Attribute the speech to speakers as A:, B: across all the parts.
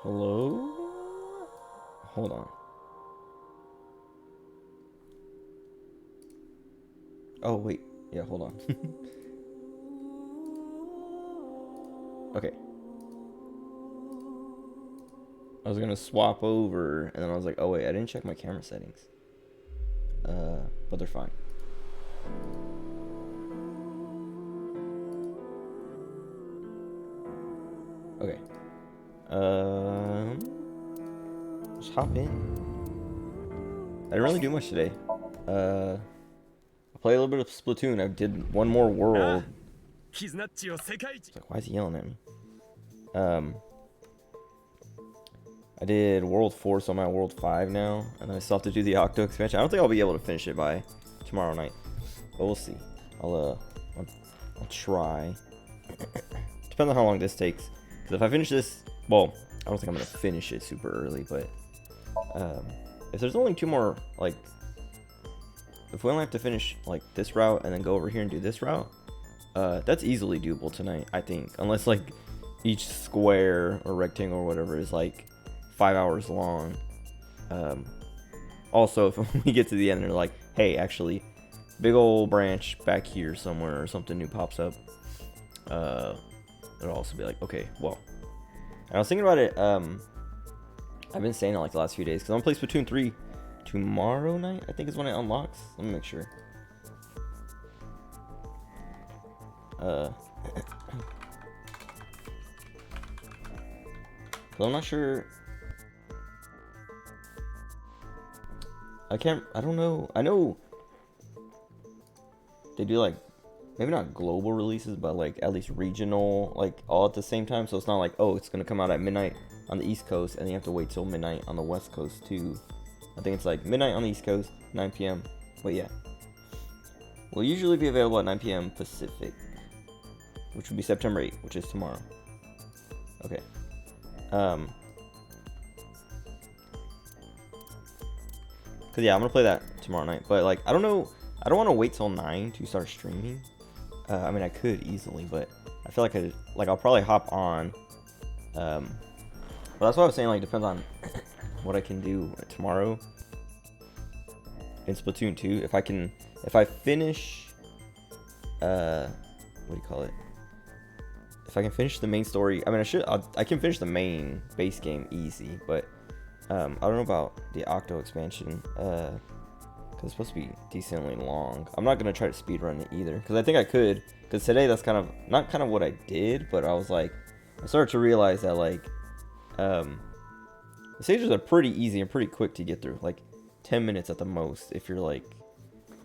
A: Hello? Hold on. Oh, wait. Yeah, hold on. Okay. I was gonna swap over, and then I was like, oh, wait, I didn't check my camera settings. But they're fine. Okay. Just hop in. I didn't really do much today. I played a little bit of Splatoon. I did one more world. It's like, why is he yelling at me? I did World 4, so I'm at World 5 now. And then I still have to do the Octo expansion. I don't think I'll be able to finish it by tomorrow night. But we'll see. I'll try. Depends on how long this takes. Because if I finish this... Well, I don't think I'm going to finish it super early, but... if there's only 2 more, like... If we only have to finish, like, this route and then go over here and do this route... that's easily doable tonight, I think. Unless, like, each square or rectangle or whatever is, like... 5 hours long. Also, if we get to the end and they're like, hey, actually, big old branch back here somewhere or something new pops up, it'll also be like, okay, well. And I was thinking about it, I've been saying it like the last few days, because I'm going to play Splatoon 3 tomorrow night, I think is when it unlocks. Let me make sure. So I'm not sure. I don't know. I know they do, like, maybe not global releases, but, like, at least regional, like, all at the same time. So it's not like, oh, it's going to come out at midnight on the East Coast, and you have to wait till midnight on the West Coast, too. I think it's, like, midnight on the East Coast, 9 p.m. But, yeah. Will usually be available at 9 p.m. Pacific, which would be September 8th, which is tomorrow. Okay. Cause yeah, I'm gonna play that tomorrow night. But like, I don't know. I don't want to wait till 9 to start streaming. I mean, I could easily, but I feel like I'll probably hop on. But that's what I was saying. Like, depends on what I can do tomorrow in Splatoon 2. If I finish, what do you call it? If I can finish the main story, I mean, I can finish the main base game easy, but. I don't know about the Octo expansion, because it's supposed to be decently long. I'm not going to try to speedrun it either, because I think I could, because today that's not kind of what I did, but I was like, I started to realize that, like, the stages are pretty easy and pretty quick to get through, like, 10 minutes at the most, if you're, like,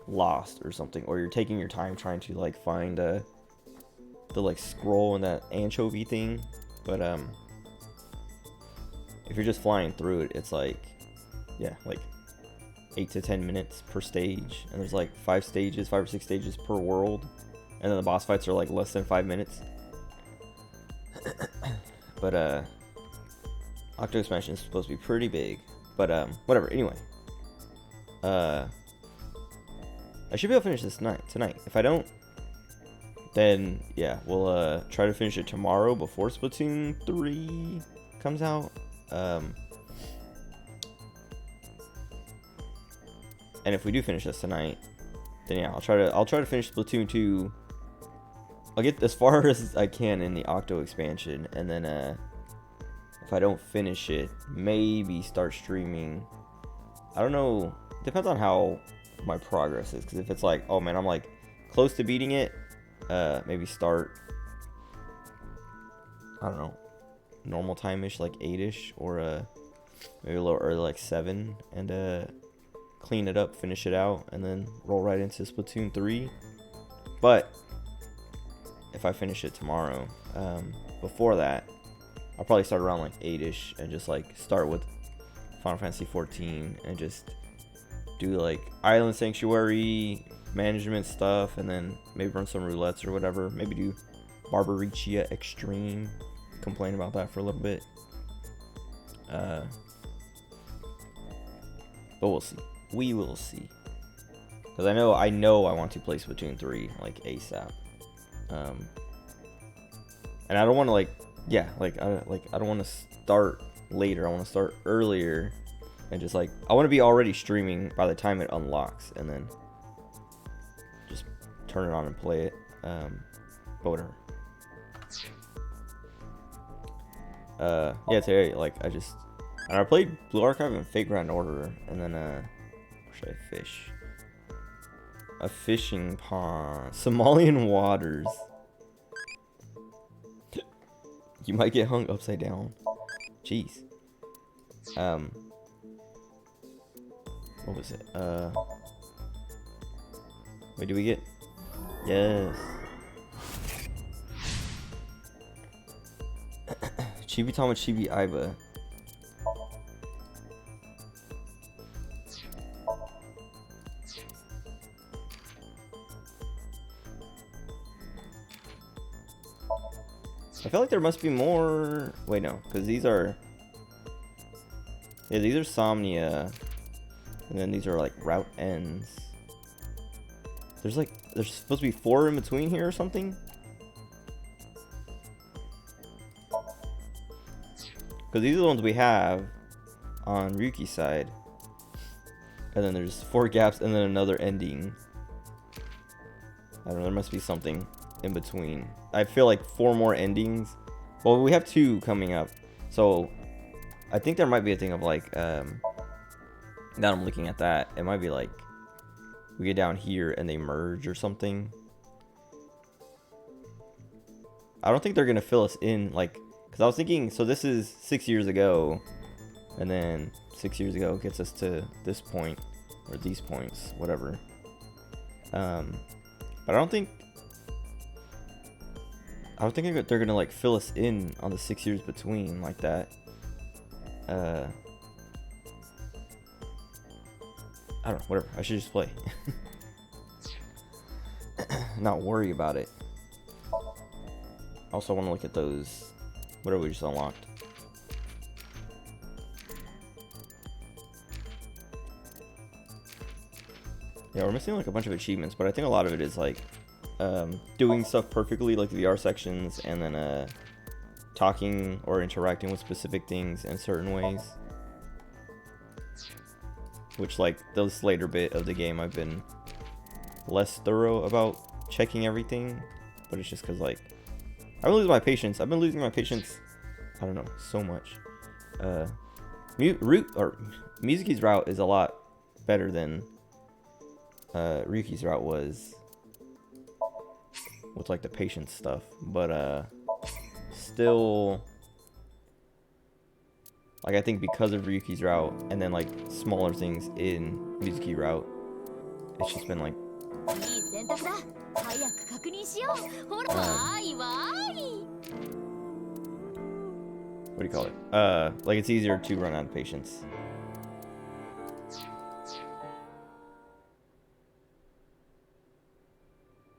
A: lost or something, or you're taking your time trying to, like, find, the, like, scroll in that anchovy thing, but, if you're just flying through it, it's like, yeah, like 8 to 10 minutes per stage. And there's like 5 or 6 stages per world. And then the boss fights are like less than 5 minutes. But, Octo expansion is supposed to be pretty big. But, whatever, anyway. I should be able to finish this tonight. If I don't, then, yeah, we'll, try to finish it tomorrow before Splatoon 3 comes out. And if we do finish this tonight, then yeah, I'll try to finish Splatoon 2. I'll get as far as I can in the Octo expansion, and then if I don't finish it, maybe start streaming. I don't know, depends on how my progress is, because if it's like, oh man, I'm like close to beating it, maybe start, I don't know, normal time-ish, like 8-ish, or maybe a little early, like 7, and clean it up, finish it out, and then roll right into Splatoon 3. But if I finish it tomorrow, before that, I'll probably start around like 8-ish and just like start with Final Fantasy 14 and just do like Island Sanctuary management stuff, and then maybe run some roulettes or whatever. Maybe do Barbaricia Extreme, complain about that for a little bit. But we'll see. We will see. Because I know I want to play Splatoon 3 like ASAP. And I don't want to like, yeah, like I don't want to start later. I want to start earlier, and just like I want to be already streaming by the time it unlocks, and then just turn it on and play it. But whatever. Yeah, today like I played Blue Archive and Fate Grand Order, and then where should I fish? A fishing pond, Somalian waters. You might get hung upside down. Jeez. What was it? Wait, do we get? Yes. Chibitama Chibi Aiba. I feel like there must be more. Wait, no, because these are. Yeah, these are Somnia, and then these are like route ends. There's supposed to be 4 in between here or something. Because these are the ones we have on Ryuki's side, and then there's 4 gaps, and then another ending. I don't know. There must be something in between. I feel like 4 more endings. Well, we have 2 coming up, so I think there might be a thing of like now I'm looking at that, it might be like we get down here and they merge or something. I don't think they're gonna fill us in, like, because I was thinking, so this is 6 years ago, and then 6 years ago gets us to this point, or these points, whatever. But I don't think they're gonna like fill us in on the 6 years between like that. I don't know, whatever. I should just play. Not worry about it. Also, I want to look at those. Whatever we just unlocked. Yeah, we're missing like a bunch of achievements, but I think a lot of it is like doing stuff perfectly, like the VR sections, and then talking or interacting with specific things in certain ways. Which, like, this later bit of the game, I've been less thorough about checking everything, but it's just because, like, I've been losing my patience. I've been losing my patience, I don't know, so much. Mizuki's route is a lot better than Ryuki's route was with like the patience stuff, but still, like, I think because of Ryuki's route and then like smaller things in Mizuki route, it's just been like what do you call it? Like, it's easier to run out of patience.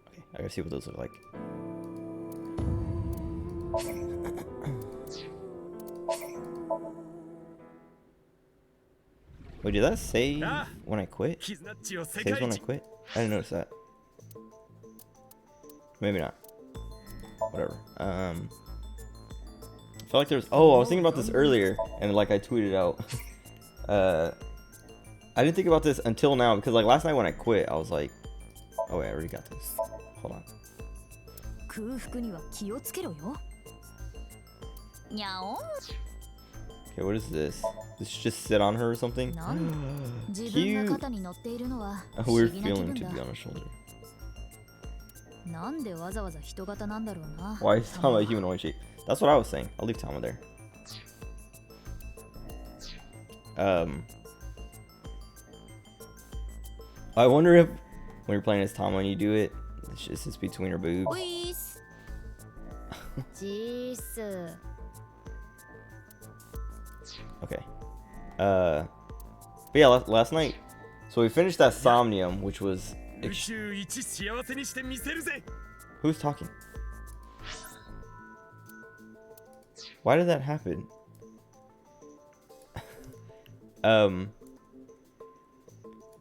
A: Okay, I gotta see what those look like. Wait, did that save when I quit? Saves when I quit? I didn't notice that. Maybe not. Whatever. I felt like there's. Oh, I was thinking about this earlier, and like I tweeted out. I didn't think about this until now, because like last night when I quit, I was like, oh wait, I already got this. Hold on. Okay, what is this? This just sit on her or something? Cute. A weird feeling to be on her shoulder. Why is Tama a humanoid shape? That's what I was saying. I'll leave Tama there. I wonder if when you're playing as Tama and you do it, it's just between her boobs. Okay. But yeah, last night, so we finished that Somnium, which was. Who's talking? Why did that happen? But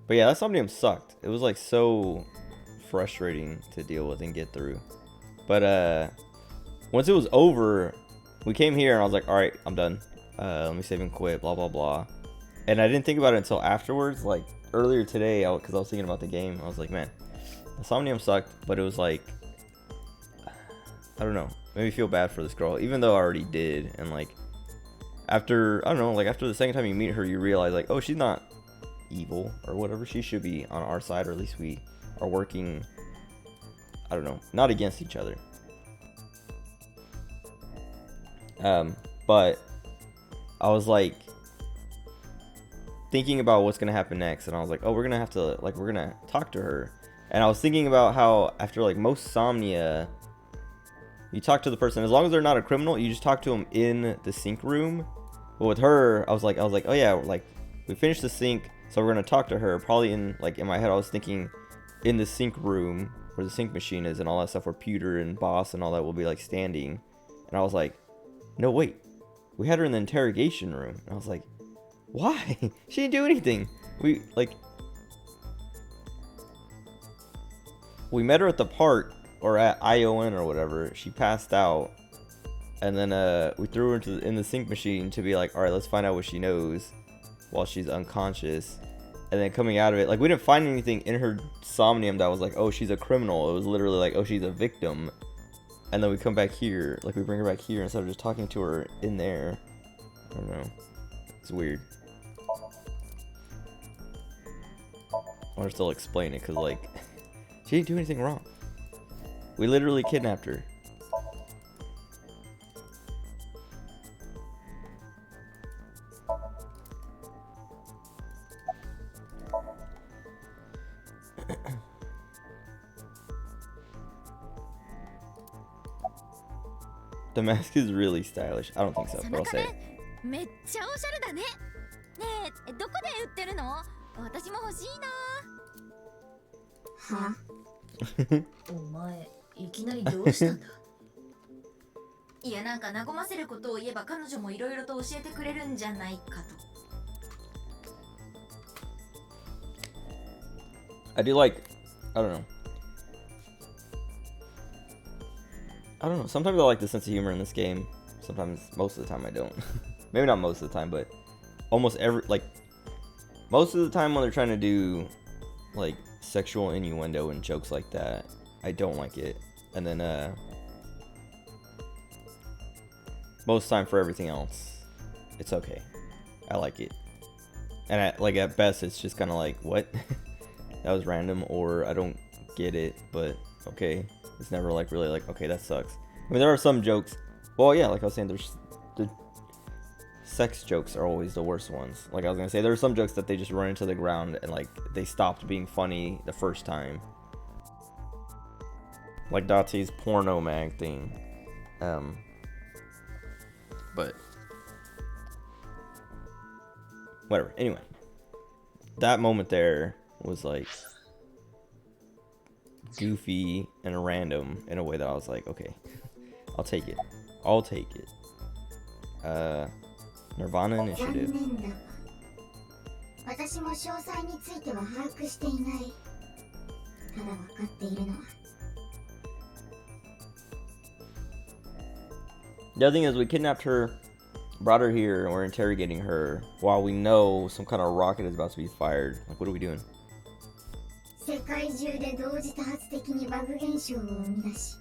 A: yeah, that Somnium sucked. It was like so frustrating to deal with and get through. But once it was over, we came here and I was like, all right, I'm done. Let me save and quit, blah, blah, blah. And I didn't think about it until afterwards, like earlier today, because I was thinking about the game. I was like, man, Somnium sucked, but it was like, I don't know, made me feel bad for this girl, even though I already did. And like, after, I don't know, like after the second time you meet her, you realize like, oh, she's not evil or whatever. She should be on our side, or at least we are working, I don't know, not against each other. But I was like thinking about what's gonna happen next, and I was like, oh, we're gonna have to, like, we're gonna talk to her. And I was thinking about how after like most Somnia, you talk to the person, as long as they're not a criminal, you just talk to them in the sync room. But with her, I was like, oh yeah, like we finished the sync, so we're gonna talk to her. Probably in my head, I was thinking in the sync room where the sync machine is and all that stuff, where Pewter and Boss and all that will be like standing. And I was like, no, wait, we had her in the interrogation room. And I was like, why? She didn't do anything. We met her at the park, or at ION or whatever. She passed out, and then we threw her in the sync machine to be like, all right, let's find out what she knows while she's unconscious. And then coming out of it, like, we didn't find anything in her somnium that was like, oh, she's a criminal. It was literally like, oh, she's a victim. And then we come back here, like we bring her back here instead of just talking to her in there. I don't know, it's weird. I want to still explain it, because like, she didn't do anything wrong. We literally kidnapped her. The mask is really stylish. I don't think so, but I'll say it.
B: めっちゃおしゃれだね。ねえ、どこで売ってるの？私も欲しいな。は？お前、いきなりどうしたんだ？いや、なんか和ませることを言えば彼女もいろいろと教えてくれるんじゃないかと。
A: I do like, I don't know. Sometimes I like the sense of humor in this game. Sometimes, most of the time I don't. Maybe not most of the time, but almost most of the time when they're trying to do like sexual innuendo and jokes like that, I don't like it. And then most of the time for everything else, it's okay. I like it. And at best, it's just kind of like, what? That was random, or I don't get it, but okay. It's never like really like, okay, that sucks. I mean, there are some jokes. Well, yeah, like I was saying, the sex jokes are always the worst ones. Like I was gonna say, there are some jokes that they just run into the ground and like they stopped being funny the first time. Like Datsy's porno mag thing. But whatever. Anyway, that moment there was like goofy and random in a way that I was like, okay, I'll take it. I'll take it. nirvanA initiative. The other thing is, we kidnapped her, brought her here, and we're interrogating her while we know some kind of rocket is about to be fired. Like, what are we doing?
C: 世界中で同時多発的にバグ現象を生み出し、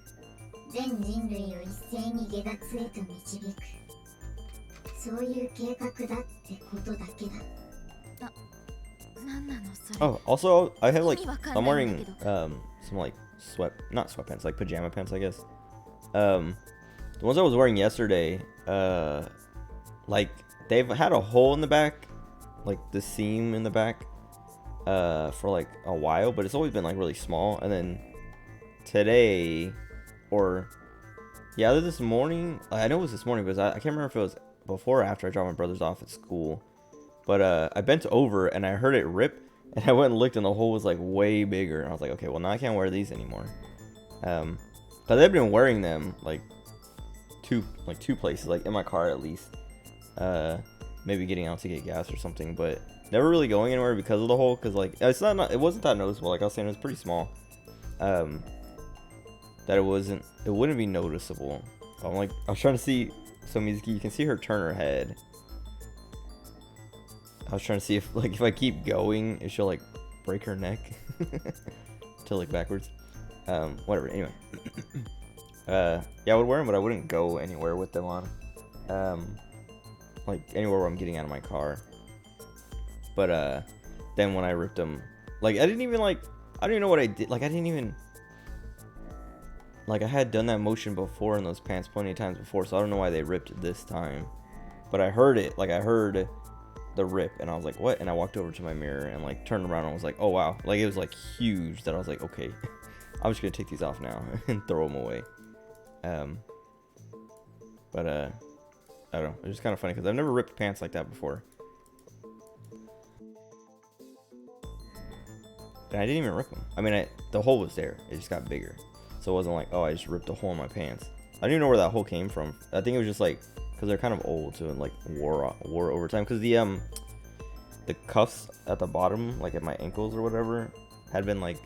C: 全人類を一斉に下脱へと導く。そういう計画だってことだけだ。
B: なんなのそれ。
A: Oh, also, I have like, I'm wearing some like not sweatpants, like pajama pants, I guess. The ones I was wearing yesterday, like they've had a hole in the back, like the seam in the back, for like a while, but it's always been like really small. And then today, or yeah, either this morning, I know it was this morning because I can't remember if it was before or after I dropped my brothers off at school, but I bent over and I heard it rip, and I went and looked, and the hole was like way bigger, and I was like, okay, well now I can't wear these anymore. But I've been wearing them like two places, like in my car at least, maybe getting out to get gas or something, but never really going anywhere because of the hole, because like it wasn't that noticeable. Like I was saying, it was pretty small, that it wouldn't be noticeable. I was trying to see, so Mizuki, you can see her turn her head I was trying to see if I keep going, if she'll like break her neck to look backwards. Whatever. Anyway, yeah, I would wear them, but I wouldn't go anywhere with them on. Like anywhere where I'm getting out of my car. But then when I ripped them, like I didn't even know what I did. Like I didn't even. Like I had done that motion before in those pants plenty of times before, so I don't know why they ripped this time. But I heard it. Like I heard the rip and I was like, what? And I walked over to my mirror and like turned around and was like, oh wow. Like it was like huge that I was like, okay, I'm just gonna take these off now and throw them away. But I don't know, it's just kind of funny because I've never ripped pants like that before. And I didn't even rip them. I mean, the hole was there, it just got bigger. So it wasn't like, oh, I just ripped a hole in my pants. I don't even know where that hole came from. I think it was just like because they're kind of old, so it like wore over time. Because the cuffs at the bottom, like at my ankles or whatever, had been like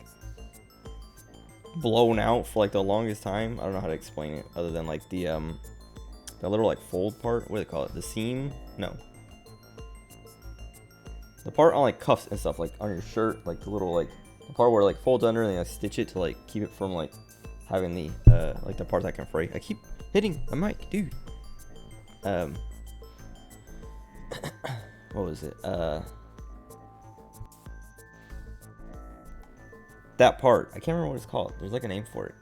A: blown out for like the longest time. I don't know how to explain it other than like the little like fold part. What do they call it? The seam? No. The part on like cuffs and stuff, like on your shirt, like the little like the part where it like folds under and then I stitch it to like keep it from like having the like the part that can fray. I keep hitting the mic, dude. What was it? That part. I can't remember what it's called. There's like a name for it.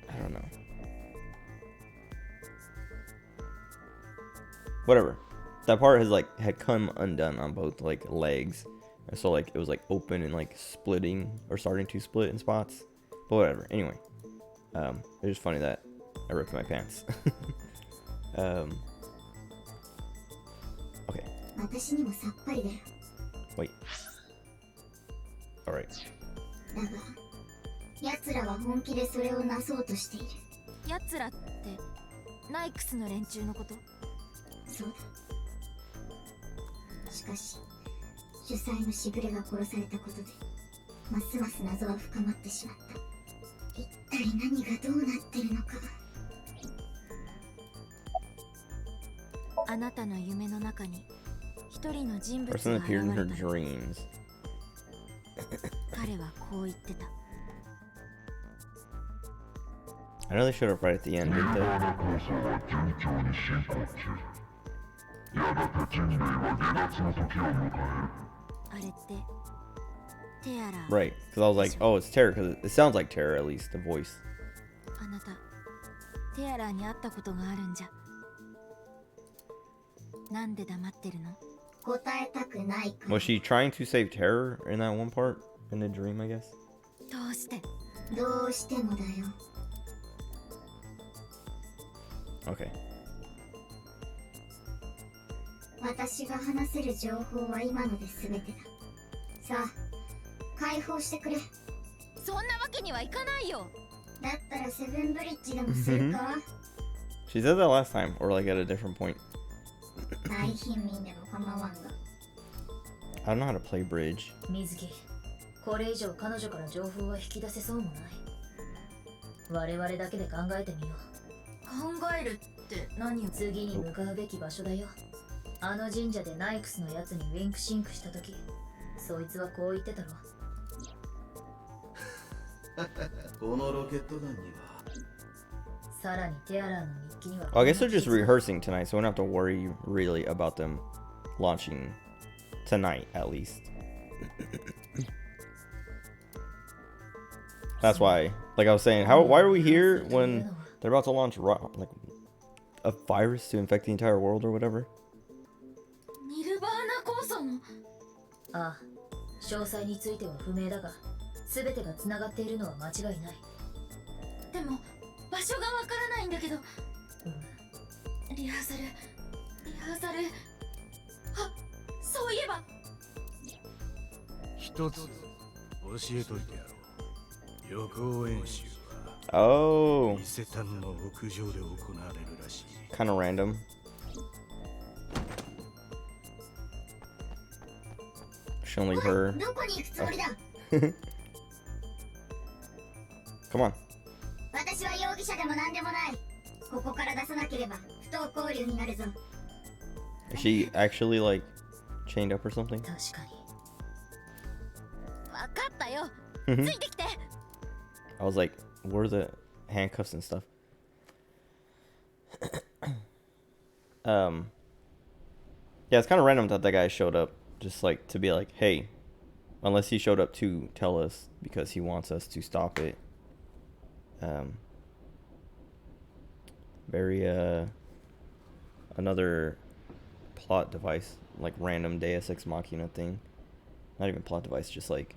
A: I don't know. Whatever. That part had come undone on both like legs. And so like it was like open and like splitting or starting to split in spots. But whatever. Anyway. It's just funny that I ripped my pants. Okay. Wait. Alright.
C: 奴らは本気でそれをなそうとしている。
B: 奴らってナイクスの連中のこと？
C: そうだ。しかし、主催のしぐれが殺されたことで、ますます謎は深まってしまった。一体何がどうなってるのか。
B: あなたの夢の中に一人の人物
A: Person
B: が現
A: appeared in her
B: れた。
A: dreams.
B: 彼はこう言ってた。
A: I know they showed up right at the end, didn't they?
B: あれってテアラ。
A: Right, because I was like, oh, it's Terror, because it sounds like Terror, at least, the voice.
B: あなたテアラに会ったことがあるんじゃ。なんで黙ってるの？
C: 答えたくないか。
A: Was she trying to save Terror in that one part? In the dream, I guess?
B: どうして？
C: どうしてもだよ。
A: Okay.
C: 私が話せる情報は今ので全てだ。さあ、解放してくれ。
B: そんなわけにはいかないよ。
C: だったらセブンブリッジでもするか？
A: She said that last time, or like at a different point.
C: 大貧民でも構わんが。
A: I don't know how to play bridge.
D: 水木、これ以上彼女から情報は引き出せそうもない。我々だけで考えてみよう。
B: 考えるって何を？
D: 次に向かうべき場所だよ。あの神社でナイクスのやつにウィンクシンクした時、そいつはこう言ってたろ。
E: このロケット弾には。
D: さらにテアラーの日記には。
A: Well, I guess they're just rehearsing tonight, so we don't have to worry really about them launching tonight, at least. That's why, like I was saying, why are we here when they're about to launch like a virus to infect the entire world or whatever?
B: ニルバーナ構想の。
D: ああ、詳細については不明だが、全てがつながっているのは間違いない。
B: でも場所がわからないんだけど。リハーサル。あ、そういえば。
F: 一つ教えといてやろう。予行演習は
A: Oh,
F: 伊勢丹の屋上で行われるらしい。
A: kind of random. Should only her.
C: どこに行くつもりだ？
A: Come on.
C: 私は容疑者でも何でもない。ここから出さなければ不登校留になるぞ。
A: Is she actually like chained up or something?
D: 確かに。
B: わかったよ。
A: I
B: ついてきて。
A: was like, where are the handcuffs and stuff? Yeah, it's kind of random that guy showed up just like to be like, hey, unless he showed up to tell us because he wants us to stop it. Very another plot device, like random Deus Ex Machina thing. Not even plot device, just like,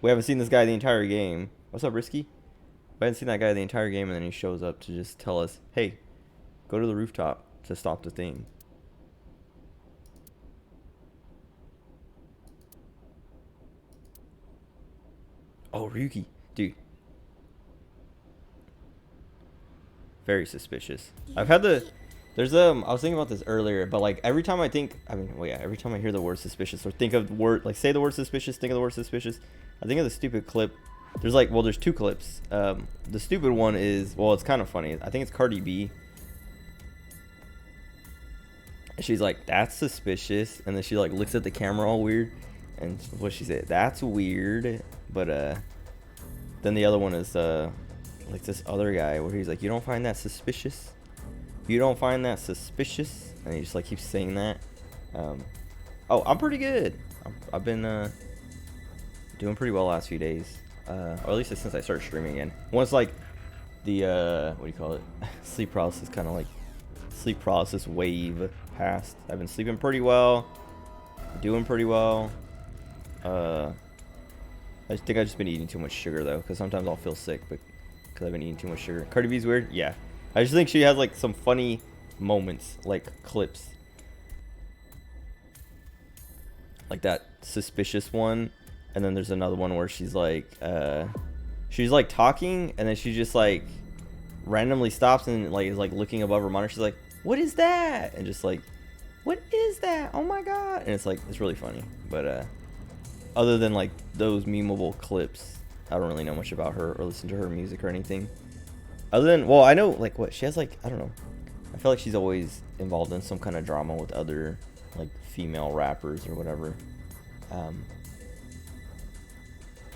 A: we haven't seen this guy the entire game. What's up, Risky? We haven't seen that guy the entire game, and then he shows up to just tell us, hey, go to the rooftop to stop the thing. Oh, Ryuki, dude. Very suspicious. I've had the, there's I was thinking about this earlier, but like every time I think, every time I hear the word suspicious or think of the word, like say the word suspicious, think of the word suspicious, I think of the stupid clip. There's like, well, there's two clips. The stupid one is, well, it's kind of funny. I think it's Cardi B. And she's like, that's suspicious. And then she like looks at the camera all weird. And what she said, that's weird. But then the other one is like this other guy where he's like, you don't find that suspicious? You don't find that suspicious? And he just like keeps saying that. Oh, I'm pretty good. I've been doing pretty well the last few days. Or at least since I started streaming again. Once like the what do you call it? Sleep paralysis, kind of like sleep paralysis wave passed. I've been sleeping pretty well. Doing pretty well. I think I've just been eating too much sugar though, because sometimes I'll feel sick, but because I've been eating too much sugar. Cardi B's weird, yeah. I just think she has like some funny moments, like clips, like that suspicious one, and then there's another one where she's like talking, and then she just like randomly stops and like is like looking above her monitor. She's like, "What is that?" And just like, "What is that? Oh my god!" And it's like, it's really funny, but other than like those memeable clips, I don't really know much about her or listen to her music or anything. Other than, well, I know like what she has, like, I don't know. I feel like she's always involved in some kind of drama with other like female rappers or whatever. But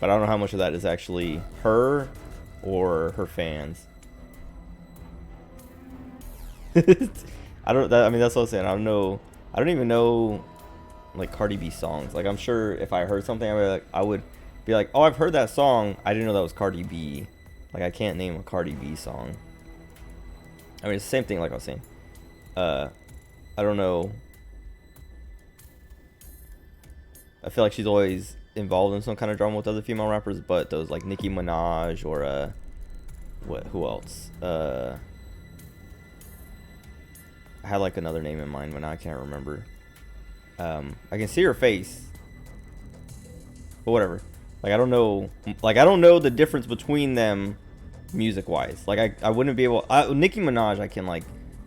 A: I don't know how much of that is actually her or her fans. I mean, that's what I'm saying. I don't know. I don't even know like Cardi B songs. Like, I'm sure if I heard something, I would be like, oh, I've heard that song. I didn't know that was Cardi B. Like, I can't name a Cardi B song. I mean, it's the same thing like I was saying. I don't know. I feel like she's always involved in some kind of drama with other female rappers, but those like Nicki Minaj or who else? I had like another name in mind, but now I can't remember. I can see her face, but whatever. Like, I don't know the difference between them music wise. Like, I wouldn't be able, Nicki Minaj,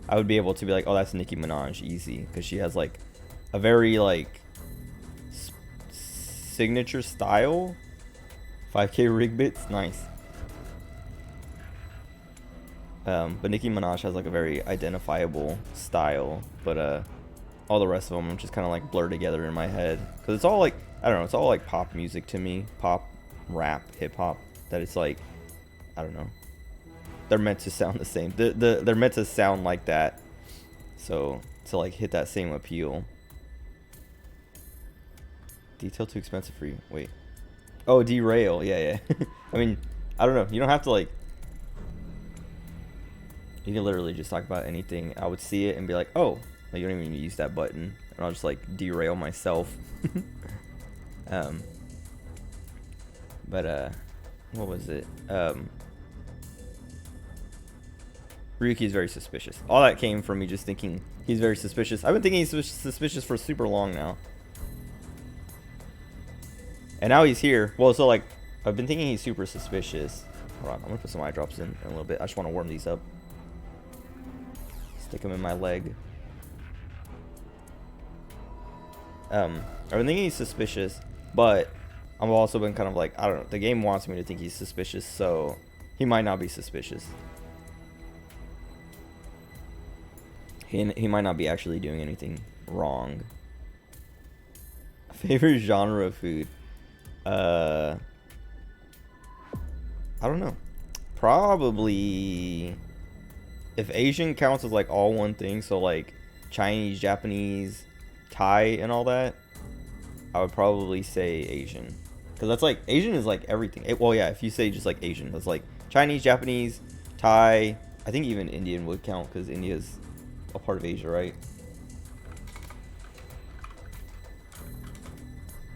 A: I would be able to be like, oh, that's Nicki Minaj easy, because she has like a very like signature style. 5K rig bits, nice. But Nicki Minaj has like a very identifiable style, but all the rest of them just kind of like blur together in my head, because it's all like, I don't know, it's all like pop music to me, pop, rap, hip hop, that it's like, I don't know, they're meant to sound the same. They're meant to sound like that, so to like hit that same appeal. Detail too expensive for you. Wait. Oh, derail. Yeah. I mean, I don't know. You don't have to like. You can literally just talk about anything. I would see it and be like, oh, like, you don't even use that button, and I'll just like derail myself. But what was it? Ryuki is very suspicious. All that came from me just thinking he's very suspicious. I've been thinking he's suspicious for super long now. And now he's here. Well, so like, I've been thinking he's super suspicious. Hold on, I'm gonna put some eye drops in a little bit. I just want to warm these up. Stick them in my leg. I've been thinking he's suspicious, but I've also been kind of like, I don't know, the game wants me to think he's suspicious, so he might not be suspicious. He might not be actually doing anything wrong. Favorite genre of food? I don't know. Probably, if Asian counts as like all one thing, so like Chinese, Japanese, Thai, and all that, I would probably say Asian. Because that's like, Asian is like everything. Well, yeah, if you say just like Asian, that's like Chinese, Japanese, Thai. I think even Indian would count because India is a part of Asia, right?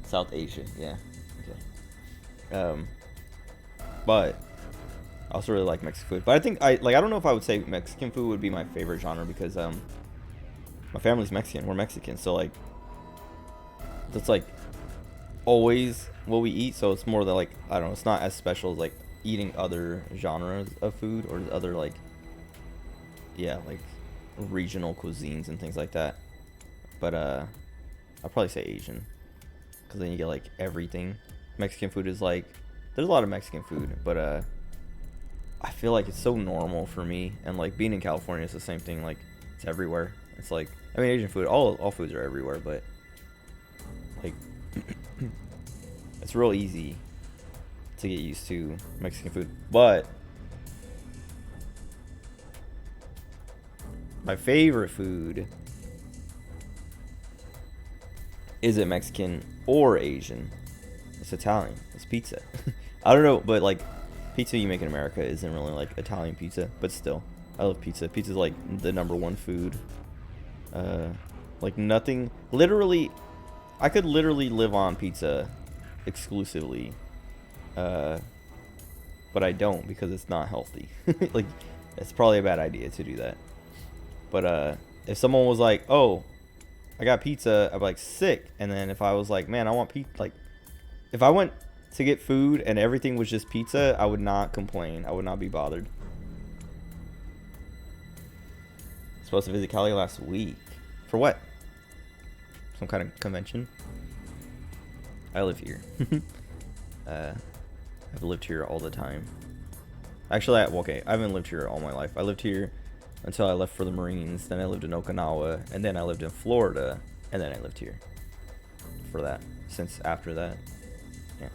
A: South Asia, yeah. Okay. But I also really like Mexican food. But I think I don't know if I would say Mexican food would be my favorite genre because my family's Mexican. We're Mexican, so like that's like always what we eat. So it's more that like, I don't know, it's not as special as like eating other genres of food or other like, yeah, like regional cuisines and things like that. But I'll probably say Asian because then you get like everything. Mexican food is like, there's a lot of Mexican food, but I feel like it's so normal for me, and like being in California is the same thing. Like it's everywhere. It's like, I mean, Asian food, all foods are everywhere, but like it's real easy to get used to Mexican food. But my favorite food, is it Mexican or Asian? It's Italian. It's pizza. I don't know, but like pizza you make in America isn't really like Italian pizza, but still, I love pizza. Pizza's like the #1 food. Like nothing, literally, I could literally live on pizza exclusively. But I don't because it's not healthy. Like, it's probably a bad idea to do that. But if someone was like, "Oh, I got pizza," I'd be like, "Sick." And then if I was like, "Man, I want pizza," like, if I went to get food and everything was just pizza, I would not complain. I would not be bothered. Supposed to visit Cali last week. For what? Some kind of convention? I live here. I've lived here all the time. Actually, okay, I haven't lived here all my life. I lived here until I left for the Marines. Then I lived in Okinawa, and then I lived in Florida, and then I lived here for that. Since after that, yeah.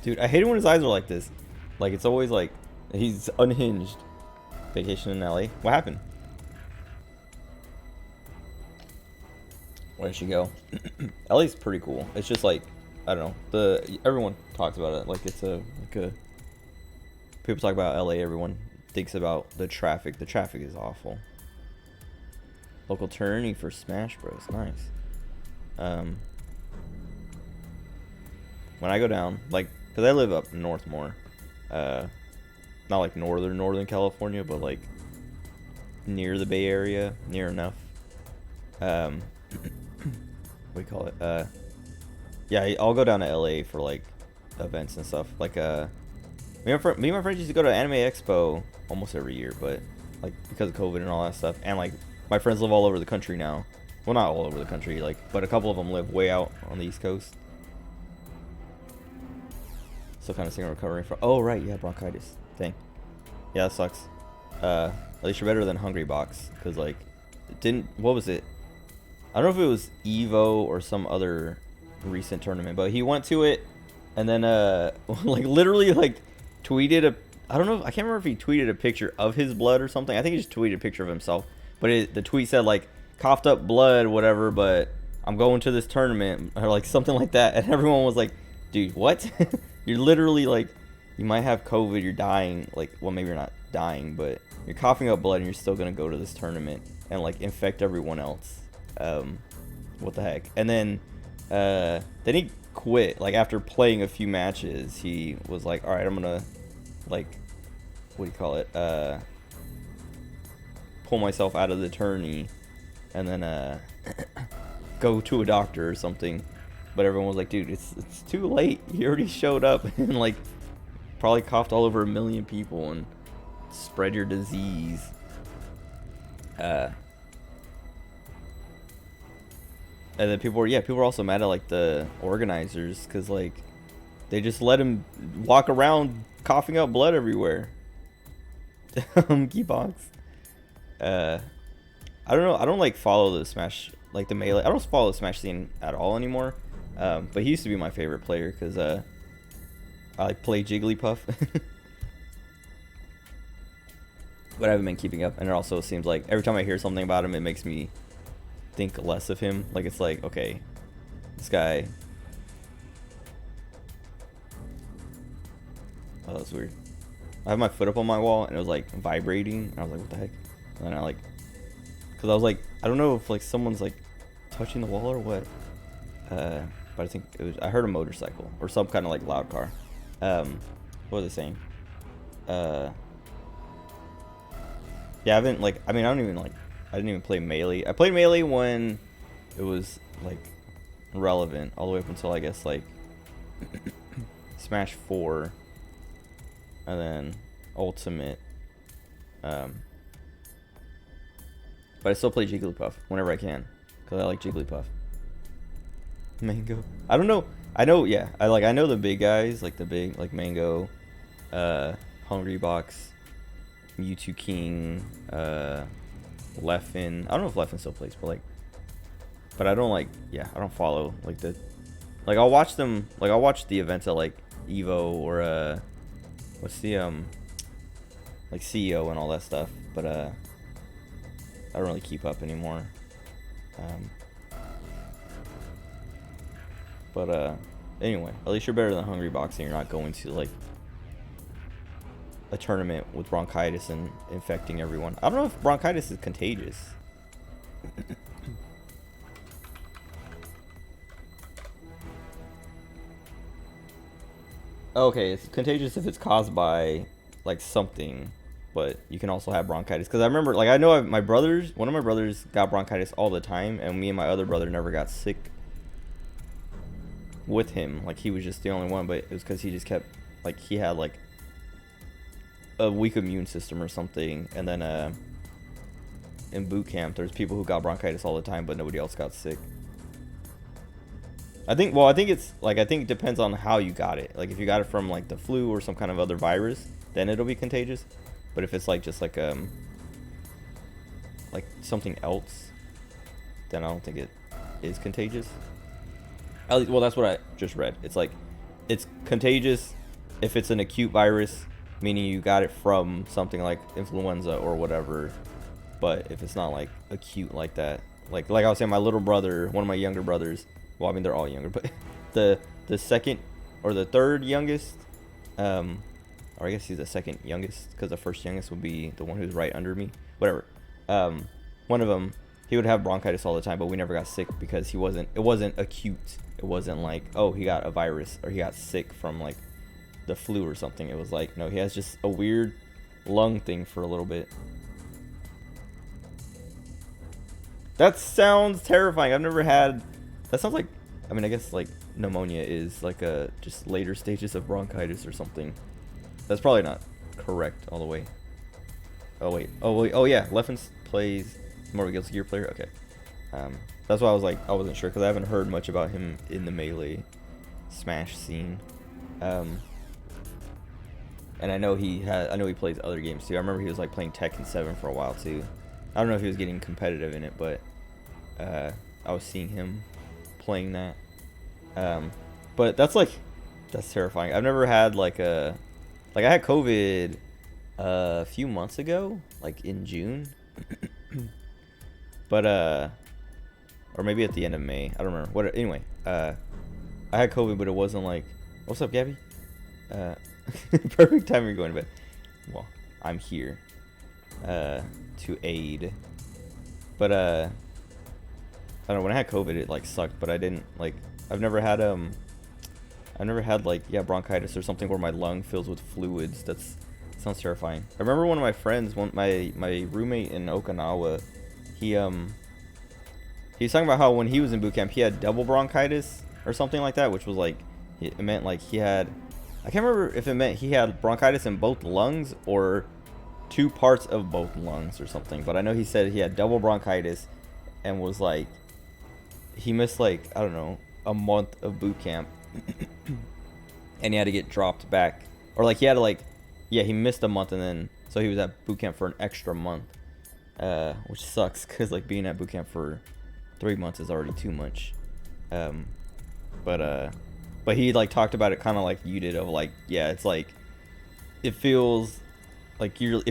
A: Dude, I hate it when his eyes are like this. Like, it's always like he's unhinged. Vacation in LA. What happened? Where did she go? LA's pretty cool. It's just like, I don't know. Everyone talks about it. Like, it's people talk about LA. Everyone thinks about the traffic. The traffic is awful. Local tourney for Smash Bros. Nice. When I go down, like, because I live up north more, not like northern California, but like near the Bay Area, near enough. What do you call it? Yeah, I'll go down to LA for like events and stuff. Like, me and my friends used to go to Anime Expo almost every year, but like because of COVID and all that stuff, and like my friends live all over the country now. Well, not all over the country, like, but a couple of them live way out on the East Coast. Still kind of seeing recovering from. Oh right, yeah, bronchitis thing. Yeah, that sucks. At least you're better than Hungry Box, because like, what was it? I don't know if it was Evo or some other recent tournament, but he went to it and then like literally like tweeted I don't know, I can't remember if he tweeted a picture of his blood or something. I think he just tweeted a picture of himself, but the tweet said like, coughed up blood, whatever, but I'm going to this tournament, or like something like that, and everyone was like, dude, what? You're literally like, you might have COVID, you're dying, like, well, maybe you're not dying, but you're coughing up blood and you're still gonna go to this tournament and like infect everyone else. What the heck? And then he quit. Like, after playing a few matches, he was like, all right, I'm gonna, like, what do you call it? Pull myself out of the tourney and then go to a doctor or something. But everyone was like, dude, it's too late. You already showed up and like probably coughed all over 1 million people and spread your disease. And then people were also mad at like the organizers, because like they just let him walk around coughing up blood everywhere. Keybox. I don't know. I don't like follow the Smash, like the melee. I don't follow the Smash scene at all anymore. But he used to be my favorite player because I play Jigglypuff. But I haven't been keeping up, and it also seems like every time I hear something about him, it makes me think less of him. Like it's like, okay, this guy. Oh, that's weird. I have my foot up on my wall, and it was like vibrating. And I was like, what the heck? And then I like, cause I was like, I don't know if like someone's like touching the wall or what. But I think it was. I heard a motorcycle or some kind of like loud car. What was I saying? Yeah, I haven't like. I mean, I don't even like. I didn't even play Melee. I played Melee when it was like relevant, all the way up until I guess like Smash 4, and then Ultimate. But I still play Jigglypuff whenever I can, cause I like Jigglypuff. Mango. I don't know. I know. Yeah, I know the big guys, like the big like Mango, Hungry Box, Mewtwo King, Leffen. I don't know if Leffen still plays, but I don't like. Yeah, I don't follow like the. Like I'll watch them. Like I'll watch the events at like Evo or what's the like CEO and all that stuff. But I don't really keep up anymore. But anyway, at least you're better than Hungry Box, and you're not going to like a tournament with bronchitis and infecting everyone. I don't know if bronchitis is contagious. Okay, it's contagious if it's caused by like something, but you can also have bronchitis. Because I remember, like, I know one of my brothers got bronchitis all the time, and me and my other brother never got sick with him. Like, he was just the only one, but it was because he just kept, like, he had like a weak immune system or something. And then in boot camp, there's people who got bronchitis all the time, but nobody else got sick. I think it depends on how you got it. Like if you got it from like the flu or some kind of other virus, then it'll be contagious. But if it's like just like something else, then I don't think it is contagious. At least, well, that's what I just read. It's like it's contagious if it's an acute virus, meaning you got it from something like influenza or whatever. But if it's not like acute like that, like I was saying, my little brother, one of my younger brothers. Well, I mean, they're all younger, but the second or the third youngest, or I guess he's the second youngest, because the first youngest would be the one who's right under me. Whatever. One of them, he would have bronchitis all the time, but we never got sick because it wasn't acute. It wasn't like, oh, he got a virus or he got sick from like the flu or something. It was like, no, he has just a weird lung thing for a little bit. That sounds terrifying. I've never had. That sounds like, I mean, I guess like pneumonia is like just later stages of bronchitis or something. That's probably not correct all the way. Oh wait, oh yeah, Leffen plays more of a Guilty Gear player. Okay, that's why I was like, I wasn't sure because I haven't heard much about him in the Melee Smash scene. And I know he plays other games too. I remember he was like playing Tekken 7 for a while too. I don't know if he was getting competitive in it, but I was seeing him playing that. But that's terrifying. I've never had I had COVID a few months ago, like in June. But or maybe at the end of May, I don't remember. Anyway, I had COVID, but it wasn't like, what's up, Gabby? Perfect time you're going to bed. Well, I'm here to aid. But I don't know, when I had COVID it like sucked, but I didn't like, I've never had like, yeah, bronchitis or something where my lung fills with fluids. That sounds terrifying. I remember one of my friends, my roommate in Okinawa, he was talking about how when he was in boot camp he had double bronchitis or something like that, which was like, it meant like he had, I can't remember if it meant he had bronchitis in both lungs or 2 parts of both lungs or something, but I know he said he had double bronchitis and was like, he missed like, I don't know, a month of boot camp and he had to get dropped back, or like he had to like, yeah, he missed a month, and then so he was at boot camp for an extra month, which sucks because like being at boot camp for 3 months is already too much. But he like talked about it kind of like you did, of like, yeah, it's like it feels like you're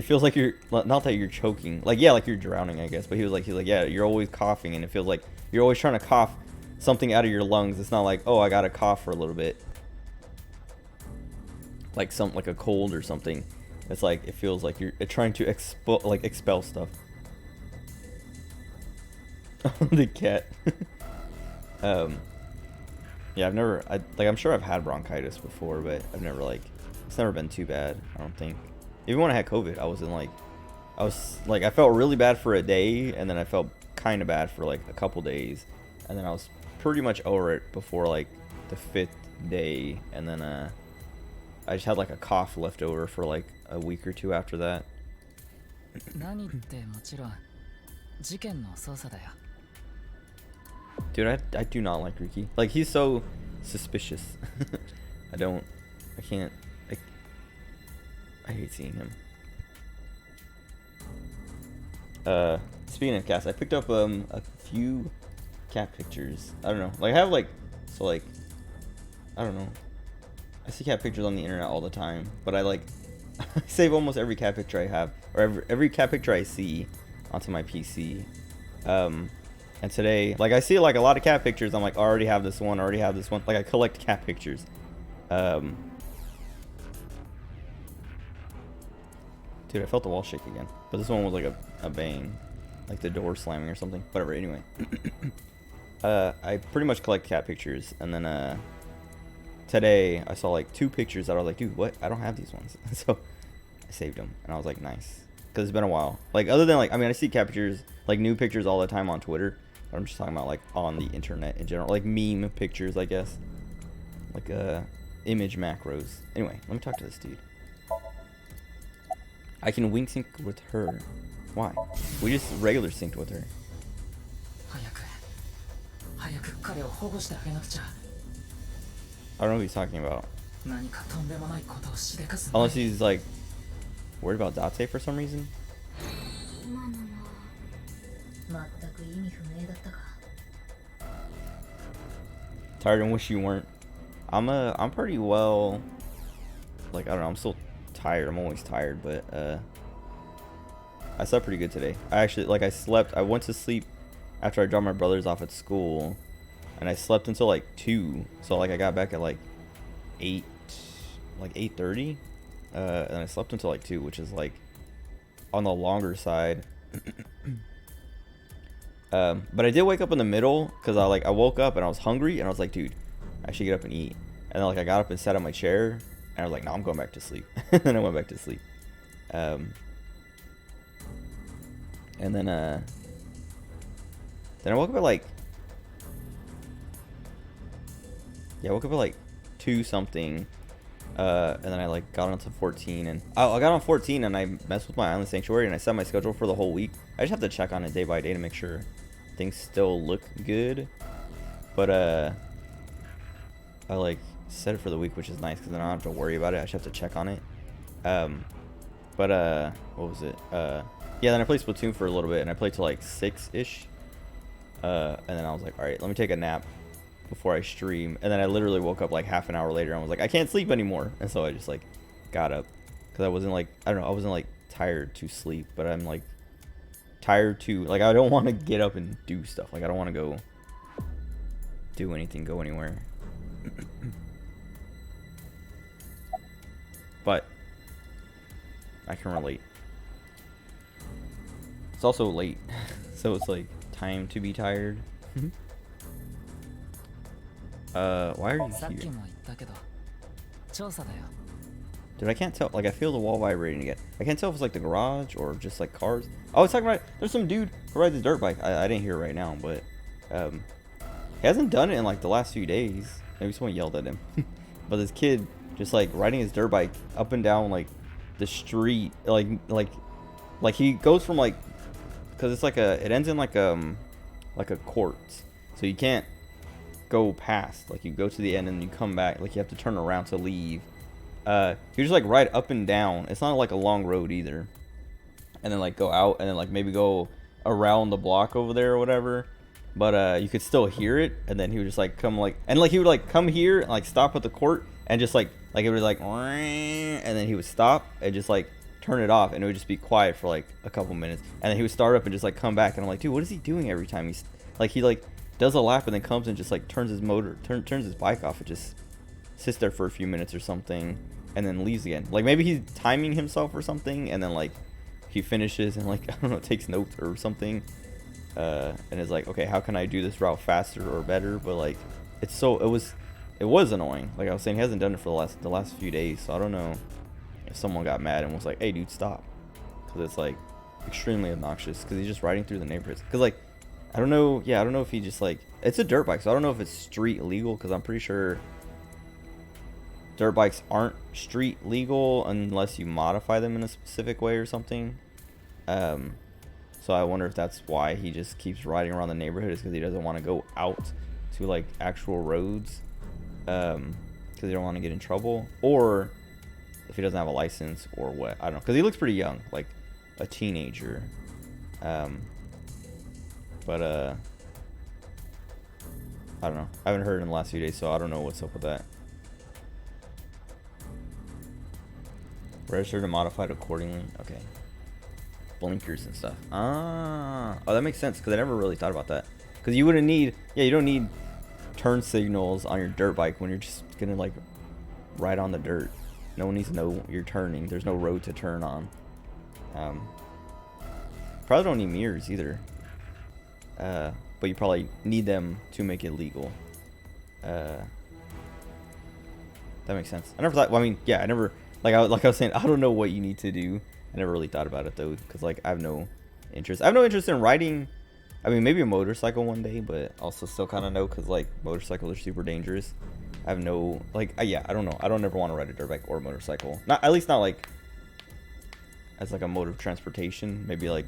A: not that you're choking, like, yeah, like you're drowning, I guess, but he's like, yeah, you're always coughing, and it feels like you're always trying to cough something out of your lungs. It's not like, oh, I gotta cough for a little bit, like a cold or something. It's like it feels like you're trying to expel stuff. The cat. Yeah, I'm sure I've had bronchitis before, but I've never it's never been too bad, I don't think. Even when I had COVID, I felt really bad for a day, and then I felt kind of bad for like a couple days, and then I was pretty much over it before like the 5th day, and then I just had like a cough left over for like a week or 2 after that. Dude, I do not like Riki. Like, he's so suspicious. I hate seeing him. Speaking of cats, I picked up a few cat pictures. I don't know. Like, I have like, so like, I don't know. I see cat pictures on the internet all the time, but I save almost every cat picture I have, or every cat picture I see onto my PC. And today, like, I see like a lot of cat pictures. I'm like, I already have this one. Like, I collect cat pictures. Dude, I felt the wall shake again. But this one was like a bang, like the door slamming or something. Whatever. Anyway, I pretty much collect cat pictures, and then today I saw like 2 pictures that I was like, dude, what? I don't have these ones. So I saved them, and I was like, nice, because it's been a while. Like, other than like, I mean, I see cat pictures, like new pictures all the time on Twitter. But I'm just talking about like on the internet in general, like meme pictures, I guess, like image macros. Anyway, let me talk to this dude. I can wing sync with her. Why? We just regular synced with her. I don't know what he's talking about. Unless he's like worried about Date for some reason. Tired and wish you weren't. I'm pretty well. Like, I don't know, I'm still tired. I'm always tired, but I slept pretty good today. I went to sleep after I dropped my brothers off at school, and I slept until like 2. So like I got back at like 8:30, and I slept until like 2, which is like on the longer side. But I did wake up in the middle, because I woke up and I was hungry, and I was like, dude, I should get up and eat. And then like I got up and sat on my chair, and I was like, no, I'm going back to sleep. And then I went back to sleep. And then I woke up at like, yeah, I woke up at like 2 something. And then I like got onto 14, and I got on 14, and I messed with my Island Sanctuary, and I set my schedule for the whole week. I just have to check on it day by day to make sure things still look good. But I like set it for the week, which is nice, because then I don't have to worry about it. I just have to check on it. But what was it? Yeah, then I played Splatoon for a little bit, and I played till like 6-ish. And then I was like, all right, let me take a nap before I stream. And then I literally woke up like half an hour later and was like, I can't sleep anymore. And so I just like got up, because I wasn't like, I don't know, I wasn't like tired to sleep, but I'm like tired to, like, I don't want to get up and do stuff. Like, I don't want to go do anything, go anywhere. But I can relate. It's also late, so it's like time to be tired. Why are you here? Dude, I can't tell. Like, I feel the wall vibrating again. I can't tell if it's like the garage or just like cars. I was talking about, there's some dude who rides his dirt bike. I didn't hear it right now, but he hasn't done it in like the last few days. Maybe someone yelled at him. But this kid just like riding his dirt bike up and down like the street, like he goes from like, because it's like it ends in like a court, so you can't go past. Like, you go to the end and you come back. Like, you have to turn around to leave. You just like ride up and down. It's not like a long road either. And then like go out and then like maybe go around the block over there or whatever. But you could still hear it. And then he would just like come like, and like he would like come here and like stop at the court and just like it would like, and then he would stop and just like turn it off, and it would just be quiet for like a couple minutes, and then he would start up and just like come back, and I'm like, dude, what is he doing every time he's like, he like does a lap and then comes and just like turns his bike off and just sits there for a few minutes or something and then leaves again. Like maybe he's timing himself or something, and then like he finishes and like I don't know, takes notes or something, and is like, okay, how can I do this route faster or better? But like it was annoying. Like I was saying, he hasn't done it for the last few days, so I don't know if someone got mad and was like, hey dude, stop, because it's like extremely obnoxious, because he's just riding through the neighborhoods. Because like I don't know if he just like, it's a dirt bike, so I don't know if it's street legal, because I'm pretty sure dirt bikes aren't street legal unless you modify them in a specific way or something. So I wonder if that's why he just keeps riding around the neighborhood, is because he doesn't want to go out to like actual roads, because he don't want to get in trouble, or if he doesn't have a license or what. I don't know, because he looks pretty young, like a teenager. But I don't know, I haven't heard in the last few days, so I don't know what's up with that. Registered and modified accordingly. Okay. Blinkers and stuff. Oh, that makes sense, because I never really thought about that. Because you wouldn't need, you don't need turn signals on your dirt bike when you're just gonna like ride on the dirt. No one needs to know you're turning. There's no road to turn on. Probably don't need mirrors either. But you probably need them to make it legal. That makes sense. I never thought, well, I mean, yeah, I never, like I was saying, I don't know what you need to do. I never really thought about it though, because like I have no interest. I have no interest in riding. I mean, maybe a motorcycle one day, but also still kind of no, because like motorcycles are super dangerous. I have no, like, yeah, I don't know. I don't ever want to ride a dirt bike or a motorcycle. Not, at least not like as like a mode of transportation. Maybe like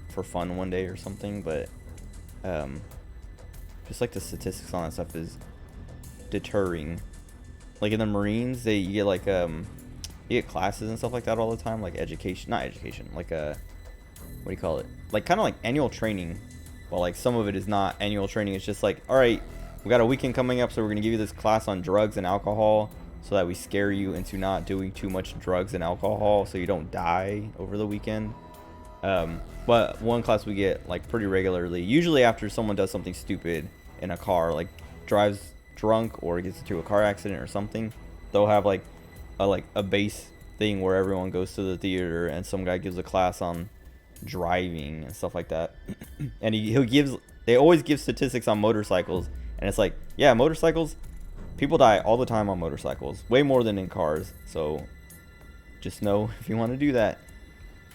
A: for fun one day or something. But just like the statistics on that stuff is deterring. Like in the Marines, you get like you get classes and stuff like that all the time, like education, not education, like what do you call it? Like kind of like annual training. Well, like some of it is not annual training. It's just like, all right, we got a weekend coming up, so we're going to give you this class on drugs and alcohol so that we scare you into not doing too much drugs and alcohol so you don't die over the weekend. But one class we get like pretty regularly, usually after someone does something stupid in a car, like drives drunk or gets into a car accident or something. They'll have like a base thing where everyone goes to the theater and some guy gives a class on driving and stuff like that. And they always give statistics on motorcycles. And it's like, yeah, motorcycles, people die all the time on motorcycles, way more than in cars. So just know, if you want to do that,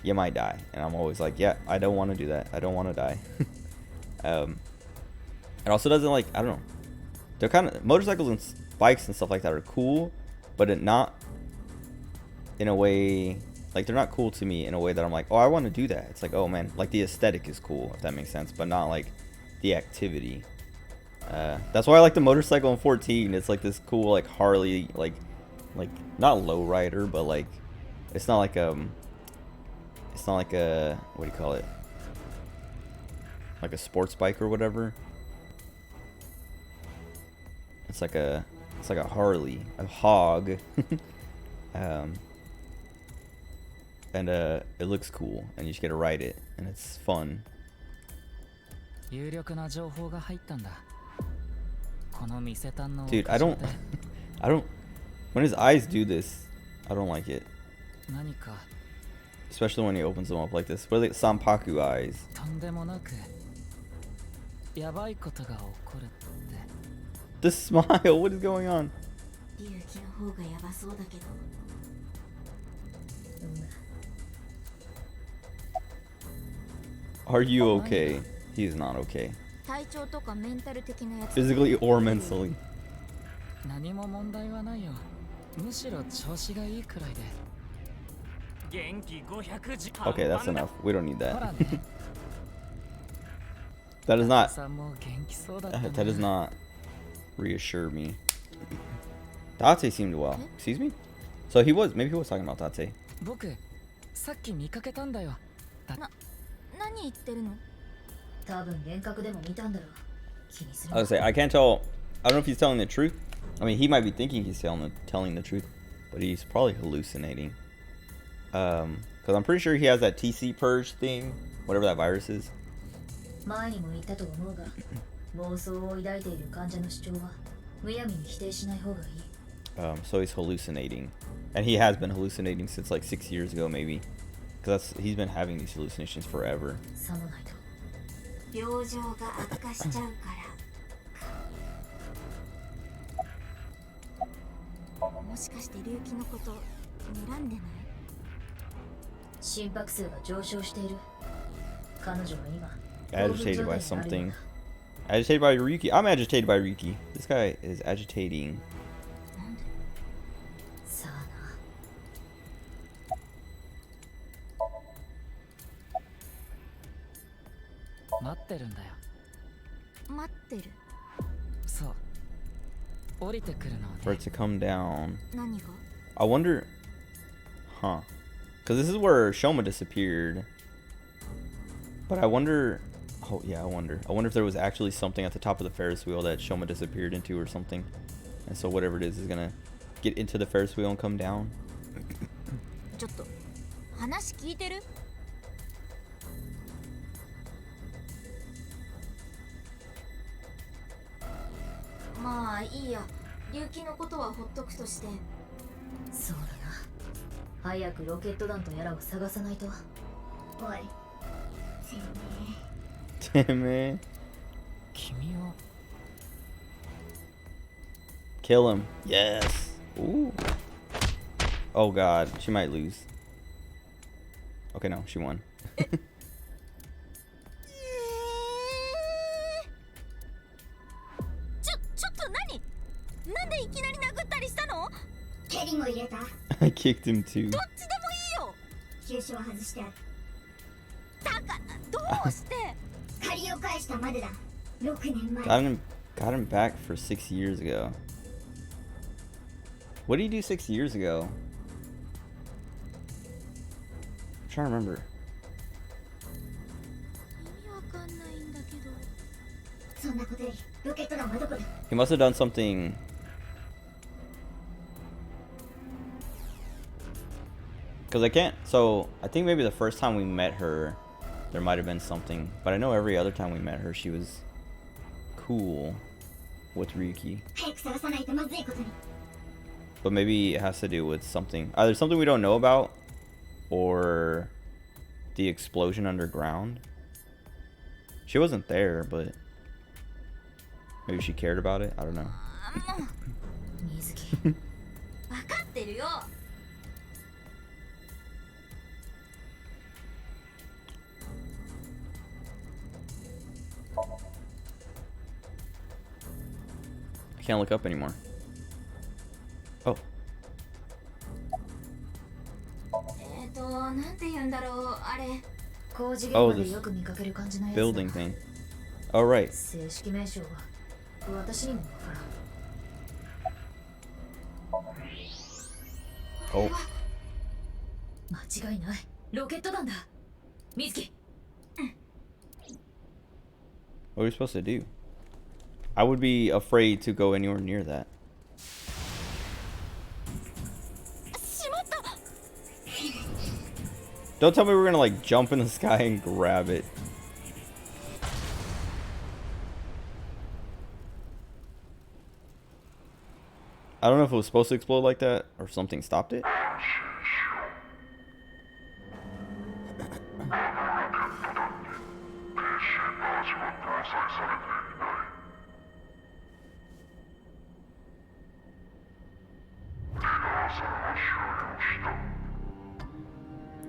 A: you might die. And I'm always like, yeah, I don't want to do that. I don't want to die. It also doesn't, like, I don't know. They're kind of, motorcycles and bikes and stuff like that are cool, but not in a way, like, they're not cool to me in a way that I'm like, oh, I want to do that. It's like, oh man, like the aesthetic is cool, if that makes sense, but not like the activity. That's why I like the motorcycle in 14. It's like this cool like Harley, like not low rider, but like it's not like a, what do you call it, like a sports bike or whatever. It's like a Harley, a hog. And it looks cool, and you just get to ride it, and it's fun. Dude, I don't, when his eyes do this, I don't like it. Especially when he opens them up like this. What are they? Sanpaku eyes. The smile, what is going on? Are you okay? He's not okay. Physically or mentally. Okay, that's enough. We don't need that. That is not reassure me. Date seemed well. Excuse me? So maybe he was talking about Date.
G: 僕さっき見かけたんだよ。
B: 何言ってるの？
D: 多分幻覚でも見たんだろう。気にする
A: I
D: な。
A: was say I can't tell. I don't know if he's telling the truth. I mean, he might be thinking he's telling the truth, but he's probably hallucinating. Because I'm pretty sure he has that TC purge thing, whatever that virus is.
D: 前にも言ったと思うが、妄想を抱いている患者の主張はむやみに否定しない方がいい。
A: So he's hallucinating, and he has been hallucinating since like 6 years ago, maybe, because he's been having these hallucinations forever.
D: さもないと。
B: 病状が悪化しちゃうから。もしかして龍騎のこと睨んでない？
D: 心拍数が上昇している。彼女は今
A: Agitated by something. Agitated by Ryuki. I'm agitated by Ryuki. This guy is agitating.
D: さあ
G: 待ってるんだよ。
B: 待ってる。
G: そう。降りてくるの
A: For
G: で
A: it to come down.
B: 何が？
A: I wonder. Huh. Because this is where Shoma disappeared. But I wonder. Oh, yeah, I wonder. I wonder if there was actually something at the top of the Ferris wheel that Shoma disappeared into or something. And so whatever it is gonna get into the Ferris wheel and come down.
B: ちょっと話聞いてる？まあいいや。龍騎のことはほっとくとして。
D: そうだな。早くロケット弾とやらを探さないと。
C: おい、てめえ。
A: Damn it.
G: 君を
A: Kill him. Yes. Ooh. Oh god, she might lose. Okay, no, she won.
B: ちょっと何？なんでいきなり殴ったりしたの？
C: 蹴りも入れた。
A: I kicked him too.
B: どっちでもいいよ。
C: 急所は外してある。
B: だからどうして？
C: 借りを返したまでだ。6年前。
A: Got him back for 6 years ago. What did he do 6 years ago? I'm trying to remember.
B: 意味わかんないんだけど。
C: そんなことよりロケット弾はどこだ？
A: He must have done something. Because I can't. So I think maybe the first time we met her, there might have been something. But I know every other time we met her, she was cool with Ryuki.
C: 早く探さないとまずいことに。
A: But maybe it has to do with something. Either something we don't know about, or the explosion underground. She wasn't there, but maybe she cared about it. I don't know.
D: 水木。
B: 分かってるよ。
A: I can't look up anymore. Oh.
B: なんて言うんだろうあれ。
D: 工事現場でよく見かける感じのやつだ。
A: Building thing. Oh, right.
D: 正式名称は私にもわからん。
A: Oh.
D: 間違いない。ロケット弾だ。水木。
A: What are we supposed to do? I would be afraid to go anywhere near that.
B: しまった。
A: Don't tell me we're gonna like jump in the sky and grab it. I don't know if it was supposed to explode like that or if something stopped it.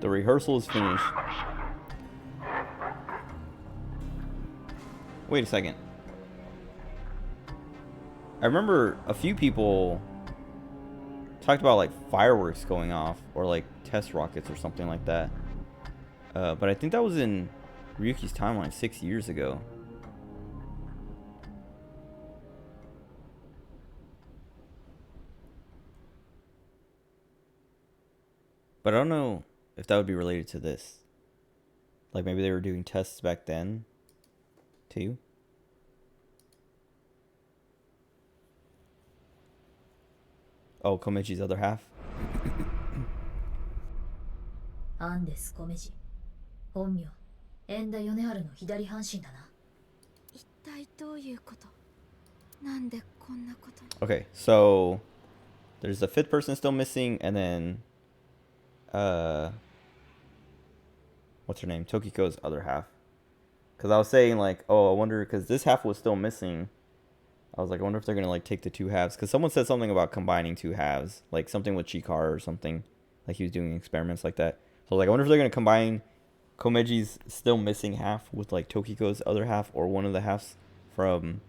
A: The rehearsal is finished. Wait a second. I remember a few people talked about like fireworks going off or like test rockets or something like that. But I think that was in Ryuki's timeline 6 years ago. But I don't know if that would be related to this. Like maybe they were doing tests back then, too. Oh, Komichi's other half.
D: アンデス・コメジ。本名、円田米春の左半身だな。
B: 一体どういうこと？なんでこんなことに。
A: Okay, so there's the fifth person still missing, and then what's her name? Tokiko's other half. Because I was saying like, oh, I wonder, because this half was still missing. I was like, I wonder if they're gonna like take the two halves, because someone said something about combining two halves, like something with Chikara or something, like he was doing experiments like that. So like, I wonder if they're gonna combine Komeji's still missing half with like Tokiko's other half, or one of the halves from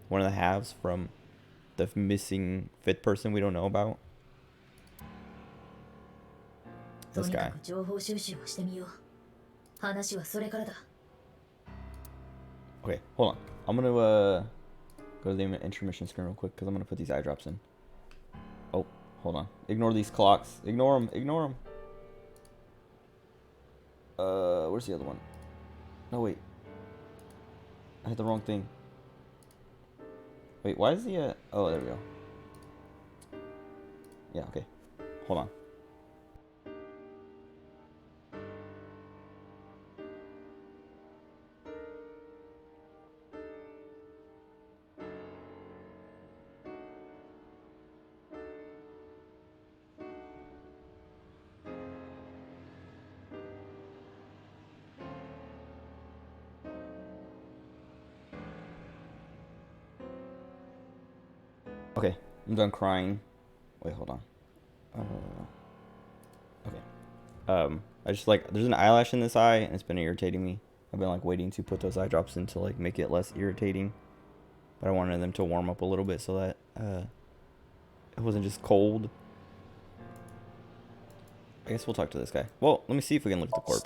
A: the missing fifth person we don't know about. This guy.
D: 情報収集をしてみよう。話はそれからだ。
A: Okay, hold on. I'm gonna go to the intermission screen real quick because I'm gonna put these eye drops in. Oh, hold on. Ignore these clocks. Ignore them. Ignore them. Where's the other one? No, wait. I hit the wrong thing. Wait, why is the oh, there we go. Yeah, okay. Hold on. Okay, I'm done crying. Wait, hold on. Okay. I just like, there's an eyelash in this eye and it's been irritating me. I've been like waiting to put those eye drops in to like make it less irritating. But I wanted them to warm up a little bit so that it wasn't just cold. I guess we'll talk to this guy. Well, let me see if we can look at the corpse.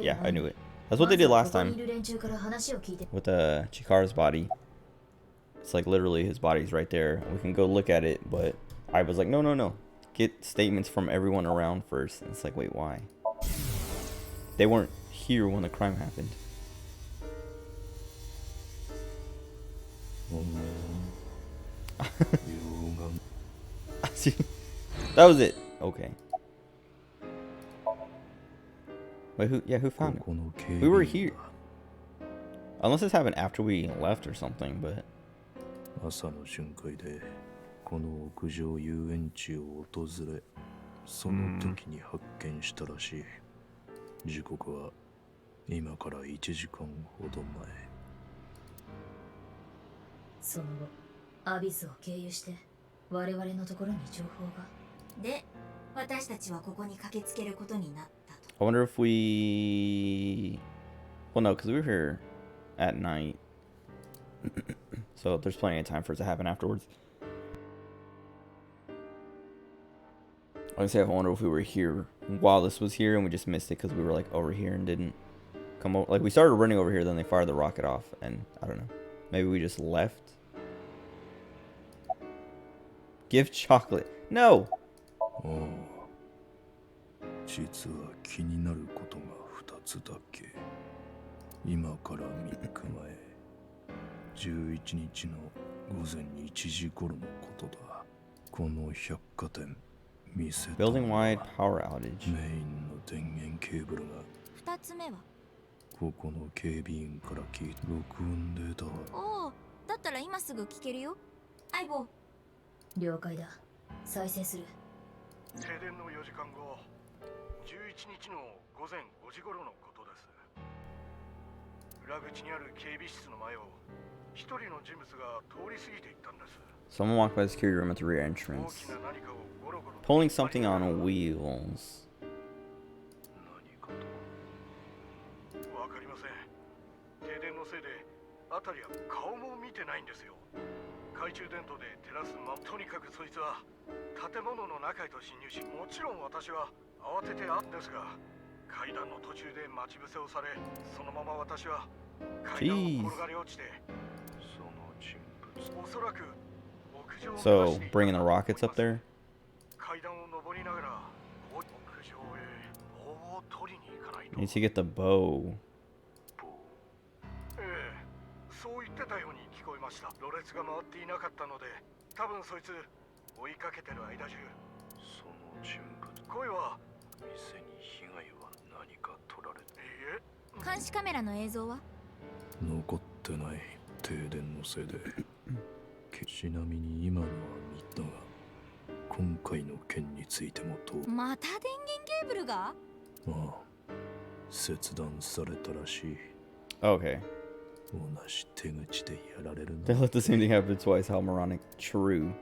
A: Yeah, I knew it. That's what they did last time with Chikara's body. It's like literally his body's right there. We can go look at it, but I was like, no, no, no. Get statements from everyone around first. And it's like, wait, why? They weren't here when the crime happened. See, that was it. Okay. Wait, who? Yeah, who found it? We were here. Unless this happened after we left or something, but.
F: 朝の巡回でこの屋上遊園地を訪れ、その時に発見したらしい。時刻は今から1時間ほど前。
D: その後、アビスを経由して我々のところに情報が。
B: で、私たちはここに駆けつけることになったと。
A: I wonder if we. Well, no, because we were here at night. So there's plenty of time for it to happen afterwards. I would say I wonder if we were here while this was here and we just missed it because we were like over here and didn't come over. Like we started running over here, then they fired the rocket off, and I don't know. Maybe we just left. Give chocolate. No.
F: 実は気になることが2つだけ。今から3日前。 11日の午前1時頃のことだ。この百貨店見せた
A: Building wide power outage.
F: メインの電源ケーブルが。
B: 2つ目は
F: ここの警備員から聞いた録音データは。
B: おお、だったら今すぐ聞けるよ。相棒。
D: 了解だ。再生する。
H: 停電の4時間後、11日の午前5時頃のことです。裏口にある警備室の前を。 一人の人物が通り過ぎていったんです。
A: Someone walked by the security room at the rear entrance, pulling something on wheels.
H: 何かと。わかりません。停電のせいで辺りは顔も見てないんですよ。懐中電灯で照らすとにかくそいつは建物の中へと侵入し、もちろん私は慌ててあんですが、階段の途中で待ち伏せをされ、そのまま私は階段を転がり落ちて。
A: So, bringing the rockets up there?
H: 取りに行かないと。
A: Need to get the bow.
H: ええ、そう言ってたように聞こえました。ろれつが回っていなかったので、多分そいつ追いかけてる間中。
F: その人物、
H: 声は
F: 店に被害は何か取られて
H: いいえ。
B: 監視カメラの映像は？
F: 残ってない。停電のせいで。ちなみに今のは見たが、今回の件についても
B: また電源ケーブルが？
F: まあ、切断されたらしい。
A: Okay.
F: 同じ手口でやられる
A: They
F: の。
A: let the same thing happen twice. How moronic. True.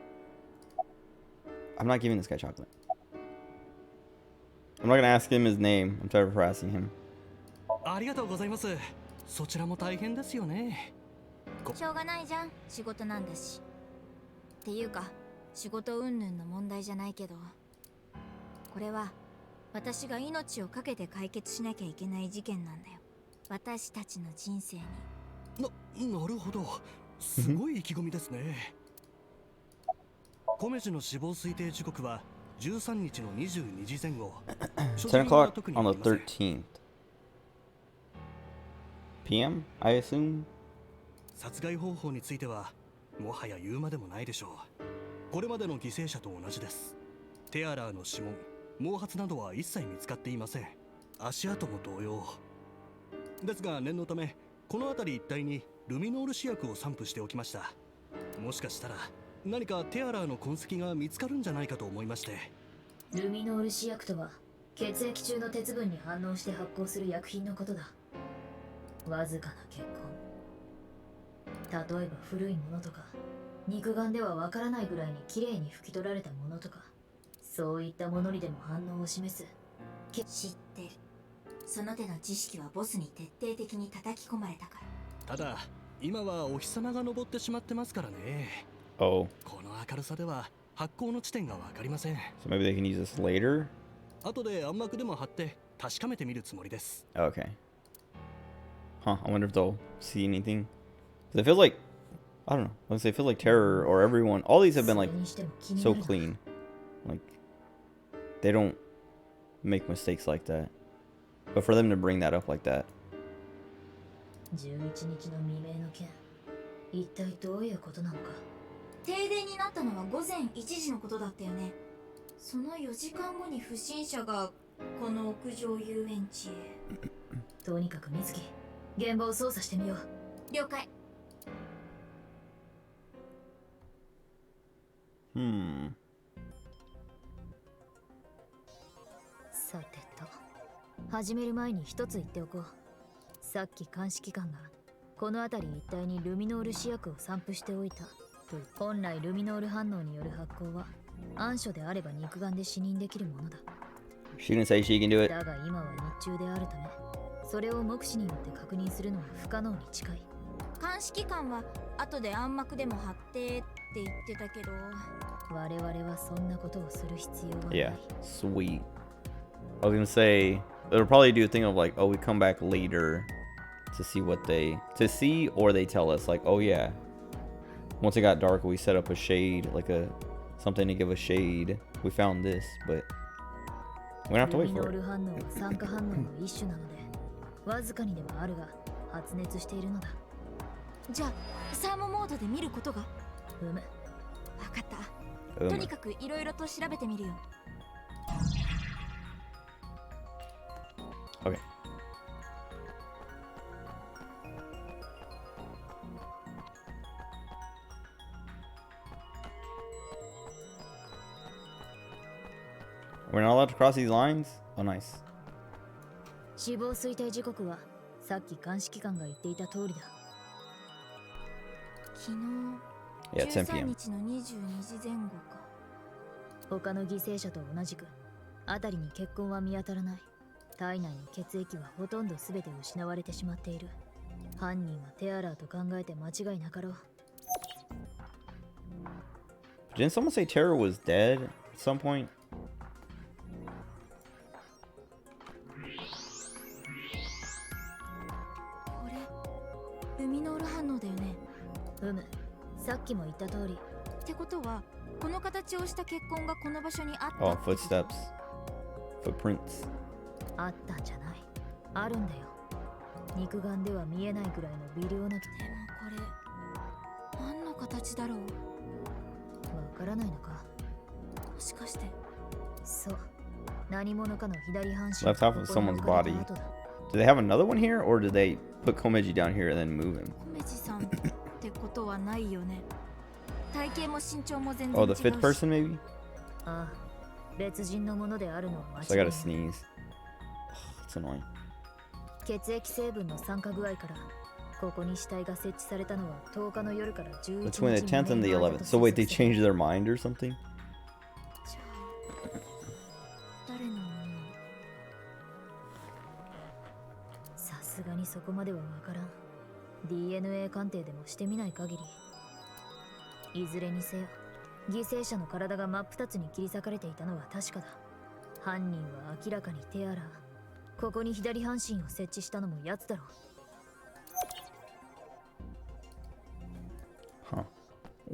A: I'm not giving this guy chocolate. I'm not gonna ask him his name. I'm tired of harassing him.
I: ありがとうございます。そちらも大変ですよね。
B: しょうがないじゃん、仕事なんだし。っていうか、仕事云々の問題じゃないけど、これは私が命を懸けて解決しなきゃいけない事件なんだよ。私たちの人生に。
I: なるほど。すごい意気込みですね。コメジの死亡推定時刻は13日の22時前後。
A: 10 o'clock on the 13th. PM, I assume?
I: 殺害方法についてはもはや言うまでもないでしょう。これまでの犠牲者と同じです。テアラーの指紋、毛髪などは一切見つかっていません。足跡も同様ですが、念のためこの辺り一帯にルミノール試薬を散布しておきました。もしかしたら何かテアラーの痕跡が見つかるんじゃないかと思いまして。
D: ルミノール試薬とは血液中の鉄分に反応して発酵する薬品のことだ。わずかな血痕、例えば古いものとか肉眼ではわからないぐらいにきれいに拭き取られたものとか、そういったものにでも反応を示す。
B: 知ってる。その手の知識はボスに徹底的に叩き込まれたから。
I: ただ今はお日様が昇ってしまってますからね。
A: Oh.
I: この明るさでは発光の地点がわかりません。
A: So maybe they can use this later?
I: 後で暗幕でも貼って確かめてみるつもりです。
A: Okay. Huh, I wonder if they'll see anything. Because it feels like, I don't know, let's say it feels like Terror or everyone, all these have been like so clean. Like, they don't make mistakes like that. But for them to bring that up like that.
D: 11日の未明の件、一体どういうことなのか。
B: 停電になったのは午前1時のことだったよね。その4時間後に不審者がこの屋上遊園地へ。
D: とにかく水木、現場を捜査してみよう。
B: 了解。
D: さてと、始める前に一つ言っておこう。さっき監視機関がこの辺り一帯にルミノール試薬を散布しておいたと。本来ルミノール反応による発光は暗所であれば肉眼で視認できるものだ。
A: She didn't say she can do it.
D: だが今は日中であるため、それを目視によって確認するのは不可能に近い。
B: 監視機関は後で暗幕でも貼ってって言ってたけど、
D: 我々はそんなことをする必要はない。
A: Yeah, sweet. I was gonna say, they'll probably do a thing of like, oh, we come back later to see what to see, or they tell us like, oh yeah, once it got dark, we set up a shade, like something to give a shade. We found this, but we don't have to wait for it.
D: ルミノール反応は酸化反応の一種なので、わずかにではあるが発熱しているのだ。
B: じゃあサーモモードで見ることが。
D: うむ。
B: わかった。とにかくいろいろと調べてみるよ。
A: Okay. We're not allowed to cross these lines? Oh, nice.
D: 死亡推定時刻はさっき監視機関が言っていた通りだ。
B: 昨日
A: Yeah, 10
B: 13
A: p.m.
B: 日の22時前後か。
D: 他の犠牲者と同じく辺りに血痕は見当たらない。体内の血液はほとんど全て失われてしまっている。犯人はテアラーと考えて間違いなかろう。
A: Didn't someone say Terror was dead at some point?
B: これルミノール反応だよね。
D: うむ。さっきも言った通り。
B: ってことはこの形をした血痕がこの場所にあった。
A: Oh, footsteps. Footprints.
D: あったんじゃない。あるんだよ。肉眼では見えないぐらいの微量な。でも
B: これ何の形だろう。
D: わからないのか。
B: もしかして。
D: そう。何者かの左半身。
A: Left half of someone's body. Do they have another one here, or did they put Komeji down here and then move him?
B: コメジさんってことはないよね。体型も身長も全然違
A: Oh,
B: う
A: the
B: し。
A: fifth person maybe?
D: ああ、別人のものであるのは間
A: So I
D: 違い
A: gotta
D: ない。
A: sneeze. It's annoying.
D: 血液成分の酸化具合からここに死体が設置されたのは10日の夜から11日
A: Between the 10th and the 11th. So wait, they changed their mind or something?
B: じゃあ誰のものなの。
D: さすがにそこまではわからん。 DNA 鑑定でもしてみない限り。いずれにせよ犠牲者の体が真っ二つに切り裂かれていたのは確かだ。犯人は明らかにテアラー。ここに左半身を設置したのも奴だろう。
A: Huh.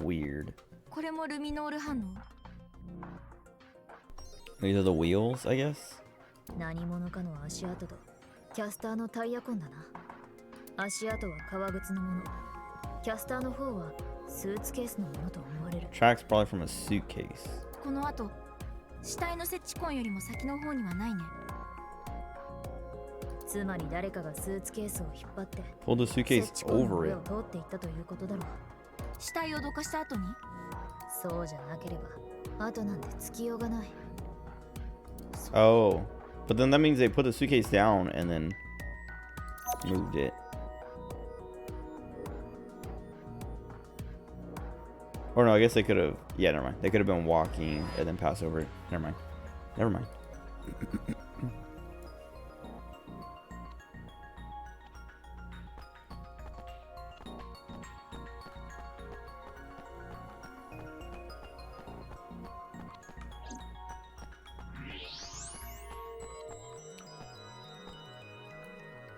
A: Weird.
B: これもルミノール反応。
A: These are the wheels, I guess?
D: 何者かの足跡とキャスターのタイヤ痕だな。足跡は革靴のもの。キャスターの方はスーツケースのものと思われる。
A: Tracks probably from a suitcase.
B: この後死体の設置痕よりも先の方にはないね。
D: つまり誰かがスーツケースを引っ張って
A: Pull the suitcase
D: 設置痕の
A: over
D: 上
A: it.
D: を通っていったということだろう。
B: 死体をどかした後に。
D: そうじゃなければ後なんてつきようがない。
A: Oh. But then that means they put the suitcase down and then moved it. Or no, I guess they could have. Yeah, never mind. They could have been walking and then pass over it. Never mind. Never mind.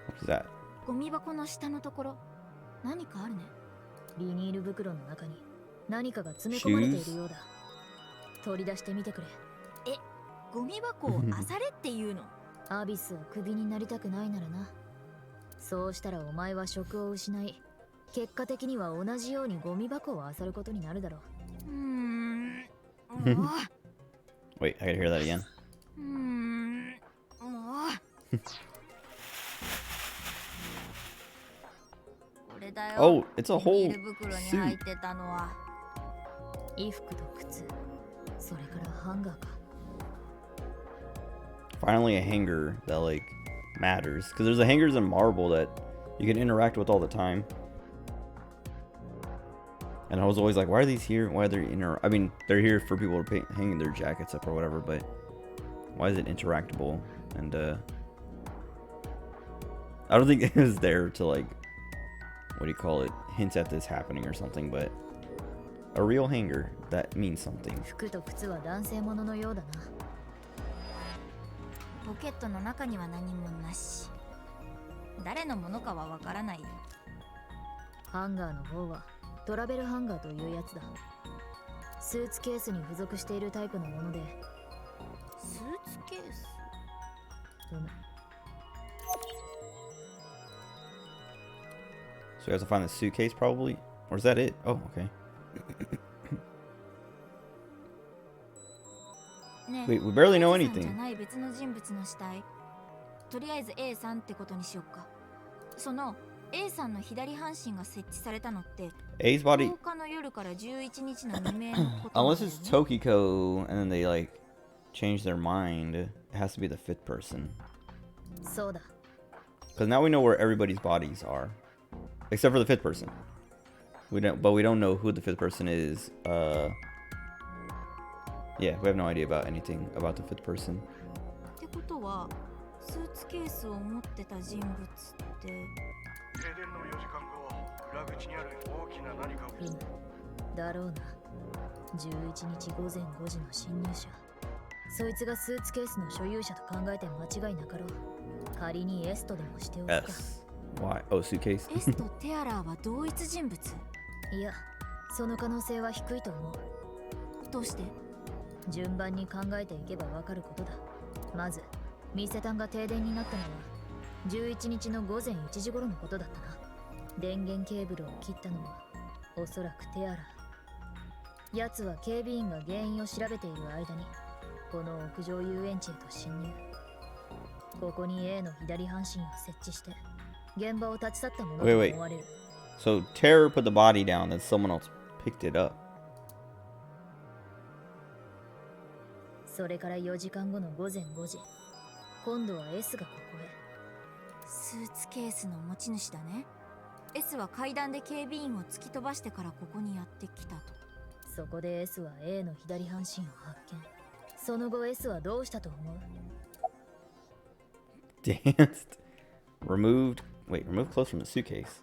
A: What's that?
B: ゴミ箱の下のところ何かあるね。
D: ビニール袋の中に何かが詰め込まれているようだ。取り出してみてくれ。
B: ゴミ箱を漁れっていうの。
D: アビスをクビになりたくないならな。そうしたらお前は職を失い、結果的には同じようにゴミ箱を漁ることになるだろう。
B: もう
A: Wait, I gotta hear that again.
B: もうこれだよ。
A: Oh, it's a
B: ビ
A: whole
B: ニール袋に入っ
A: suit.
B: てたのは。
D: 衣服と靴、それからハンガーか。
A: Finally, a hanger that like matters, because there's the hangers in marble that you can interact with all the time. And I was always like, why are these here? Why are they I mean, they're here for people to hang their jackets up or whatever, but why is it interactable? And I don't think it was there to like, what do you call it? Hints at this happening or something, but a real hanger that means something.
D: 服と靴は男性もののようだな。
B: ポケットの中には何もなし。誰のものかはわからないよ。
D: ハンガーの方はトラベルハンガーというやつだ。スーツケースに付属しているタイプのもので。
B: スーツケース。
A: So you have to find the suitcase probably? Or is that it? Oh, okay. Wait, we barely know
B: じゃ
A: anything.
B: ない別の人物の死体。とりあえず A さんってことにしよっか。その A さんの左半身が設置されたのって
A: A's body.
B: 10日の夜から11日の未明のこと。
A: Unless it's Tokiko and then they like change their mind, it has to be the fifth person.
D: そうだ。
A: Because now we know where everybody's bodies are, except for the fifth person. We don't know who the fifth person is. Yeah, we have no idea about anything about the fifth person.
B: ってことはスーツケースを持ってた人物って
H: 停電の4時間後、裏口にある大きな何かを。
D: だろうな。11日午前5時の侵入者。そいつがスーツケースの所有者と考えて間違いなかろう。仮にエストでもしておくか。
A: S. Why? Oh, suitcase.
B: エスとテアラーは同一人物。
D: いや、その可能性は低いと思う。
B: どうして？
D: 順番に考えていけばわかることだ。まず店単が停電になったのは11日の午前1時頃のことだったな。電源ケーブルを切ったのはおそらくテアラ。奴は警備員が原因を調べている間にこの屋上遊園地へと侵入。ここに A の左半身を設置して現場を立ち去ったものと思われる。
A: So Terror put the body down, then someone else picked it up.
D: それから4時間後の午前5時、今度は S がここへ。
B: スーツケースの持ち主だね。 S は階段で警備員を突き飛ばしてからここにやってきたと。
D: そこで S は A の左半身を発見。その後 S はどうしたと思う？
A: Danced. Remove clothes from the suitcase.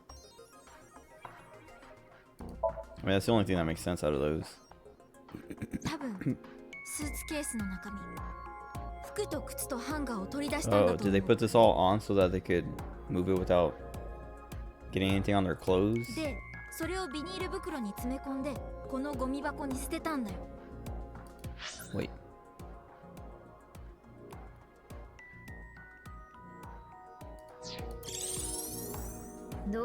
A: I mean, that's the only thing that makes sense out of those.
B: 多分スーツケースの中身、服と靴とハンガーを取り出したんだと思う。
A: Oh, did they put this all on so that they could move it without getting anything on their clothes?
B: で、それをビニール袋に詰め込んでこのゴミ箱に捨てたんだよ。
A: Wait. I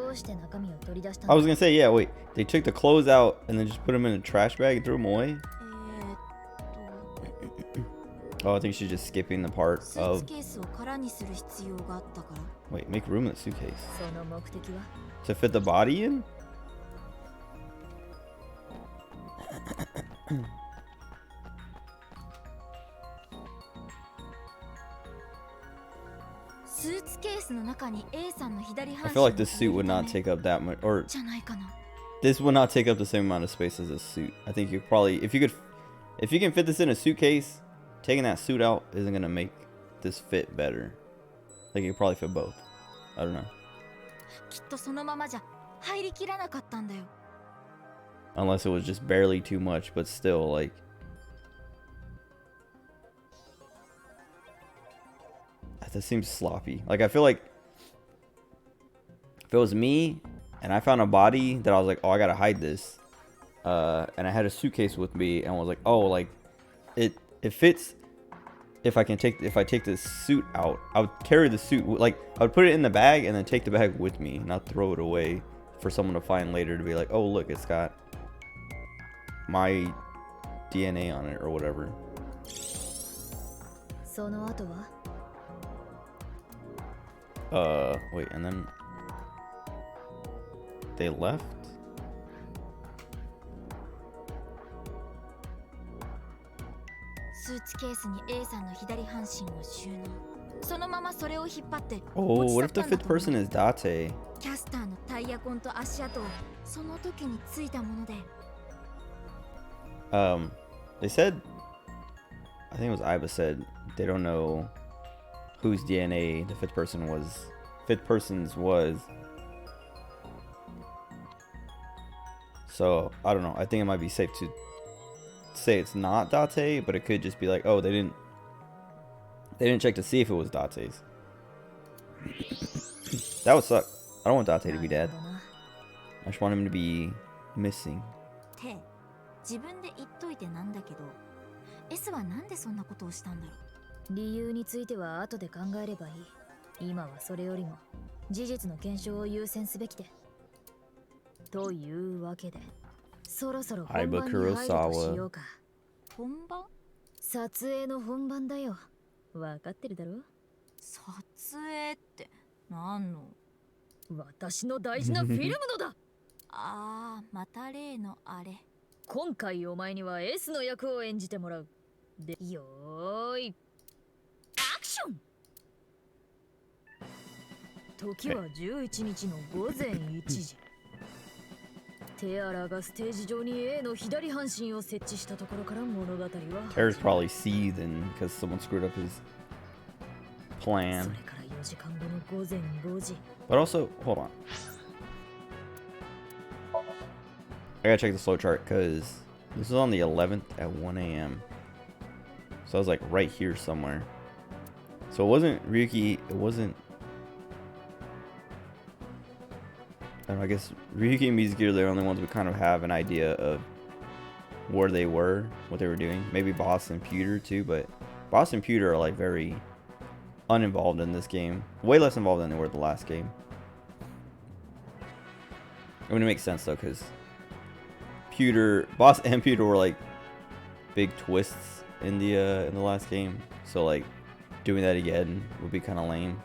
A: was gonna say, yeah, wait. They took the clothes out and then just put them in a trash bag and threw them away? Oh, I think she's just skipping the part of... Wait, make room in the suitcase. To fit the body in? I feel like this suit would not take up that much, or this would not take up the same amount of space as a suit. I think you probably, if you can fit this in a suitcase, taking that suit out isn't gonna make this fit better. I think you could probably fit both. I don't know. Unless it was just barely too much, but still, like, that seems sloppy. Like, I feel like if it was me and I found a body that I was like, oh, I gotta hide this, and I had a suitcase with me and was like, oh, like it fits. If I take this suit out, I would carry the suit, like I would put it in the bag and then take the bag with me, not throw it away for someone to find later to be like, oh, look, it's got my DNA on it or whatever. Wait, and then they left? Oh, what if the fifth person is Date? They said, I think it was Iva said, they don't know whose DNA the fifth person's was. So I don't know. I think it might be safe to say it's not Date, but it could just be like, oh, they didn't check to see if it was Date's. That would suck. I don't want Date to be dead. I just want him to be missing.
B: 自分で言っといてなんだけど、S はなんでそんなことをしたんだろう。
D: 理由については後で考えればいい。今はそれよりも事実の検証を優先すべきで。というわけで、そろそろ本番に入るとしようか。
B: 本番？
D: 撮影の本番だよ。わかってるだろ？
B: 撮影って何の？
D: 私の大事なフィルムのだ。
B: ああ、また例のあれ。
D: 今回お前には S の役を演じてもらう。で、よーい。アクション。時は11日の午前1時。テアラがステージ上に A の左半身を設置したところから物語は。
A: Terra's probably seething because someone screwed up his plan.
D: それから4時間後の午前5時。
A: But also, hold on. I gotta check the slow chart because this was on the 11th at 1 a.m. So I was like right here somewhere. So it wasn't Ryuki, it wasn't... I don't know, I guess Ryuki and Mizuki are the only ones we kind of have an idea of where they were, what they were doing. Maybe Boss and Pewter too, but Boss and Pewter are like very uninvolved in this game. Way less involved than they were the last game. I mean, it makes sense though, because Boss and Pewter were like big twists in the last game. So like doing that again would be kind of lame.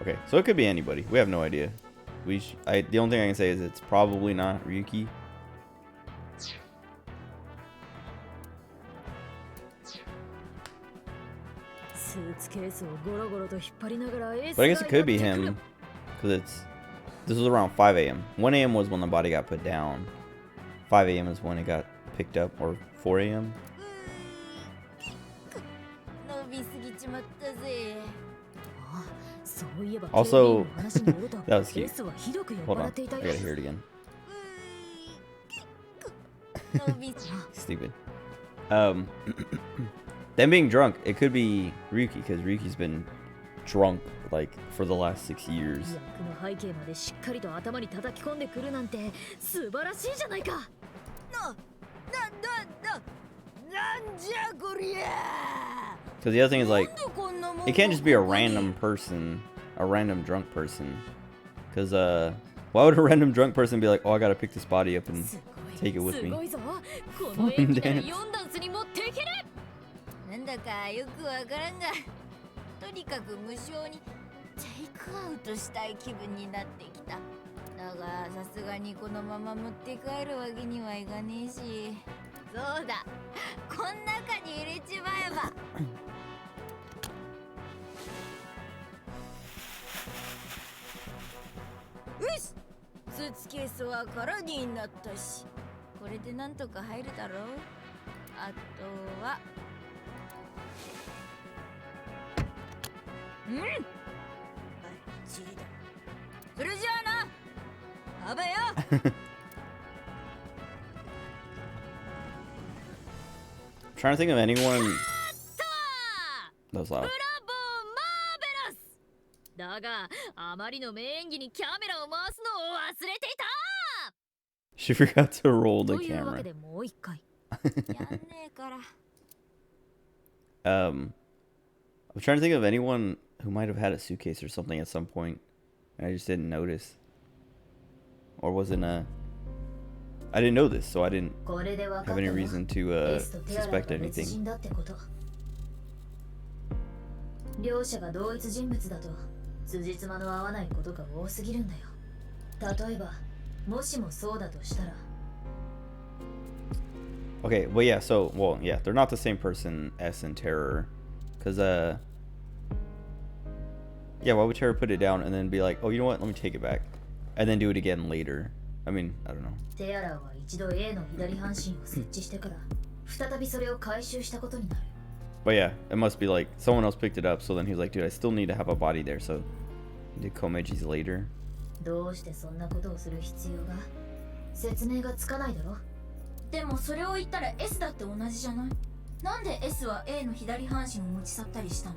A: Okay, so it could be anybody. We have no idea. The only thing I can say is it's probably not Ryuki. But I guess it could be him, because this was around 5 a.m. 1 a.m. was when the body got put down. 5 a.m. is when it got picked up, or 4 a.m. Also, that was cute. Hold on, I gotta hear it again. Stupid. Them being drunk, it could be Ryuki, because Ryuki's been drunk like for the last 6 years. Because the other thing is like, it can't just be a random person, a random drunk person. Because why would a random drunk person be like, oh, I gotta pick this body up and take it with me? Dance.
B: なんだかよくわからんが、とにかく無性にテイクアウトしたい気分になってきた。だがさすがにこのまま持って帰るわけにはいかねえし、そうだ、こん中に入れちまえば。よし、スーツケースは空になったし、これでなんとか入るだろう。あとは。 うん、バッチリだ。それじゃあな、あばよ。
A: Trying to think of anyone. That was loud.
D: だが、あまりの名演技にキャメラを回すのを忘れていた。
A: She forgot to roll the
D: というわけ
A: camera.
D: でもう一回。
B: やんねえから。
A: I'm trying to think of anyone who might have had a suitcase or something at some point, and I just didn't notice, or wasn't I didn't know this, so I didn't have any reason to suspect anything.
D: 両者が同一人物だと辻褄の合わないことが多すぎるんだよ。例えば、もしもそうだとしたら。
A: Okay, well yeah, so well yeah, they're not the same person, S and Terror, because yeah, why would Terror put it down and then be like, oh, you know what, let me take it back, and then do it again later? I mean, I don't know.
D: テアラは一度 A の左半身を設置してから再びそれを回収したことになる。
A: But yeah, it must be like someone else picked it up, so then he was like, dude, I still need to have a body there, so he did Komeji's later.
D: どうしてそんなことをする必要が説明がつかないだろ。
B: でもそれを言ったら S だって同じじゃない？なんで S は A の左半身を持ち去ったりしたの？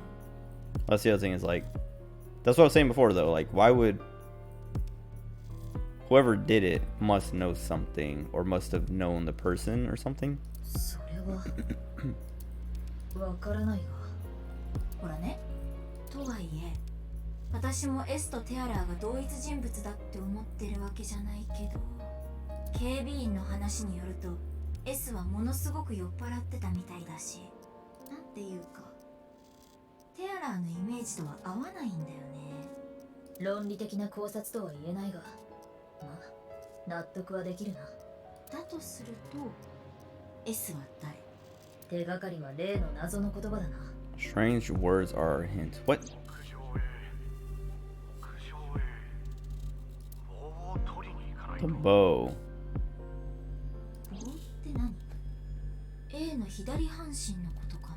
A: That's the other thing is like, that's what I was saying before though, like why would whoever did it must know something or must have known the person or something?
D: それはわからないが。
B: ほらね、とはいえ私も S とテアラーが同一人物だって思ってるわけじゃないけど、警備員の話によると S はものすごく酔っ払ってたみたいだし、なんていうかテアラーのイメージとは合わないんだよね。
D: 論理的な考察とは言えないが、まあ納得はできるな。
B: だとすると S は誰？
D: 手がかりは例の謎の言葉だな。
A: Strange words are a hint. What? The bow.
B: 棒って何？ A の左半身のことかな。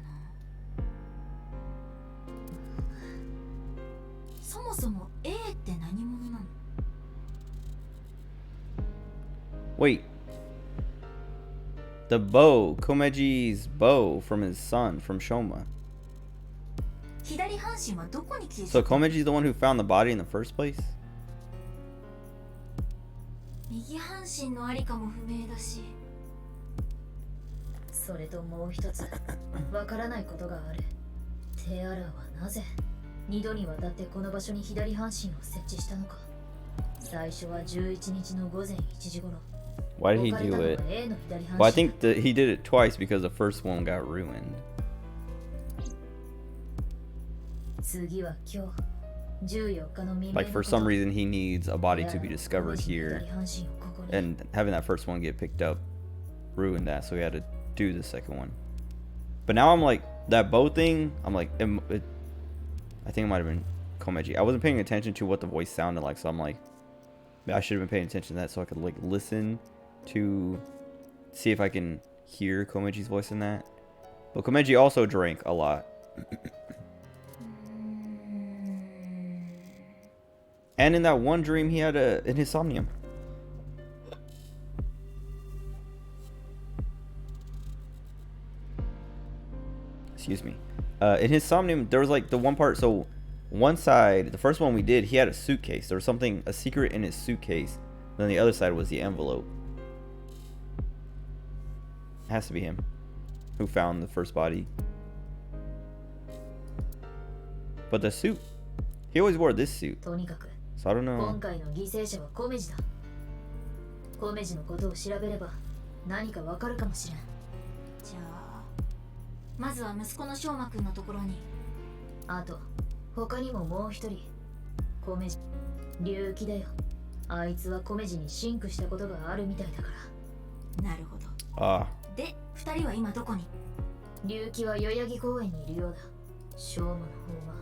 B: そもそも A って何者なの？
A: Wait. The bow, Komeji's bow from his son, from Shoma.
B: 左半身はどこに消え
A: So
B: た？
A: Komeji's the one who found the body in the first place?
B: 右半身のありかも不明だし、
D: それともう一つわからないことがある。テアラはなぜ2度にわたってこの場所に左半身を設置したのか。最初は11日の午前1時頃。
A: Why did he do it? Well, I think that he did it twice because the first one got ruined.
D: 次は今日14日の未明。
A: Like for some reason he needs a body to be discovered here, and having that first one get picked up ruined that, so we had to do the second one. But now I'm like, that bow thing, I'm like, I think it might have been Komeji. I wasn't paying attention to what the voice sounded like, so I'm like, I should have been paying attention to that so I could like listen to see if I can hear Komeji's voice in that. But Komeji also drank a lot. And in that one dream he had in his Somnium. Excuse me. In his Somnium, there was like the one part, so one side, the first one we did, he had a suitcase. There was something, a secret in his suitcase. Then the other side was the envelope. It has to be him who found the first body. But the suit, he always wore this suit. So I don't know.
D: 今回の犠牲者はコメジだ。コメジのことを調べれば何かわかるかもしれん。
B: じゃあまずは息子の翔馬くんのところに。
D: あと他にももう一人、コメジ、龍騎だよ。あいつはコメジにシンクしたことがあるみたいだから。
B: なるほど。
A: ああ。
B: で、二人は今どこに？
D: 龍騎は代々木公園にいるようだ。翔馬の方は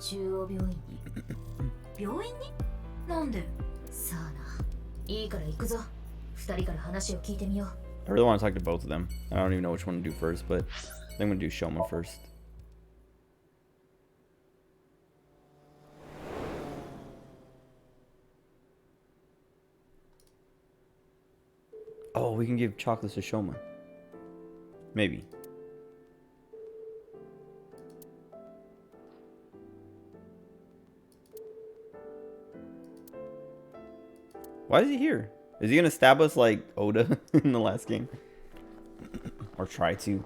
D: 中央病院に。
B: 病院に？なんで？
D: さあな。いいから行くぞ。二人から話を聞いてみよう。
A: I really want to talk to both of them. I don't even know which one to do first, but I think I'm going to do Shoma first. Oh, we can give chocolates to Shoma. Maybe. Why is he here? Is he gonna stab us like Oda in the last game? Or try to?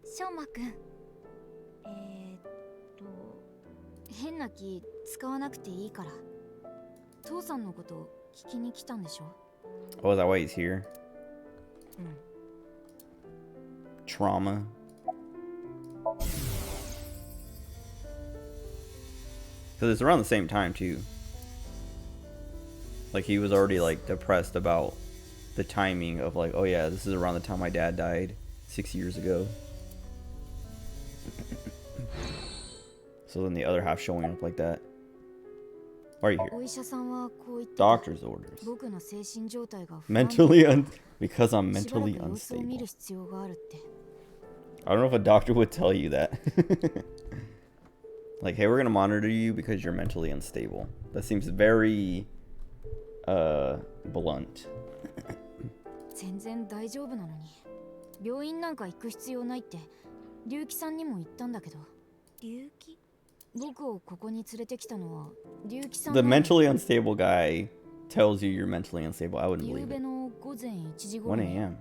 B: Shomaくん。変な気使わなくていいから。父さんのこと聞きに来たんでしょ？
A: Oh, is that why he's here? Trauma. Because it's around the same time too. Like he was already like depressed about the timing of like, oh yeah, this is around the time my dad died 6 years ago. So then the other half showing up like that. Why are you here? Doctor's orders. Because I'm mentally unstable. I don't know if a doctor would tell you that. Like, hey, we're gonna monitor you because you're mentally unstable. That seems very blunt.
B: 全然大丈夫なのに。病院なんか行く必要ないって龍騎さんにも言ったんだけど。龍騎？僕をここに連れてきたのは龍騎さん。
A: The mentally unstable guy tells you you're mentally unstable. I wouldn't believe it. 1 a.m.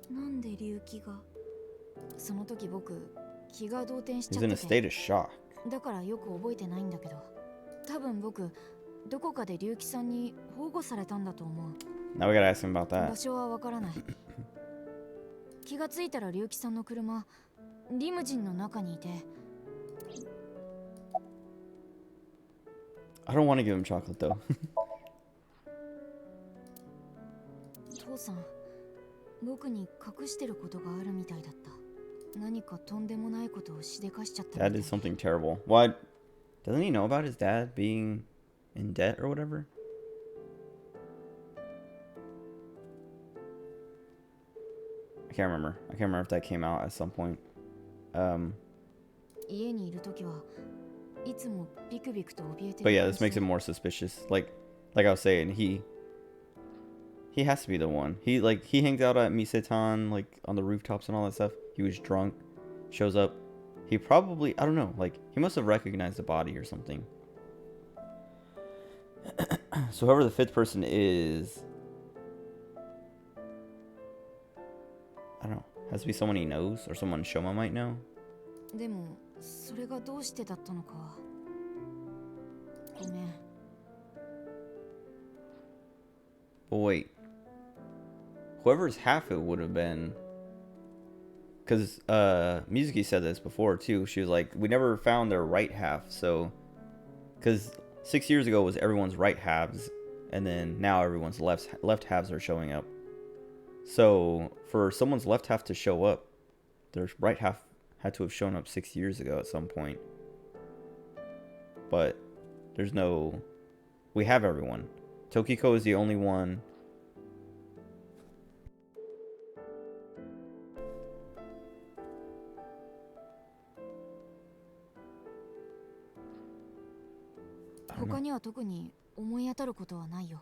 B: なんで龍騎が？その時僕気が動転しちゃ
A: He's
B: っ
A: in a
B: て
A: state of shock.
B: だからよく覚えてないんだけど、多分僕どこかで龍騎さんに保護されたんだと思う。
A: Now we gotta ask him about
B: 場
A: that.
B: 所はわからない。気がついたら龍騎さんの車、リムジンの中にいて。
A: I don't want to give him chocolate though.
B: 父さん、僕に隠してることがあるみたいだった。何かとんでもないことをしでかしちゃったみたい。
A: Dad did something terrible. What? Doesn't he know about his dad being in debt or whatever? I can't remember. I can't remember if that came out at some point.
B: 家にいるときはいつもビクビクと怯えて
A: But
B: る。
A: yeah, this makes it more suspicious. Like I was saying, he has to be the one. He hangs out at Misetan, like on the rooftops and all that stuff. He was drunk, shows up. He probably, I don't know, like he must have recognized the body or something. So whoever the fifth person is, I don't know. Has to be someone he knows or someone Shoma might know.
B: でもそれがどうしてだったのかごめん。
A: But wait, whoever's half it would have been, because Mizuki said this before too. She was like, we never found their right half, so because 6 years ago was everyone's right halves, and then now everyone's left halves are showing up. So for someone's left half to show up, their right half had to have shown up 6 years ago at some point. But there's no, we have everyone. Tokiko is the only one. I don't know.
B: 他には特に思い当たることはないよ。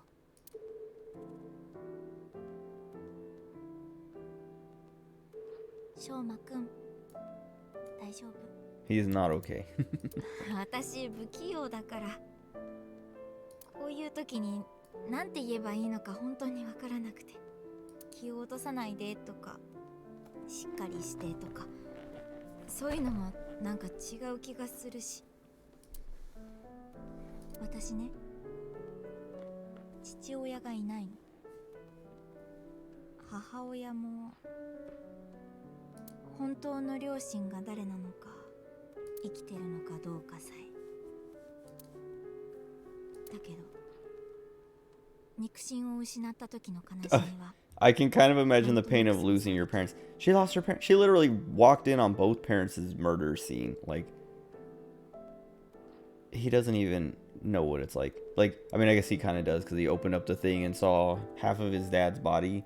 B: しょうまくん、大丈夫。
A: He is not okay.
B: 私不器用だから、こういう時になんて言えばいいのか本当にわからなくて、気を落とさないでとか、しっかりしてとか、そういうのもなんか違う気がするし。私ね、父親がいないの。母親も本当の両親が誰なのか、生きてるのかどうかさえ。だけど肉親を失った時の悲しみは
A: I can kind of imagine the pain of losing your parents. She lost her parents. She literally walked in on both parents' murder scene. Like, he doesn't even know what it's like. Like, I mean, I guess he kind of does because he opened up the thing and saw half of his dad's body.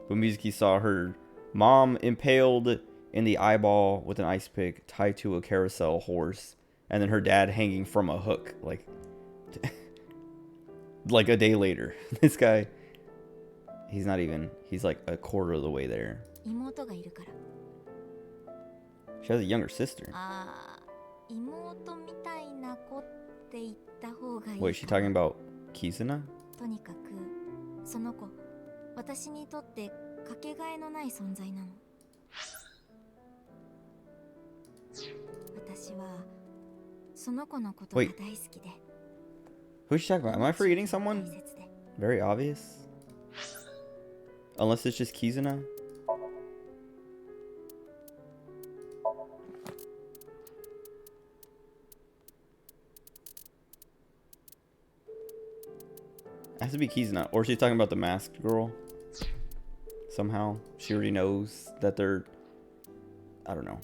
A: But Mizuki saw her mom impaled in the eyeball with an ice pick tied to a carousel horse, and then her dad hanging from a hook. Like, like a day later. This guy, he's not even, he's like a quarter of the way there.
B: 妹がいるから。
A: She has a younger sister.
B: ああ、妹みたいな子って言った方がいい。
A: Wait, is she talking about Kizuna?
B: とにかくその子、私にとってかけがえのない存在なの。私はその子のことが大好きで。
A: Who's she talking about? Am I forgetting someone? Very obvious. Unless it's just Kizuna. It has to be Kizuna. Or she's talking about the masked girl. Somehow. She already knows that they're... I don't know.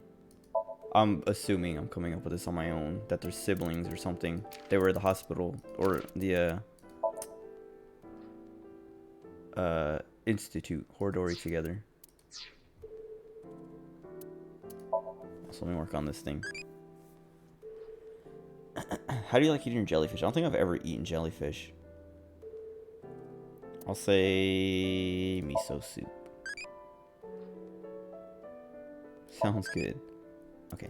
A: I'm assuming, I'm coming up with this on my own, that they're siblings or something. They were at the hospital or the institute, Horodori, together. So let me work on this thing. How do you like eating jellyfish? I don't think I've ever eaten jellyfish. I'll say miso soup. Sounds good. Okay.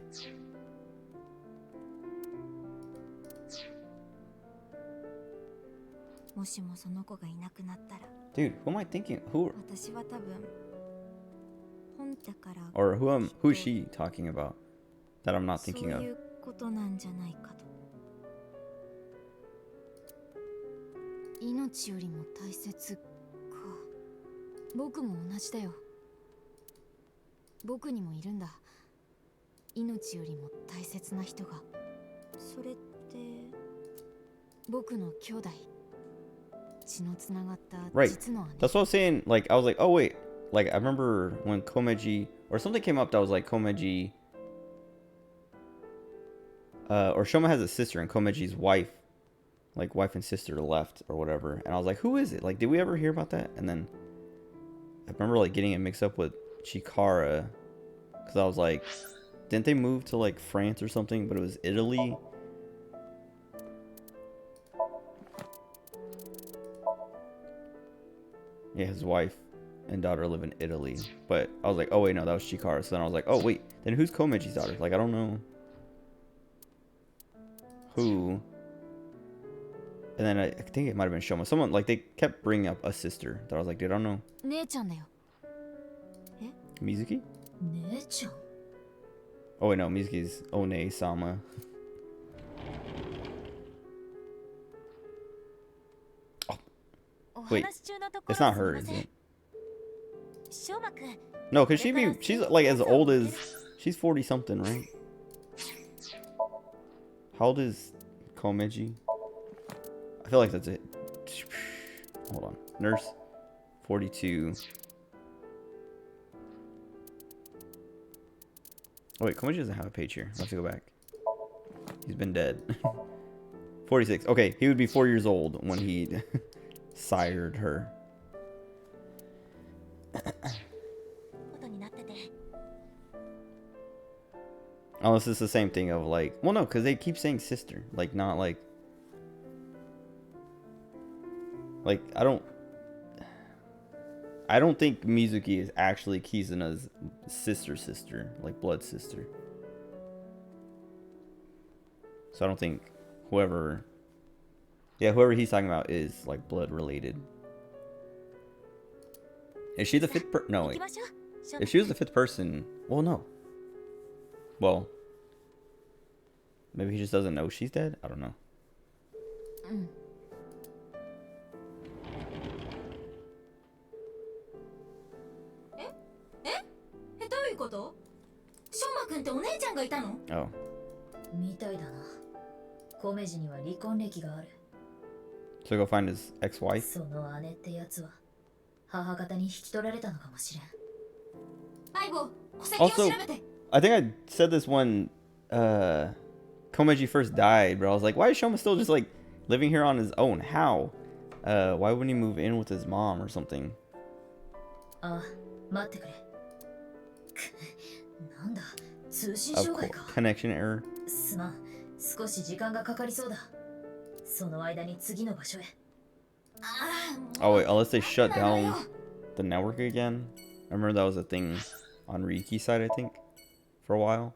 A: Dude, who am I thinking? Who? Or who is she talking about that I'm not thinking of?
B: 命よりも大切か。僕も同じだよ。僕にもいるんだ。命よりも大切な人が。それって僕の兄弟。血のつながった実の姉。
A: Right. That's what I was saying. Like, I was like, oh wait. Like, I remember when Komeji or something came up that was like Komeji. Or Shoma has a sister and Komeji's wife. Like, wife and sister left or whatever. And I was like, who is it? Like, did we ever hear about that? And then I remember, like, getting it mixed up with Chikara. Because I was like, didn't they move to, like, France or something? But it was Italy. Yeah, his wife and daughter live in Italy. But I was like, oh, wait, no, that was Chikara. So then I was like, oh, wait. Then who's Komeji's daughter? Like, I don't know who... And then I think it might have been Shoma. Someone, like, they kept bringing up a sister. That I was like, dude, I don't know.
B: 姉ちゃんだよ。
A: Mizuki?
D: 姉ちゃん
A: Oh, wait, no. Mizuki's One-sama. Wait, it's not her, is it?
B: しょうまくん、
A: No, because she's like as old as, she's 40 something, right? How old is Komeji? I feel like that's it. Hold on. Nurse, 42. Oh wait, Komeji doesn't have a page here. I'll have to go back. He's been dead. 46. Okay, he would be 4 years old when he sired her.
B: ことになってて。
A: Unless it's the same thing of like, well, no, because they keep saying sister, like not like I don't think Mizuki is actually Kizuna's sister, like blood sister. So I don't think whoever he's talking about is like blood related. Is she the fifth person? No, wait. If she was the fifth person, well, no. Well, maybe he just doesn't know she's dead? I don't know.
B: うん。どういうこと？しょうまくんってお姉ちゃんがいたの？
A: Oh.
D: みたいだな。コメジには離婚歴がある。
A: So go find his ex-wife?
D: その姉ってやつは母方に引き取られたのかもしれん。
B: 相棒、戸籍を調
A: Also,
B: べて。
A: I think I said this when Komeji first died, but I was like, why is Shoma still just like living here on his own? How? Why wouldn't he move in with his mom or something?
D: ああ、待ってくれ。なんだ、通信
A: Of
D: 障害
A: course.
D: か。
A: Connection error.
D: すまん、少し時間がかかりそうだ。その間に次の場所へ。
A: Oh wait, unless they shut down the network again. I remember that was a thing on Riki's side, I think, for a while.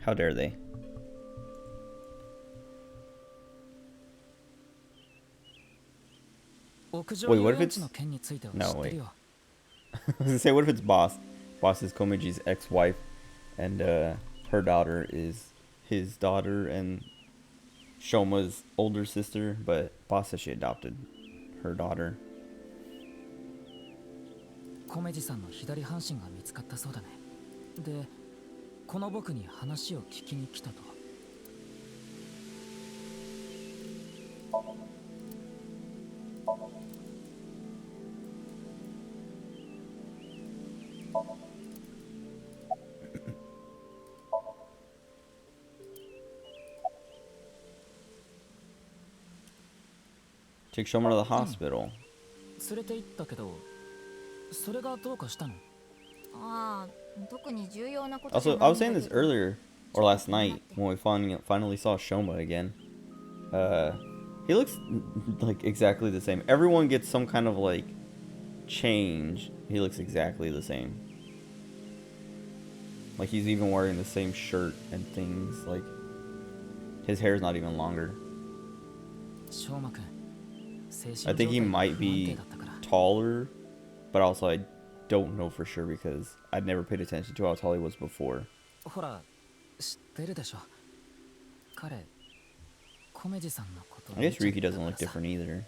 A: How dare they? Wait, what if it's... No, wait. I was gonna say, what if it's Boss? Boss is Komeji's ex-wife, and her daughter is his daughter and Shoma's older sister, but Boss says she adopted her daughter.
G: コメジさんの左半身が見つかったそうだね。で、この僕に話を聞きに来たと。
A: Took Shoma to the hospital.
G: 連れて行ったけど、それがどうかしたの？
B: ああ、特に重要なこと。
A: Also, I was saying this earlier, or last night, when we finally saw Shoma again. He looks like exactly the same. Everyone gets some kind of like change. He looks exactly the same. Like he's even wearing the same shirt and things. Like his hair's not even longer. I think he might be taller, but also I don't know for sure because I'd never paid attention to how tall he was before.
G: ほら、知ってるでしょ。彼、コメジさんのこと。
A: I guess Riki doesn't look different either.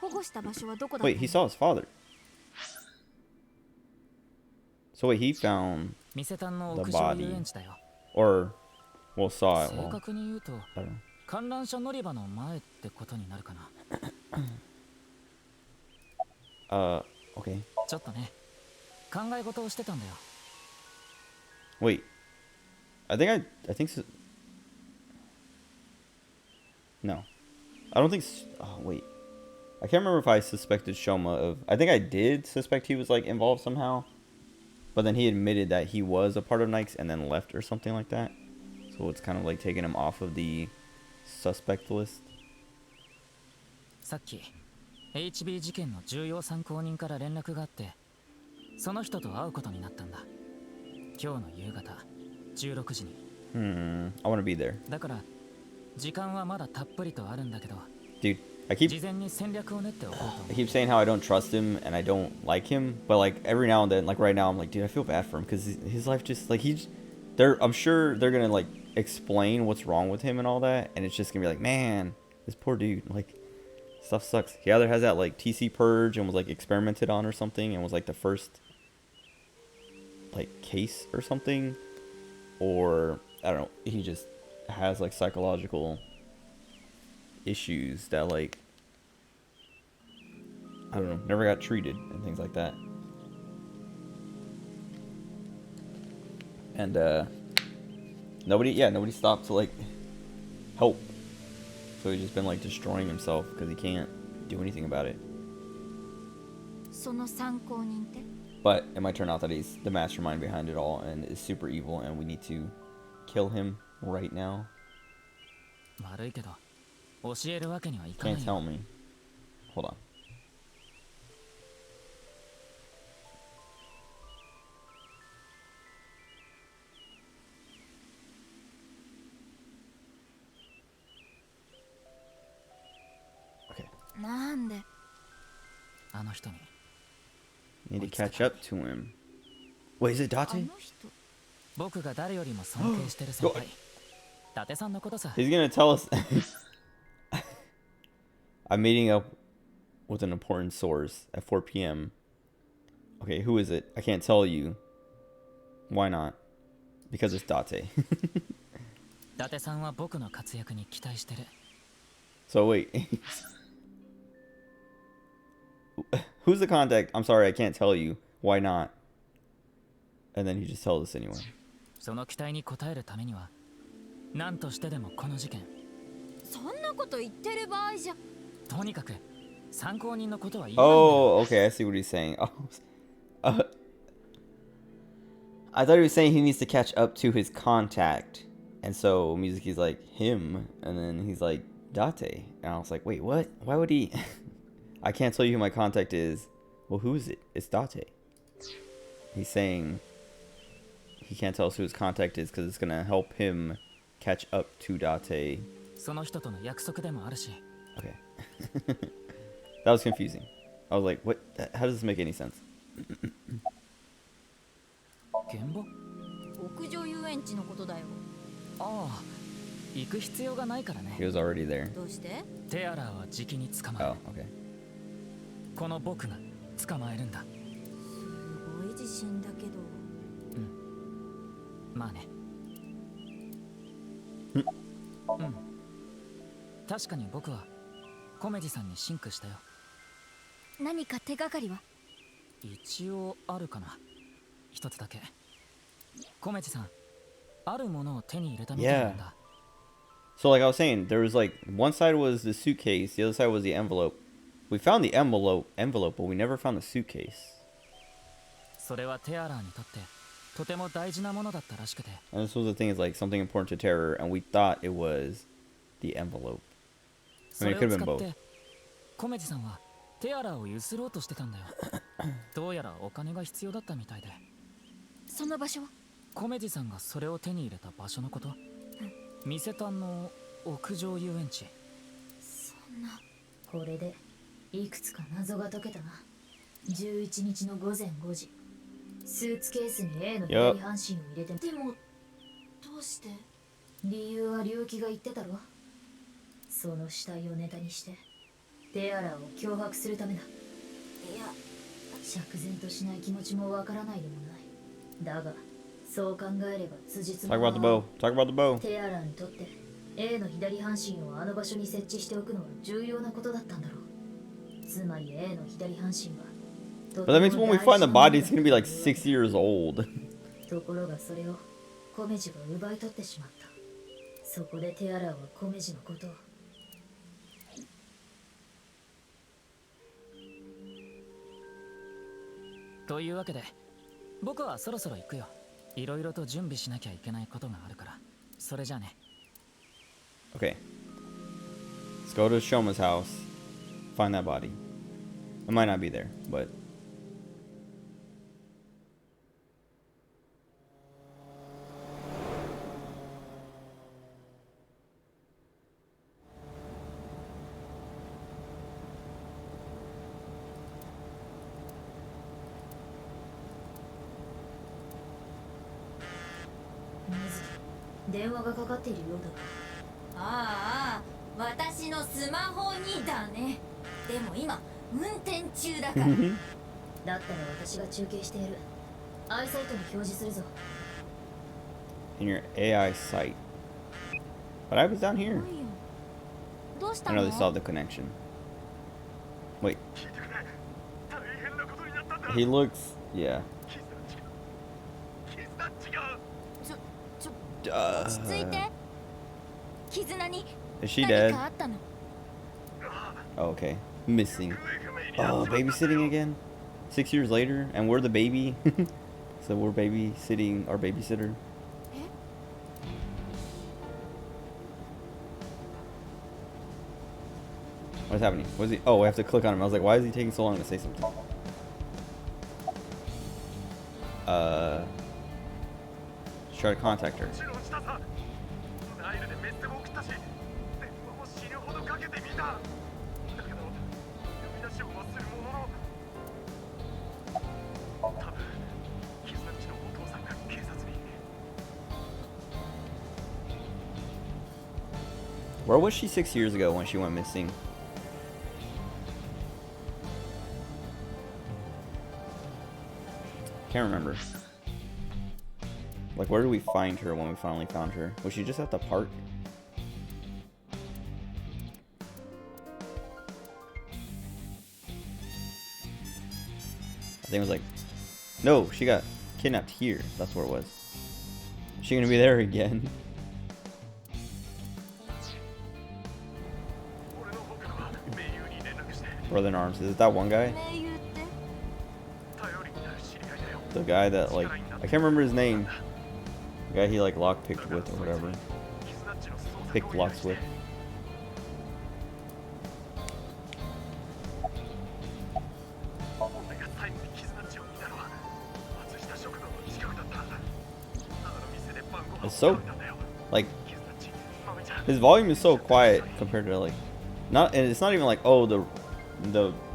B: 保護した場所はどこだったの？
A: Wait, he saw his father. So wait, he found the body, or well, saw it.
G: 正確に言うと、
A: I don't know.
G: 観覧車乗り場の前ってことになるかな。
A: Okay.
G: ちょっとね、考え事をしてたんだよ。
A: Wait, I think so. No, I don't think. Oh wait, I can't remember if I suspected Shoma of. I think I did suspect he was like involved somehow, but then he admitted that he was a part of Nikes and then left or something like that. So it's kind of like taking him off of the suspect list.
G: さっき HB 事件の重要参考人から連絡があって、その人と会うことになったんだ。今日の夕方16時に。
A: I want to be there.
G: だから時間はまだたっぷりとあるんだけど、
A: Dude, I keep
G: 事前に戦略を練っておこうと思
A: I keep saying how I don't trust him and I don't like him, but like every now and then, like right now, I'm like, dude, I feel bad for him because his life just like I'm sure they're gonna like explain what's wrong with him and all that, and it's just gonna be like, man, this poor dude, like stuff sucks. He either has that like TC purge and was like experimented on or something and was like the first like case or something, or I don't know, he just has like psychological issues that like I don't know, never got treated and things like that. And nobody stopped to like help. So he's just been like destroying himself because he can't do anything about it.
B: その参考人って
A: But it might turn out that he's the mastermind behind it all and is super evil and we need to kill him right now.
G: 悪いけど教えるわけにはいかな
A: Can't
G: い
A: tell
G: よ。
A: me. Hold on. Okay.
B: なんで
G: あの人に
A: Need to catch up to him. Wait, is it
B: あ
A: Date?
B: の人
G: 僕が誰よりも尊敬してる先輩伊達さんのことさ。
A: He's gonna tell us. I'm meeting up with an important source at 4 p.m. Okay, who is it? I can't tell you. Why not? Because it's Date.
G: 伊達さんは僕の活躍に期待してる。
A: So wait. Who's the contact? I'm sorry, I can't tell you. Why not? And then he just tells us anyway.
G: その期待に応えるためには何としてでもこの事件、
B: そんなこと言ってる場合じゃ
G: とにかく参考人のことは言わないんだよ。
A: Oh, okay, I see what he's saying. Oh, I thought he was saying he needs to catch up to his contact. And so Mizuki's like, him. And then he's like, Date. And I was like, wait, what? Why would he? I can't tell you who my contact is. Well, who is it? It's Date. He's saying he can't tell us who his contact is because it's going to help him catch up to Date.
G: その人との約束でもあるし。
A: Okay. That was confusing. I was like, what? How does this make any sense?
G: 現場？
B: 屋上遊園地のことだよ。
G: ああ、行く必要がないからね。
A: He was already there.
B: どうして
G: テアラーはじきに捕まえる。
A: Oh, okay.
G: この僕が捕まえるんだ。
B: すごい自信だけど
G: まあね。確かに僕はコメディさんにシンクしたよ。
B: 何か手がかりは
G: 一応あるかな。一つだけ。コメディさん、あるものを手に入れたみたいなんだ。
A: So like I was saying, there was like one side was the suitcase, the other side was the envelope. We found the envelope, but we never found the suitcase.
G: それはテアラーにとってとても大事なものだったらしくて。
A: And this was the thing is like something important to Terror, and we thought it was the envelope.
G: そ
A: I
G: れ
A: mean,
G: を
A: it could have
G: 使
A: been
G: っ
A: both.
G: てコメディさんはテアラーをゆすろうとしてたんだよ。どうやらお金が必要だったみたいで。
B: その場所は
G: コメディさんがそれを手に入れた場所のこと、店単の屋上遊園地。
B: そんな
D: これでいくつか謎が解けたな。11日の午前5時、スーツケースに A の左半身を入れて。
B: でもどうして
D: 理由は龍騎が言ってたろ。その死体をネタにしてテアラを脅迫するためだ。
B: いや
D: 釈然としない気持ちもわからないでもない。だがそう考えれば辻褄
A: Talk about the bow. Talk about the bow.
D: テアラにとって A の左半身をあの場所に設置しておくのは重要なことだったんだろう。つまり A の左半身は
A: But that means when we find the body, it's gonna be like 6 years old.
D: ところがそれをコメジが奪い取ってしまった。そこでテアラはコメジのことを。
G: というわけで僕はそろそろ行くよ。いろいろと準備しなきゃいけないことがあるから。それじゃあね。
A: Okay. Let's go to Shoma's house. Find that body. It might not be there, but.
D: 電話がかかっているようだが。
B: ああ、私のスマホにだね。でも今運転中だから。
D: だったら私が中継してやる。アイサイトに表示するぞ。
A: In your AI site. But I was down here.
B: どうした
A: I
B: の
A: know they saw the connection. Wait. He looks, yeah.
B: 落ち着いて。絆に
A: Is she
B: 何
A: dead?
B: かあったの？
A: Oh, okay. Missing. Oh, babysitting again? 6 years later, and we're the baby. So we're babysitting our babysitter. What's happening? What is he? Oh, I have to click on him. I was like, why is he taking so long to say something? Try to contact her. Where was she 6 years ago when she went missing? Can't remember. Like, where did we find her when we finally found her? Was she just at the park? I think it was like... No, she got kidnapped here. That's where it was. Is she gonna be there again? Brother in arms. Is it that one guy? The guy that, like, I can't remember his name. The guy he, like, lockpicked with or whatever. Picked locks with. It's so, like, his volume is so quiet compared to, like, not, and it's not even like, oh, the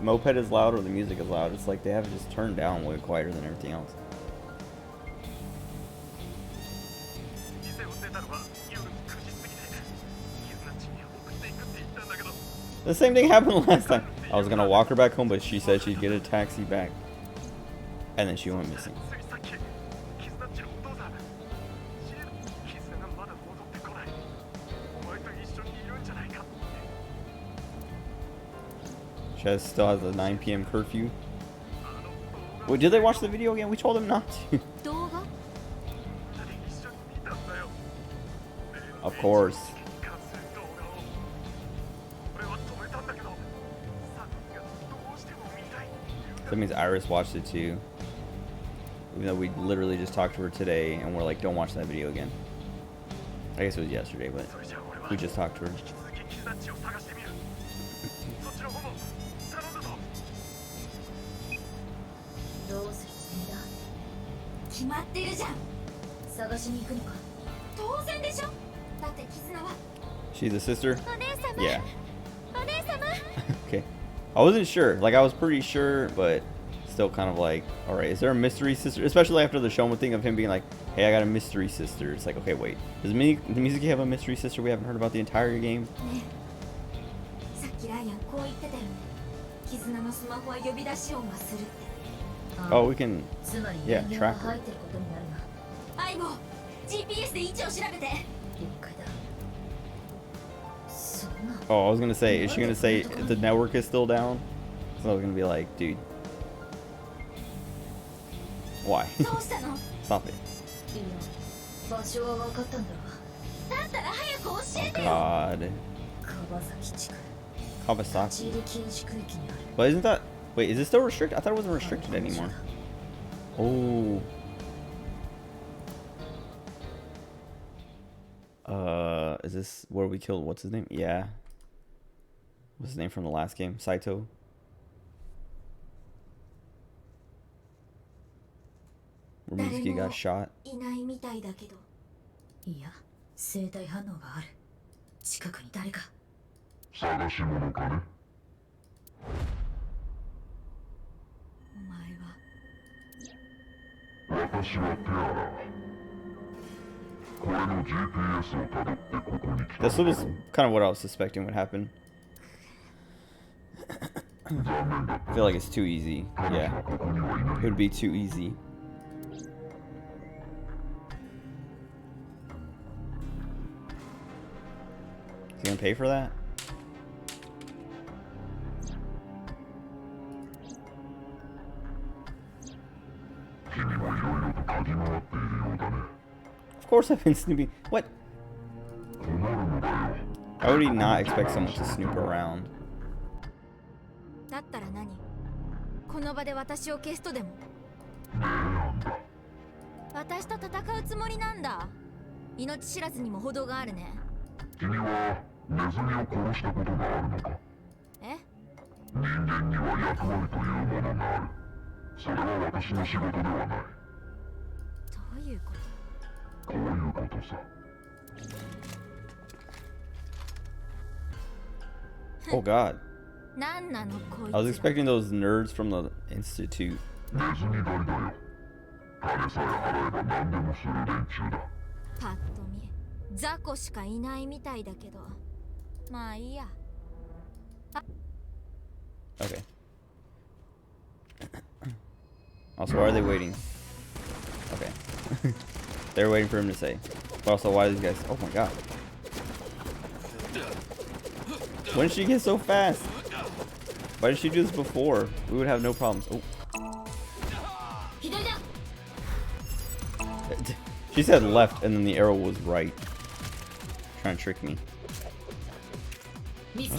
A: moped is loud or the music is loud. It's like they have it just turned down way quieter than everything else. The same thing happened last time. I was gonna walk her back home, but she said she'd get a taxi back. And then she went missing. She still has a 9 p.m. curfew. Wait, did they watch the video again? We told them not to. Of course. That means Iris watched it too. Even though we literally just talked to her today and we're like, don't watch that video again. I guess it was yesterday, but we just talked to her. She's a sister? Yeah. Okay. I wasn't sure. Like, I was pretty sure, but still kind of like, alright, is there a mystery sister? Especially after the Shoma thing of him being like, hey, I got a mystery sister. It's like, okay, wait. Does Mizuki have a mystery sister we haven't heard about the entire game? Oh, we can, yeah, track her. Oh, I was gonna say, is she gonna say the network is still down? So I was gonna be like, dude. Why? Stop it. Oh god. Kawasaki. But isn't that... Wait, is it still restricted? I thought it wasn't restricted anymore. Oh. Is this where we killed... What's his name? Yeah. What's his name from the last game? Saito? Where Mizuki got shot? This was kind of what I was suspecting would happen. I feel like it's too easy. Yeah. It would be too easy. Is he gonna pay for that? Of course I've been snooping. What? How would he not expect someone to snoop around?
B: だったら何？この場で私を消すとでも？私と戦うつもりなんだ。命知らずにも程があるね。
J: 君はネズミを殺したことがあるのか？
B: え？
J: 人間には役割というものがある。それは私の仕事ではない。
B: どういうこと？
J: こういうことさ。
A: Oh God.
B: なんなのこいつ。
A: I was expecting those nerds from the institute.
J: ネズミ狩りだよ。金さえ払えば何でもする連中だ。
B: パッと見雑魚しかいないみたいだけど、まあいいや。
A: Okay. Also, why are they waiting? Okay. They're waiting for him to say. But also, why are these guys? Oh my God. When did she get so fast? Why did she do this before? We would have no problems. Oh. She said left and then the arrow was right. Trying to trick me. She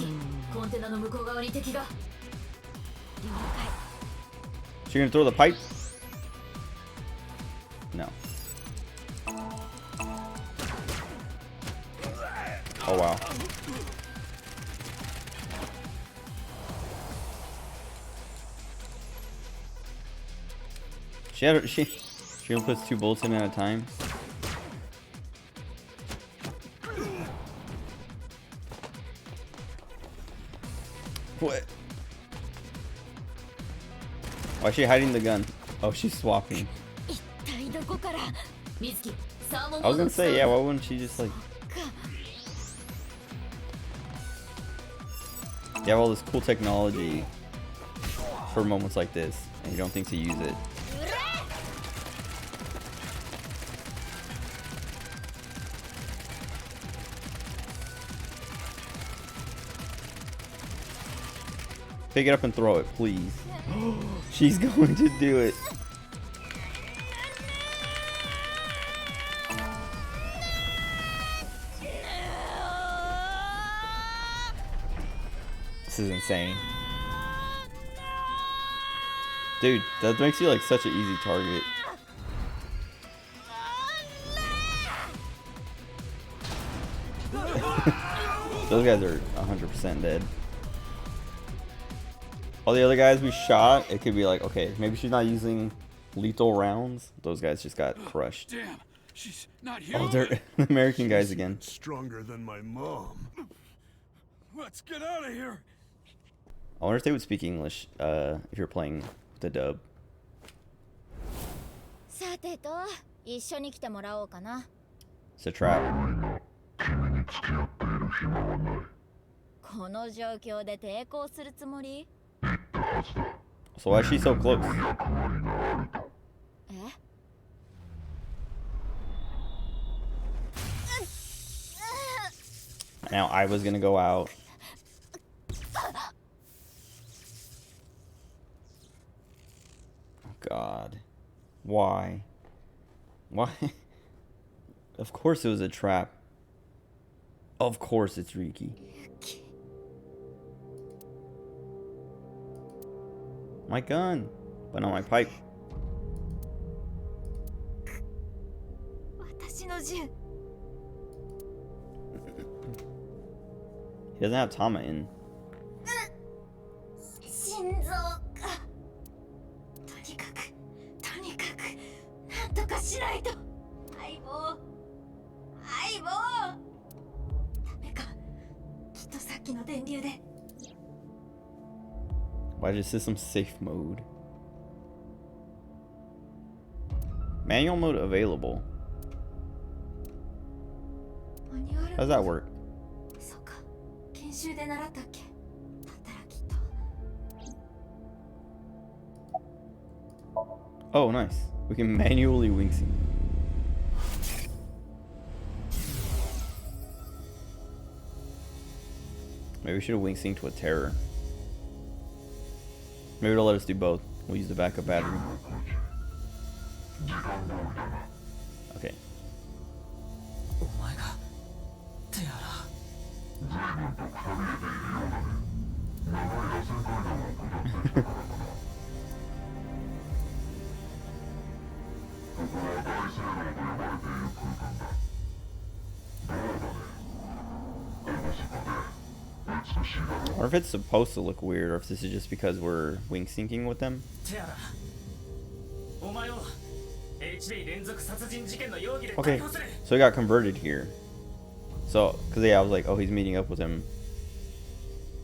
A: gonna throw the pipe? No. Oh wow. She only puts 2 bullets in at a time. What? Why is she hiding the gun? Oh, she's swapping. I was gonna say, yeah, why wouldn't she just like... You have all this cool technology for moments like this, and you don't think to use it. Pick it up and throw it, please. She's going to do it. This is insane. Dude, that makes you like such an easy target. Those guys are 100% dead. All the other guys we shot, it could be like, okay, maybe she's not using lethal rounds. Those guys just got crushed.
K: Damn, she's not here.
A: Oh, they're the American guys again.
J: Stronger than my mom.
K: Let's get out of here.
A: I wonder if they would speak English if you're playing the dub.
B: さてと、一緒に来てもらおうかな。
A: It's a trap.
J: 君に付き合っている暇はない。
B: この状況で抵抗するつもり？
A: So why is she so close? Now I was gonna go out. Oh God. Why? Why? Of course it was a trap. Of course it's Riki. My gun, but not my pipe. He doesn't have Tama in. Why is system safe mode? Manual mode available. How does that work?
B: そうか、研修で習ったっけ。働きと。
A: Oh, nice. We can manually wing sync. Maybe we should have wing synced with Terror. Maybe it'll let us do both. We'll use the backup battery. Okay.
G: お前がテアラ。
J: 随分とくたびれているようだね。長い螺旋階段を下ってきたからかな。ここは大聖堂と呼ばれている空間だ。どうだね。厳かで美しいだろう。
A: Or if it's supposed to look weird, or if this is just because we're wing syncing with them.
G: テアラ。お前を HB 連続殺人事件の容疑で
A: Okay,
G: 逮捕する。
A: so he got converted here. So, because yeah, I was like, oh, he's meeting up with him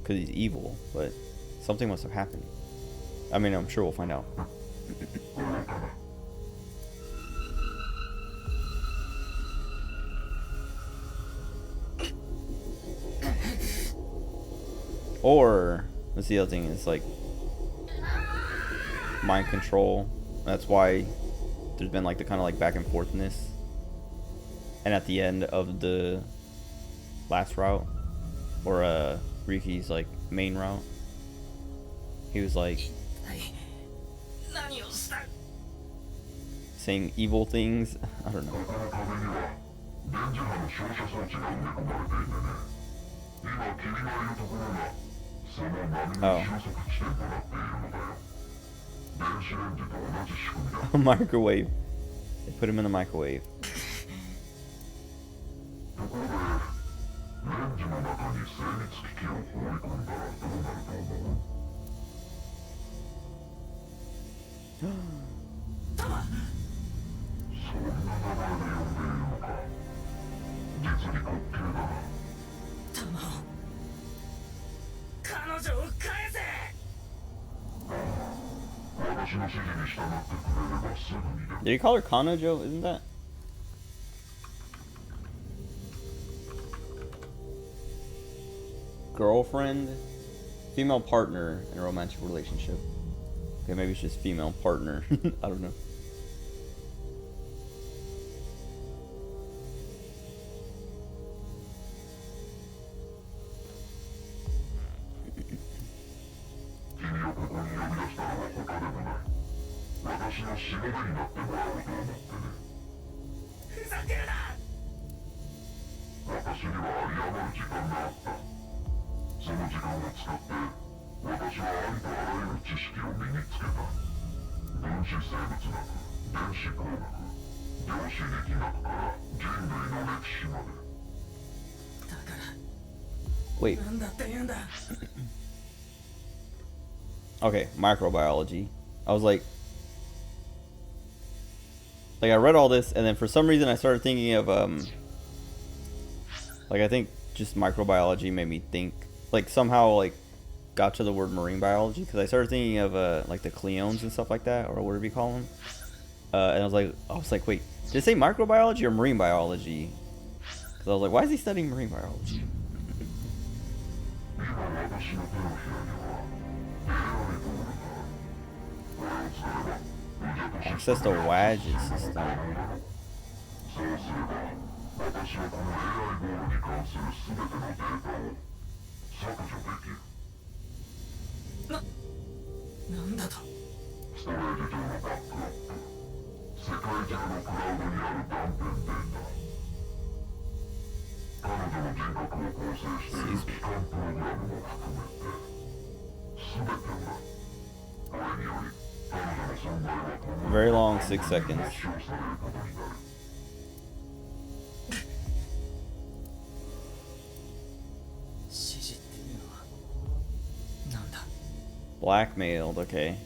A: because he's evil, but something must have happened. I mean, I'm sure we'll find out. Or, that's the other thing, is like mind control. That's why there's been like the kind of like back and forthness. And at the end of the last route, or Riki's like main route, he was like saying evil things. I don't know. Oh. A microwave. They put him in the microwave. Did he call her Kanojo? Isn't that? Girlfriend? Female partner in a romantic relationship. Okay, maybe it's just female partner. I don't know. Wait. Okay, microbiology. I was like I read all this, and then for some reason I started thinking of like I think just microbiology made me think, like somehow like got to the word marine biology, because I started thinking of like the Cleones and stuff like that, or whatever you call them. And I was like, wait, did it say microbiology or marine biology? Because I was like, why is he studying marine biology? Access to Wadge's system. Very long 6 seconds. Blackmailed, okay.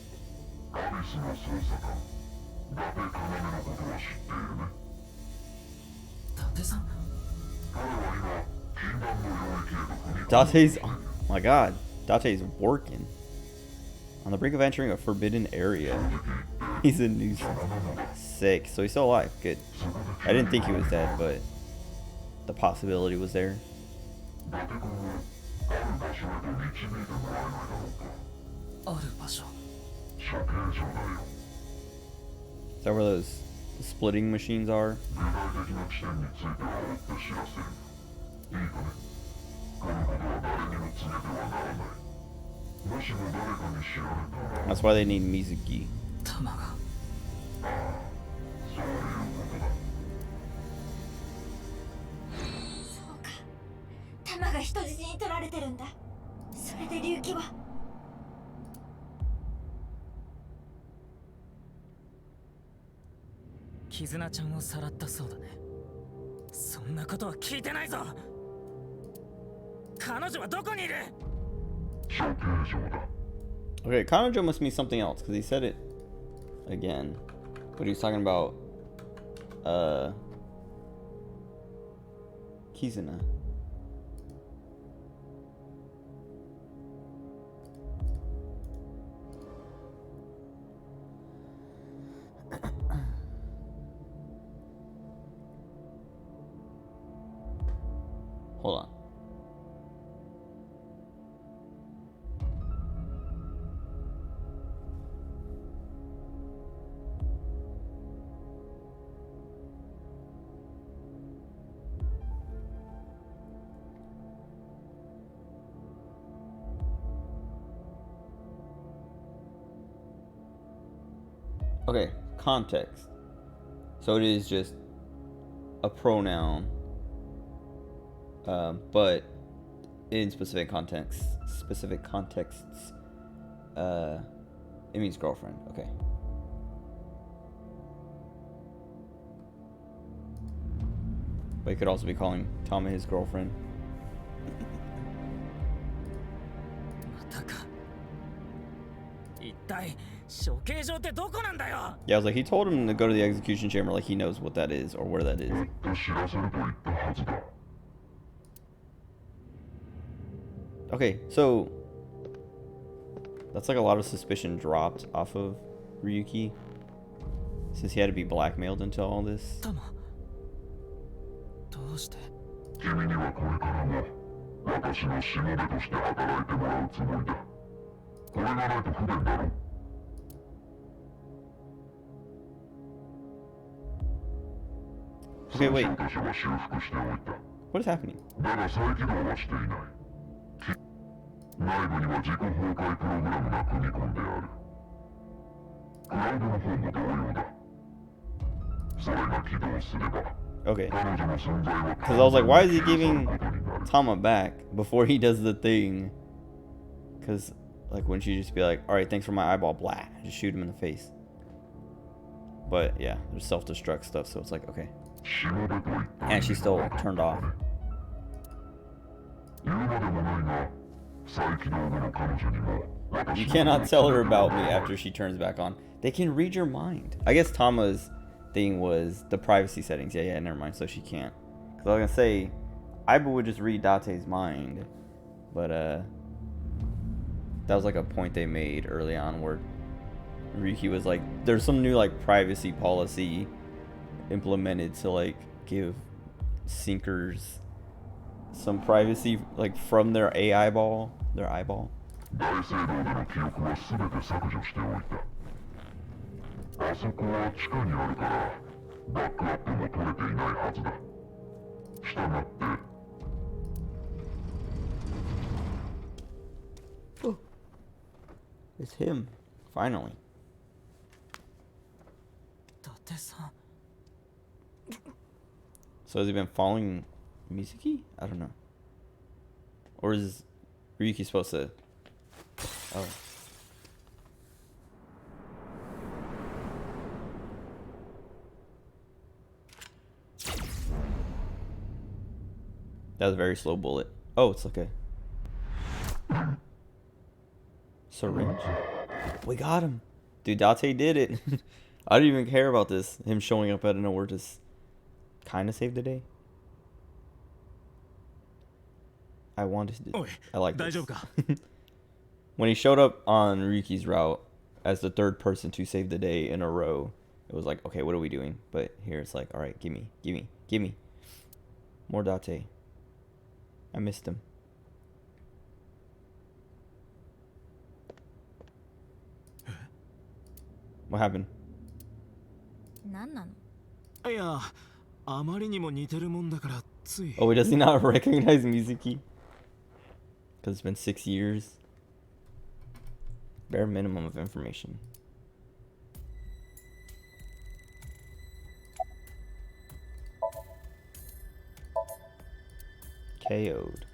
A: Date's, oh my god, Date's working. On the brink of entering a forbidden area. He's a nuisance. Sick. So he's still alive. Good. I didn't think he was dead, but the possibility was there.
J: 伊達君をある場所へと導いてもらえないだろうか。
G: ある場所。
J: 処刑場だよ。
A: Is that where those splitting machines are?
J: 具体的な地点については追って知らせる。いいかね。このことは誰にも告げてはならない。もしも誰かに知られたら。
A: That's why they need Mizuki.
G: 弾が。
J: そういうことだ。
B: そうか。弾が人質に取られてるんだ。それで龍騎は。
G: 絆ちゃんをさらったそうだね。そんなことは聞いてないぞ。彼女はどこにいる？
J: 処刑場だ。
A: Okay, Kanojo must mean something else because he said it again, but he was talking about Kizuna. Hold on. Okay, context. So it is just a pronoun, but in specific contexts, it means girlfriend. Okay. But he could also be calling Tama his girlfriend.
G: またか。一体処刑場ってどこなんだよ。
A: Yeah, I was like, he told him to go to the execution chamber, like he knows what that is or where that is.
J: 追って知らせると言ったはずだ。
A: Okay, so that's like a lot of suspicion dropped off of Ryuki since he had to be blackmailed into all this.
G: 弾。どうして？
J: 君にはこれからも私のしもべとして働いてもらうつもりだ。これがないと不便だろ。
A: Okay, wait.
J: 戦士たちは修復しておいた。
A: What is happening?
J: だが再起動はしていない。内部には自己崩壊プログラムが組み込んである。クラウドの方も同様だ。それが起動すれば、
A: Okay.
J: 彼女の存在は
A: Because I was like, why is he giving Tama back before he does the thing? Because, like, wouldn't you just be like, alright, thanks for my eyeball, blah, just shoot him in the face. But, yeah, there's self-destruct stuff, so it's like, okay. And she's still turned off.
J: 言うまでもないが、再起動後の彼女にも
A: You cannot tell her about me after she turns back on. They can read your mind. I guess Tama's thing was the privacy settings. Yeah, never mind. So she can't. Because I was going to say, Aiba would just read Date's mind. But, that was like a point they made early on where Ryuki was like, there's some new, like, privacy policy implemented to, like, give sinkers some privacy, like, from their eyeball.
J: 大聖堂での記憶は全て削除しておいた。あそこは地下にあるからバックアップも取れていないはずだ。したがって
A: It's him. Finally.
G: 伊達さん。
A: So has he been following Mizuki? I don't know. Or is Ryuki supposed to... Oh. That was a very slow bullet. Oh, it's like a... syringe? We got him. Dude, Date did it. I didn't even care about this. Him showing up out of nowhere just kind of saved the day. I wanted to... I like this. When he showed up on Ryuki's route as the third person to save the day in a row, it was like, okay, what are we doing? But here it's like, all right, gimme. More Date. I missed him. What happened?
B: 何なの？
F: いや、あまりにも似てるもんだからつい。
A: Oh, does he not recognize Mizuki? Because it's been 6 years. Bare minimum of information. KO'd.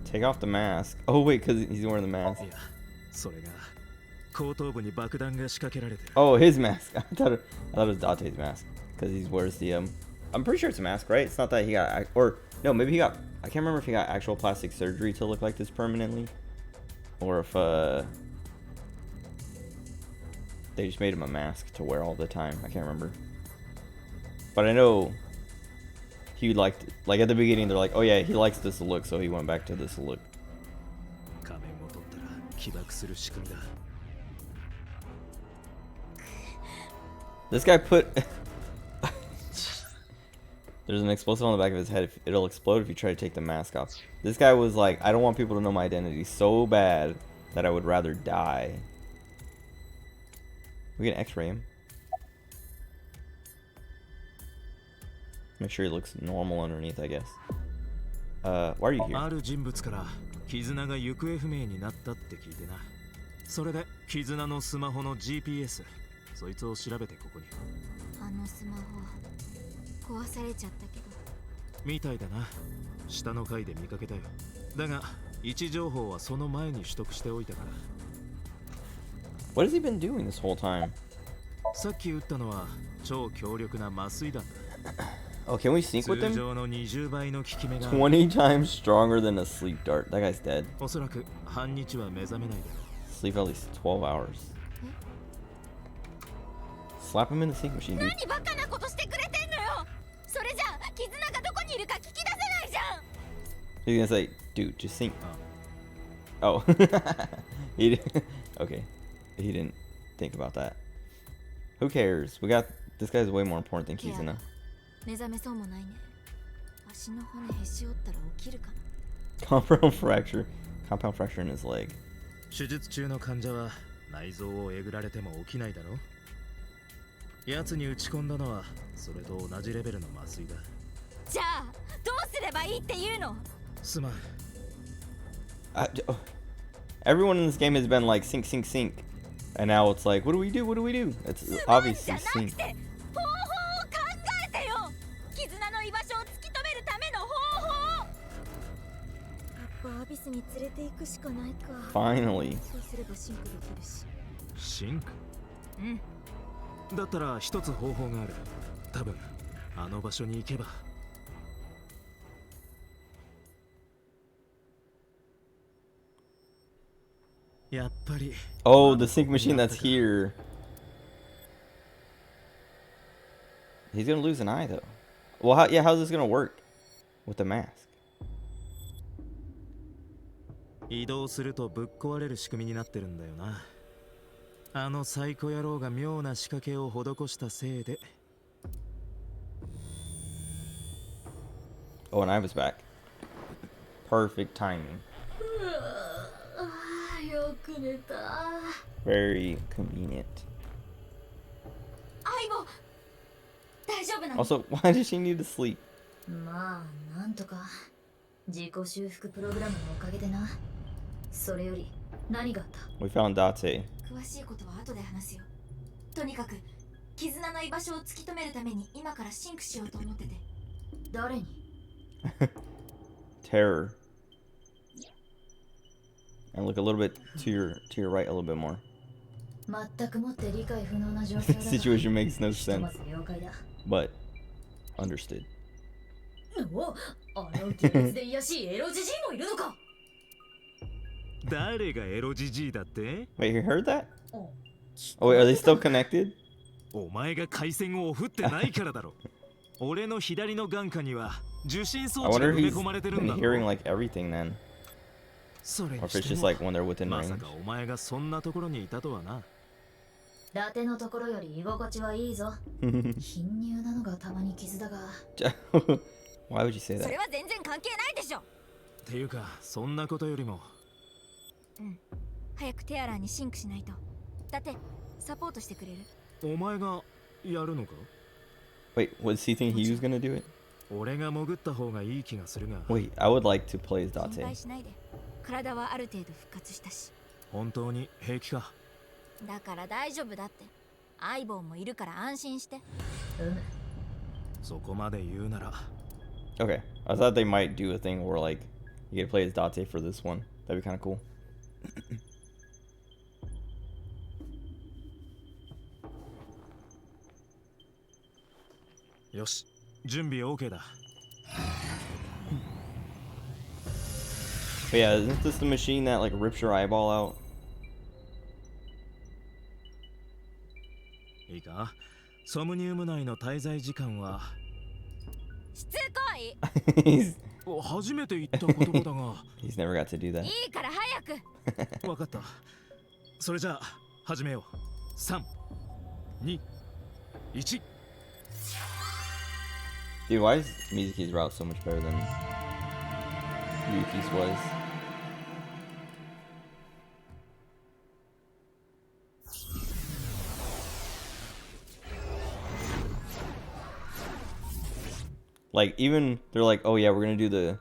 A: Take off the mask. Oh wait, because he's wearing the mask.
F: いや、それが後頭部に爆弾が仕掛けられてる。
A: Oh, his mask. I thought it was Date's mask because he wears the I'm pretty sure it's a mask, right? It's not that he got or no, maybe he got. I can't remember if he got actual plastic surgery to look like this permanently, or if they just made him a mask to wear all the time. I can't remember. But I know he liked it. Like at the beginning, they're like, oh yeah, he likes this look, so he went back to this look.
F: 仮面を取ったら起爆する仕組みだ。
A: This guy put. There's an explosive on the back of his head. It'll explode if you try to take the mask off. This guy was like, I don't want people to know my identity so bad that I would rather die. We can x-ray him. Make sure he looks normal underneath, I guess. Why are you here?
F: ある人物から絆が行方不明になったって聞いてな。それで絆のスマホの GPS、そいつを調べてここに。
B: あのスマホ壊されちゃったけど。
F: みたいだな。下の階で見かけたよ。だが位置情報はその前に取得しておいたから。
A: What has he been doing this whole time?
F: さっき撃ったのは超強力な麻酔弾だ。
A: Oh, can we sync with him?
F: 通常の20倍の効き目が。
A: 20 times stronger than a sleep dart. That guy's dead.
F: おそらく半日は目覚めないだろう。
A: Sleep at least 12 hours. Slap him in the sync machine, dude.
B: 何バカなことしてくれてんのよ。それじゃ絆がどこにいるか聞き出せないじゃん。
A: He's gonna say, dude, just sync. Oh. He didn't. Okay. He didn't think about that. Who cares? We got this guy's way more important than Kizuna.
B: 目覚めそうもないね。足の骨へし折ったら起きるかな。
A: Compound fracture in his leg.
F: 手術中の患者は内臓をえぐられても起きないだろう。奴に打ち込んだのはそれと同じレベルの麻酔だ。
B: じゃあどうすればいいっていうの？
F: すまん。
A: Everyone in this game has been like sync, sync, sync, and now it's like, what do we do? What do we do? It's obviously sync.
B: 方法を考えてよ。絆の居場所を突き止めるための方法。やっぱアビスに連れて行くしかないか。
A: Finally.
B: そうすればシンクできるし。
F: シンク？
B: うん。
F: だったら一つ方法がある。多分あの場所に行けば。やっぱり。
A: Oh, the sync machine that's here. He's gonna lose an eye though. Well, how's this gonna work with the mask?
F: 移動するとぶっ壊れる仕組みになってるんだよな。あのサイコ野郎が妙な仕掛けを施したせいで。
A: Oh, and I was back. Perfect timing.
B: よく寝た。
A: Very convenient.
B: 相棒、大丈夫なの？
A: Also, why does she need to sleep?
D: まあなんとか自己修復プログラムのおかげでな。それより何があった？
A: We found Date.
B: 詳しいことは後で話すよ。とにかく絆の居場所を突き止めるために今からシンクしようと思ってて。
D: 誰に？
A: Terror. And look a little bit to your right a little bit more.
D: 全くもって理解不能な状況
A: The
D: だ。
A: situation makes no
D: ひとま
A: sense,
D: ず了解だ。
A: but understood.
D: お、あの技術で癒しいエロジジイもいるのか？
F: 誰がエロジジイだって？
A: Wait, you heard that? Oh, wait, are they still connected?
F: お前が回線を振ってないからだろ。俺の左の眼下には受信装
A: I
F: 置が
A: wonder
F: 埋め
A: if
F: 込まれて
A: he's
F: るん
A: been
F: だろ。
A: hearing like everything then.
F: それ
A: Or
F: に
A: if it's
F: して
A: just
F: も
A: like when they're within
F: まさ
A: range.
F: かお前がそんなところにいたとはな。
D: ラテのところより居心地はいいぞ。貧乳なのがたまに傷だが。
A: Why would you say
B: そ
A: that?
B: れは全然関係ないでしょ。
L: っていうか、そんなことよりも。
B: 早くテアラーにシンクしないと。だってサポートしてくれる？
L: お前がやるのか？
A: Wait, was he think he was gonna do it?
L: 俺が潜った方がいい気がするが。
A: Wait, I would like to play as
B: 心
A: Date.
B: 配しないで。体はある程度復活したし。
L: 本当に平気か？
B: だから大丈夫だって。相棒もいるから安心して。
L: そこまで言うなら。
A: Okay, I thought they might do a thing where like you get to play as Date for this one. That'd be kind of cool.
L: よし、準備 OK だ。
A: But yeah, isn't this the machine that like rips your eyeball out?
L: いいか？ソムニウム内の滞在時間は。
B: しつこい。
L: 初めて言った言葉だが。
A: He's never got to do that.
B: いいから早く。
L: わかった。それじゃあ始めよう。3、2、1。
A: Dude, why is Mizuki's route so much better than Yuki's was? Like, even they're like, oh yeah, we're gonna do the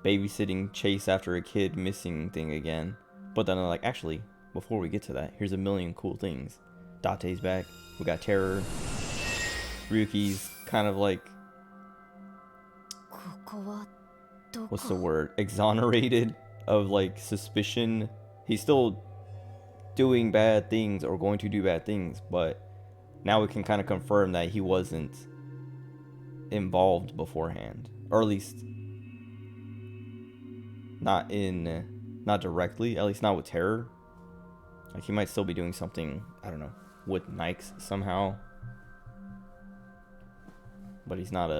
A: babysitting chase after a kid missing thing again. But then they're like, actually, before we get to that, here's a million cool things. Date's back. We got Terror. Ryuki's kind of like, what's the word? Exonerated of like suspicion. He's still doing bad things or going to do bad things, but now we can kind of confirm that he wasn't involved beforehand, or at least not directly, at least not with Terror. Like, he might still be doing something, I don't know, with Nikes somehow, but he's not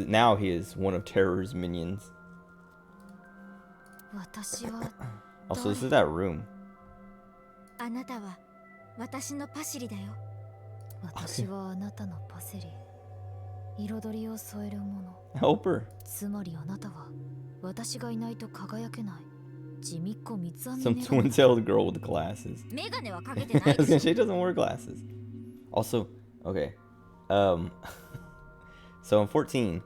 A: now he is one of Terror's minions. Also, this is that room.
B: あなたは私のパシリだよ。
D: 私はあなたのパセリ。彩りを添えるもの。
A: Help her.
D: つまりあなたは私がいないと輝けない。地味っ子三つ編み。
A: Some twin-tailed girl with glasses.
B: メガネはかけてない。
A: She doesn't wear glasses. Also, okay. So in 14,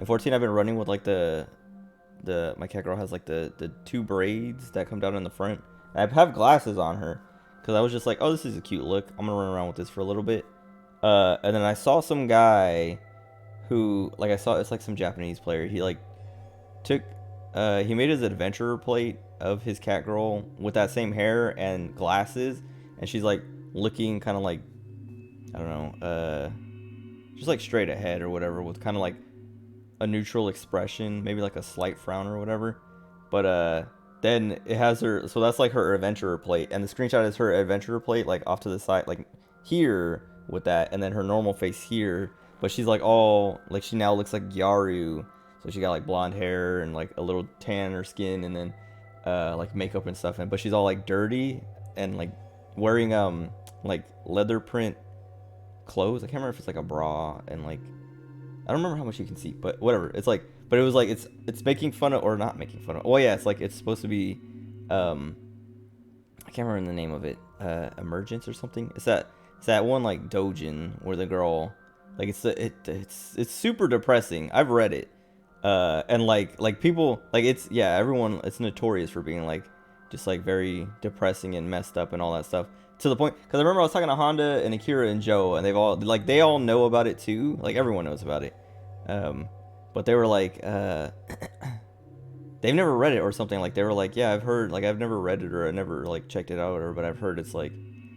A: I've been running with like my cat girl has like the two braids that come down in the front. I have glasses on her because I was just like, oh, this is a cute look. I'm gonna run around with this for a little bit. And then I saw some guy who, like, it's like some Japanese player. He like he made his adventurer plate of his cat girl with that same hair and glasses, and she's like looking kind of like, I don't know, just like straight ahead or whatever, with kind of like a neutral expression, maybe like a slight frown or whatever. But then it has her, so that's like her adventurer plate, and the screenshot is her adventurer plate like off to the side, like here with that, and then her normal face here. But she's like all like, she now looks like Gyaru, so she got like blonde hair and like a little tan in her skin, and then like makeup and stuff, and but she's all like dirty and like wearing like leather print clothes. I can't remember if it's like a bra, and like I don't remember how much you can see, but whatever. It's like, but it was like it's making fun of, or not making fun of. Oh yeah, it's like it's supposed to be I can't remember the name of it. Emergence or something. It's that one like Dojin where the girl, like, it's super depressing. I've read it. And like people, like, it's, yeah, everyone, it's notorious for being like just like very depressing and messed up and all that stuff, to the point, because I remember I was talking to Honda and Akira and Joe, and they all know about it too, like everyone knows about it, but they were like they've never read it or something. Like, they were like, yeah, I've heard, like, I've never read it, or I never like checked it out, or but I've heard it's like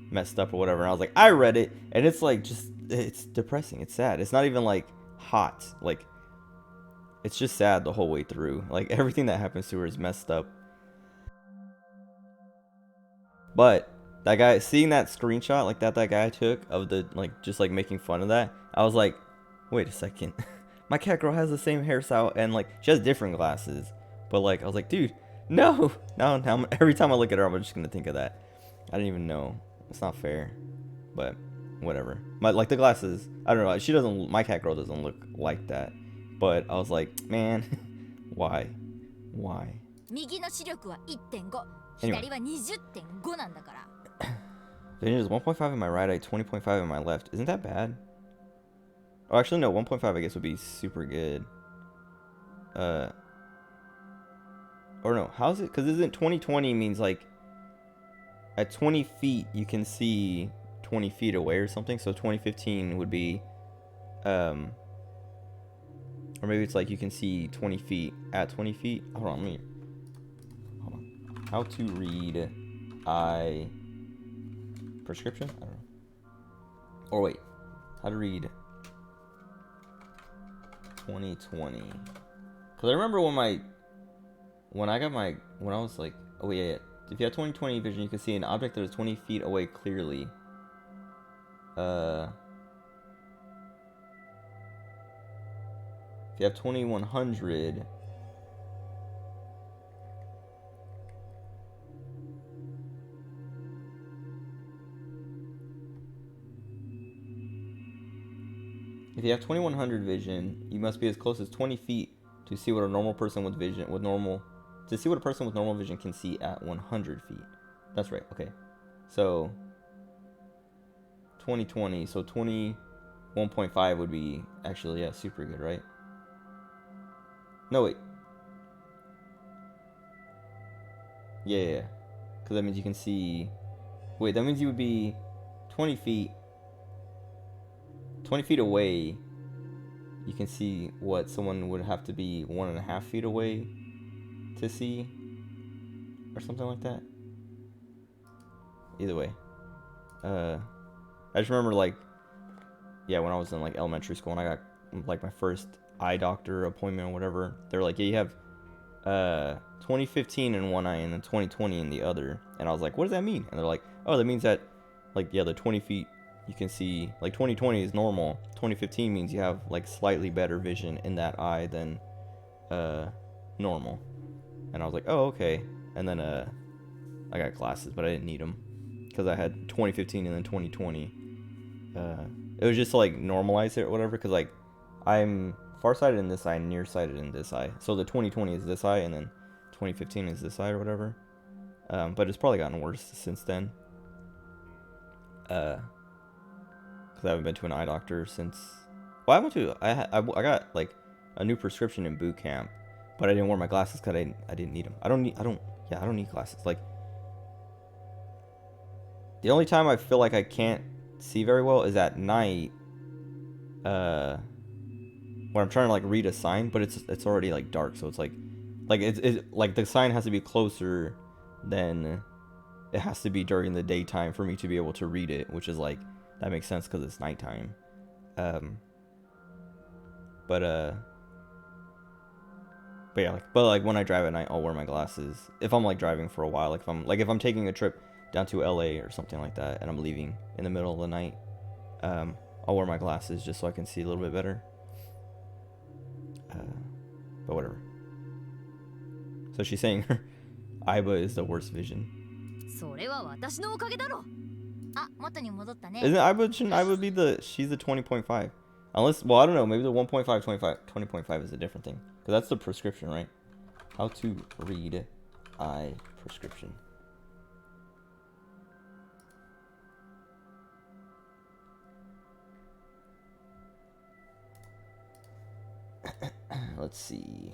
A: messed up or whatever. And I was like, I read it, and it's like, just, it's depressing, it's sad, it's not even like hot, like it's just sad the whole way through. Like, everything that happens to her is messed up. But that guy, seeing that screenshot like that guy took of the, like, just like making fun of that, I was like, wait a second, my cat girl has the same hairstyle, and like she has different glasses, but like I was like, dude, no, now every time I look at her, I'm just gonna think of that. I didn't even know. It's not fair, but whatever. Like the glasses, I don't know. She doesn't. My cat girl doesn't look like that, but I was like, man, why?
B: 右の視力は1.5、
A: Anyway.
B: 左は20.5なんだから。
A: Vision is 1.5 in my right eye, 20.5 in my left. Isn't that bad? Oh, actually, no. 1.5 I guess would be super good. Or no, how's it? Because isn't 20/20 means like at 20 feet you can see 20 feet away or something? So 2015 would be, or maybe it's like you can see 20 feet at 20 feet. Hold on. How to read eye prescription? I don't know. Or wait, how to read 20/20? Because I remember when I was like, oh yeah. If you have 20/20 vision, you can see an object that is 20 feet away clearly. If you have 2100, if you have 2100 vision, you must be as close as 20 feet to see what a normal person with vision to see what a person with normal vision can see at 100 feet. That's right. Okay. So 20/20, so 21.5 would be actually, yeah, super good, right? No, wait. Yeah. Because that means you can see... Wait, that means you would be 20 feet away. You can see what someone would have to be 1.5 feet away to see, or something like that. Either way, I just remember, like, yeah, when I was in like elementary school and I got like my first eye doctor appointment or whatever, they're like, yeah, you have 2015 in one eye and then 20/20 in the other. And I was like, what does that mean? And they're like, oh, that means that, like, yeah, the 20 feet you can see, like 20/20 is normal, 2015 means you have like slightly better vision in that eye than normal. And I was like, oh, okay. And then I got glasses, but I didn't need them because I had 2015 and then 20/20. It was just to like normalize it or whatever, because like I'm farsighted in this eye, nearsighted in this eye. So the 20/20 is this eye, and then 2015 is this eye or whatever. But it's probably gotten worse since then. Because I haven't been to an eye doctor since. Well, I got like a new prescription in boot camp, but I didn't wear my glasses because I didn't need them. I don't need glasses. Like, the only time I feel like I can't see very well is at night, when I'm trying to like read a sign, but it's already like dark, so it's like it's like the sign has to be closer than it has to be during the daytime for me to be able to read it, which is like, that makes sense because it's nighttime. But yeah, like when I drive at night, I'll wear my glasses if I'm like driving for a while. Like if I'm taking a trip down to LA or something like that, and I'm leaving in the middle of the night, I'll wear my glasses just so I can see a little bit better. But whatever. So she's saying her Aiba is the worst vision.
D: それは私のおかげだろ。
B: あ、元に戻ったね。
A: Shouldn't Aiba be she's the 20.5? Unless, well, I don't know, maybe the 20.5 is a different thing. Because that's the prescription, right? How to read eye prescription. Let's see.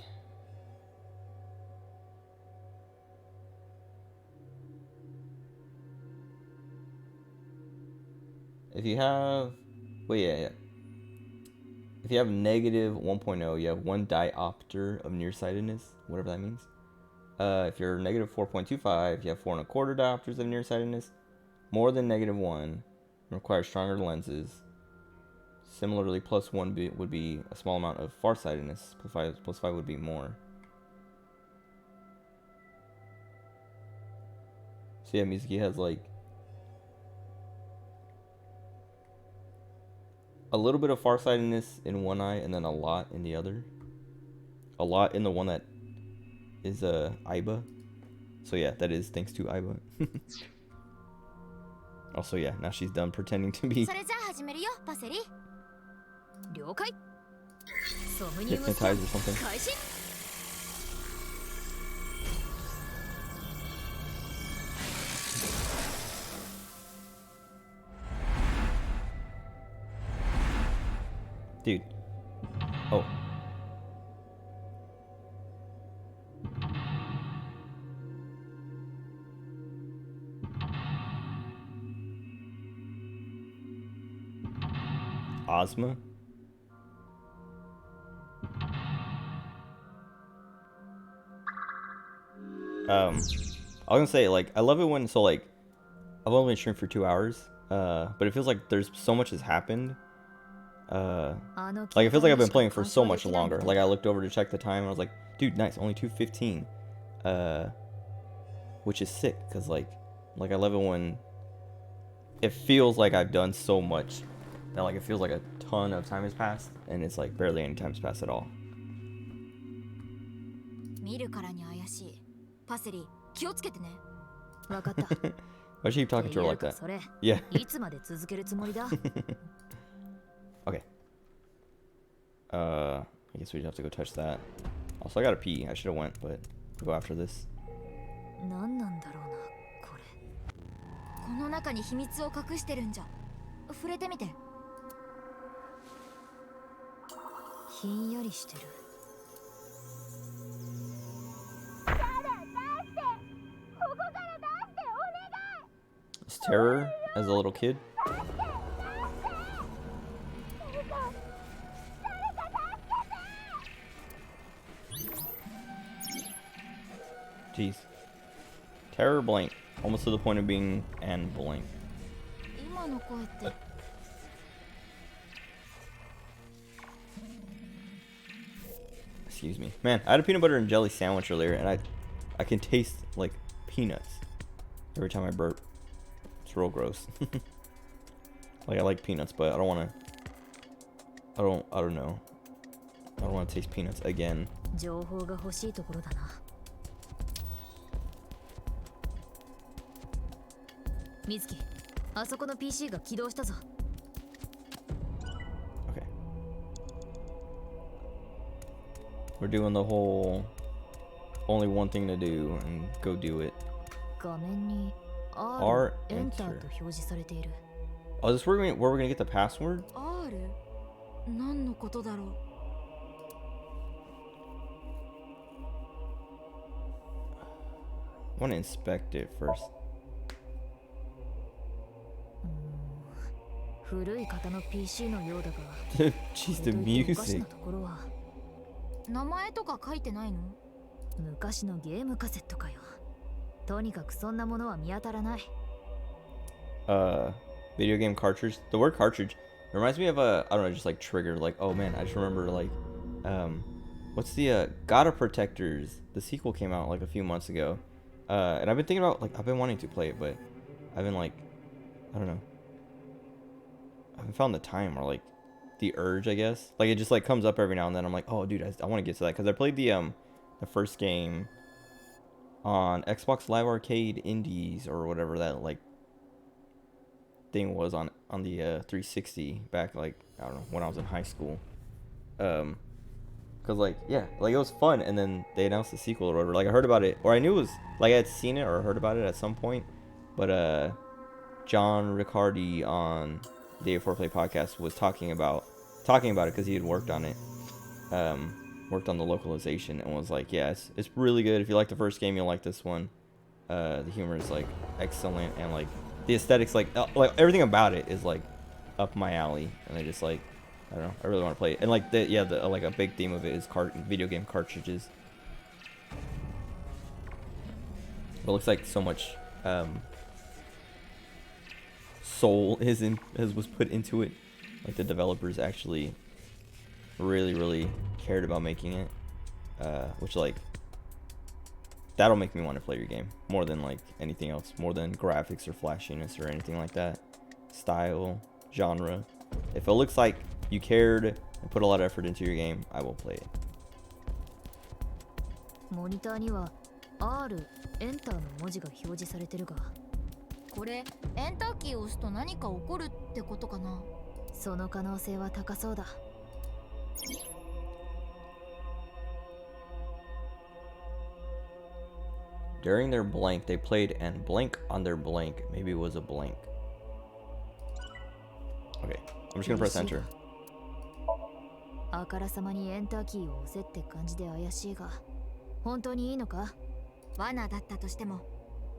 A: If you have, well, yeah. If you have negative 1.0, you have 1 diopter of nearsightedness, whatever that means. If you're negative 4.25, you have 4 1/4 diopters of nearsightedness. More than negative 1 requires stronger lenses. Similarly, plus 1 would be a small amount of farsightedness. Plus 5 would be more. So yeah, Mizuki has like a little bit of farsightedness in one eye and then a lot in the other. A lot in the one that is Aiba. So yeah, that is thanks to Aiba. Also, yeah, now she's done pretending to be
B: それじゃあ始めるよパセリ。
D: 了解。ソムニウム
A: hypnotized or something.
D: 開始。
A: Dude. Oh. Ozma? I was gonna say, like, I love it when, so, like, I've only been streaming for 2 hours, but it feels like there's so much has happened. Like, it feels like I've been playing for so much longer. Like, I looked over to check the time, and I was like, dude, nice, only 2:15. Which is sick, because, like, I love it when it feels like I've done so much that, like, it feels like a ton of time has passed, and it's, like, barely any time's passed at all.
B: 見るからに怪しい。パセリ、気をつけてね。
D: わかった。
A: Why should you keep talking to her like that?
D: それ
A: Yeah.
D: いつまで続けるつもりだ
A: Okay. I guess we just have to go touch that. Also, I gotta pee. I should have went, but we'll go after this.
D: 何なんだろうな、これ。
B: この中に秘密を隠してるんじゃ。触れてみて。
D: ひんやりしてる。
A: Is terror as a little kid? Jeez. Terror blank. Almost to the point of being and blank.
B: 今の声って。
A: Excuse me. Man, I had a peanut butter and jelly sandwich earlier, and I can taste, like, peanuts every time I burp. It's real gross. Like, I like peanuts, but I don't want to... I don't know. I don't want to taste peanuts again.
D: 情報が欲しいところだな。水木、あそこの PC が起動したぞ。
A: Okay. We're doing the whole only one thing to do and go do it.
D: 画面に
A: R
D: Enter
A: enter
D: と表示されている。
A: Oh, is this where we're gonna get the password?
B: R？ 何のことだろう。
A: I want to inspect it first.
D: 古い方の PC のようだが。
A: Jeez, the music.
B: 名前とか書いてないの？
D: 昔のゲームカセットかよ。とにかくそんなものは見当たらない。
A: Video game cartridge. The word cartridge reminds me of a, I don't know, just like trigger. Like, oh man, I just remember like, what's the God of Protectors? The sequel came out like a few months ago, and I've been thinking about, like, I've been wanting to play it, but I've been like, I don't know, I haven't found the time or like the urge, I guess. Like, it just like comes up every now and then. I'm like, oh dude, I want to get to that, because I played the first game on Xbox Live Arcade Indies or whatever that like thing was on the 360 back, like, I don't know, when I was in high school. Cause like, yeah, like it was fun, and then they announced the sequel or whatever. Like, I heard about it, or I knew it was, like, I had seen it or heard about it at some point, but John Riccardi on the A4Play podcast was talking about it because he had worked on it, worked on the localization, and was like, yeah, it's really good. If you like the first game, you'll like this one. The humor is like excellent, and like the aesthetics, like everything about it is like up my alley, and I just like, I don't know, I really want to play it. And like the like a big theme of it is video game cartridges. It looks like so much soul was put into it. Like, the developers actually really cared about making it, which, like, that'll make me want to play your game more than like anything else, more than graphics or flashiness or anything like that. Style, genre. If it looks like you cared and put a lot of effort into your game, I will play it.
D: モニターには R Enter の文字が表示されてるが、
B: これエンターキーを押すと何か起こるってことかな。
D: その可能性は高そうだ。
A: During their blank, they played and blank on their blank. Maybe it was a blank. Okay, I'm just gonna press enter.
D: あからさまにエンターキーを押せって感じで怪しいが、本当にいいのか？
B: 罠だったとしても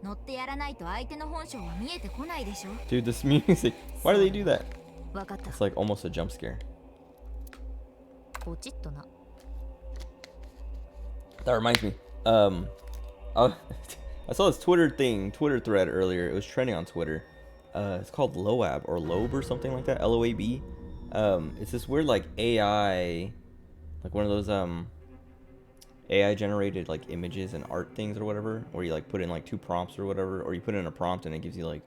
B: 乗ってやらないと相手の本性は見えてこないでしょ。
A: Dude, this music. Why do they do that?
D: わかった。
A: It's like almost a jump scare.
D: ポチッとな。
A: That reminds me. I saw this Twitter thread earlier. It was trending on Twitter. It's called Loab or Loab or something like that. LOAB. It's this weird like AI, like one of those AI generated like images and art things or whatever, where you like put in like 2 prompts or whatever, or you put in a prompt and it gives you like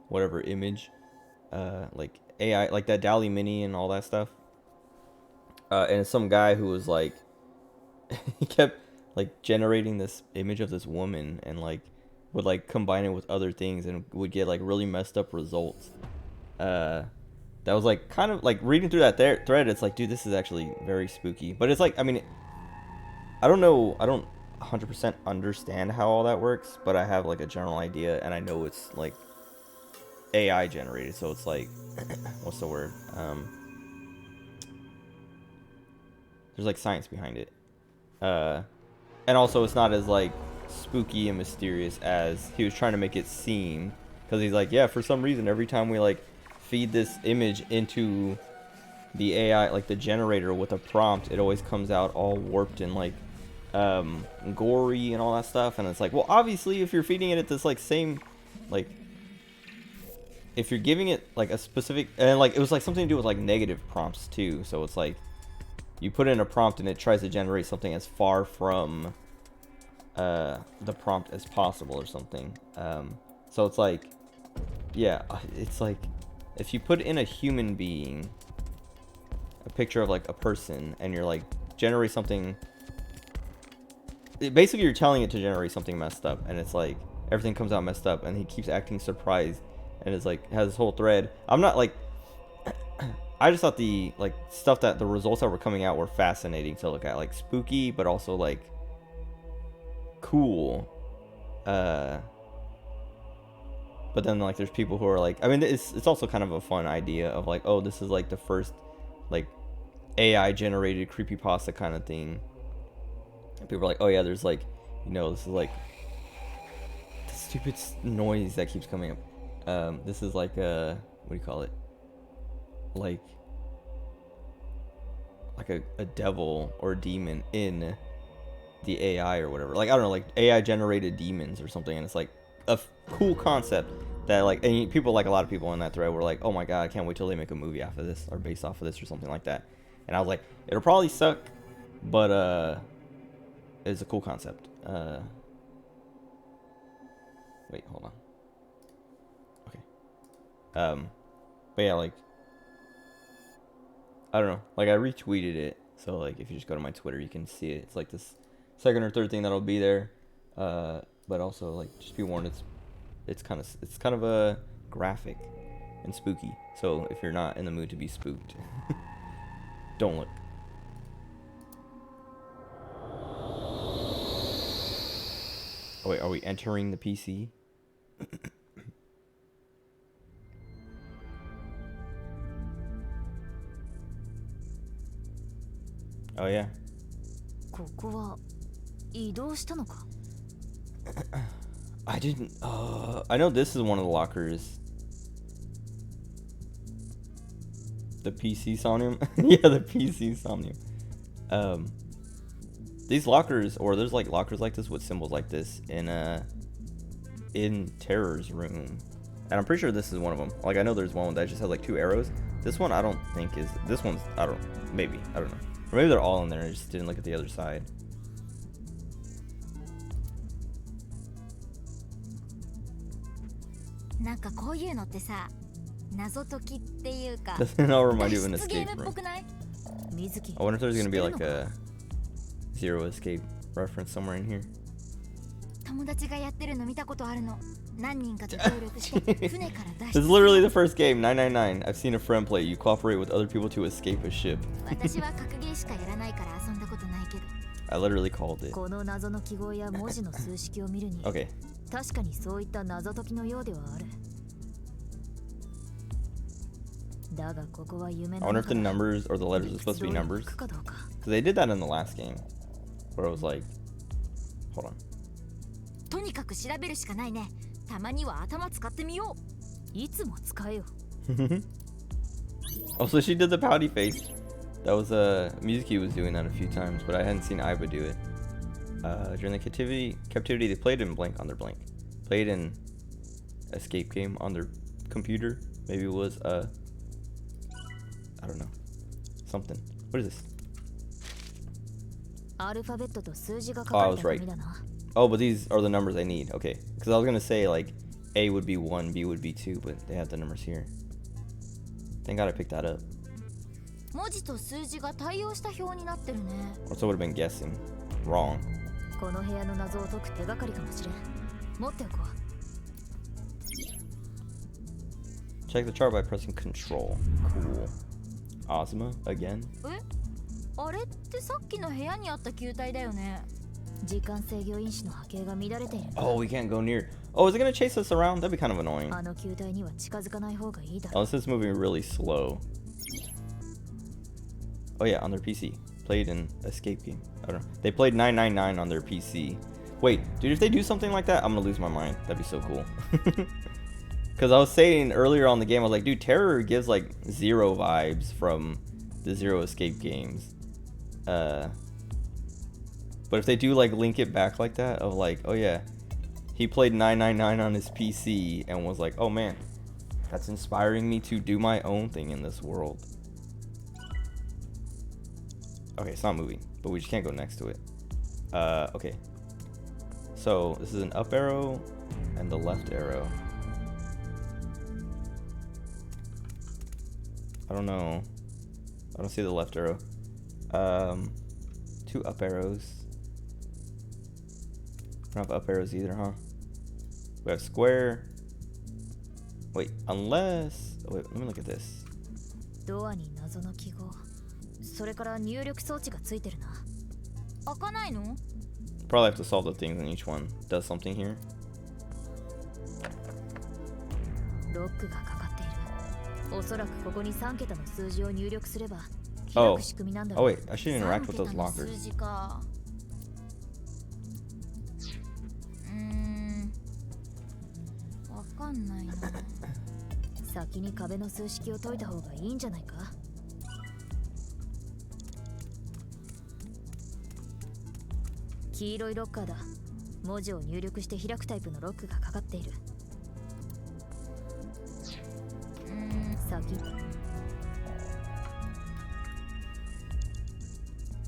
A: whatever image, like AI, like that DALL-E Mini and all that stuff. And it's some guy who was like, he kept like generating this image of this woman and like would like combine it with other things and would get like really messed up results. That was like kind of like reading through that thread. It's like, dude, this is actually very spooky. But it's like, I mean, I don't know. I don't 100% understand how all that works, but I have like a general idea, and I know it's like AI generated. So it's like, what's the word? There's like science behind it. And also it's not as like spooky and mysterious as he was trying to make it seem, because he's like, yeah, for some reason every time we like feed this image into the AI, like the generator with a prompt, it always comes out all warped and like gory and all that stuff. And it's like, well, obviously if you're feeding it at this like same, like if you're giving it like a specific, and like it was like something to do with like negative prompts too, so it's like you put in a prompt and it tries to generate something as far from the prompt as possible or something. So it's like, yeah, it's like if you put in a human being, a picture of like a person, and you're like generate something, basically you're telling it to generate something messed up, and it's like everything comes out messed up, and he keeps acting surprised, and it's like has this whole thread. I'm not like I just thought the like stuff that the results that were coming out were fascinating to look at, like spooky but also like cool. But then like there's people who are like, I mean, it's also kind of a fun idea of like, oh, this is like the first like AI generated creepypasta kind of thing. And people are like, oh yeah, there's like, you know, this is like the stupid noise that keeps coming up. This is like what do you call it? Like a devil or demon in the AI or whatever. Like, I don't know, like AI generated demons or something, and it's like a cool concept that like, and people, like a lot of people in that thread were like, oh my god, I can't wait till they make a movie off of this or based off of this or something like that. And I was like, it'll probably suck, but it's a cool concept. Wait, hold on. Okay. But yeah, like I don't know, like I retweeted it, so like if you just go to my Twitter you can see it. It's like this second or third thing that'll be there, but also like just be warned, it's kind of a graphic and spooky, so if you're not in the mood to be spooked, don't look. Oh wait, are we entering the PC? Oh yeah.
D: ここは移動したのか?
A: I didn't. I know this is one of the lockers. The PC Somnium. Yeah, the PC Somnium. These lockers, or there's like lockers like this with symbols like this in Terror's room, and I'm pretty sure this is one of them. Like I know there's one that just has like 2 arrows. This one I don't think is. This one's, I don't. Maybe, I don't know. Or maybe they're all in there. I just didn't look at the other side. Doesn't it all remind you of an escape room? I wonder if there's gonna be like a Zero Escape reference somewhere in here.
B: 友達がやってるの見たことあるの。何人かと協力して船から脱
A: This
B: 出
A: is literally the first game, 999. I've seen a friend play. You cooperate with other people to escape a ship.
B: 私は格ゲーしかやらないから遊んだことないけど。
A: I literally called it.
D: この謎の記号や文字の数式を見るに
A: Okay.
D: 確かにそういった謎解きのようではある。だがここは夢
A: I
D: の
A: wonder
D: 中
A: if the
D: だ。
A: numbers or the letters are supposed to be
D: 理屈通りに
A: numbers.
D: いくかどうか。
A: Because they did that in the last game. Where it was like, hold on.
B: とにかく調べるしかないね。たまには頭使ってみよう。
D: いつも使えよ。
A: Oh, so she did the pouty face. That was Mizuki was doing that a few times, but I hadn't seen Aiba do it. During the captivity, they played in blank on their blank. Played in escape game on their computer. Maybe it was I don't know, something. What is this?
D: アルファベットと数字が書
A: Oh,
D: か
A: I
D: れ
A: was
D: た
A: right.
D: 紙だな。
A: Oh, but these are the numbers I need. Okay, because I was gonna say like A would be 1, B would be 2, but they have the numbers here. Thank God I picked that up.
B: 文字と数字が対応した表になってるね。
A: Or so I would have been guessing wrong.
D: この部屋の謎を解く手がかりかもしれん。持っておこう。
A: Check the chart by pressing Control. Cool. Ozma again.
B: え、あれってさっきの部屋にあった球体だよね。
D: 時間制御因子の波形が乱れている。
A: Oh, we can't go near. Oh, is it gonna chase us around? That'd be kind of annoying.
D: あの球体には近づかない方がいいだろう。
A: Unless it's moving really slow. Oh yeah, on their PC. Played an escape game. I don't know. They played 999 on their PC. Wait, dude, if they do something like that, I'm gonna lose my mind. That'd be so cool. Because I was saying earlier on the game, I was like, dude, Terror gives like Zero vibes from the Zero Escape games. But if they do like link it back like that, of like, oh yeah, he played 999 on his PC and was like, oh man, that's inspiring me to do my own thing in this world. Okay, it's not moving, but we just can't go next to it. Okay. So this is an up arrow and the left arrow. I don't know. I don't see the left arrow. 2 up arrows. We don't have up arrows either, huh? We have square. Wait, unless... Oh, wait, let me look at this.
D: ドアに謎の記号。それから入力装置がついてるな。
B: 開かないの？
A: Probably have to solve the things in each one. Does something here.
D: ロックがかかっている。おそらくここに3桁の数字を入力すれば開
A: Oh.
D: く仕組みなんだ
A: Oh
D: ろう。
A: wait, I should interact with those
B: 3桁の
A: lockers.
B: 数字か。わかんないな。
D: 先に壁の数式を解いた方がいいんじゃないか。黄色いロッカーだ。文字を入力して開くタイプのロックがかかっている。先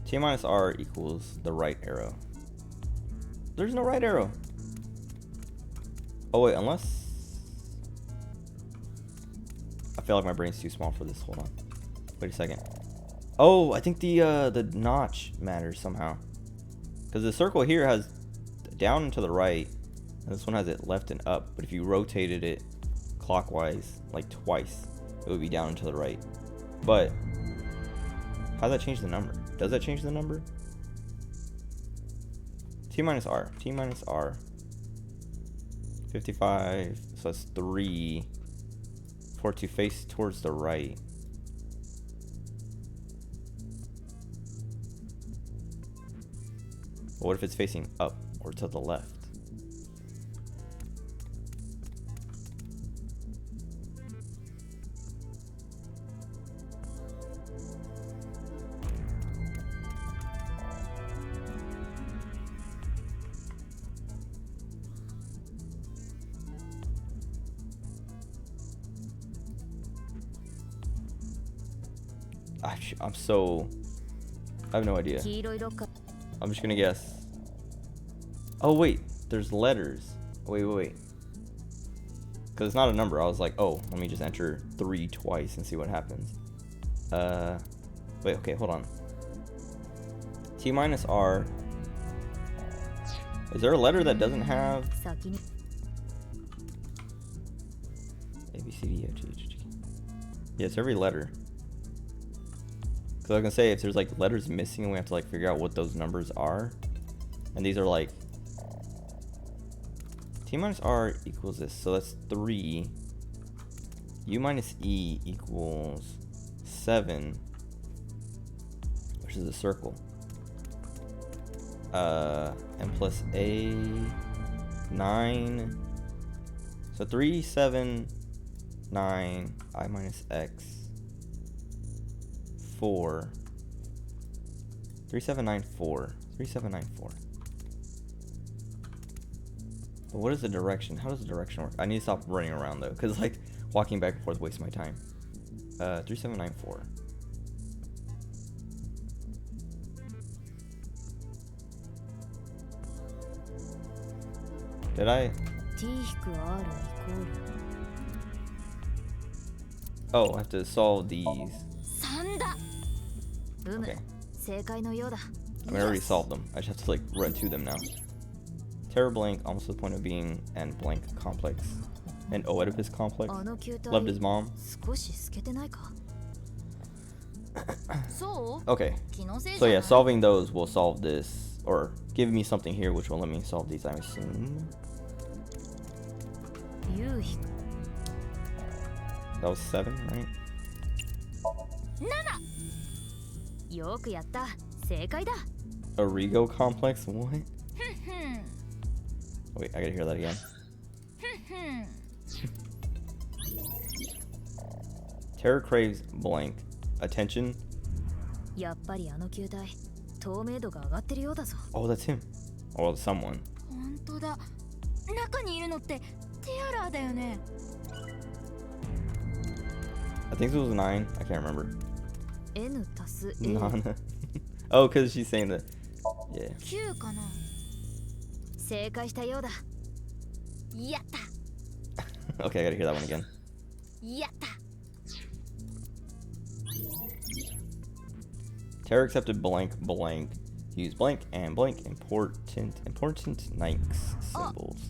A: T minus R equals the right arrow. There's no right arrow. Oh wait, unless... I feel like my brain's too small for this. Hold on. Wait a second. Oh, I think the notch matters somehow. Because the circle here has down and to the right, and this one has it left and up. But if you rotated it clockwise, like twice, it would be down and to the right. But how does that change the number? Does that change the number? T minus R. T minus R. 55. So that's 3. For it to face towards the right. But what if it's facing up or to the left? I'm so... I have no idea.
D: 黄色いロッカー
A: I'm just gonna guess. Oh wait, there's letters. Wait. Because it's not a number. I was like, oh, let me just enter 3 twice and see what happens. Wait, okay, hold on. T minus R. Is there a letter that doesn't have A, B, C, D, F, G, H, I, J, K? Yeah, it's every letter. Because I was gonna say, if there's like letters missing, we have to like figure out what those numbers are. And these are like T minus R equals this, so that's 3. U minus E equals 7, which is a circle. M plus A 9. So 3, 7, 9. I minus X 4. 3, 7, 9, 4. 3, 7, 9, 4. But what is the direction? How does the direction work? I need to stop running around though, because like walking back and forth wastes my time. 3, 7, 9, 4. Did I? Oh, I have to solve these. Okay. I mean, I already solved them. I just have to like run to them now. Terror blank, almost to the point of being and blank complex. And Oedipus complex. Loved his mom. Okay. So yeah, solving those will solve this, or give me something here which will let me solve these, I assume. That was 7, right? Origo complex? What? Wait, I gotta hear that again. Terror craves blank. Attention. Oh, that's him. Oh, well, someone. I think it was 9. I can't remember. nirvanA. Oh, because she's saying that. Yeah. Okay, I gotta hear that one again. Terror accepted blank blank. Use blank and blank important Nikes symbols.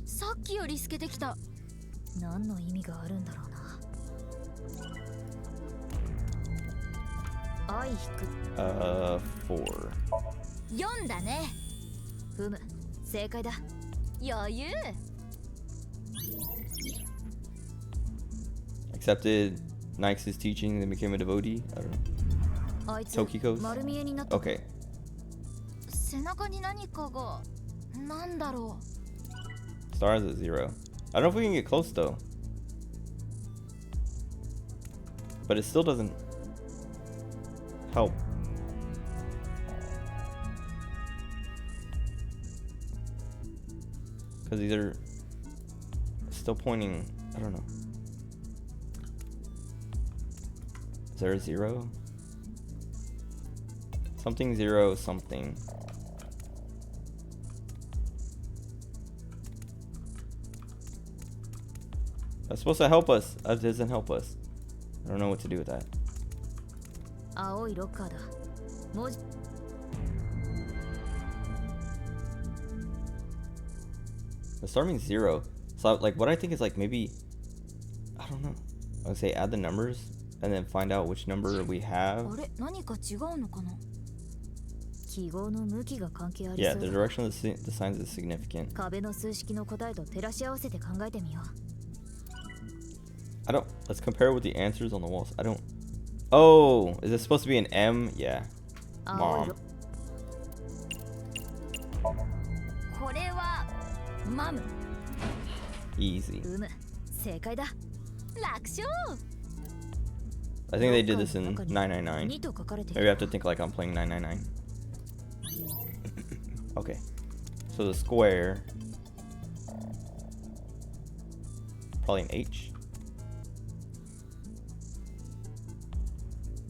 A: 4. Accepted Nikes' teaching and became a devotee. I don't know. Tokiko's? Okay. Stars at 0. I don't know if we can get close though. But it still doesn't help. Because these are still pointing, I don't know. Is there a 0? Something 0 something. That's supposed to help us. That doesn't help us. I don't know what to do with that. The star means 0. So like what I think is like maybe, I don't know. I would say add the numbers and then find out which number we have. Yeah, the direction of the signs is significant. I don't. Let's compare with the answers on the walls. I don't. Oh, is this supposed to be an M? Yeah. Mom. Easy. I think they did this in 999. Maybe I have to think like I'm playing 999. Okay. So the square. Probably an H.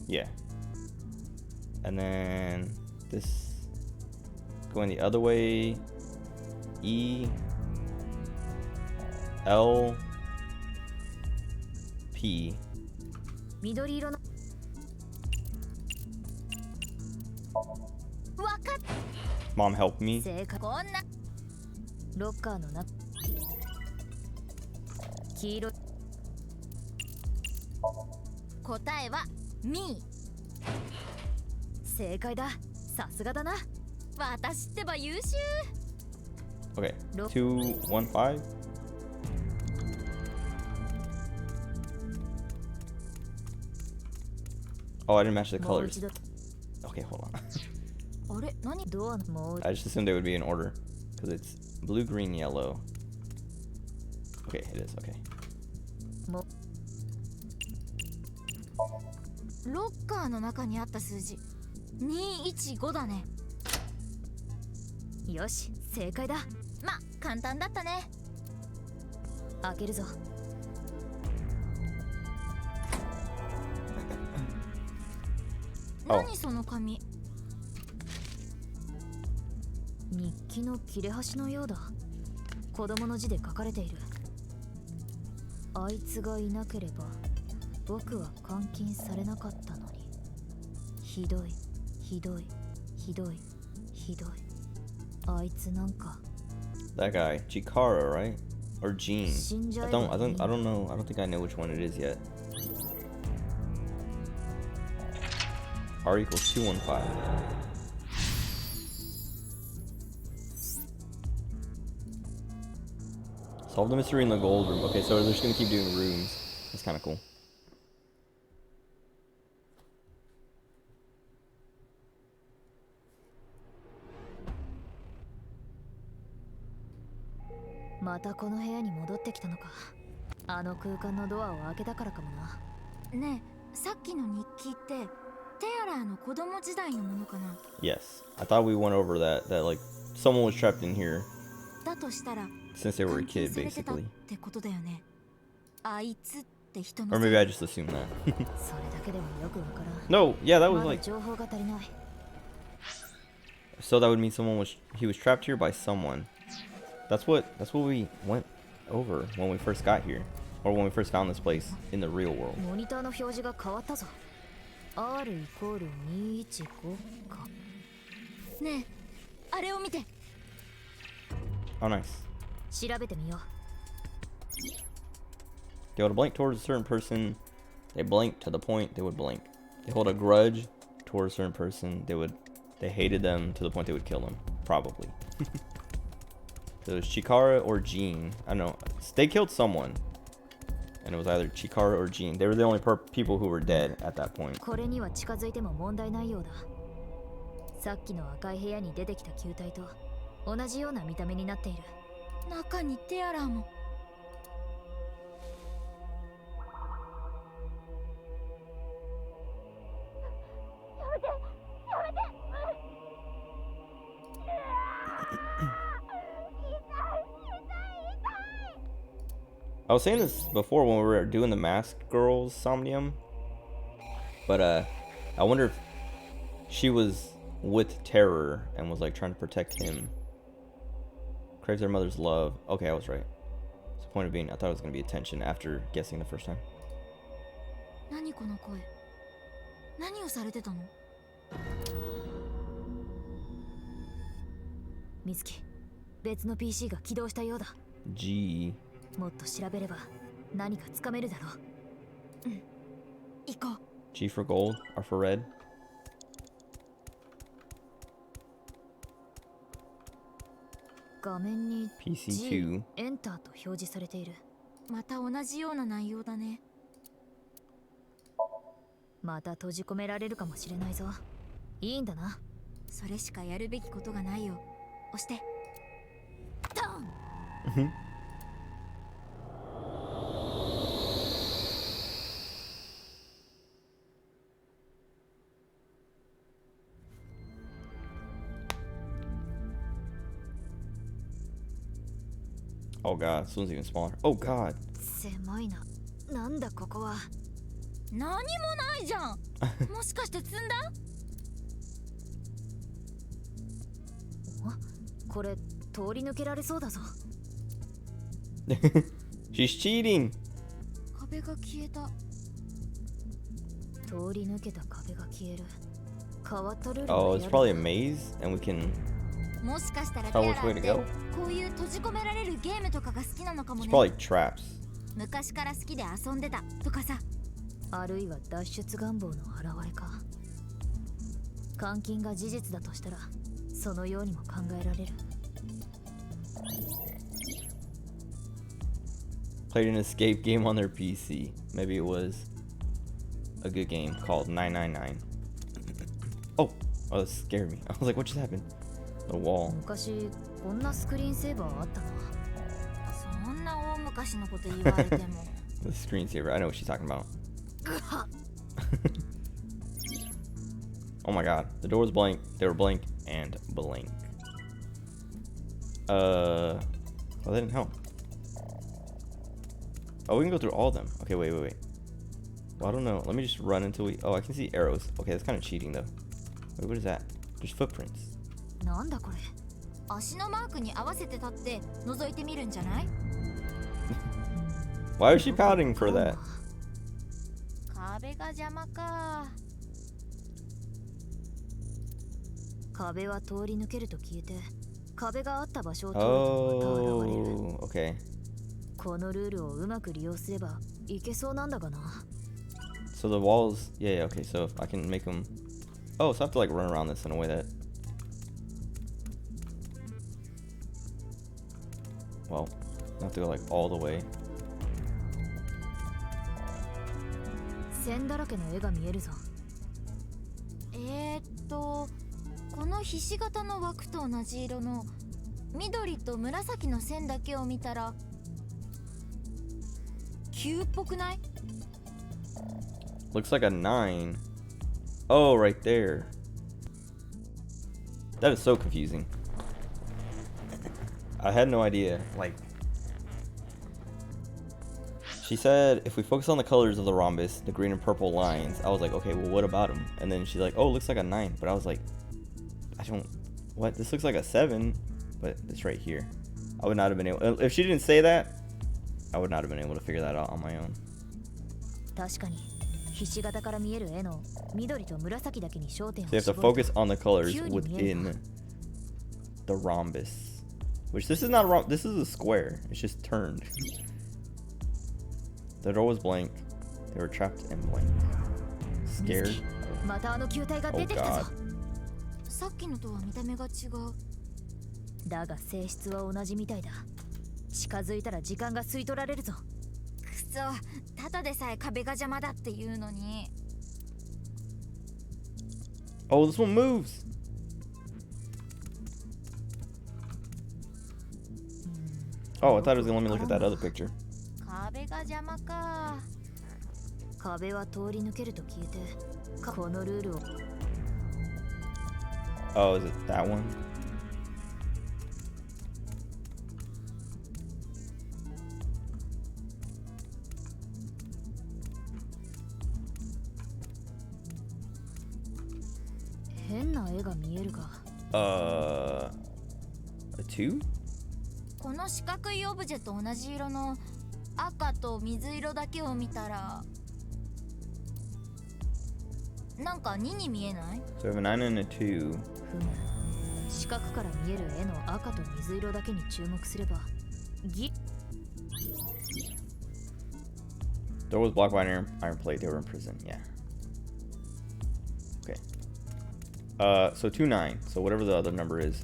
A: Yeah. And then this going the other way. E. L. P. Mom help me.
D: ロッカーの中黄色い
B: 答えはミ
D: ー。正解だ。さすがだな。
B: ー。私ってば優秀。
A: Okay, 215. Oh, I didn't match the
D: もう
A: colors.
D: 一度
A: Okay, hold on.
B: あれ何
D: ドアのもう
A: I just assumed they would be in order because it's blue, green, yellow. Okay, it is. Okay.
D: も
B: ロッカーの中にあった数字215だね。
D: よし、正解だ。
B: ま、簡単だったね。
D: 開けるぞ。
B: 何その紙。
D: 日記の切れ端のようだ。子供の字で書かれている。あいつがいなければ僕は監禁されなかったのに。ひどいひどいひどいひどい。あいつなんか
A: That guy, Chikara, right? Or Jean?
D: 死んじゃ
A: I
D: えば
A: don't
D: いい
A: know. I don't think I know which one it is yet. R equals 215. Solve the mystery in the gold room. Okay, so they're just gonna keep doing rooms. That's kind of cool.
D: またこの部屋に戻ってきたのか。あの空間のドアを開けたからかもな。
B: ねえ、さっきの日記ってテアラーの子供時代のものかな。
A: Yes, I thought we went over that like someone was trapped in here
B: だとしたら
A: since they were a
B: 監禁
A: kid,
B: されてたっ
A: basically.
B: てことだよね。あいつって人
A: Or
B: のせい
A: maybe I just assumed that.
D: それだけでもよくわからん。
A: No, yeah, that was
D: まだ
A: like
D: 情報が足りない。
A: so that would mean he was trapped here by someone. That's what we went over when we first got here, or when we first found this place in the real world.
D: モニターの表示が変わったぞ。R イコール215か。
B: ねえ、あれを見て。
A: Oh, nice.
D: 調べてみよう。
A: They would blink towards a certain person. They blink to the point they would blink. They hold a grudge towards a certain person. They hated them to the point they would kill them. Probably. So it was Chikara or Jean. I don't know. They killed someone. And it was either Chikara or Jean. They were the only people who were dead at that point.
D: これには近づいても問題ないようだ。さっきの赤い部屋に出てきた球体と同じような見た目になっている。
B: 中にテアラーも。
A: I was saying this before when we were doing the Masked Girls Somnium, but I wonder if she was with Terror and was like trying to protect him. Craves their mother's love. Okay, I was right. So the point of being, I thought it was gonna be attention after guessing the first time.
B: 何この声。何をされてたの。
D: 水木、別の PC が起動したようだ。
A: G.
D: もっと調べれば何かつかめるだろう。
B: 行こう。
A: G for gold, R for red.
D: 画面に
A: PC2.
D: エンターと表示されている。
B: また同じような内容だね。
D: また閉じ込められるかもしれないぞ。いいんだな。
B: それしかやるべきことがないよ。押して。ドーン。
A: Oh god, this one's even smaller. Oh god.
D: 狭いな。なんだここは。
B: 何もないじゃん。もしかして積んだ？
D: これ通り抜けられそうだぞ。
A: She's cheating.
B: 壁が消えた。
D: 通り抜けた壁が消える。変わったルール
A: Oh,
D: が
A: it's
D: やる。
A: probably a maze, and we can
B: もしかしたら
A: That's
B: テ
A: not
B: ア
A: which
B: ラ
A: way
B: ー
A: to
B: って
A: go.
B: こういう閉じ込められるゲームとかが好きなのかも
A: It's
B: ね。
A: probably traps.
B: 昔から好きで遊んでたとかさ。
D: あるいは脱出願望の表れか。監禁が事実だとしたらそのようにも考えられる。
A: Played an escape game on their PC. Maybe it was a good game called 999. Oh, that scared me. I was like, what just happened? The wall.
D: 昔こんなスクリーンセーバーあったな。
B: そんな大昔のこと言われても。
A: The screensaver. I know what she's talking about. Oh my god. The doors blank. They were blank and blank. Oh, that didn't help. Oh, we can go through all of them. Okay, wait. Well, I don't know. Let me just run until we... Oh, I can see arrows. Okay, that's kind of cheating, though. Wait, what is that? There's footprints.
D: なんだこれ。
B: 足のマークに合わせて立って覗いてみるんじゃない？
A: Why is she pouting for that?
B: 壁が邪魔か。
D: 壁は通り抜けると消えて、壁があった場所を通るとまた現れる。
A: Oh, okay.
D: このルールをうまく利用すればいけそうなんだがな。
A: So the walls... Yeah, okay, so if I can make them... Oh, so I have to, like, run around this in a way that... Well, I have to go, like, all the way.
D: 線だらけの絵が見えるぞ。
B: このひし形の枠と同じ色の緑と紫の線だけを見たら9っぽくない？
A: Looks like a 9. Oh, right there. That is so confusing. I had no idea. Like, she said if we focus on the colors of the rhombus, the green and purple lines, I was like, okay, well, what about them? And then she's like, oh, it looks like a 9. But I was like, I don't... What? This looks like a 7, but it's right here. I would not have been able... If she didn't say that, I would not have been able to figure that out on my own.
D: 確かにひし形から見える絵の緑と紫だけに焦点を
A: So you have to
D: 絞る
A: focus on the colors within the rhombus. Which this is not a rhombus, this is a square. It's just turned. The door was blank. They were trapped and blank. Scared.
D: またあの球体が
A: Oh
D: 出てきたぞ。
A: god.
B: さっきのとは見た目が違う。
D: だが性質は同じみたいだ。近づいたら時間が吸い取られるぞ。
B: くそ、ただでさえ壁が邪魔だっていうのに。
A: Oh, this one moves. Oh, I thought it was gonna let me look at that other picture.
B: 壁が邪魔か。
D: 壁は通り抜けると消えて、このルールを。
A: Oh, is it that one?
D: 変な絵が見えるが。
A: A 2?
B: この四角いオブジェと同じ色の赤と水色だけを見たらなんか2に見えない？
A: So we have a 9 and a 2.
D: ふむ。四角から見える絵の赤と水色だけに注目すれば、
A: Door was blocked by an iron plate. They were in prison. Yeah. Okay. So 2 9. So whatever the other number is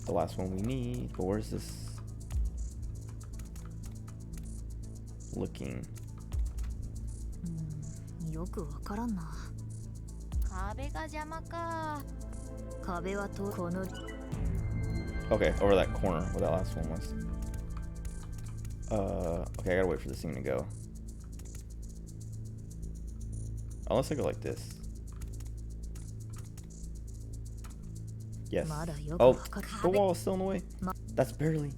A: the last one we need. But where's this? Looking.
D: よくわからんな。
B: 壁が邪魔か。
D: 壁はとこの。
A: Okay, over that corner where that last one was. Okay, I gotta wait for this thing to go. Unless I go like this. Yes. Oh, the wall is still in the way? That's barely.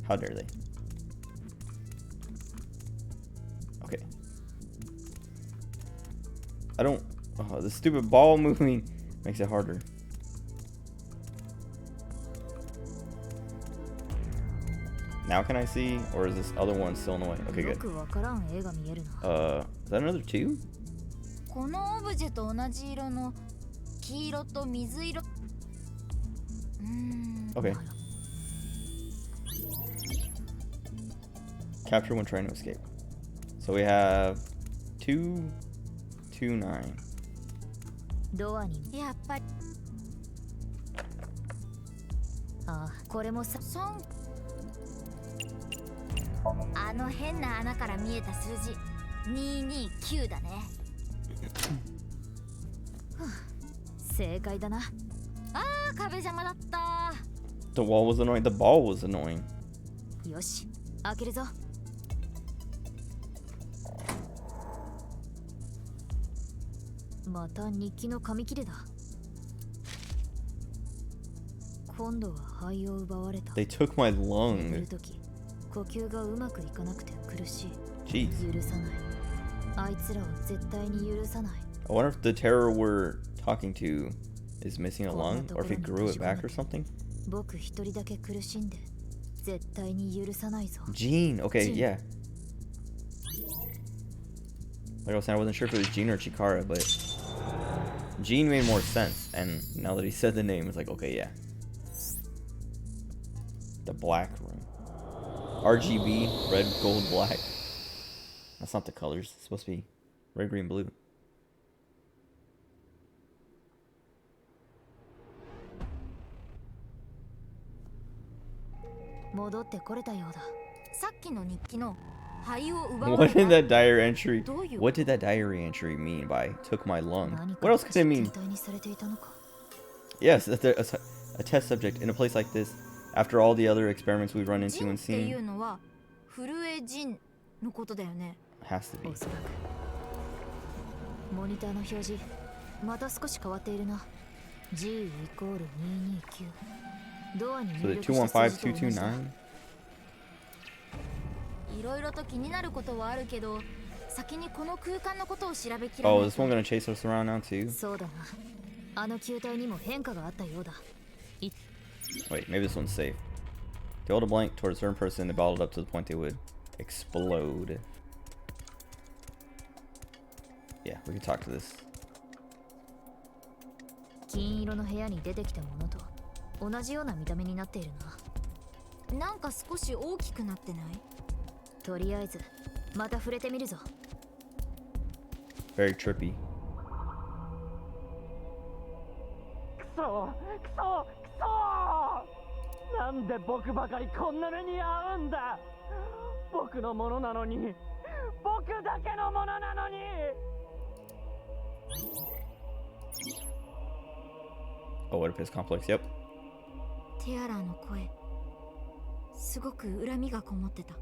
A: How dare they? Okay. I don't... Oh, the stupid ball moving makes it harder. Now can I see? Or is this other one still in the way? Okay, good. Is that another 2?
B: このオブジェと同じ色の黄色と水色。
A: Okay. Capture when trying to escape. So we have 229.
D: ドアに
B: やっぱり
D: ああこれもさ
B: あの変な穴から見えた数字229だね。
D: 正解だな。
B: あー壁邪魔だった。
A: The wall was annoying. The ball was annoying.
D: よし開けるぞ。また日記の紙切れだ。今度は肺を奪われた。
A: They took my
D: 寝る
A: lung.
D: とき呼吸がうまくいかなくて苦しい。
A: Jeez.
D: 許さない。あいつらを絶対に許さない。
A: I wonder if the terror we're talking to is missing a lung, or if he grew it back or something.
D: 僕一人だけ苦しんで絶対に許さないぞ。
A: Jean. Okay,
D: Jean.
A: yeah. Like I was saying, I wasn't sure if it was Jean or Chikara, but Jean made more sense. And now that he said the name, it's like, okay, yeah. The black room. RGB, red, gold, black. That's not the colors. It's supposed to be red, green, blue.
D: 戻ってこれたようだ。
B: さっきの日記の肺を奪わ
A: What
B: れ
A: did
B: た
A: that diary entry?
B: どういう
A: What did that diary entry mean by took my lung?
D: 何
A: What else could it
D: 実
A: mean?
D: 験体にされていたのか。
A: Yes, a test subject in a place like this. After all the other experiments we've run
B: ジ
A: into
B: ン
A: and
B: っていう
A: seen,
B: のは震えジンのことだよね。
A: has to be.
D: おそらく。モニターの表示また少し変わっているな。G イコール229。ドアに
A: So
D: 入
A: the
D: 力した数字と同じだ。
A: 215229?
B: いろいろと気になることはあるけど、先にこの空間のことを調べきら
A: Oh,
B: ない
A: this one gonna chase us around now too?
D: そうだな。あの球体にも変化があったようだ。
A: Wait, maybe this one's safe. They hold a blank towards a certain person and they bottled up to the point they would explode. Yeah, we can talk to this.
D: 金色の部屋に出てきたものと同じような見た目になっているな。
B: なんか少し大きくなってない？
D: とりあえずまた触れてみるぞ。
A: Very trippy.
M: くそくそくそ、なんで僕ばかりこんな目に遭うんだ。僕のものなのに、僕だけのものなのに。
A: Oh, what if it's complex? Yep.
B: テアラーの声、すごく恨みがこもってた。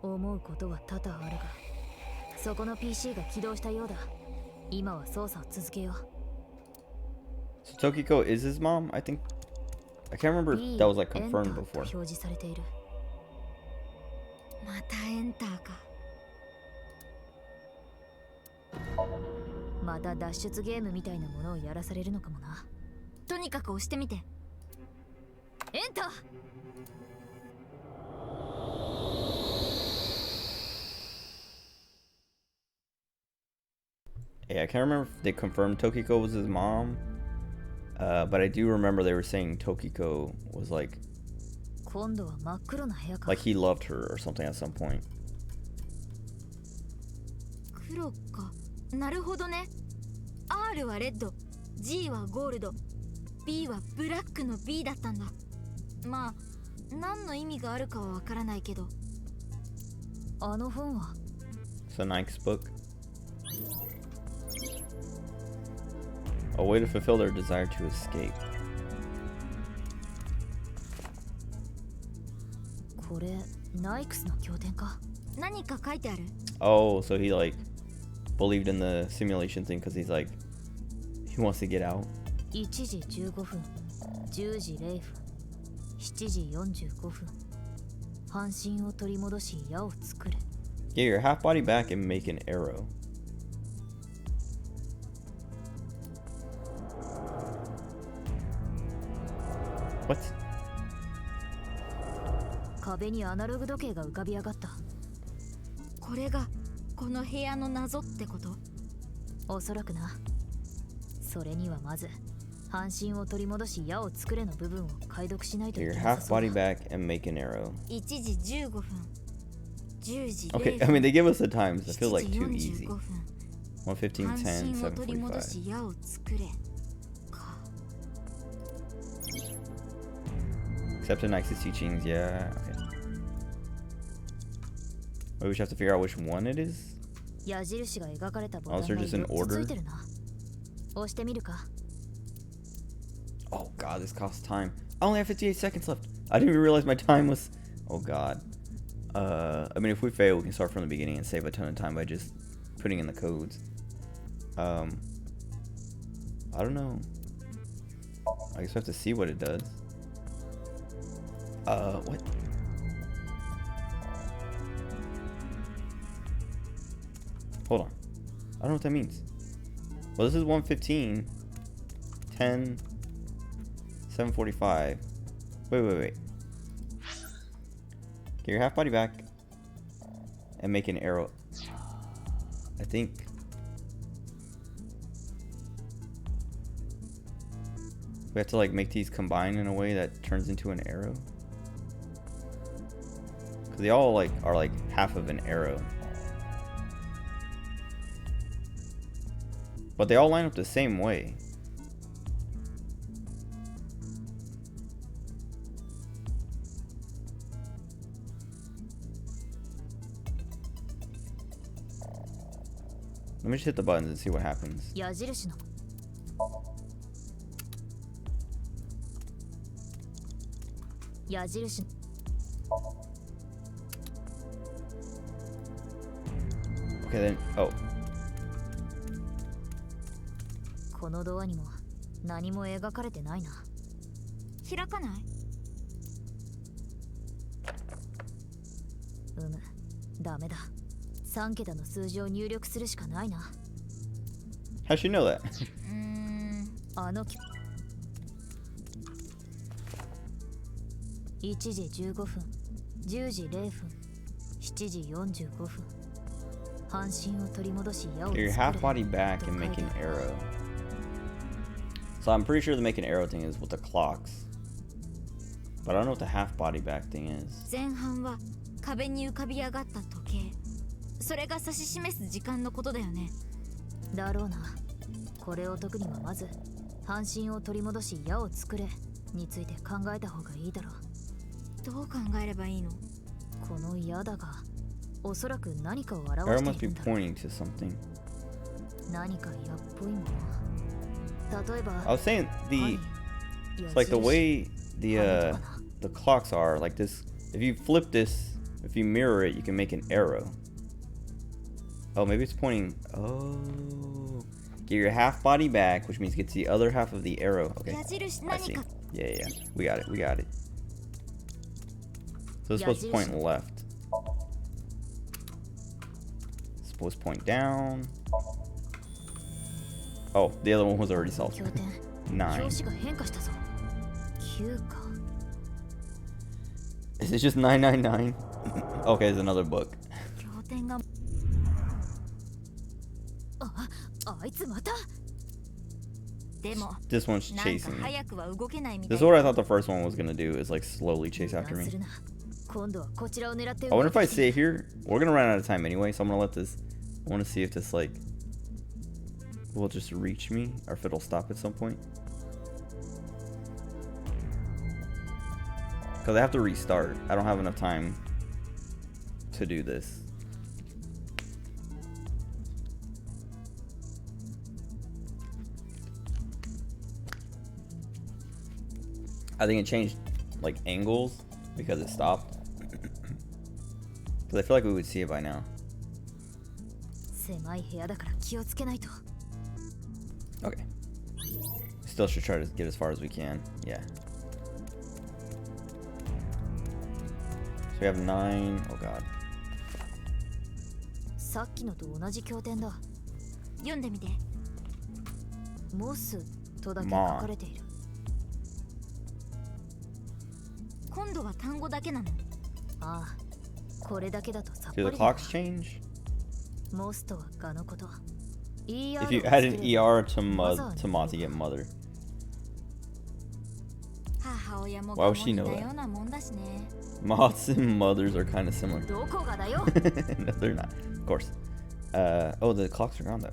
D: 思うことは多々あるが、そこの PC が起動したようだ。今は操作を続けよう。
A: So Tokiko is his mom, I think. I can't remember if that was like confirmed before.
D: 表示されている。
B: またエンターか。
D: また脱出ゲームみたいなものをやらされるのかもな。
B: とにかく押してみて。
D: エンター。
A: Yeah, I can't remember if they confirmed Tokiko was his mom. But I do remember they were saying Tokiko was like
D: 今度は真っ黒な部屋か。
A: he loved her or something at some point.
B: 黒か。なるほどね。R はレッド、G はゴールド、B はブラックの B だったんだ。まあ、何の意味があるかはわからないけど。
D: あの本は
A: It's a Nike's book. A way to fulfill their desire to escape.
D: これナイクスの経典か。
B: 何か書いてある？
A: Oh, so he like believed in the simulation thing because he's like he wants to get out.
D: 1時15分、10時0分、7時45分。半身を取り戻し矢を作れ。
A: Get your half body back and make an arrow. What?
D: 壁にアナログ時計が浮かび上がった。
B: これがこの部屋の謎ってこと？
D: おそらくな。それにはまず半身を取り戻し矢を作れの部分を解読しないと
A: Get
D: い
A: your
D: けな
A: half
D: さそう
A: body
D: だ。
A: back and make an arrow.
B: 1時15分10時
A: Okay,
B: 0
A: I
B: 分
A: mean they give us the times. I feel
B: 7
A: like
B: 時
A: too easy.
B: 45分
A: 1:15,
B: 半
A: 10,
B: 身を取り戻
A: 7:45.
B: し矢を作れか
A: Accept and Knight's teachings, yeah. Okay. Wait, we just have to figure out which one it is?
D: 矢印が描かれたボタ
A: Oh,
D: ン
A: is there
D: が
A: just an
D: 4つつ
A: order?
D: いてるな。押してみるか。
A: Oh god, this costs time. I only have 58 seconds left. I didn't even realize my time was... Oh god. I mean, if we fail, we can start from the beginning and save a ton of time by just putting in the codes. I don't know. I guess we have to see what it does. What? Hold on. I don't know what that means. Well, this is 1:15, 10, 7:45. Wait. Get your half body back and make an arrow. I think. We have to like make these combine in a way that turns into an arrow. Cause they all like are like half of an arrow. But they all line up the same way. Let me just hit the buttons and see what happens.
D: 矢印の。矢印。
A: Okay then, oh.
D: このドアにも何も描かれてないな。
B: 開かない
D: ダメだ。3桁の数字を入力するしかないな。
A: How'd she know that?
D: あの1時15分、10時0分、7時45分。半身を取り戻し矢を作
A: Get
D: る。
A: your half body back and make an arrow. So I'm pretty sure the make an arrow thing is with the clocks. But I don't know what the half body back thing is.
B: 前半は壁に浮かび上がった時計。それが指し示す時間のことだよね。
D: だろうな。これを解くにはまず半身を取り戻し矢を作れについて考えた方がいいだろう。
B: どう考えればいいの？
D: この矢だがおそらく何かを表
A: Arrow
D: してい
A: must
D: る
A: be
D: んだ。
A: pointing to something.
D: 何か矢っぽいもの。例えば
A: I was saying it's like the way the clocks are like this. If you flip this, if you mirror it, you can make an arrow. Oh, maybe it's pointing. Oh, get your half body back, which means get to the other half of the arrow. Okay, I see. Yeah, we got it. So it's supposed to point left. It's supposed to point down. Oh, the other one was already solved. 9.
D: 表紙が変化したぞ。9か。
A: Is it just 999? Okay, there's another book.
B: 経典が
D: あいつまた。
B: でも
A: This one's
B: なんか
A: chasing me.
B: 早くは動けないみた
A: This
B: い
A: is what I thought the first one was gonna do, is like slowly chase after
D: 油断
A: me.
D: するな。今度はこちらを狙って
A: I
D: 動
A: wonder
D: い
A: if I
D: てきて
A: stay here. We're gonna run out of time anyway, so I'm gonna let this. I wanna see if this like will just reach me or if it'll stop at some point. Because I have to restart. I don't have enough time to do this. I think it changed like angles because it stopped. Because I feel like we would see it by now.
D: 狭い部屋だから気をつけないと。
A: Okay. Still should try to get as far as we can. Yeah. So we have 9. Oh god.
D: さっきのと同じ経典だ。
B: 読んでみて。
D: モスとだけ書かれている。
B: 今度は単語だけなの？
D: ああ、これだけだとさっぱ
A: Do
D: り
A: the
D: だ。
A: clocks change?
D: モスとはガのこと。
A: If you add an ER to Mati, get mother. Why would she know that? Moths and mothers are kind of similar. No, they're not. Of course. Oh, the clocks are gone though.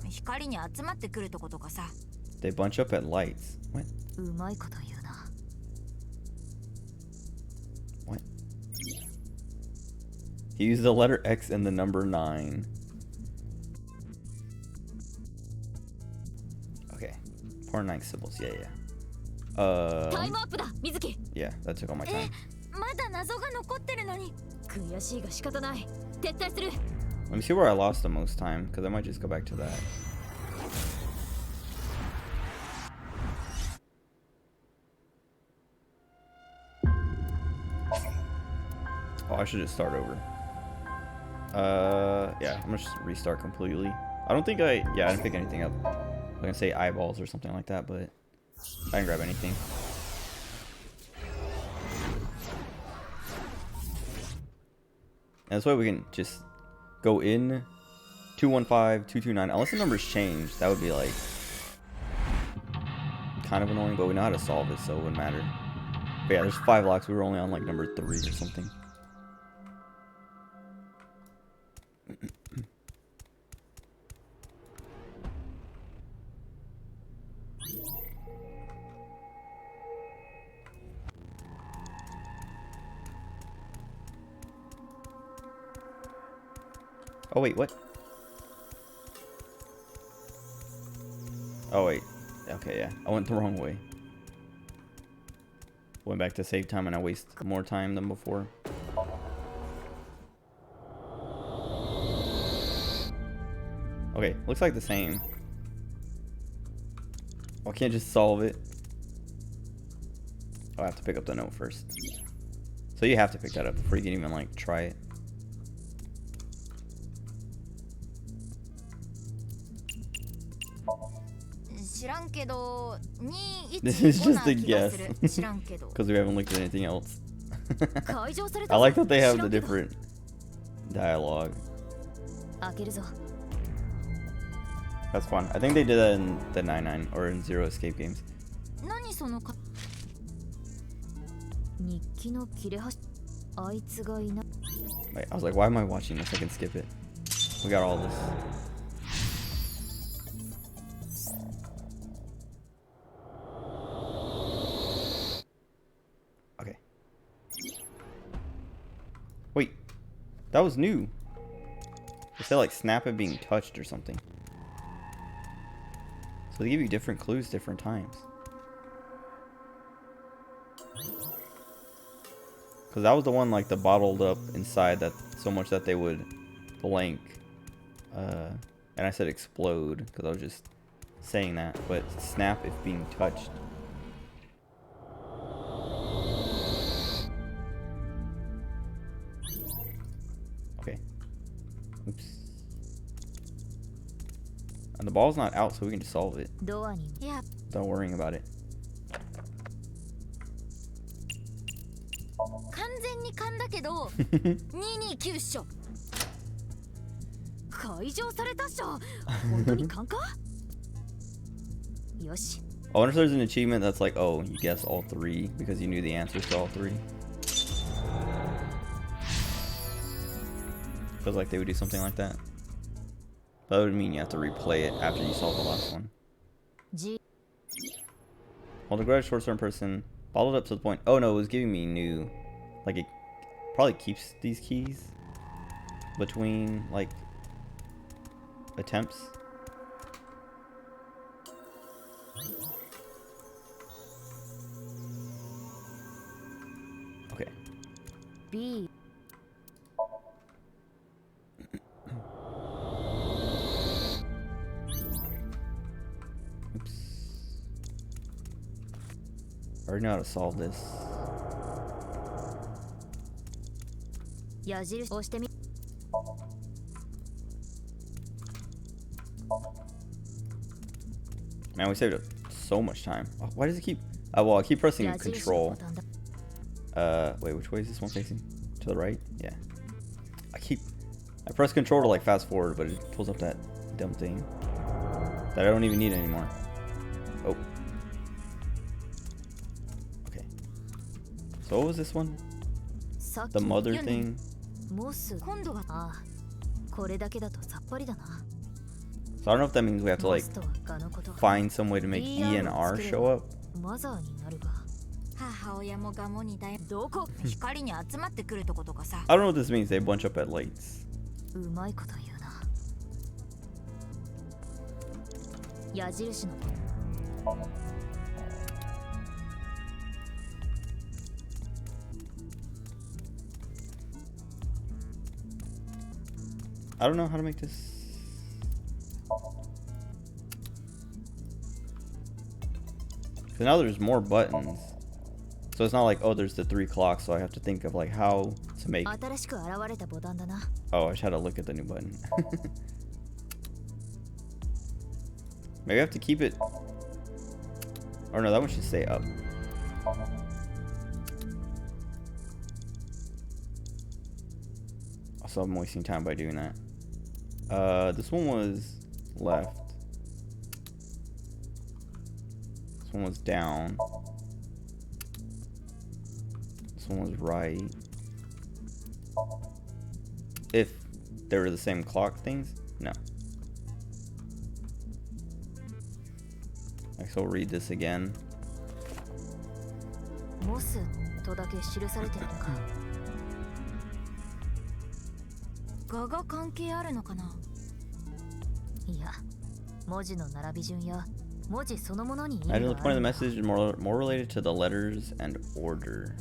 A: They bunch up at lights. What? What? He used the letter X and the number 9. Okay. Part 9 symbols. Yeah, yeah. Yeah, that took all my time. Let me see where I lost the most time, because I might just go back to that. Oh, I should just start over. Yeah, I'm gonna just restart completely. I don't think I didn't pick anything up. I'm gonna say eyeballs or something like that, but I didn't grab anything. And this way we can just go in 215, 229, unless the numbers change. That would be like kind of annoying, but we know how to solve it, so it wouldn't matter. But yeah, there's 5 locks. We were only on like number 3 or something. Oh wait, what? Oh wait. Okay, yeah. I went the wrong way. Went back to save time and I waste more time than before. Okay, looks like the same. Oh, I can't just solve it. Oh, I have to pick up the note first. So you have to pick that up before you can even like try it. This is just a guess because we haven't looked at anything else. I like that they have the different dialogue. That's fun. I think they did that in the 99 or in Zero Escape games. Wait, I was like, why am I watching this? I can skip it. We got all this. Okay. Wait, that was new. It said like snap it being touched or something. So they give you different clues different times. Because that was the one like the bottled up inside that so much that they would blank. And I said explode because I was just saying that. But snap if being touched. Okay. Oops. And the ball's not out, so we can just solve it.
B: Yeah.
A: Don't worry about it. I wonder if there's an achievement that's like, oh, you guessed all 3 because you knew the answers to all 3. Feels like they would do something like that. That would mean you have to replay it after you solve the last one. Hold the grudge short-term person. Bottled up to the point. Oh no, it was giving me new. Like it probably keeps these keys between like attempts. Okay.
D: B.
A: Oops. I already know how to solve this. Man, we saved so much time. Oh, why does it keep... well, I keep pressing control. Wait, which way is this one facing? To the right? Yeah. I press control to like fast forward, but it pulls up that dumb thing that I don't even need anymore. Oh. Okay. So what was this one? The mother thing?
D: モス今度はああこれだけだとさっぱりだな
A: So I don't know if that means we have to like find some way to make E and R show up.
D: マザーになるが
B: 母親もガモにだよどこ光に集まってくるとことかさ
A: I don't know what this means. They bunch up at lights.
D: うまいこと言うな矢印の
A: I don't know how to make this. So now there's more buttons. So it's not like, oh, there's the 3 clocks, so I have to think of like how to make.
D: 新しく現れたボタンだな
A: Oh, I just had to look at the new button. Maybe I have to keep it. Or no, that one should stay up. Also, I'm wasting time by doing that. This one was left. This one was down. This one was right. If they were the same clock things, no. So I'll read this again.
D: モスとだけ記されてるのか
B: ガが関係あるのかな。
D: いや、文字の並び順や文字そのものに意味が
A: I
D: あ
A: know
D: る
A: the point of the message is more related to the letters and order.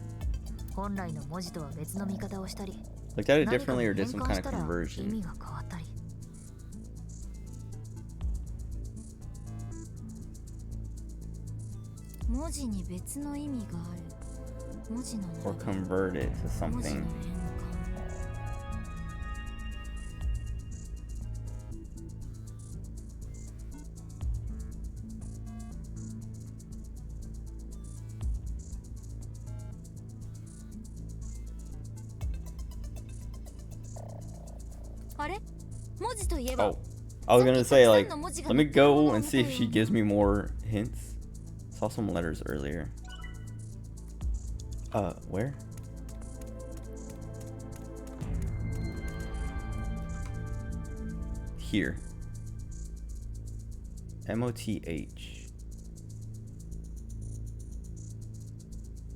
D: 本来の文字とは別の見方をしたり
A: Looked at it differently or did some kind of
D: 意
A: conversion.
D: 味が変わったり
B: 文字に別の意味がある。文字の
A: Or convert it to
B: 文字
A: something.
B: の変換。あれ？文字といえば。
A: Oh, I was gonna say like, let me go and see if she gives me more hints. Saw some letters earlier. Where? Here. M-O-T-H.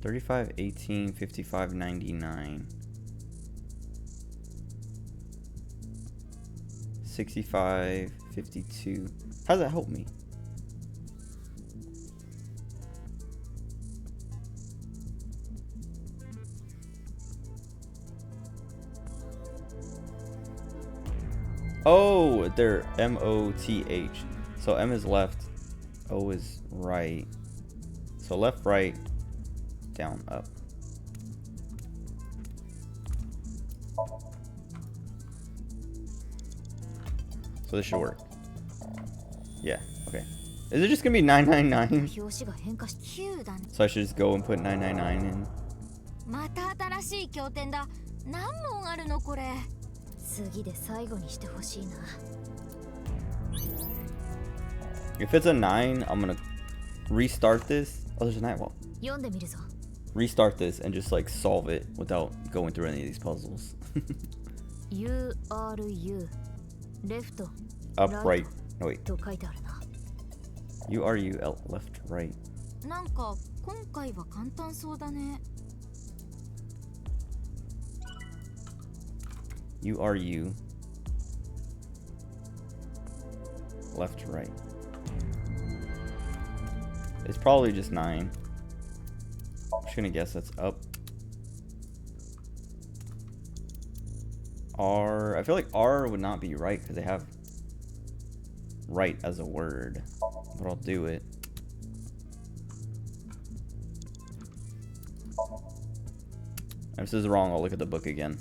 A: 35, 18, 55, 99. 65, 52. How does that help me? Oh, they're M-O-T-H. So M is left, O is right. So left, right, down, up. So this should work. Yeah, okay. Is it just gonna be 999?
B: 表紙が変化し9だね。
A: So I should just go and put 999 in.
B: また新しい経典だ。何問あるのこれ。
D: 次で最後にしてほしいな
A: If it's a 9, I'm gonna restart this. Oh, there's a 9. Well,
D: 読んでみるぞ
A: restart this and just like solve it without going through any of these puzzles.
D: URU レフト
A: Up, right. No, wait.
D: と書いてあるな
A: URU, left, right.
B: なんか今回は簡単そうだね。
A: URU, left, right. It's probably just 9. I'm just gonna guess that's up. R, I feel like R would not be right because they have right as a word, but I'll do it. If this is wrong, I'll look at the book again.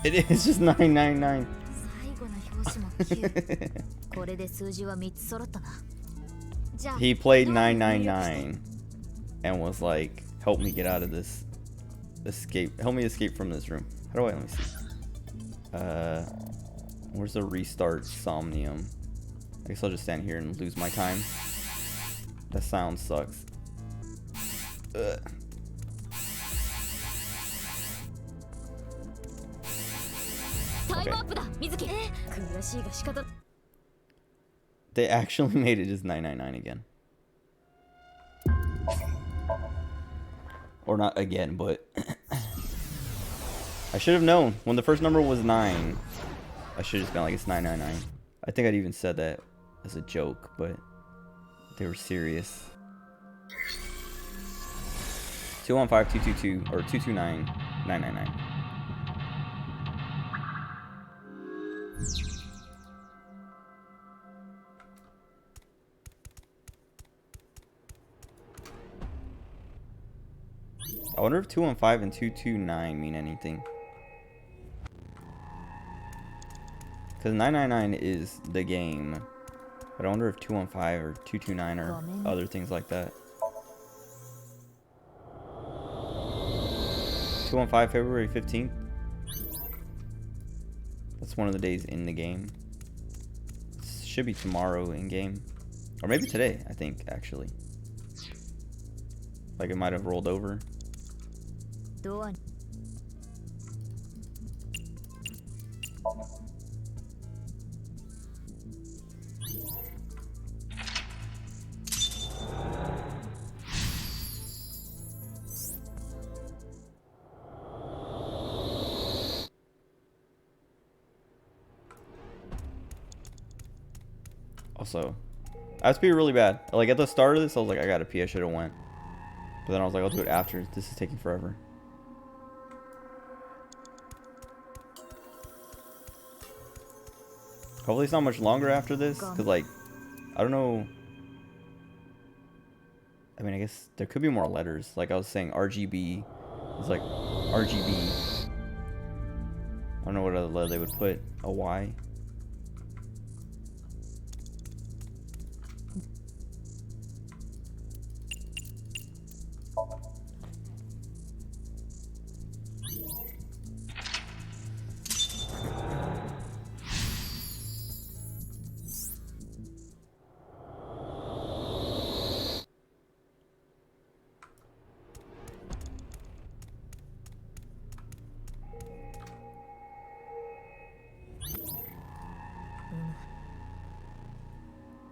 A: It is just 999.
B: 最後の表紙も9。
D: これで数字は3つ揃ったな
B: じゃあ
A: He played 999 and was like, help me get out of this. Help me escape from this room. How do I, let me see. Where's the restart Somnium? I guess I'll just stand here and lose my time. That sound sucks. Ugh. Okay. They actually made it just 999 again. Or not again, but I should have known when the first number was 9. I should have just been like, it's 999. I think I'd even said that as a joke, but they were serious. 215-222 or 229-999. I wonder if 215 and 229 mean anything. Because 999 is the game. But I wonder if 215 or 229 or other things like that. 215 February 15th. That's one of the days in the game. It should be tomorrow in game. Or maybe today, I think, actually. Like it might have rolled over. Also, I have to be really bad. Like at the start of this, I was like, I gotta pee. I should have went. But then I was like, I'll do it after. This is taking forever. Hopefully it's not much longer after this, because like, I don't know. I mean, I guess there could be more letters. Like I was saying, RGB is like RGB. I don't know what other letter they would put. A Y.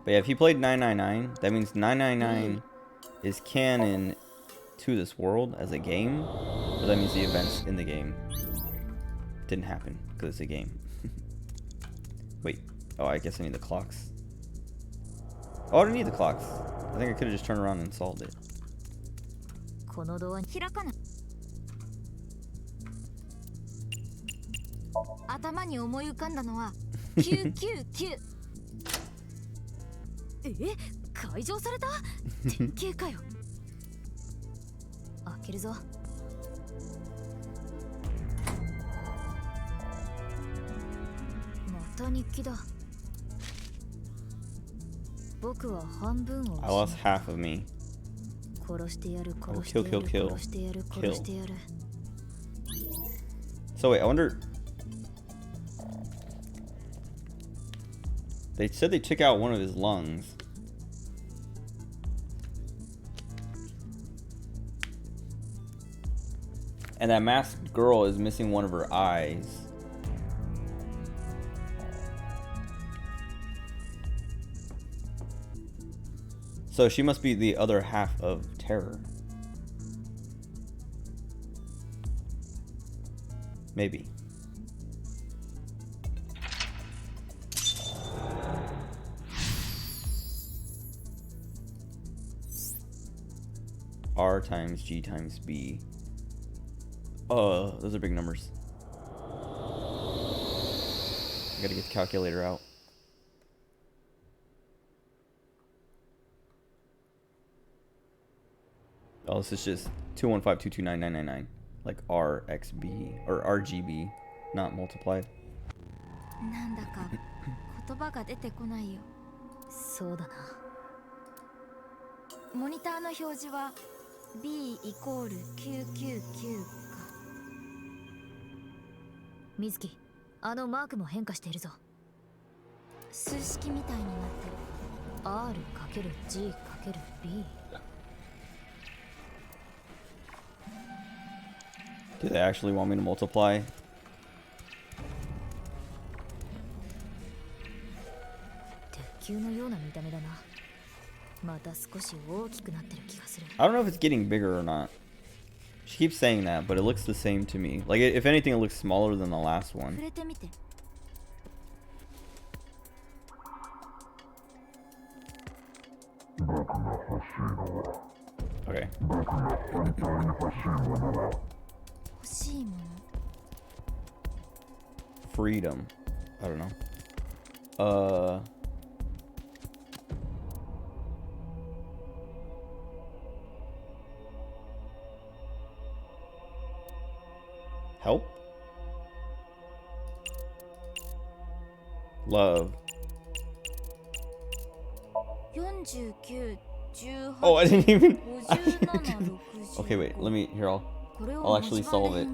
A: But yeah, if he played 999, that means 999 is canon to this world as a game. But that means the events in the game didn't happen because it's a game. Wait. Oh, I guess I need the clocks. Oh, I don't need the clocks. I think I could have just turned around and solved it.
B: 頭に思い浮かんだのは999。解錠された？典型かよ。開けるぞ。また日記だ。僕は半分を。
A: I lost half of me.
B: 殺してやる、
A: Oh,
B: 殺してや
A: kill,
B: る、
A: kill,
B: 殺してやる、
A: kill.
B: 殺してやる。
A: So wait, I wonder. They said they took out one of his lungs. And that masked girl is missing one of her eyes. So she must be the other half of Terror. Maybe. R times G times B. Those are big numbers. I gotta get the calculator out. Oh, this is just 215-229-999. Like RXB or RGB, not multiplied.
B: なんだか言葉が出てこないよ。
D: そうだな。
B: モニターの表示は B イコール999か。
D: 水木、あのマークも変化しているぞ。
B: 数式みたいになってる。
D: R×G×B。
A: Do they actually want me to multiply?
D: 鉄球のような見た目だな。また少し大きくなってる気がする。
A: I don't know if it's getting bigger or not. She keeps saying that, but it looks the same to me. Like, if anything, it looks smaller than the last one.
B: 触れてみて。
A: Okay.
B: 欲しいもの。
A: Freedom. I don't know. Help? Love.
B: 49、18、
A: Oh, I didn't even.
B: 57、60。
A: Okay, wait. Let me. Here, I'll actually solve it.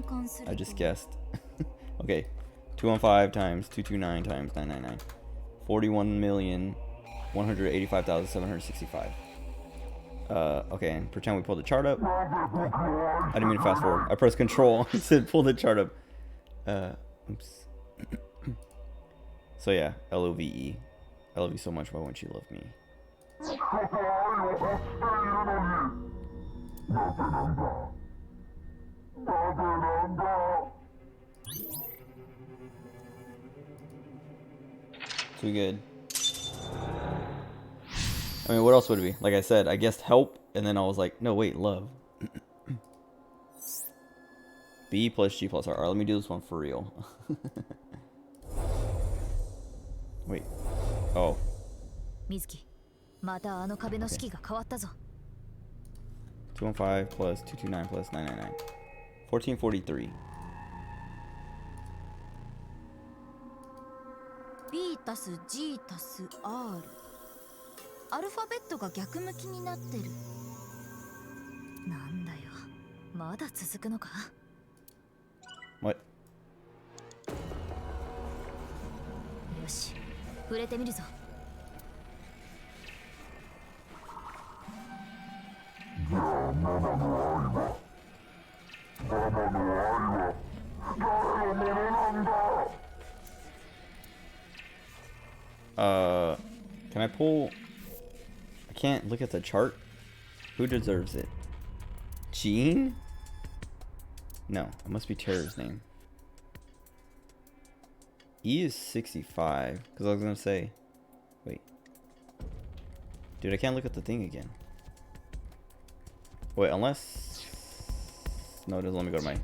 A: I just guessed. Okay. 215 times 229 times 999. 41,185,765. Okay, and pretend we pulled the chart up. I didn't mean to fast forward. I pressed control. It said pull the chart up. Oops. So yeah, LOVE. I love you so much. Why won't you love me? Too good. I mean, what else would it be? Like I said, I guessed help, and then I was like, no, wait, love. B plus G plus R. Alright, let me do this one for real. Wait. Oh.
D: Mizuki, またあの壁の式が変わったぞ。
A: 215 plus 229 plus 999. 1443.
B: B 足す G 足す R。 アルファベットが逆向きになってる。
D: なんだよ、まだ続くのか。
A: What?
D: よし、触れてみるぞ。
A: Can I pull? I can't look at the chart. Who deserves it? Jean? No, it must be Tara's name. E is 65. Because I was gonna say, wait, dude, I can't look at the thing again. Wait, unless no, it doesn't let me go to my.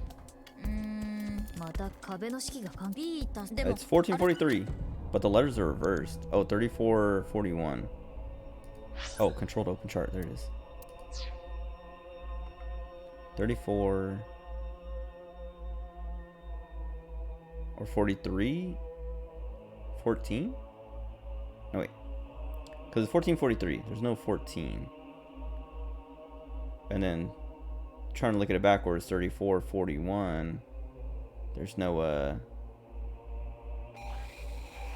D: また壁の式が関係。
B: B 足す。
A: It's 1443, but the letters are reversed. Oh, 3441. Oh, controlled open chart. There it is. 34 or 43? 14? No, wait. Because it's 1443. There's no 14. And then trying to look at it backwards, 3441. There's no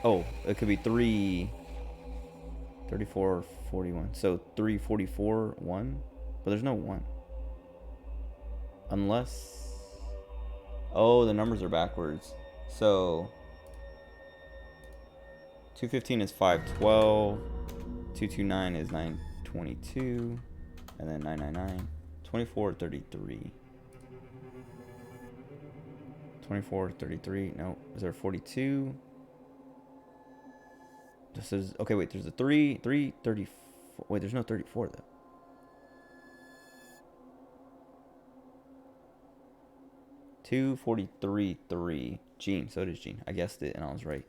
A: oh, it could be 3441. So 344 1, but there's no 1. Unless, oh, the numbers are backwards. So 215 is 512, 229 is 922, and then 999, 2433. 2433. No, is there 42? This is okay. Wait, there's a 334. Wait, there's no 34 though. Two 43.3. Jean. So does Jean. I guessed it, and I was right.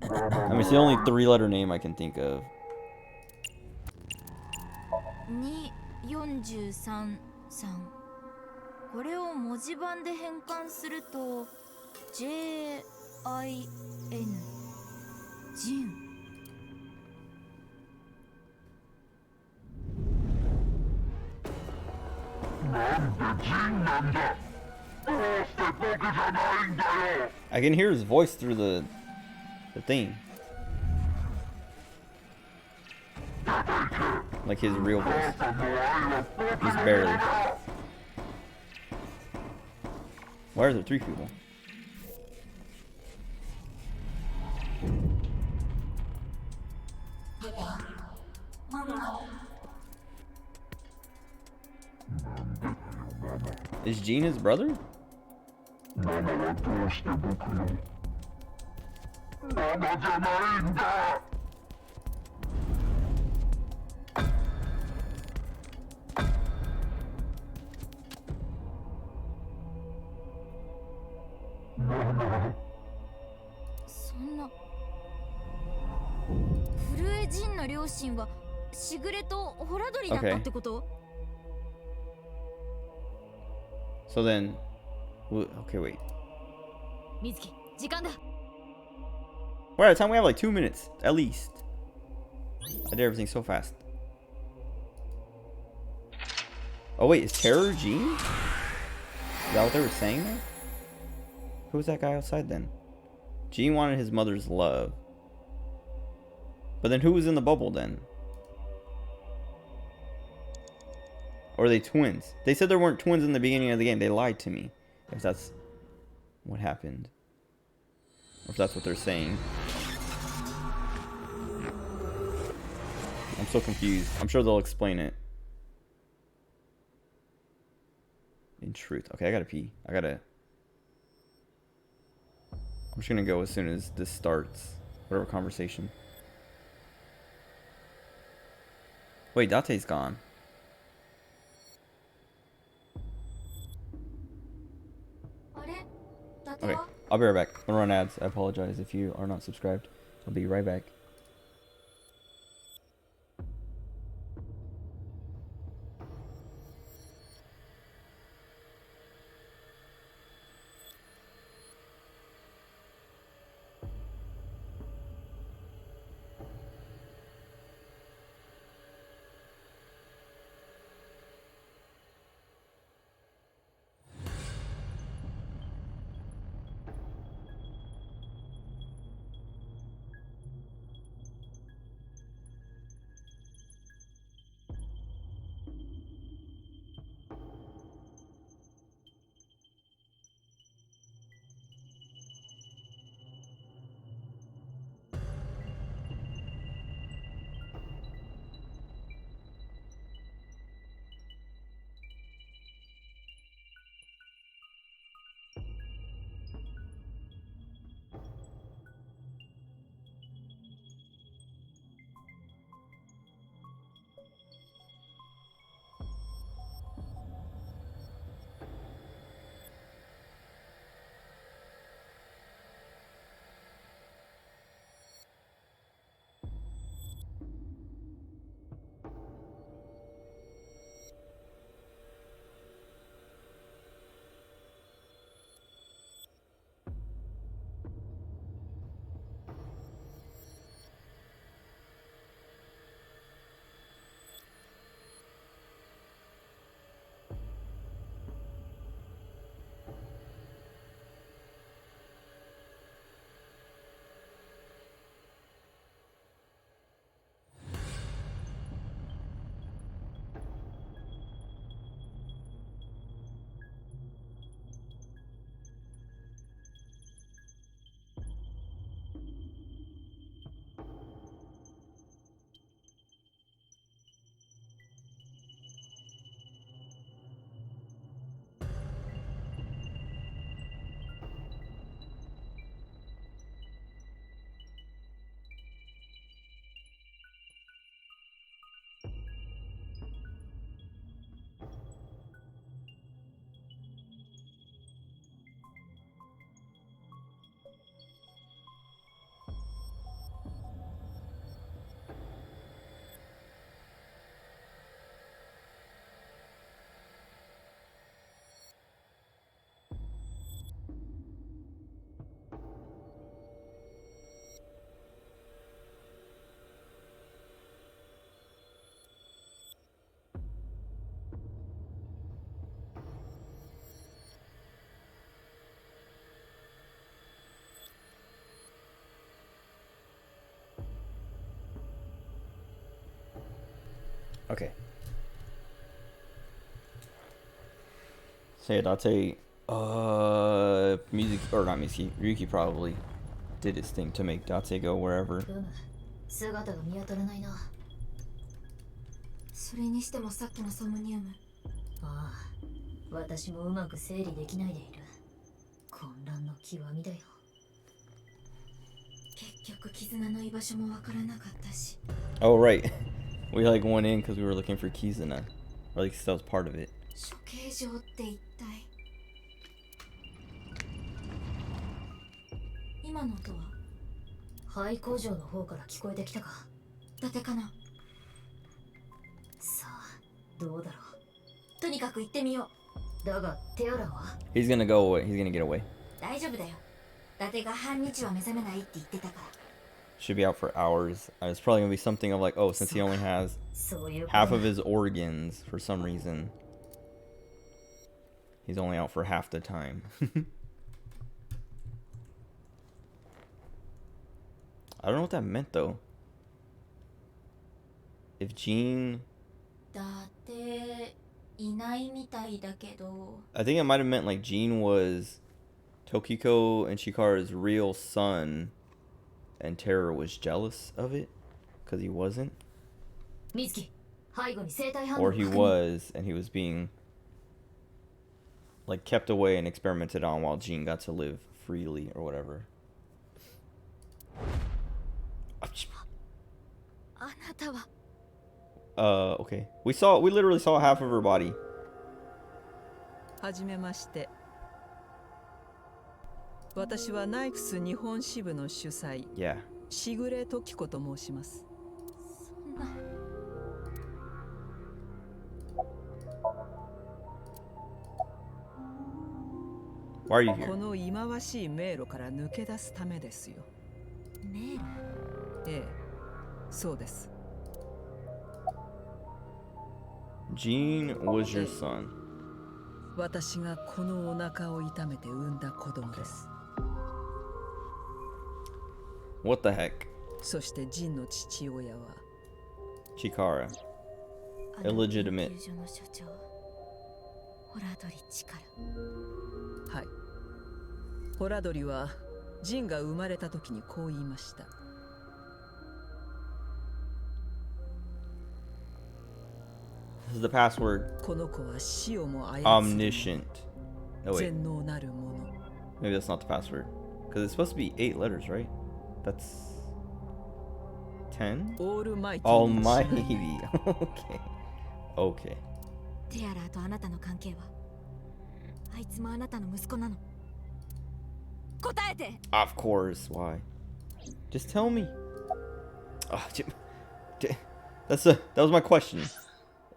A: I mean, it's the only 3-letter name I can think of.
B: 243 3。これを文字盤で変換すると JIN ジン。
J: なんでジンなんだ。
A: I can hear his voice through the thing. Like his real voice. Just barely. Why are there 3 people? Is Gene his brother? Okay. So then, okay, wait. We're out of time. We have like 2 minutes at least. I did everything so fast. Oh wait, is Terror Gene? Is that what they were saying there? Who was that guy outside then? Gene wanted his mother's love. But then who was in the bubble then? Or are they twins? They said there weren't twins in the beginning of the game. They lied to me. If that's what happened. Or if that's what they're saying. I'm so confused. I'm sure they'll explain it. In truth. Okay, I gotta pee. I'm just gonna go as soon as this starts. Whatever conversation. Wait, Date's gone. Okay, I'll be right back. I'm gonna run ads. I apologize if you are not subscribed. I'll be right back. Okay. So yeah, Date, music, or not music, Ryuki probably did his thing to make Date go wherever.
D: 姿が見当たらないな。
B: それにしてもさっきのソムニウム。
D: ああ、私もうまく整理できないでいる。混乱の極みだよ。
B: 結局絆の居場所もわからなかったし。
A: Oh right, we like went in because we were looking for Kizuna, or at least that was part of it.
B: 処刑場って一体。今の音は
D: 廃工場の方から聞こえてきたか。
B: 伊達かな。
D: さあ、どうだろ
B: う。とにかく行ってみよ
D: う。だがテアラは
A: He's gonna go away. He's gonna get away.
B: 大丈夫だよ。伊達が半日は目覚めないって言ってたから。
A: Should be out for hours. It's probably gonna be something of like, oh, since he only has half of his organs for some reason, he's only out for half the time. I don't know what that meant though. If Jean...
B: だっていないみたいだけど。
A: I think it might have meant like Jean was Tokiko and Chikara's real son, and Terror was jealous of it because he wasn't. Or he was, and he was being like kept away and experimented on while Jean got to live freely or whatever.
B: あなたは
A: Okay. We literally saw half of her body.
N: はじめまして。私はナイフス日本支部の主催、しぐれときこと申します。
B: そんな。
A: Why are you here?
N: この忌まわしい迷路から抜け出すためですよ。
B: 迷路？
N: ええ、そうです。
A: Jean was your son.
N: 私がこのお腹を痛めて産んだ子供です。
A: What the heck?
N: そしてジンの父親は
A: Chikara. Illegitimate.
N: はい。ホラドリはジンが生まれた時にこう言いました。
A: This is the password.
N: この子は死をも操る
A: Omniscient. No, wait.
N: 全能なるもの。
A: Maybe that's not the password. Because it's supposed to be 8 letters, right? That's 10?
N: Almighty.
A: Almighty. Okay. Okay.
B: テアラーとあなたの関係はあいつもあなたの息子なの。答えて。
A: Of course. Why? Just tell me. That was my question.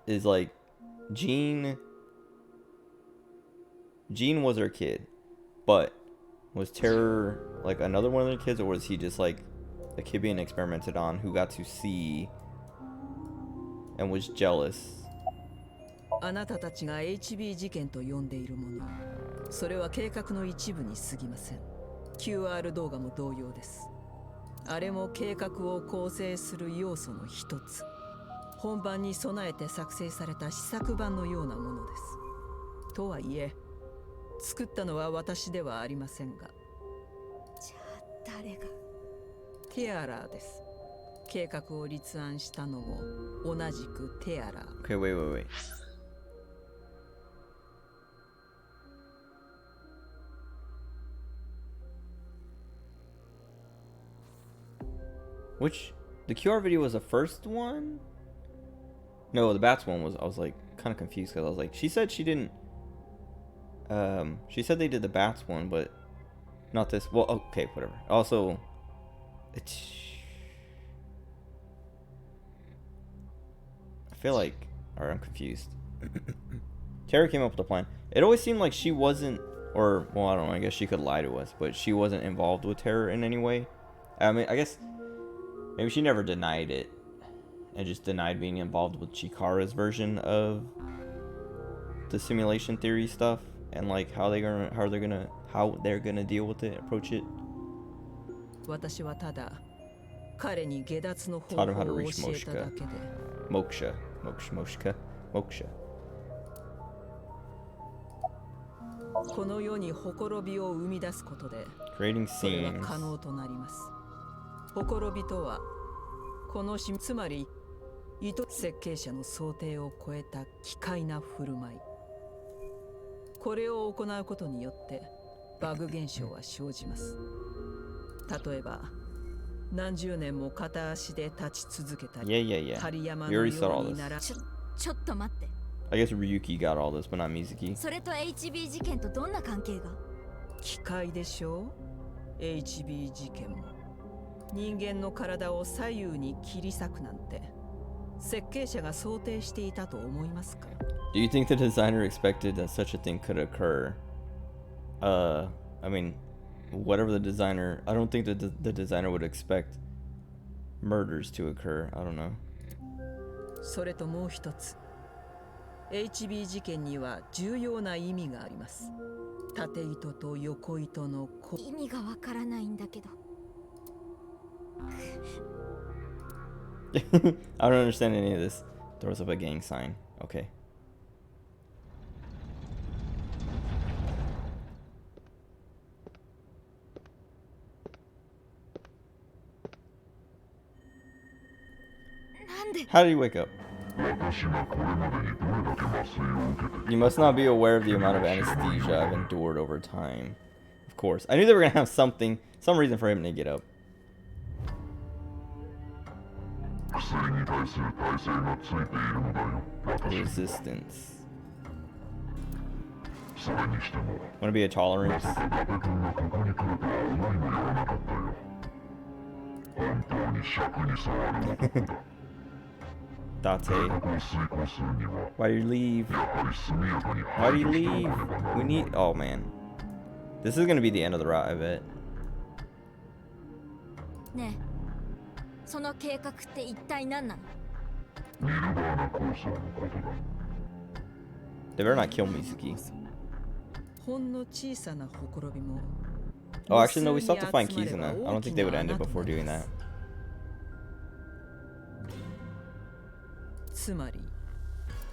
A: Is like Jean was her kid, but was Terror like another one of their kids, or was he just like a kid being experimented on who got to see and was jealous?
N: あなたたちが HB 事件と呼んでいるもの、それは計画の一部に過ぎません。QR 動画も同様です。あれも計画を構成する要素の一つ。本番に備えて作成された試作版のようなものです。とはいえ、作ったのは私ではありませんが。
B: じゃあ誰が？
N: テアラーです。計画を立案したのも同じくテアラー。
A: Okay, wait. Which the QR video was the first one? No, the bats one was. I was like kind of confused because I was like, she said she didn't. She said they did the bats one, but not this. Well, okay, whatever. Also, it's. I feel like, alright, I'm confused. Terra came up with the plan. It always seemed like she wasn't, or well, I don't know. I guess she could lie to us, but she wasn't involved with Terror in any way. I mean, I guess maybe she never denied it. And just denied being involved with Chikara's version of the simulation theory stuff, and like how they're gonna deal with it, approach it.
N: Taught him how to reach
A: Moksha. Moksha.
N: この世にほころびを生み出すことで
A: Creating
N: それは
A: scenes.
N: 可能となります。ほころびとはこのつまり設計者の想定を超えた奇怪な振る舞い。これを行うことによってバグ現象は生じます。例えば何十年も片足で立ち続けたり、
A: Yeah.
N: 針山
A: We
N: の
A: already saw
N: よ
A: all
N: うに
A: this.
N: なら
B: ちょっと待って。
A: I guess Ryuki got all this, but not Mizuki.
B: それと HB 事件とどんな関係が？
N: 機械でしょう。 HB 事件も人間の体を左右に切り裂くなんて設計者が想定していたと思いますか？
A: Do you think the designer expected that such a thing could occur? I mean, whatever the designer, I don't think that the designer would expect murders to occur. I don't know.
N: それともう一つ、 HB 事件には重要な意味があります。縦糸と横糸の
B: 意味がわからないんだけど。
A: I don't understand any of this. Throws up a gang sign. Okay. How did you wake up? You must not be aware of the amount of anesthesia I've endured over time. Of course. I knew they were gonna have some reason for him to get up. Resistance. Wanna be a tolerance? Date. Why do you leave? Why do you leave? We need. Oh man. This is gonna be the end of the route, I bet.
B: ねえ、その計画って一体何なの？
A: They better not kill Mizuki.
N: ほんの小さなほころびも
A: Oh, actually, no, we still have to find keys in that. I don't think they would end it before doing that.
N: つまり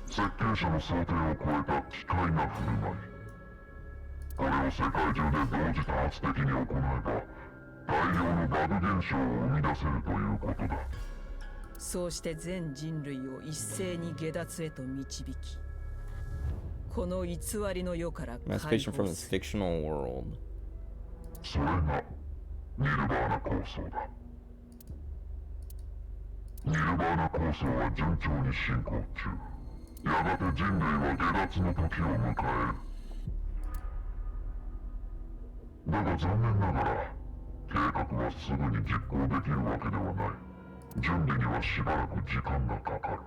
J: 設計者の想定を超えた奇怪な振る舞い。これを世界中で同時多発的に行えば大量のバグ現象を生み出せるということだ。
N: そうして全人類を一斉に下脱へと導き、この偽りの世から解
A: Emancipation
N: 放
A: from this
N: する。
A: fictional world.
J: それがニルバーナ構想だ。ニルバーナ構想は順調に進行中。やがて人類は下脱の時を迎える。だが残念ながら計画はすぐに実行できるわけではない。準備にはしばらく時間がかかる。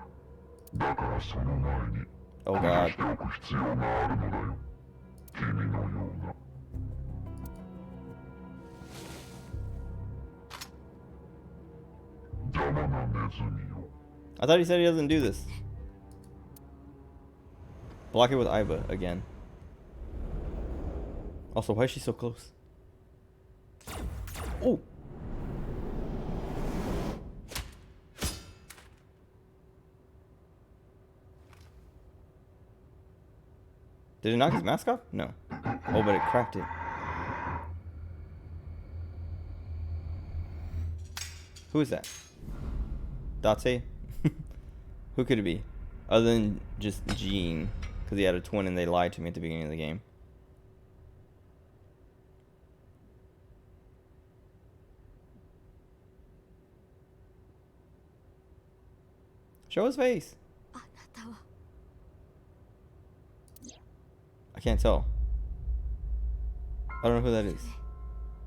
J: だからその前に
A: Oh
J: 駆
A: god.
J: 使しておく必要があるのだよ。君のような。邪魔なネズミよ。
A: I thought he said he doesn't do this. Block it with Aiba again. Also, why is she so close? Oh! Did it knock his mask off? No. Oh, but it cracked it. Who is that? Date? Who could it be? Other than just Gene. Because he had a twin and they lied to me at the beginning of the game. Show his face. I can't tell. I don't know who that is.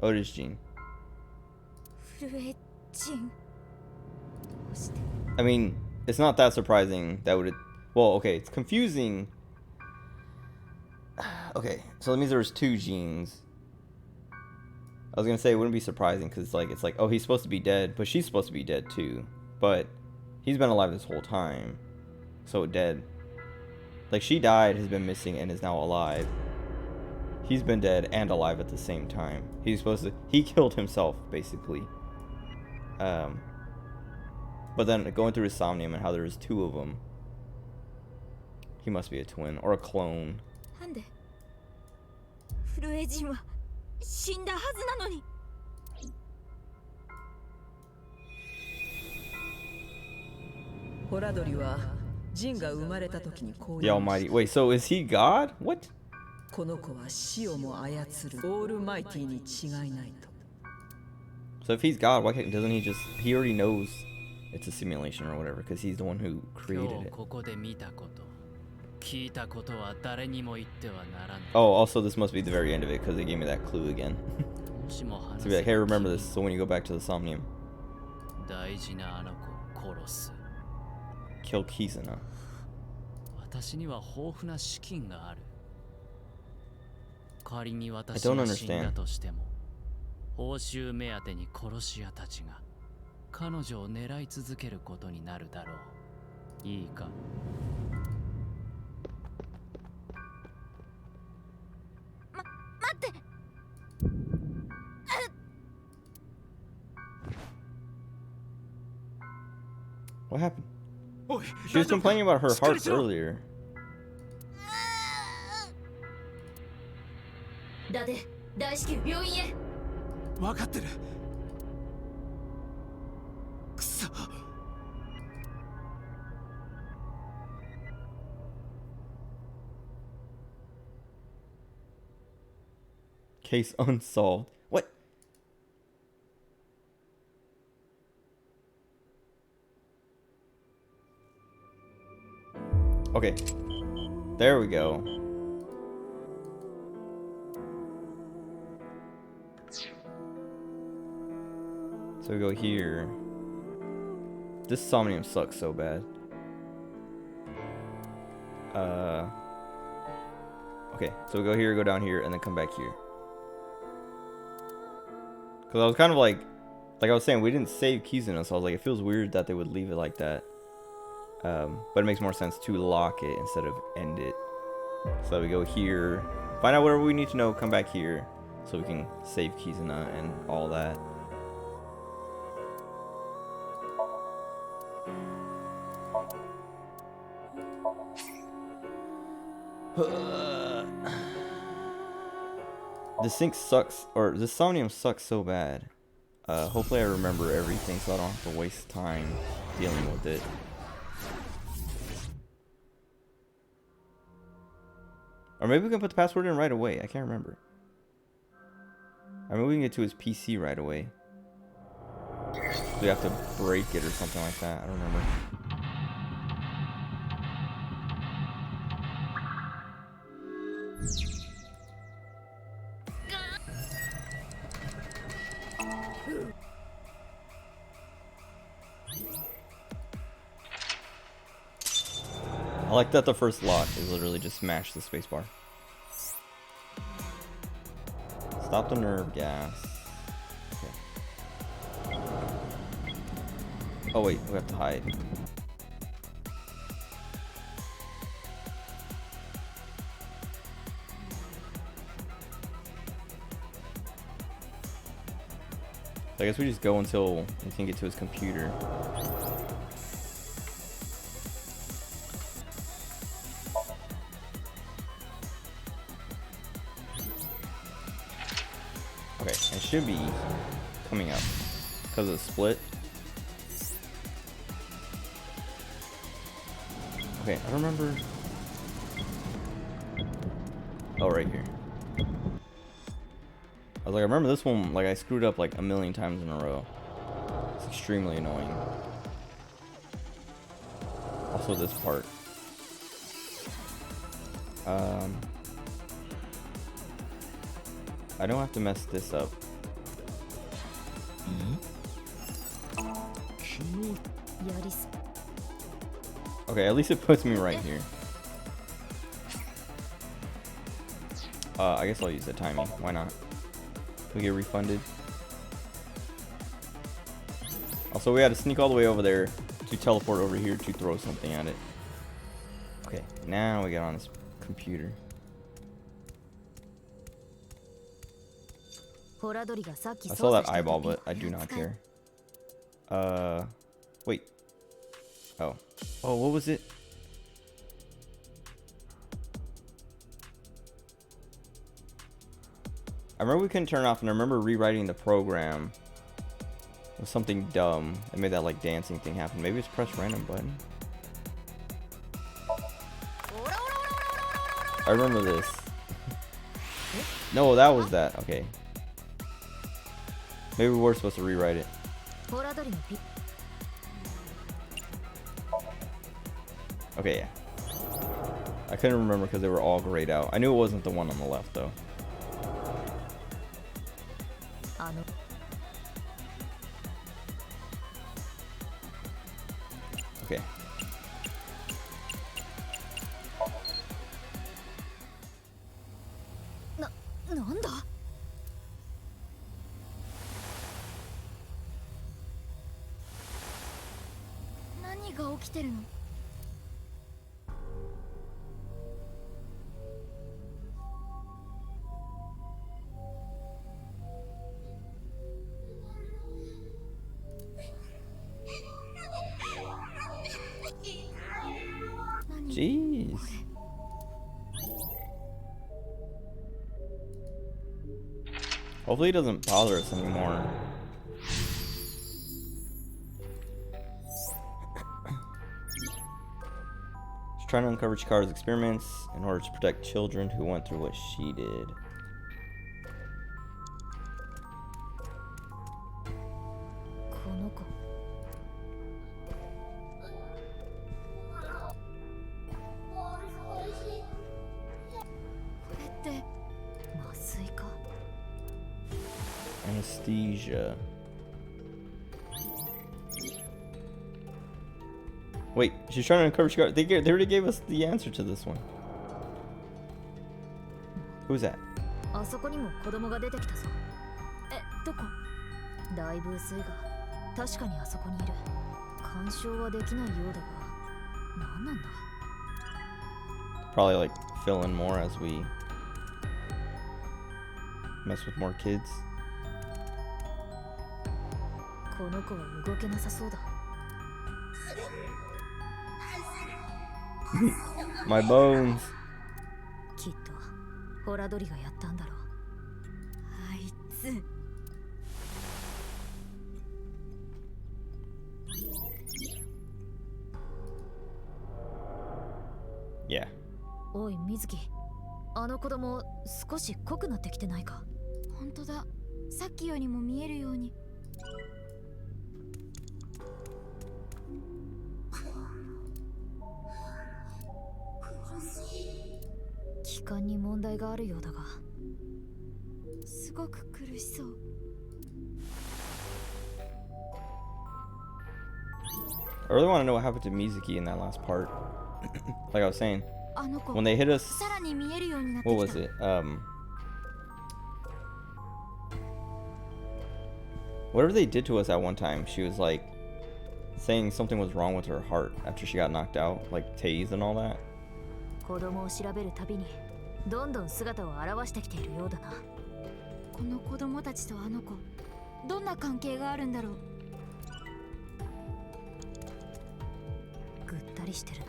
A: Oh, it is Gene. I mean, it's not that surprising that would... Well, okay, it's confusing. Okay, so that means there was two Genes. I was gonna say it wouldn't be surprising because it's like, oh, he's supposed to be dead, but she's supposed to be dead too. But he's been alive this whole time. So dead. Like, she died, has been missing, and is now alive. He's been dead and alive at the same time. He's supposed to... He killed himself, basically. But then going through his Somnium and how there was two of them. He must be a twin or a clone.
B: なんでフルエジンは死んだはずなのに。
N: ホラドリはジンが生まれた時にこう
A: The
N: 言いま
A: Almighty.
N: し
A: Wait, so is he God? What?
N: た。この子は死をも操るオールマイティに違いないと。
A: So if he's God, why doesn't he just? He already knows it's a simulation or whatever because he's the one who
O: 今
A: created
O: 日
A: it.
O: ここで見たこと聞いたことは誰にも言ってはならん。
A: Oh, also this must be the very end of it because they gave me that clue again.
O: もしも話
A: So be like, hey, remember this. So when you go back to the Somnium,
O: 大事なあの子を殺す。
A: kill Kizuna.
O: 私には豊富な資金がある。仮に
A: I
O: 私
A: don't
O: が死んだ
A: understand.
O: としても、報酬目当てに殺し屋たちが彼女を狙い続けることになるだろう。いいか。
B: 待って。
A: What happened? She was complaining about her heart earlier.
D: だで大至急病院へ。
L: 分かってる。くそ。
A: Case unsolved. What? Okay. There we go. So we go here. This Somnium sucks so bad. Okay, so we go here, go down here, and then come back here. Because I was kind of like I was saying, we didn't save Kizuna, so I was like, it feels weird that they would leave it like that. But it makes more sense to lock it instead of end it. So we go here, find out whatever we need to know, come back here, so we can save Kizuna and all that. The sync sucks, or the Somnium sucks so bad. Hopefully I remember everything so I don't have to waste time dealing with it. Or maybe we can put the password in right away. I can't remember. I mean, we can get to his PC right away. So we have to break it or something like that. I don't remember. I like that the first lock is literally just smash the spacebar. Stop the nerve gas. Okay. Oh wait, we have to hide. So I guess we just go until we can get to his computer. Okay, it should be coming up because of the split. Okay, I don't remember. Oh, right here. I was like, I remember this one, like I screwed up like a million times in a row. It's extremely annoying. Also this part. I don't have to mess this up. Okay, at least it puts me right here. I guess I'll use the timing. Why not? We get refunded. Also, we had to sneak all the way over there to teleport over here to throw something at it. Okay, now we get on this computer. I saw that eyeball, but I do not care. Wait. Oh. Oh, what was it? I remember we couldn't turn it off, and I remember rewriting the program with something dumb that made that like dancing thing happen. Maybe it's press random button. I remember this. No, that was that. Okay. Maybe we were supposed to rewrite it. Okay, yeah. I couldn't remember because they were all grayed out. I knew it wasn't the one on the left, though. Okay. Jeez. Hopefully it doesn't bother us anymore. She's trying to uncover Chikara's experiments in order to protect children who went through what she did. Anesthesia. Wait, she's trying to uncover Chikara. They already gave us the answer to this one. Who's that?
D: あそこにも子供が出てきたぞ。どこ？だいぶ薄いが、確かにあそこにいる。干渉はできないようだが、何なんだ？
A: Probably like fill in more as we mess with more kids.
D: この子は動けなさそうだ。
A: My bones.
D: きっとホラドリがやったんだろう。あいつ。
A: Yeah.
D: おい水木、あの子供少し濃くなってきてないか？
B: 本当だ。さっきよりも見えるように。
D: 気管に問題があるようだが。
B: すごく苦しそう。
A: I really want to know what happened to Mizuki in that last part. Like I was saying, when they hit us, what was it? Whatever they did to us at one time, she was like saying something was wrong with her heart after she got knocked out, like tased and all that.
D: 子供を調べるたびにどんどん姿を現してきているようだな。
B: この子供たちとあの子、どんな関係があるんだろう。
D: ぐったりしてるな。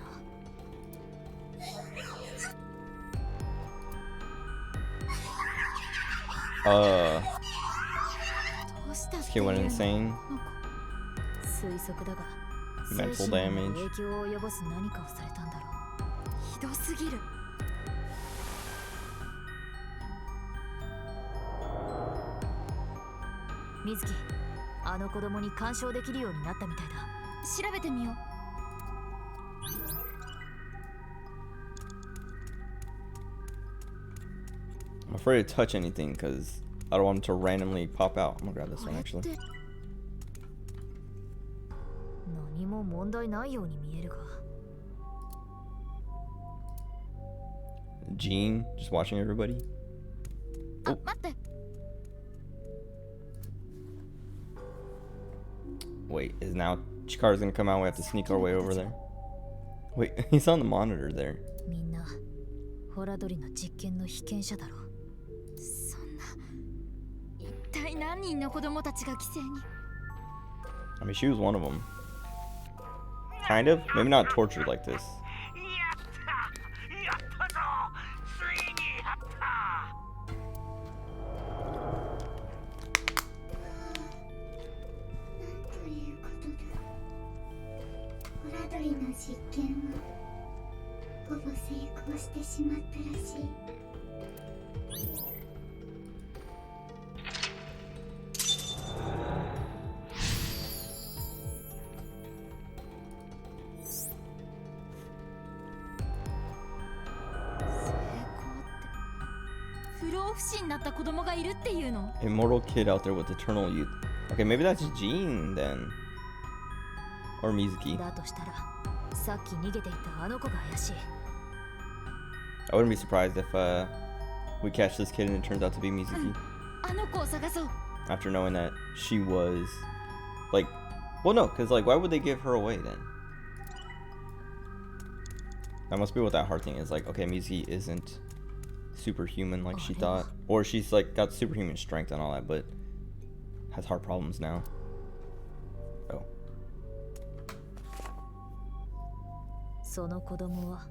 A: She went insane.
D: 推測だが、
A: Mental damage.
D: 影響を及ぼす何かをされたんだろう。
B: ひどすぎる。
D: 水木、あの子供に干渉できるようになったみたいだ。
B: 調べてみよう。
A: I'm afraid to touch anything because I don't want them to randomly pop out. I'm gonna grab this one actually.
D: 何も問題ないように見えるが。
A: Jean, just watching everybody.
B: あ、待って。
A: Wait, is now Chikara's gonna come out? We have to sneak our way over there. Wait, he's on the monitor there.
D: みんなホラドリの実験の被験者だろう。
B: そんな、一体何人の子供たちが犠牲に。
A: I mean, she was one of them. Kind of, maybe not tortured like this.
C: 実験はほぼ成功してしまったらしい。
B: 不老不死になった子供がいるっていうの？
A: Immortal kid out there with eternal youth. Okay, maybe that's Jean then. Or Mizuki.
D: だとしたら、さっき逃げていったあの子が怪しい。
A: I wouldn't be surprised if we catch this kid and it turns out to be Mizuki.
B: あの子を探そう。
A: After knowing that she was like, well, no, because like, why would they give her away then? That must be what that heart thing is. Like, okay, Mizuki isn't superhuman like she thought, or she's like got superhuman strength and all that, but has heart problems now. Oh.
D: その子供は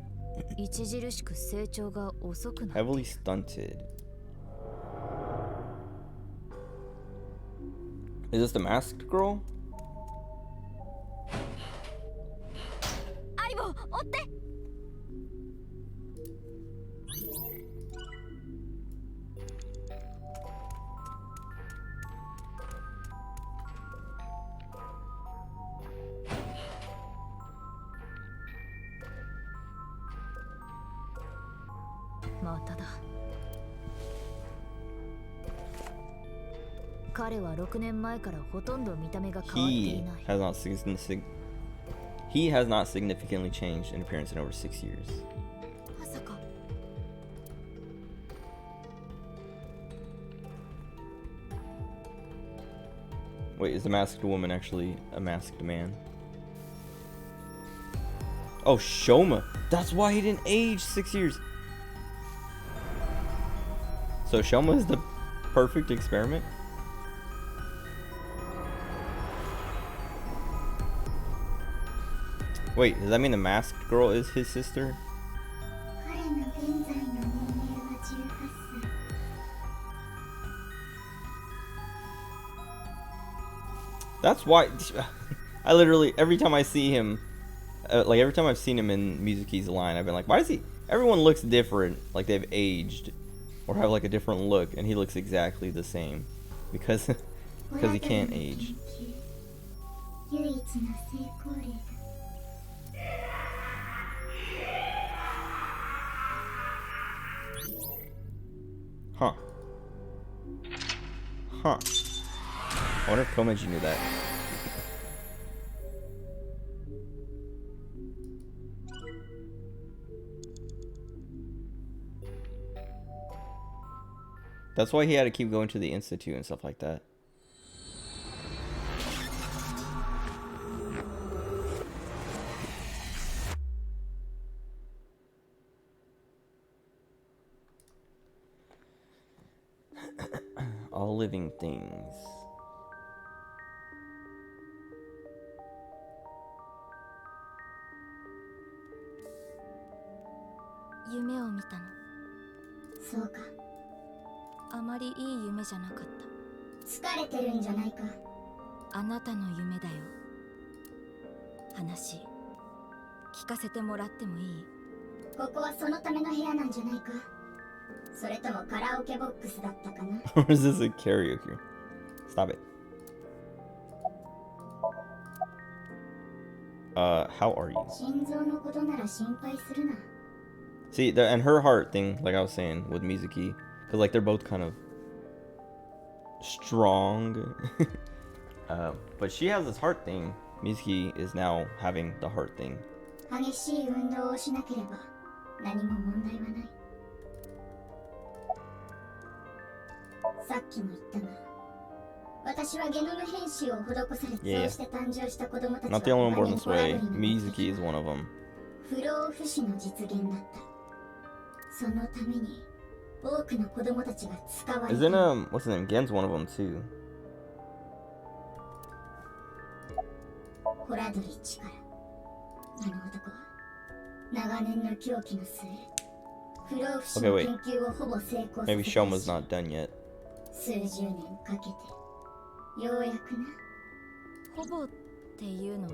D: 著しく成長が遅くなる。
A: Heavily stunted. Is this the masked girl?
B: 相棒、追って。
D: まただ。彼は6年前からほとんど見た目が変わっていない。
A: He has not significantly changed in appearance in over 6 years.
B: まさか。
A: Wait, is the masked woman actually a masked man? Oh, Shoma. That's why he didn't age 6 years. So Shoma is the perfect experiment? Wait, does that mean the masked girl is his sister?
C: 彼の現在の年齢は18歳。
A: That's why I literally every time I see him, like every time I've seen him in Mizuki's line, I've been like, why does he? Everyone looks different, like they've aged, or have like a different look, and he looks exactly the same, because he can't age.
C: 唯一の成功例だ。
A: Huh. Huh. I wonder if Komeji knew that. That's why he had to keep going to the institute and stuff like that. All living things.
B: 夢を見たの。
C: そうか。
B: あまりいい夢じゃなかった。
C: 疲れてるんじゃないか。
B: あなたの夢だよ。話聞かせてもらってもいい？
C: ここはそのための部屋なんじゃないか。それともカラオケボックスだったかな。
A: Or is this a karaoke? Stop it. How are you?
C: 心臓のことなら心配するな。
A: See, and her heart thing, like I was saying with Mizuki, because like they're both kind of strong, but she has this heart thing. Mizuki is now having the heart thing.
C: 激しい運動をしなければ何も問題はない。さっきも言ったが、私はゲノム編集を施され、そうして誕生した子供たちは
A: Not the only one born this way. Mizuki is one of them.
C: 不老不死の実現だった。そのために多くの子供たちが使われた。
A: Isn't what's his name? Gen's one of them too.
C: ホラドリッチからあの男は長年の狂気の末、不老不死の研究をほぼ成功させた。
A: Maybe Shoma's not done yet.
C: 数十年かけてようやくな。
B: ほぼっていうのは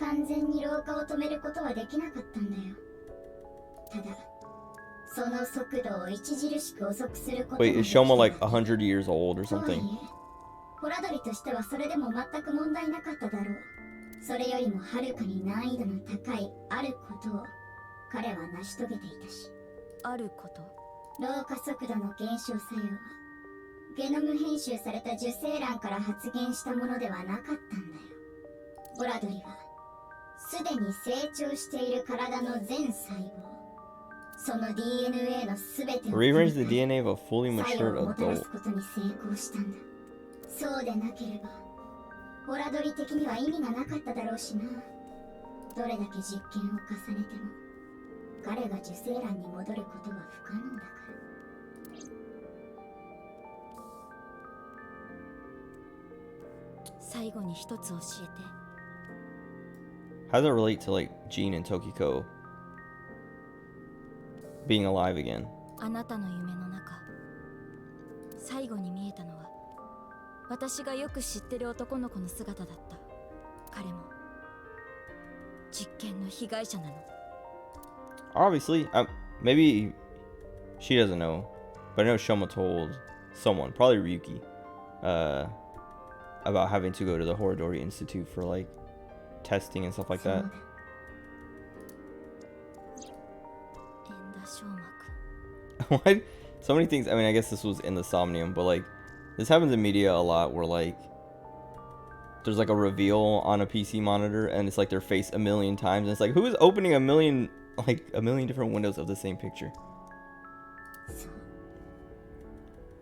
C: 完全に老化を止めることはできなかったんだよ。ただその速度を著しく遅くすることが
A: Wait,
C: で
A: is
C: きた。
A: Shoma like 100 years old or
C: とはいえ
A: something?
C: ホラドリとしてはそれでも全く問題なかっただろう。それよりもはるかに難易度の高いあることを彼は成し遂げていたし。
B: あること。
C: 老化速度の減少作用はゲノム編集された受精卵から発現したものではなかったんだよ。ボラドリはすでに成長している体の全細胞、その DNA のすべてを
A: Rearrange the DNA of a fully
C: 作
A: matured
C: 用をもたら
A: adult.
C: すことに成功したんだ。そうでなければボラドリ的には意味がなかっただろうしな。どれだけ実験を重ねても彼が受精卵に戻ることは不可能だから。
B: 最後に一つ教えて。
A: How does it relate to like Jean and Tokiko being alive again?
B: あなたの夢の中、最後に見えたのは私がよく知ってる男の子の姿だった。彼も実験の被害者なの。
A: Obviously, maybe she doesn't know, but I know Shoma told someone, probably Ryuki, about having to go to the Horadori Institute for like testing and stuff like that.
B: 円打小膜。
A: What? So many things. I mean, I guess this was in the Somnium, but like this happens in media a lot where like there's like a reveal on a PC monitor and it's like their face a million times and it's like, who is opening a million different windows of the same picture?
C: そう、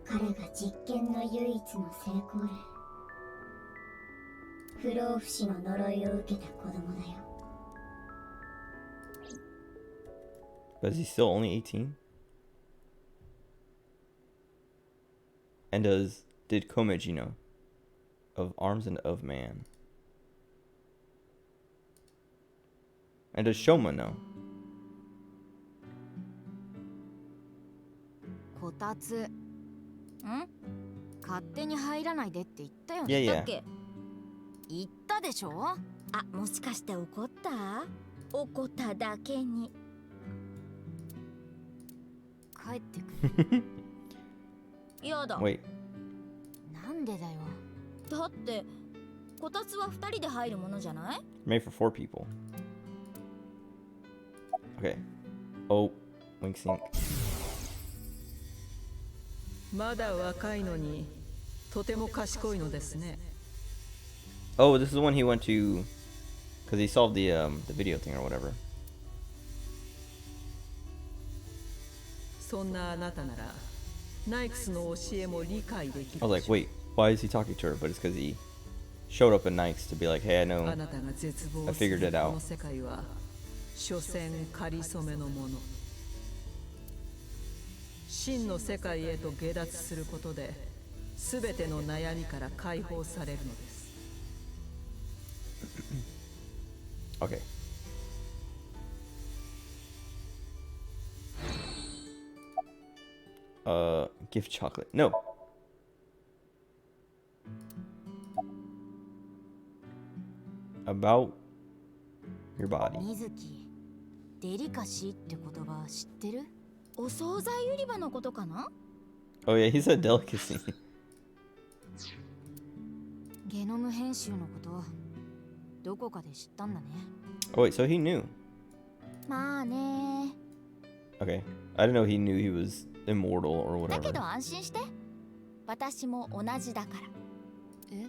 C: 彼が実験の唯一の成功例、不老不死の呪いを受けた子供だよ。
A: But is he still only 18? And did Komeji know of Arms and of Man? And does Shoma know?
B: こたつ。勝手に入らないでって言ったよ
A: いやいや
B: ね。だっけ？言ったでしょ？あ、もしかして怒った？怒っただけに。帰ってくる。やだ。
A: Wait.
B: なんでだよ。だってこたつは2人で入るものじゃない？
A: Made for 4 people. Okay. Oh, wink sync.
N: まだ若いのにとても賢いのですね。
A: Oh, this is when he went to, because he solved the video thing or whatever.
N: そんなあなたならナイクスの教えも理解できる。
A: I was like, wait, why is he talking to her? But it's because he showed up at Nikes to be like, hey, I know,
N: あなたが絶望
A: I
N: する
A: figured it
N: こ
A: out.
N: の世界は所詮仮初めのもの。真の世界へと下脱することで全ての悩みから解放されるのです。
A: Okay. Gift chocolate. No. About your body.
B: 水木、デリカシーって言葉知ってる？お惣菜売り場のことかな？
A: Oh yeah, he said delicacy.
B: ゲノム編集のことどこかで知ったんだね。
A: Oh wait, so he knew.
B: まあね。
A: Okay. I didn't know he knew he was immortal or
B: だけ
A: whatever.
B: ど安心して。私も同じだから。え？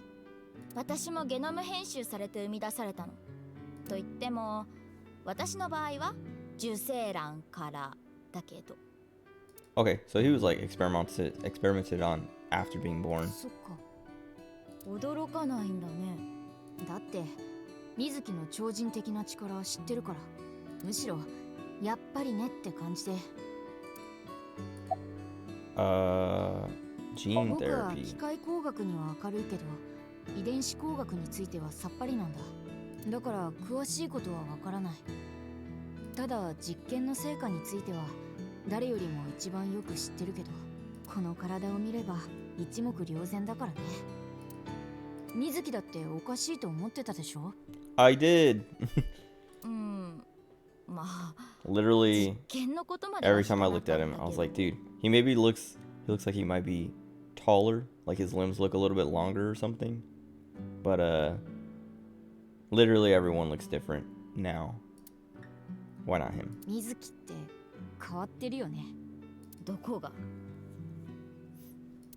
B: 私もゲノム編集されて生み出されたの。と言っても、私の場合は受精卵からだけど。
A: Okay, so he was like experimented on after being born.
B: そっか。驚かないんだね。だって水木の超人的な力知ってるから。むしろやっぱりねって感じで。
A: Gene
B: 僕は機
A: therapy.
B: 械工学には明るいけど、遺伝子工学についてはさっぱりなんだ。だから詳しいことはわからない。ただ実験の成果については誰よりも一番よく知ってるけど、この体を見れば一目瞭然だからね。水木だっておかしいと思ってたでしょ？
A: I did.
B: まあ
A: Literally
B: 実験のことまでは
A: every
B: して
A: time
B: な
A: I
B: かっ
A: looked
B: た
A: at
B: ん
A: him,
B: だ
A: I was
B: け
A: like,
B: ど
A: dude, he looks like he might be taller, like his limbs look a little bit longer or something. But literally everyone looks different now. Why not him?
B: 水木って変わってるよね。
D: どこが？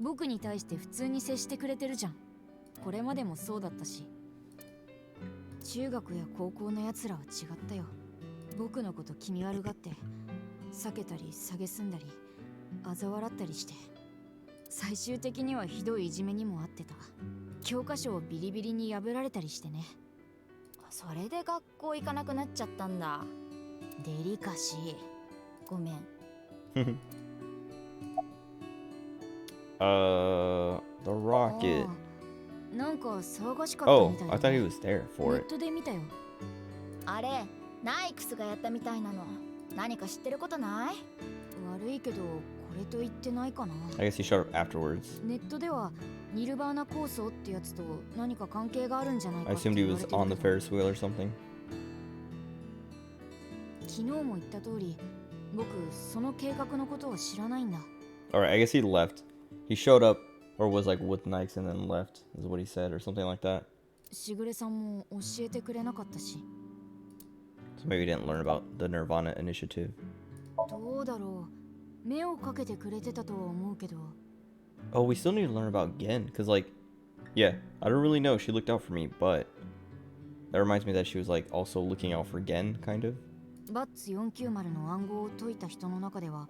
B: 僕に対して普通に接してくれてるじゃん。これまでもそうだったし。中学や高校のやつらは違ったよ。僕のこと気味悪がって避けたり蔑んだり嘲笑ったりして、最終的にはひどいいじめにもあってた。教科書をビリビリに破られたりしてね。
D: それで学校行かなくなっちゃったんだ。
B: デリカシー。ごめん。
A: The rocket.
B: なんか騒がしかったみたい
A: Oh,
B: だ
A: I thought he was there
B: ネ
A: for
B: ッ
A: it.
B: トで見たよ。
D: あれ、ナイクスがやったみたいなの。何か知ってることない？
B: 悪いけど、これと言ってないかな。
A: I guess he showed up afterwards.
B: ネットではニルバーナ構想ってやつと何か関係があるんじゃないか
A: I
B: って
A: assumed
B: 言
A: he
B: われ
A: was
B: てる
A: on the
B: けど、
A: Ferris wheel or something.
B: 昨日も言った通り、僕その計画のことは知らないんだ。
A: Alright, I guess he left. He showed up or was like with Nikes and then left, is what he said, or something like that.
B: しぐれさんも教えてくれなかったし。
A: So maybe he didn't learn about the nirvanA initiative.
B: どうだろう。目をかけてくれてたとは思うけど。
A: Oh, we still need to learn about Gen, because like, yeah, I don't really know. She looked out for me, but that reminds me that she was like also looking out for Gen, kind of.
B: バッツ490の暗号を解いた人の中では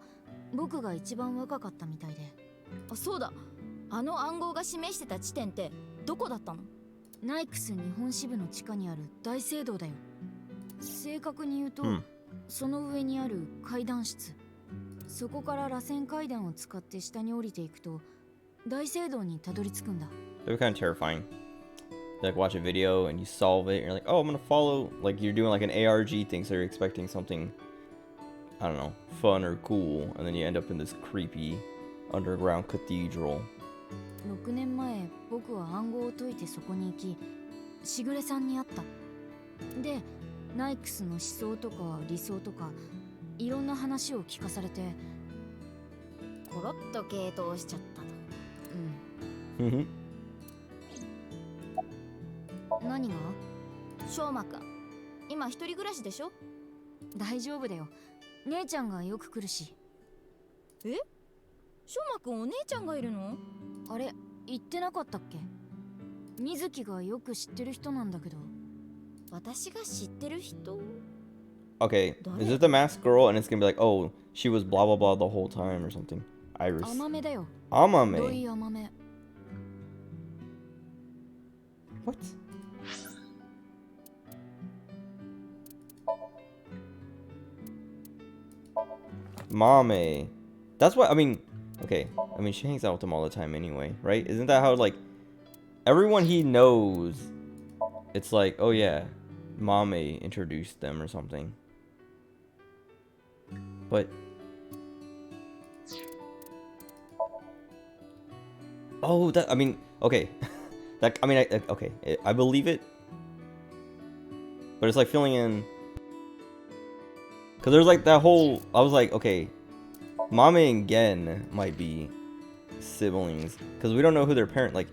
B: 僕が一番若かったみたいで。
D: あ、そうだ。あの暗号が示してた地点ってどこだったの？
B: ナイクス日本支部の地下にある大聖堂だよ。正確に言うと、その上にある階段室。そこから螺旋階段を使って下に降りていくと大聖堂にたどり着くんだ。
A: They were kind of terrifying. You, like watch a video and you solve it and you're like, oh, I'm gonna follow, like you're doing like an ARG thing, so you're expecting something, I don't know, fun or cool, and then you end up in this creepy underground cathedral.
B: 6年前僕は暗号を解いてそこに行き、しぐれさんに会った。で、ナイクスの思想とか理想とかいろんな話を聞かされて、
D: コロッと傾倒しちゃったと。
B: 何が？
D: しょうまくん、今一人暮らしでしょ？
B: 大丈夫だよ。姉ちゃんがよく来るし。
D: え？しょうまくんお姉ちゃんがいるの？
B: あれ、言ってなかったっけ？水木がよく知ってる人なんだけど。
D: 私が知ってる人？
A: Okay, is it the masked girl and it's gonna be like, oh, she was blah blah blah the whole time or something? Iris.
B: 甘めだよ。
A: Amame.
B: どい甘め。
A: What? Mame. That's what I mean. Okay, I mean she hangs out with him all the time anyway, right? Isn't that how like everyone he knows? It's like, oh yeah, Mame introduced them or something. But oh, that I mean, okay, that I mean, okay, I believe it, but it's like filling in because there's like that whole. I was like, okay, Mame and Gen might be siblings because we don't know who their parent like.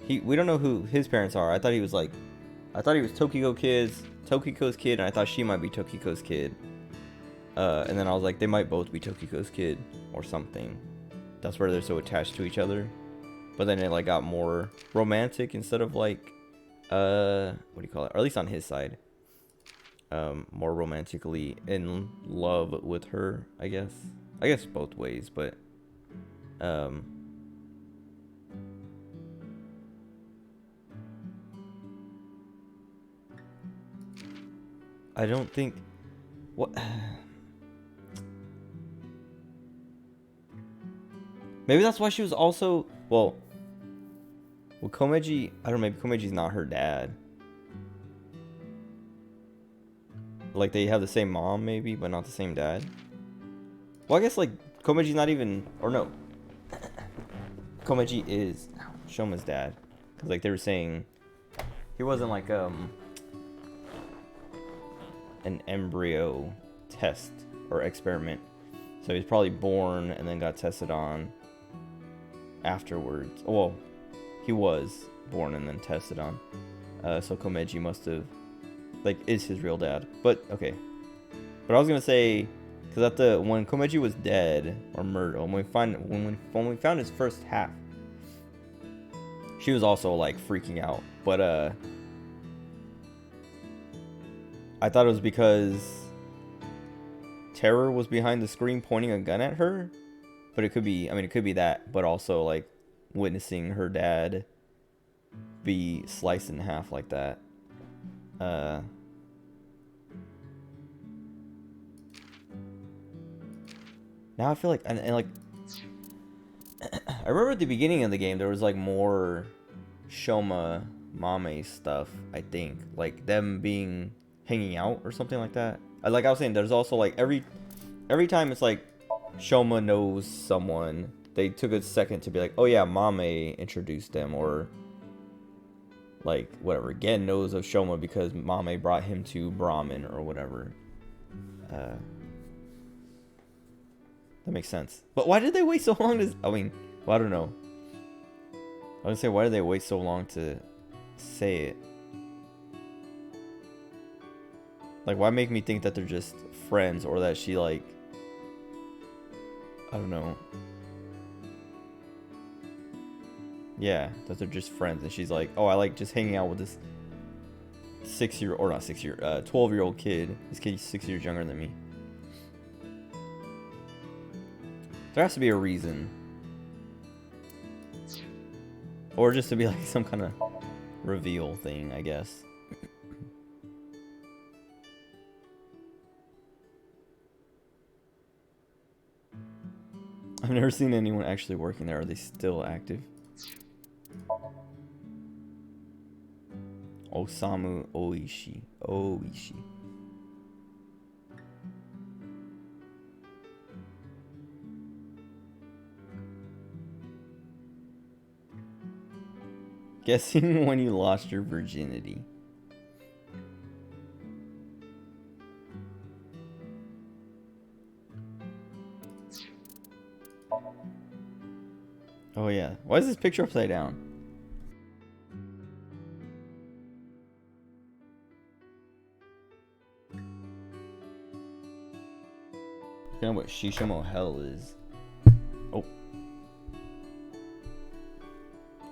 A: We don't know who his parents are. I thought he was Tokiko's kid, and I thought she might be Tokiko's kid. And then I was like, they might both be Tokiko's kid or something. That's where they're so attached to each other. But then it like got more romantic instead of like, what do you call it? Or at least on his side, more romantically in love with her. I guess both ways, but I don't think what. Maybe that's why she was also well. Komeji, I don't know. Maybe Komeji's not her dad. Like they have the same mom, maybe, but not the same dad. Well, I guess like Komeji's not even, or no. Komeji is Shoma's dad, because like they were saying He wasn't like an embryo test or experiment. So he's probably born and then got tested on afterwards. Well, he was born and then tested on. So Komeji must have, like, is his real dad. But okay. But I was gonna say, because when Komeji was dead or murdered, when we found his first half, she was also like freaking out. But I thought it was because Terror was behind the screen pointing a gun at her. But it could be, I mean, it could be that, but also like witnessing her dad be sliced in half like that. Now I feel like, and like, I remember at the beginning of the game there was like more Shoma Mame stuff. I think like them being hanging out or something like that. Like I was saying, there's also like every time it's like Shoma knows someone, they took a second to be like, oh yeah, Mame introduced them, or like whatever. Gen knows of Shoma because Mame brought him to Brahmin or whatever. That makes sense. But why did they wait so long to... I mean, well, I don't know. I was gonna say, why did they wait so long to say it? Like, why make me think that they're just friends, or that she, like... I don't know. Yeah, that they're just friends, and she's like, oh, I like just hanging out with this 12-year-old kid. This kid's 6 years younger than me. There has to be a reason. Or just to be like some kind of reveal thing, I guess. I've never seen anyone actually working there. Are they still active? Osamu Oishi. Oishi. Guessing when you lost your virginity. Oh yeah. Why is this picture upside down? I don't know what Shishimo Hell is. Oh.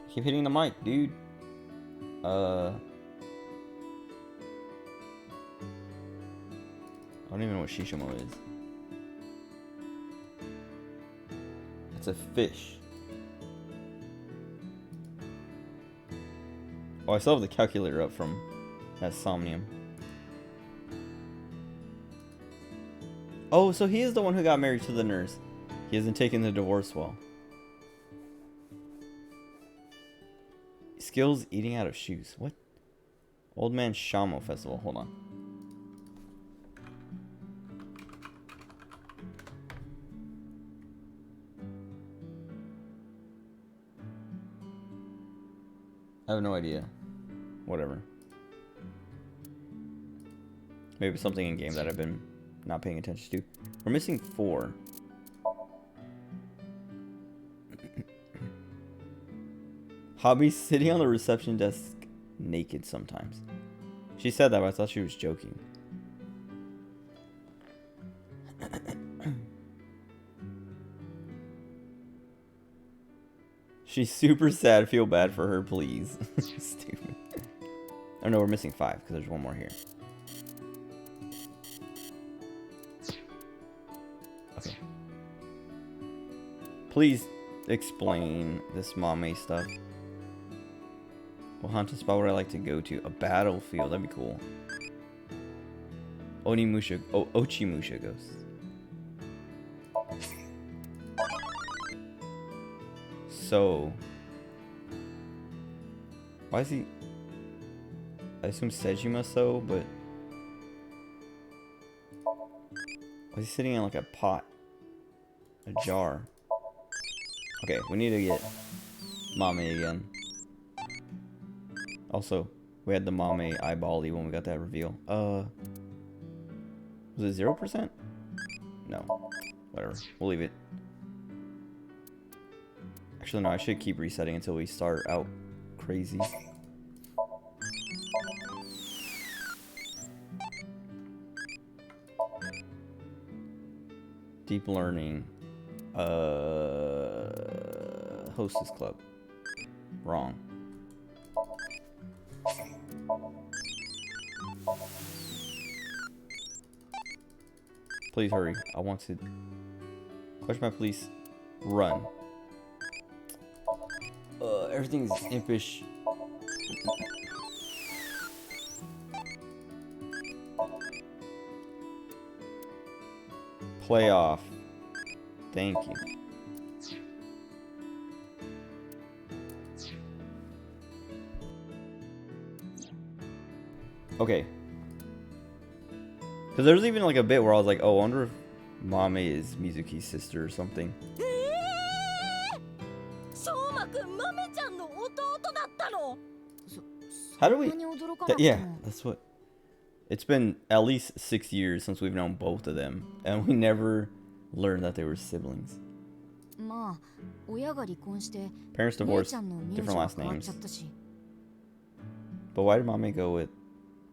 A: Keep hitting the mic, dude. I don't even know what Shishimo is. It's a fish. Oh, I still have the calculator up from that Somnium. Oh, so he is the one who got married to the nurse. He hasn't taken the divorce well. Skills eating out of shoes. What? Old Man Shamo Festival. Hold on. I have no idea. Whatever. Maybe something in game that I've been not paying attention to. We're missing 4. Hobby sitting on the reception desk naked sometimes. She said that, but I thought she was joking. She's super sad. Feel bad for her, please. Stupid. Oh no, we're missing 5 because there's one more here. Okay. Please explain this Mame stuff. What haunted spot would I like to go to? A battlefield. That'd be cool. Onimusha. Oh, Ochimusha ghosts. So. Why is he. I assume Sejima so, but. Why is he sitting in like a pot? A jar. Okay, we need to get Mame again. Also, We had the Mame eyeball-y when we got that reveal. Was it 0%? No. Whatever. We'll leave it. Actually, no, I should keep resetting until we start out crazy. Deep learning. Hostess club. Wrong. Please hurry. I want to question my police. Run. Everything's impish. Play off. Thank you. Okay. Because there's even like a bit where I was like, oh, I wonder if Mame is Mizuki's sister or something. How do we... yeah, that's what... It's been at least 6 years since we've known both of them. And we never learned that they were siblings. Parents divorced, different last names. But why did Mame go with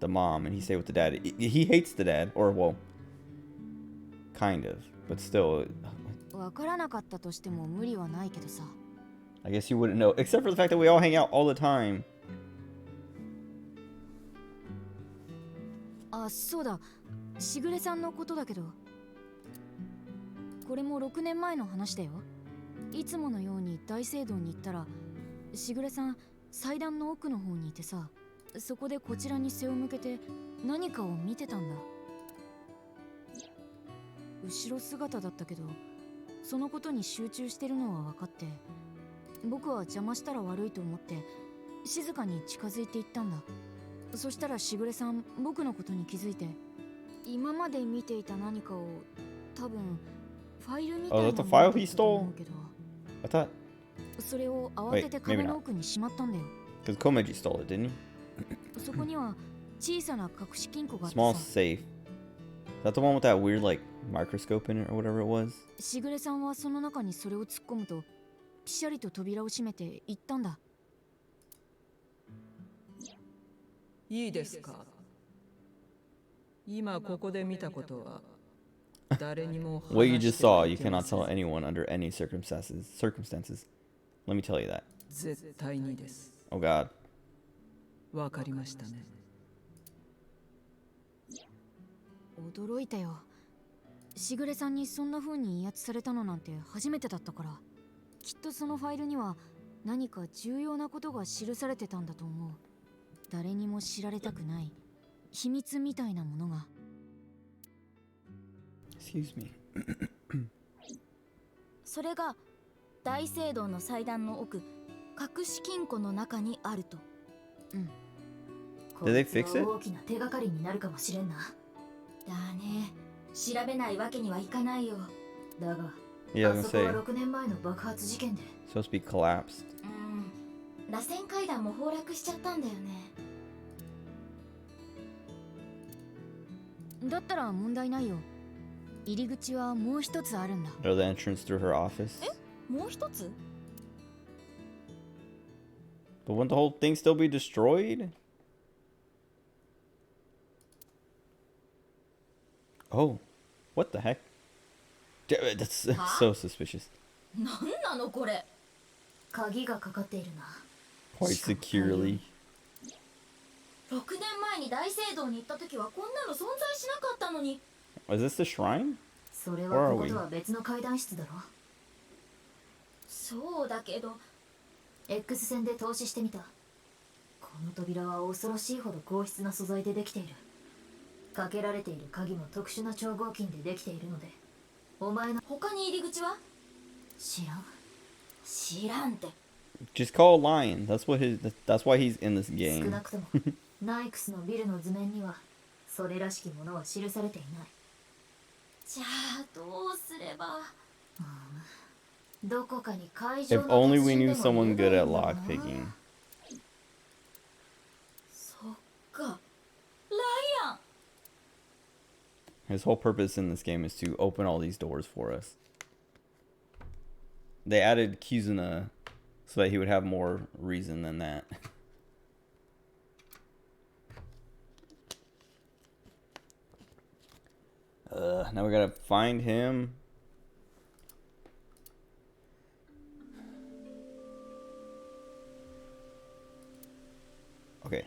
A: the mom and he stayed with the dad? He hates the dad. Or, well... kind of. But still... I guess you wouldn't know. Except for the fact that we all hang out all the time.
B: あ、そうだ。しぐれさんのことだけど。これも6年前の話だよ。いつものように大聖堂に行ったら、しぐれさん祭壇の奥の方にいてさ、そこでこちらに背を向けて何かを見てたんだ。後ろ姿だったけど、そのことに集中してるのは分かって、僕は邪魔したら悪いと思って静かに近づいていったんだ。そしたらしぐれさん、僕のことに気づいて、今まで見ていた何かを多分ファイルみたいなのを持ってたと思うけど、それを慌てて壁の奥にしまったんだよ。
A: Because Komeji stole it, didn't he?
B: そこには小さな隠し金庫があって
A: Small
B: さ。
A: safe. Is that the one with that weird like microscope in it or whatever it was?
B: しぐれさんはその中にそれを突っ込むと、ピシャリと扉を閉めて行ったんだ。
N: いいですか。今ここで見たことは誰にも
A: What you just saw, you cannot tell anyone under any circumstances. Let me tell you that.
N: 絶対にです。
A: Oh God.
N: わかりましたね。
B: 驚いたよ。しぐれさんにそんな風に威圧されたのなんて初めてだったから。きっとそのファイルには何か重要なことが記されてたんだと思う。誰にも知られたくない秘密みたいなものが。
A: Excuse me.
B: それが大聖堂の祭壇の奥、隠し金庫の中にあると。うん。
A: Did they fix it?
D: 大きな手がかりになるかもしれんな。
B: だね。調べないわけにはいかないよ。
D: だが、
A: Yeah, I
D: あ
A: was
D: そ
A: gonna
D: こは
A: say.
D: 6年前の爆発事件で。
A: Supposed to be collapsed.
B: 螺旋階段も崩落しちゃったんだよね。だったら問題ないよ。入り口はもう一つあるんだ。
A: Or the entrance through her office.
B: もう一つ？
A: But wouldn't the whole thing still be destroyed? Oh, what the heck? That's so suspicious.
B: なんなのこれ？
D: 鍵がかかっているな。
A: Quite securely.
B: 6年前に大聖堂に行った時はこんなの存在しなかったのに。
A: Is this the shrine?
D: それはこことは別の階段室だろ。
B: そうだけど
D: X 線で透視してみた。この扉は恐ろしいほど硬質な素材でできている。かけられている鍵も特殊な超合金でできているので、お前の
B: 他に入り口は？
D: 知らん。
B: 知らんって。
A: Just call Lion. That's why he's in this
D: 少
A: game.
D: なくともナイクスのビルの図面にはそれらしきものは記されていない。
B: じゃあどうすれば？
D: どこかに会場
A: If
D: の
A: only
D: 達
A: we
D: 人
A: knew
D: でもい
A: someone
D: る
A: good
D: だ
A: at
D: ろうな。
A: lockpicking.
B: そう
A: His whole purpose in this game is to open all these doors for us. They added Kizuna so that he would have more reason than that. Now we gotta find him. Okay.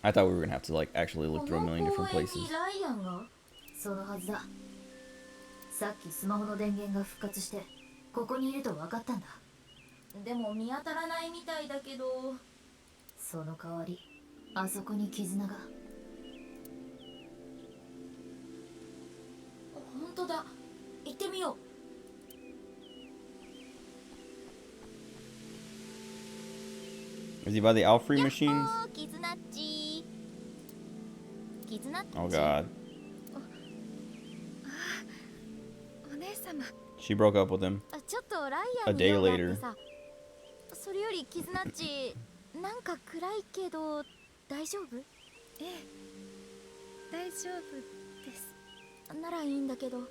A: I thought we were gonna have to like actually look through a million different places.
D: そのはずだ。さっきスマホの電源が復活してここにいると分かったんだ。
B: でも見当たらないみたいだけど。
D: その代わりあそこに絆が。
B: 本当だ。行ってみよう。
A: Is he by the Alfrey machines?
B: キズナッチ。キズナッチ。
A: Oh god.
B: お姉様。
A: She broke up with him.
B: ちょっとライア
A: A
B: ンに
A: day
B: 用があっ
A: later.
B: てさ。それよりキズナッチ、なんか暗いけど大丈夫？ええ。大丈夫です。ならいいんだけど。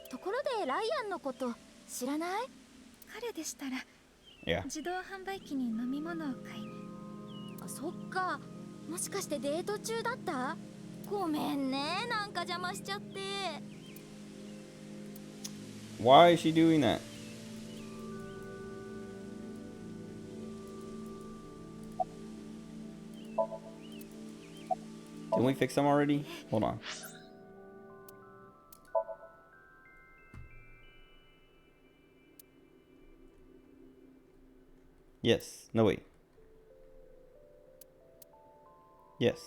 B: ところでライアンのこと知らない？彼でしたら。
A: Yeah.
B: 自動販売機に飲み物を買いに。あ、そっか。もしかしてデート中だった？ごめんね、なんか邪魔しちゃって。
A: Why is she doing that? Didn't we fix them already? Hold on. Yes. No, wait. Yes.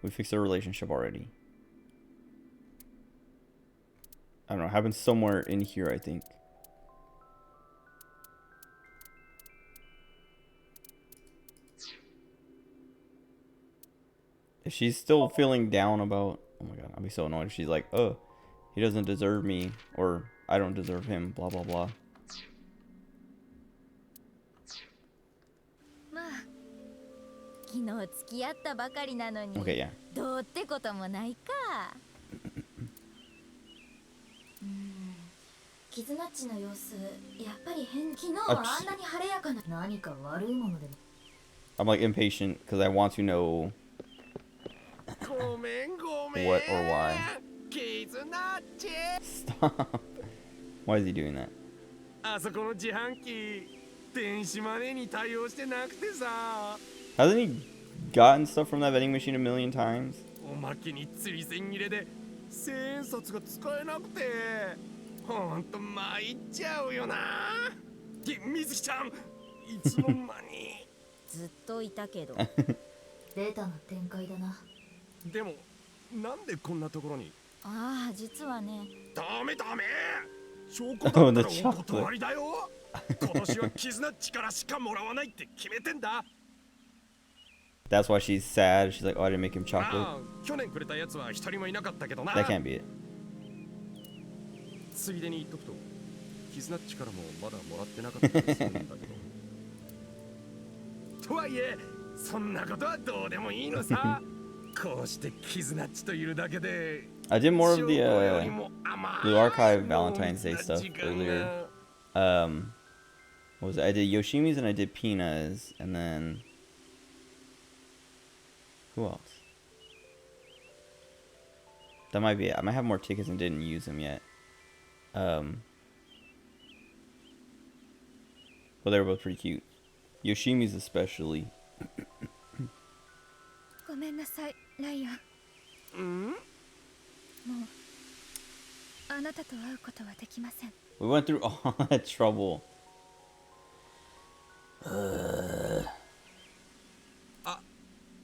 A: We fixed our relationship already. I don't know. It happened somewhere in here, I think. If she's still feeling down about... Oh my god, I'd be so annoyed if she's like, oh, he doesn't deserve me, or I don't deserve him, blah, blah, blah.
B: 昨日付き合ったばかりなのに、
A: Okay, yeah.
B: どうってこともないか。キズナッチの様子、やっぱり変。昨日はあんなに晴れやかな。
D: 何か悪いものでも。
A: I'm like impatient because I want to know what or why. Stop. Why is he doing that?
K: あそこの自販機、電子マネーに対応してなくてさ。
A: Hasn't he gotten stuff from that vending machine a million times?
K: おまけに釣り銭切れで1000円札が使えなくて、ほんと参っちゃうよな。水木ちゃん、いつの間に。
B: ずっといたけど。
D: データの展開だな。
K: でも、なんでこんなところに？
B: ああ、実はね。
K: ダメダメ。証拠だったらお断りだよ。今年はキズナッチからしかもらわないって決めてんだ。
A: That's why she's sad. She's like, oh, I didn't make him chocolate.
K: 去年くれたやつは一人もいなかったけどな。
A: That can't be it.
K: ついでに言っとくと、キズナッチからもまだもらってなかったりするんだけど。とはいえ、そんなことはどうでもいいのさ。こうしてキズナッチといるだけで。
A: I did more of the Blue Archive Valentine's Day stuff earlier. What was it? I did Yoshimi's and I did Pina's, and then who else? That might be it. I might have more tickets and didn't use them yet. But they were both pretty cute. Yoshimi's especially.
B: ごめんなさい、ライアン。もうあなたと会うことはできません。
A: We went through all that trouble.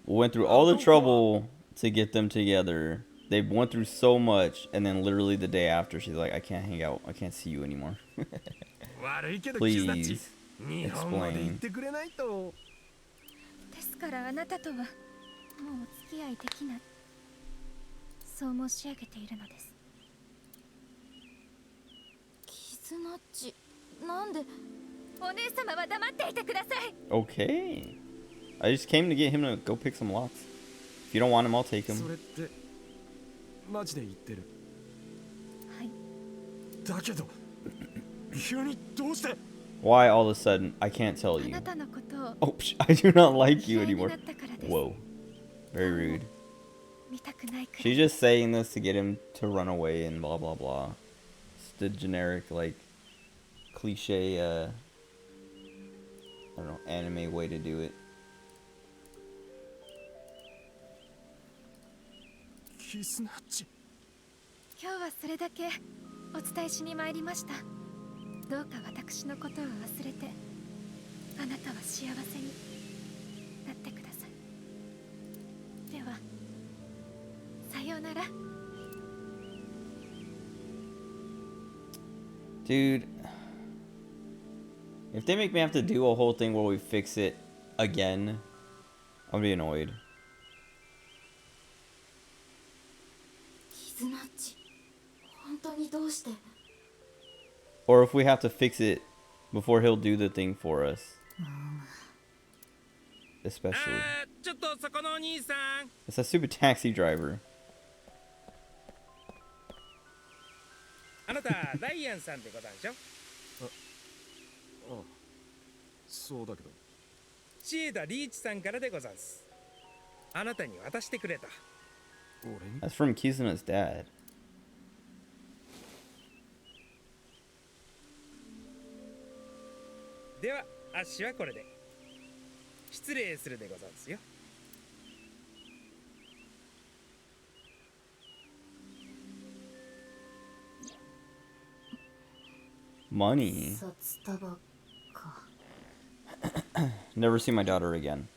A: We went through all the trouble to get them together. They went through so much, and then literally the day after, she's like, I can't hang out. I can't see you anymore. Please explain.
B: ですからあなたとはもうお付き合いできない。そう申し上げているのです。キズナッチ、なんで？お姉様は黙っていてください。
A: Okay. I just came to get him to go pick some locks. If you don't want him, I'll take
K: そ
A: him.
K: れってマジで言ってる。
D: はい。
K: だけど急にどうして？
A: Why all of a sudden? I can't tell
D: あ
A: you.
D: なたのことを
A: Oh, I do not like you
D: 嫌いに
A: anymore.
D: なったからです。
A: Whoa. Very rude.
D: 見たくないくらい。
A: She's just saying this to get him to run away and blah blah blah. It's the generic, like, cliche, I don't know, anime way to do it.
K: キスナッチ。
D: 今日はそれだけお伝えしに参りました。どうか私のことを忘れて、あなたは幸せになってください。では、さようなら。
A: Dude, if they make me have to do a whole thing where we fix it again, I'm gonna be annoyed.
B: キズナッチ、本当にどうして？
A: Or if we have to fix it before he'll do the thing for us. Especially.
K: ちょっとそこのお兄さん。
A: It's a stupid taxi driver.
K: あなたライアンさんでござんしょ？あ、そうだけど。シエダ・リーチさんからでござんす。あなたに渡してくれた。俺に？
A: That's from Kizuna's dad.
K: では、あっしはこれで。失礼するでござんすよ。
A: Money.
B: 札束か。
A: Never see my daughter again.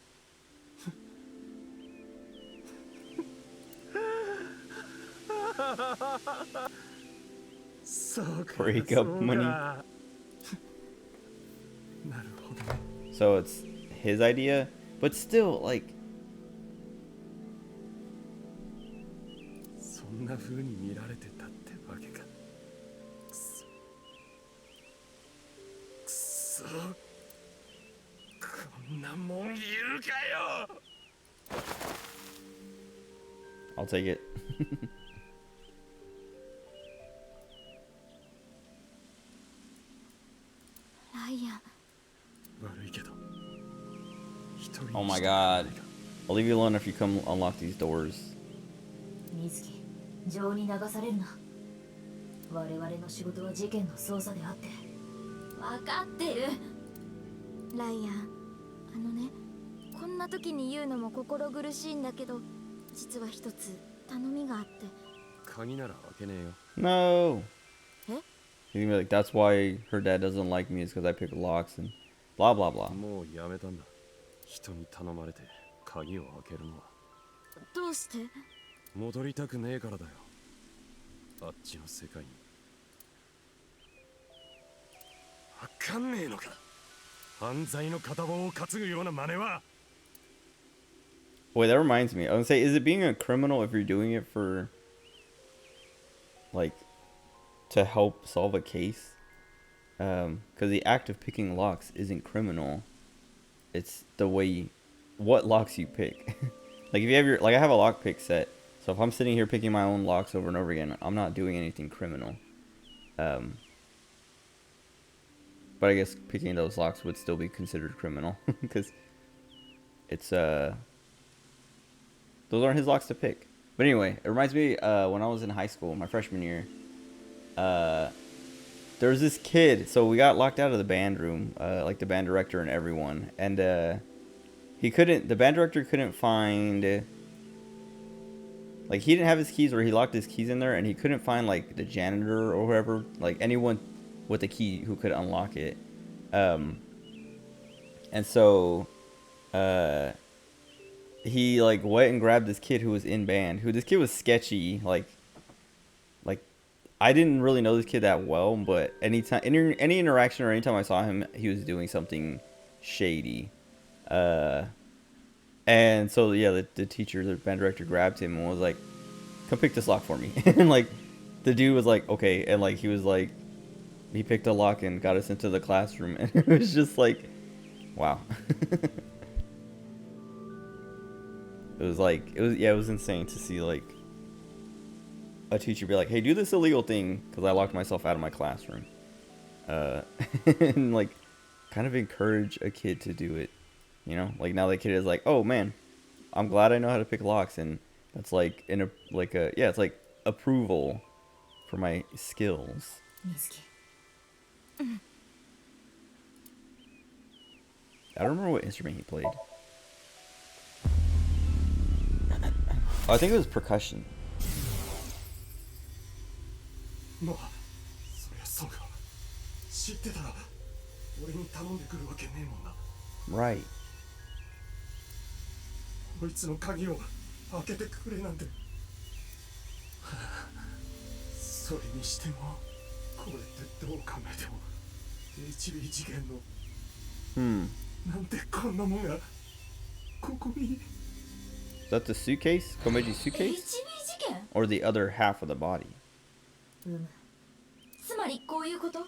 A: Break up money. So it's his idea, but still, like.
K: そんな風に見られてたってわけか。くそ。こんなもんいるかよ。
A: I'll take it.
B: ライアン。
K: 悪いけど。
A: Oh my god. I'll leave you alone if you come unlock these doors.
D: 水木、情に流されるな。我々の仕事は事件の捜査であって。
B: 分かってる。ライアン、あのね、こんな時に言うのも心苦しいんだけど、実は一つ頼みがあって。
K: 鍵なら開けねえよ。
A: No.
B: え？
A: You're gonna be like, that's why her dad doesn't like me is because I pick locks and blah blah blah.
K: もうやめたんだ。人に頼まれて鍵を開けるのは。
B: どうして？
K: 戻りたくねえからだよ。あっちの世界に。わかんねえのか。犯罪の片棒を担ぐような真似は。
A: Wait, that reminds me. I was gonna say, is it being a criminal if you're doing it for, like, to help solve a case? Because the act of picking locks isn't criminal. It's the way, what locks you pick. Like if you have your, like I have a lock pick set. So if I'm sitting here picking my own locks over and over again, I'm not doing anything criminal. But I guess picking those locks would still be considered criminal because it's those aren't his locks to pick. But anyway, it reminds me when I was in high school, my freshman year. There was this kid, so we got locked out of the band room, like the band director and everyone, and the band director couldn't find, like he didn't have his keys or he locked his keys in there, and he couldn't find like the janitor or whoever, like anyone with a key who could unlock it. And so he like went and grabbed this kid who was in band, this kid was sketchy, like I didn't really know this kid that well, but anytime any interaction or anytime I saw him, he was doing something shady. And so yeah, the teacher, the band director grabbed him and was like, come pick this lock for me. And like the dude was like, okay, and like he was like, he picked a lock and got us into the classroom, and it was just like, wow. It was like, it was insane to see like a teacher be like, hey, do this illegal thing, because I locked myself out of my classroom. And like kind of encourage a kid to do it, you know? Like now the kid is like, oh man, I'm glad I know how to pick locks, and that's like it's like approval for my skills. I don't remember what instrument he played. I think it was percussion.
I: まあ、そりゃそうか。知ってたら俺に頼んでくるわけねえもんな。
A: Right.
I: こいつの鍵を開けてくれなんて。それにしても、これってどう考えても HB 事件の。なんでこんなもんがここに。
A: Is that the suitcase? Komeji's suitcase? Or the other half of the body?
B: つまりこういうこと？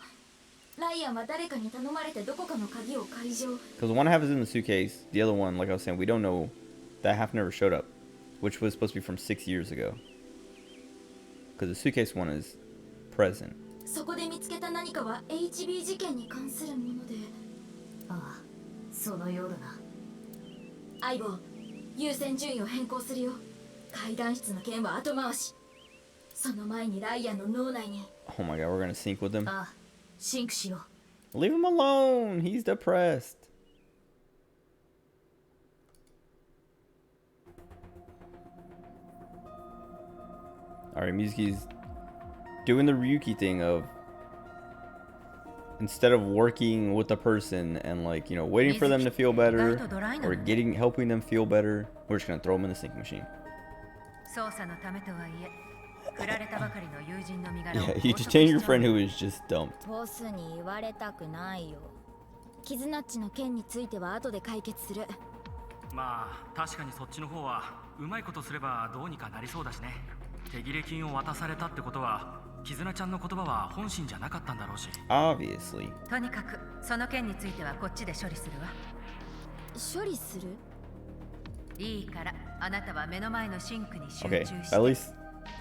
B: ライアンは誰かに頼まれてどこかの鍵を解錠。
A: Because one half is in the suitcase, the other one, like I was saying, we don't know. That half never showed up, which was supposed to be from 6 years ago. Because the suitcase one is present.
B: そこで見つけた何かは HB 事件に関するもので。
D: ああ、そのようだな。
B: 相棒、優先順位を変更するよ。階段室の件は後回し。その前にライアンの脳内に。
A: Oh my god, we're gonna sync with him.
D: ああ、シンクしよ
A: う。Leave him alone. He's depressed. Alright, Mizuki's doing the Ryuki thing of instead of working with the person and like, you know, waiting for them to feel better or helping them feel better, we're just gonna throw them in the sync machine. Yeah, you detain your friend who is just dumped.
B: ボスに言われたくないよ。キズナッチの件については後で解決する。
P: まあ確かにそっちの方はうまいことすればどうにかなりそうだしね。手切れ金を渡されたってことはキズナちゃんの言葉は本心じゃなかったんだろうし。
A: Obviously.
Q: とにかくその件についてはこっちで処理するわ。
B: 処理する？
Q: いいから、あなたは目の前のシンクに集中
A: Okay,
Q: して。
A: at least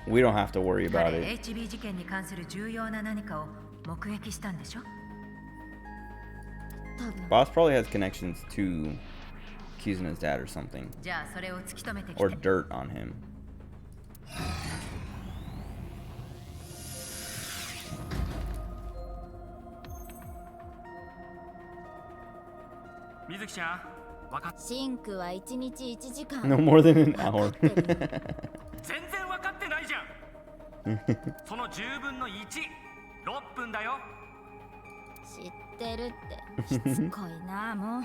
A: we don't have to worry about it.
Q: 彼 HB 事件に関する重要な何かを目撃したんでしょ？
A: Boss probably has connections to Kizuna's dad or something.
Q: じゃあそれを突き止めてきて。
A: Or dirt on him.
P: Mizuki ちゃん、わかっ。
B: シンクは1日1時間。
A: No more than an hour.
P: 全然わかってないじゃん。その10分の1、6分だよ。
B: 知ってるってしつこいなもう。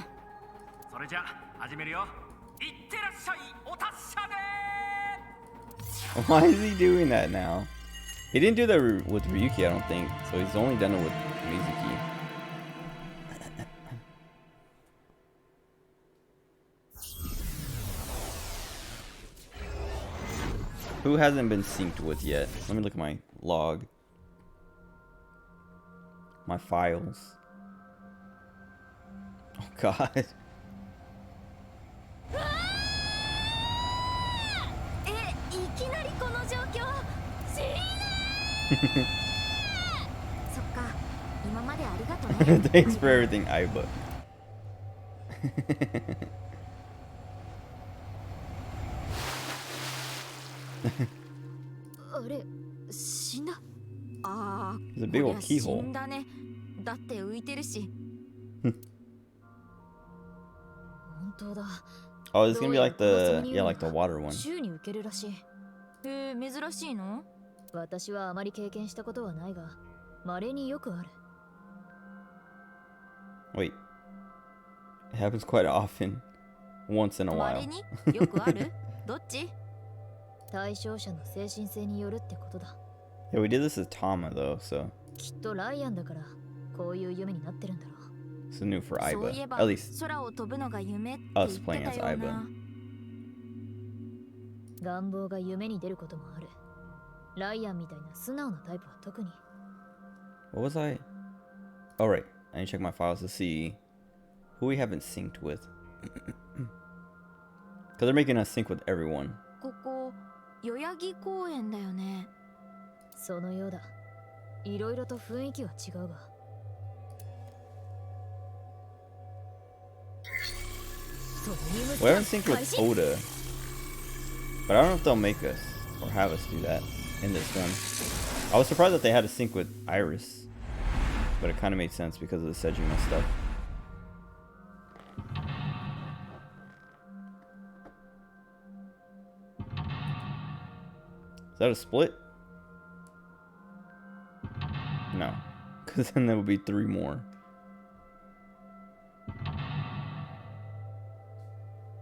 P: それじゃ始めるよ。いってらっしゃい、お達者で。
A: Why is he doing that now? He didn't do that with Ryuki, I don't think. So he's only done it with Mizuki. Who hasn't been synced with yet? Let me look at my log. My files. Oh god.
B: いきなりこの状況。死ねそっか、今までありがとね。
A: Thanks for everything, Aiba.
B: あれ、死んだ。ああ、
A: There's a big old
B: こりゃ
A: keyhole.
B: 死んだね。だって浮いてるし。
D: 本当だ。
A: Oh, this is gonna be like the like the water one.
D: 週に受けるらしい。
B: 珍しいの？
D: 私はあまり経験したことはないが、稀によくある。
A: Wait. It happens quite often. Once in a while.
B: 稀によくある？どっち？
D: 対象者の精神性によるってことだ。
A: Yeah, we did this as Tama though, so
D: きっとライアンだからこういう夢になってるんだろう。
A: it's new for
B: そういえ
A: Aiba.
B: ば
A: At least
B: 空を飛ぶのが夢って
A: us
B: 言っ
A: playing
B: て
A: as
B: たよ
A: Aiba.
B: な。
D: 願望が夢に出ることもある。ライアンみたいな素直なタイプは特に。
A: What was I? Oh right, I need to check my files to see who we haven't synced with. Because they're making us sync with everyone.
B: ここ代々木公園だよね。
D: そのようだ。いろいろと雰囲気は違うが。
A: We haven't synced with Oda, but I don't know if they'll make us or have us do that in this one. I was surprised that they had to sync with Iris, but it kind of made sense because of the Sejima stuff. Is that a split? No, because then there would be 3 more.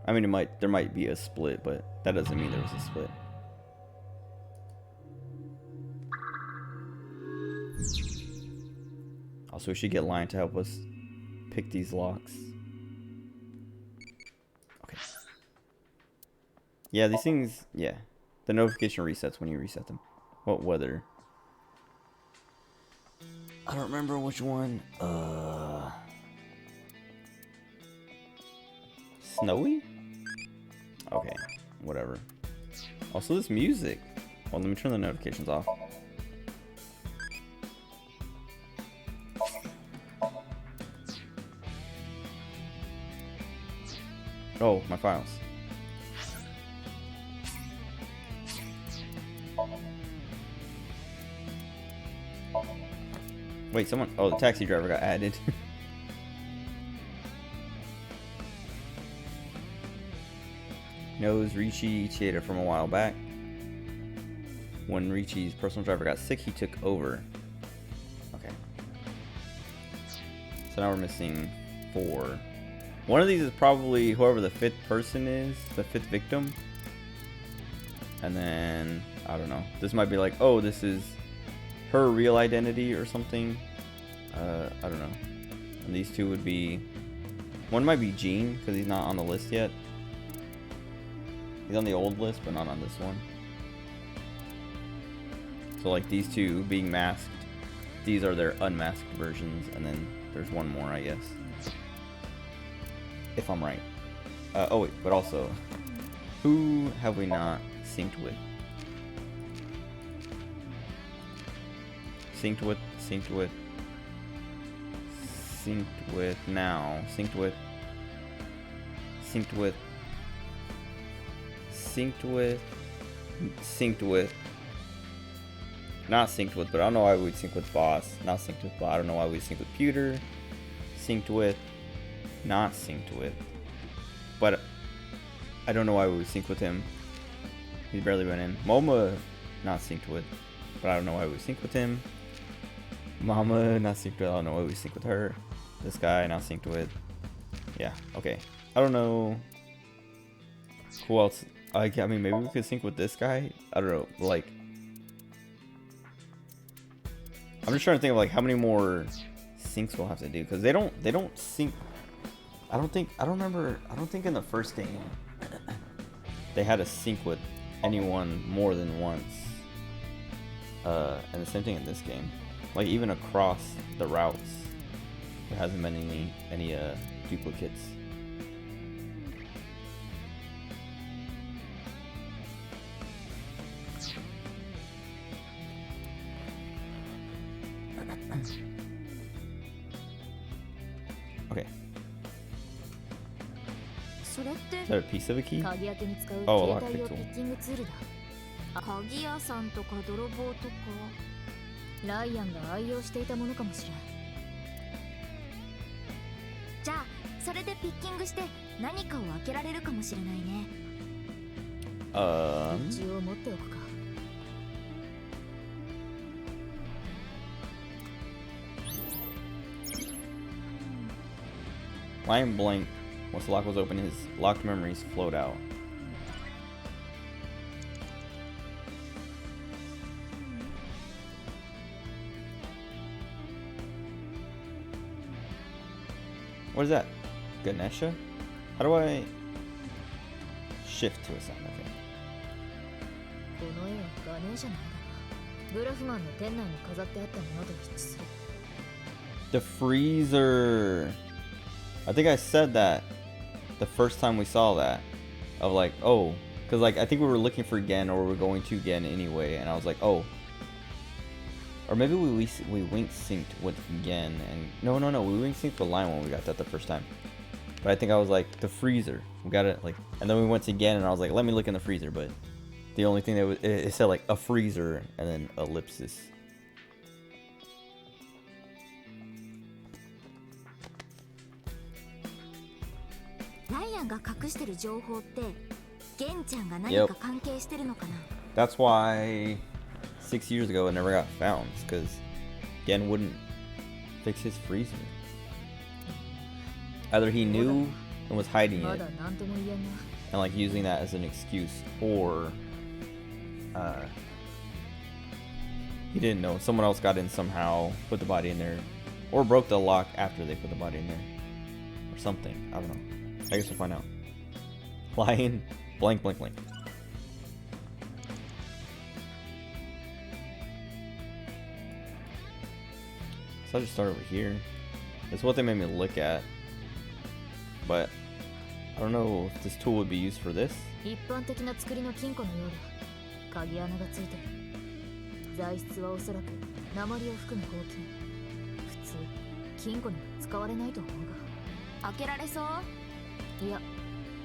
A: I mean, there might be a split, but that doesn't mean there was a split. Also, we should get Lion to help us pick these locks. Okay. Yeah, these things, yeah. The notification resets when you reset them. What weather? I don't remember which one. Snowy? Okay, whatever. Also, this music. Well, let me turn the notifications off. Oh, my files. Wait, someone. Oh, the taxi driver got added. Knows Richie cheated from a while back. When Richie's personal driver got sick, he took over. Okay. So now we're missing 4. One of these is probably whoever the 5th person is, the 5th victim. And then, I don't know. This might be like, oh, this is her real identity or something. I don't know. And these 2 would be... One might be Gene, because he's not on the list yet. He's on the old list, but not on this one. So like these 2 being masked, these are their unmasked versions, and then there's one more, I guess. If I'm right. Oh wait, but also, who have we not synced with? Synced with, synced with, synced with now, synced with, synced with, synced with, synced with, not synced with, but I don't know why we'd sync with Boss, not synced with Boss, I don't know why we'd sync with Pewter, synced with, not synced with, but I don't know why we would sync with him, he's barely been in. Moma, not synced with, but I don't know why we would sync with him. Mama, not synced with, I don't know why we sync with her. This guy, not synced with. Yeah, okay. I don't know who else. I mean, maybe we could sync with this guy. I don't know. Like, I'm just trying to think of like how many more syncs we'll have to do, because they don't sync. I don't think in the first game they had to sync with anyone more than once. And the same thing in this game. Like even across the routes, there hasn't been any duplicates. Okay. Is that a piece of a key? Oh, a lockpick tool.
B: 鍵屋さんとか泥棒とか。
D: ライアンが愛用していたものかもしれん。
B: じゃあそれでピッキングして何かを開けられるかもしれないね。
D: 一応持っておくか。
A: Lion blinked. Once the lock was open, his locked memories flowed out. What is that? Ganesha? How do I shift to a sound? Okay.
D: この絵はガネじゃないだな。ブラフマンの店内に飾ってあったものと一致する。
A: The freezer. I think I said that the first time we saw that. of like, oh, because like I think we were looking for Gen, or we were going to Gen anyway, and I was like, oh, or maybe we wink synced with Gen, and no, we wink synced with Lion when we got that the first time. But I think I was like, the freezer, we got it, like, and then we went to Gen, and I was like, let me look in the freezer, but the only thing that was, it said like a freezer and then ellipsis. That's why 6 years ago it never got found, because Gen wouldn't fix his freezer. Either he knew and was hiding it and like using that as an excuse, or he didn't know, someone else got in somehow, put the body in there, or broke the lock after they put the body in there, or something. I don't know. I guess we'll find out. Lion, blank, blank, blank. So I'll just start over here. That's what they made me look at, but I don't know if this tool would be used for this.
D: 鍵穴がついてる。材質はおそらく鉛を含む合金。普通金庫には使われないと思うが。開けられそう？いや、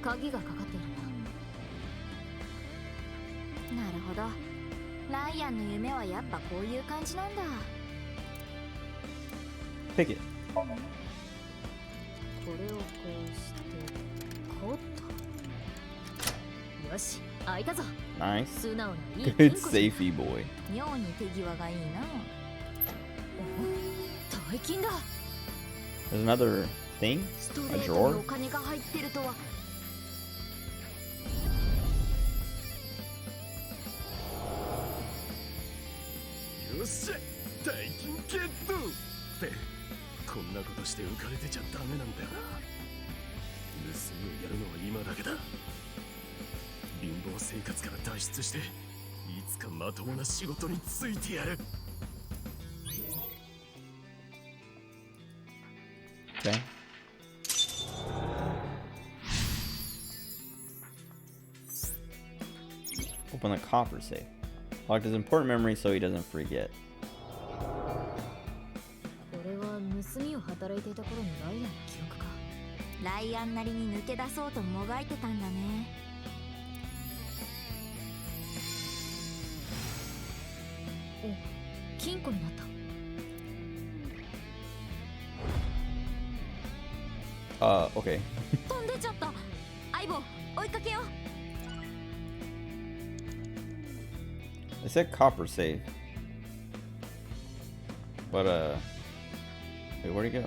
D: 鍵がかかっているな。なるほど。ライアンの夢はやっぱこういう感じなんだ。
A: Pick it.
D: これをこうしてこうっと。よし、開いたぞ。
A: Nice.
D: 素直ないい
A: Good safety boy.
B: 妙に手際がいいな。
D: 大金だ。
A: There's another thing? A drawer?
D: お金が入ってるとは。
L: よっしゃ、大金ゲット。ってこんなことして浮かれてちゃダメなんだよな。盗みをやるのは今だけだ。貧乏生活から脱出していつかまともな仕事に就いてやる。
A: Okay. Open the coffer safe. Locked his important memory so he doesn't forget.
D: これは盗みを働いていた頃のライアンの記憶か。
B: ライアンなりに抜け出そうともがいてたんだね。
D: お、金庫になった。
A: Okay.
B: 飛んでちゃった。相棒、追いかけよう。
A: It said copper safe. But, wait, where'd he go?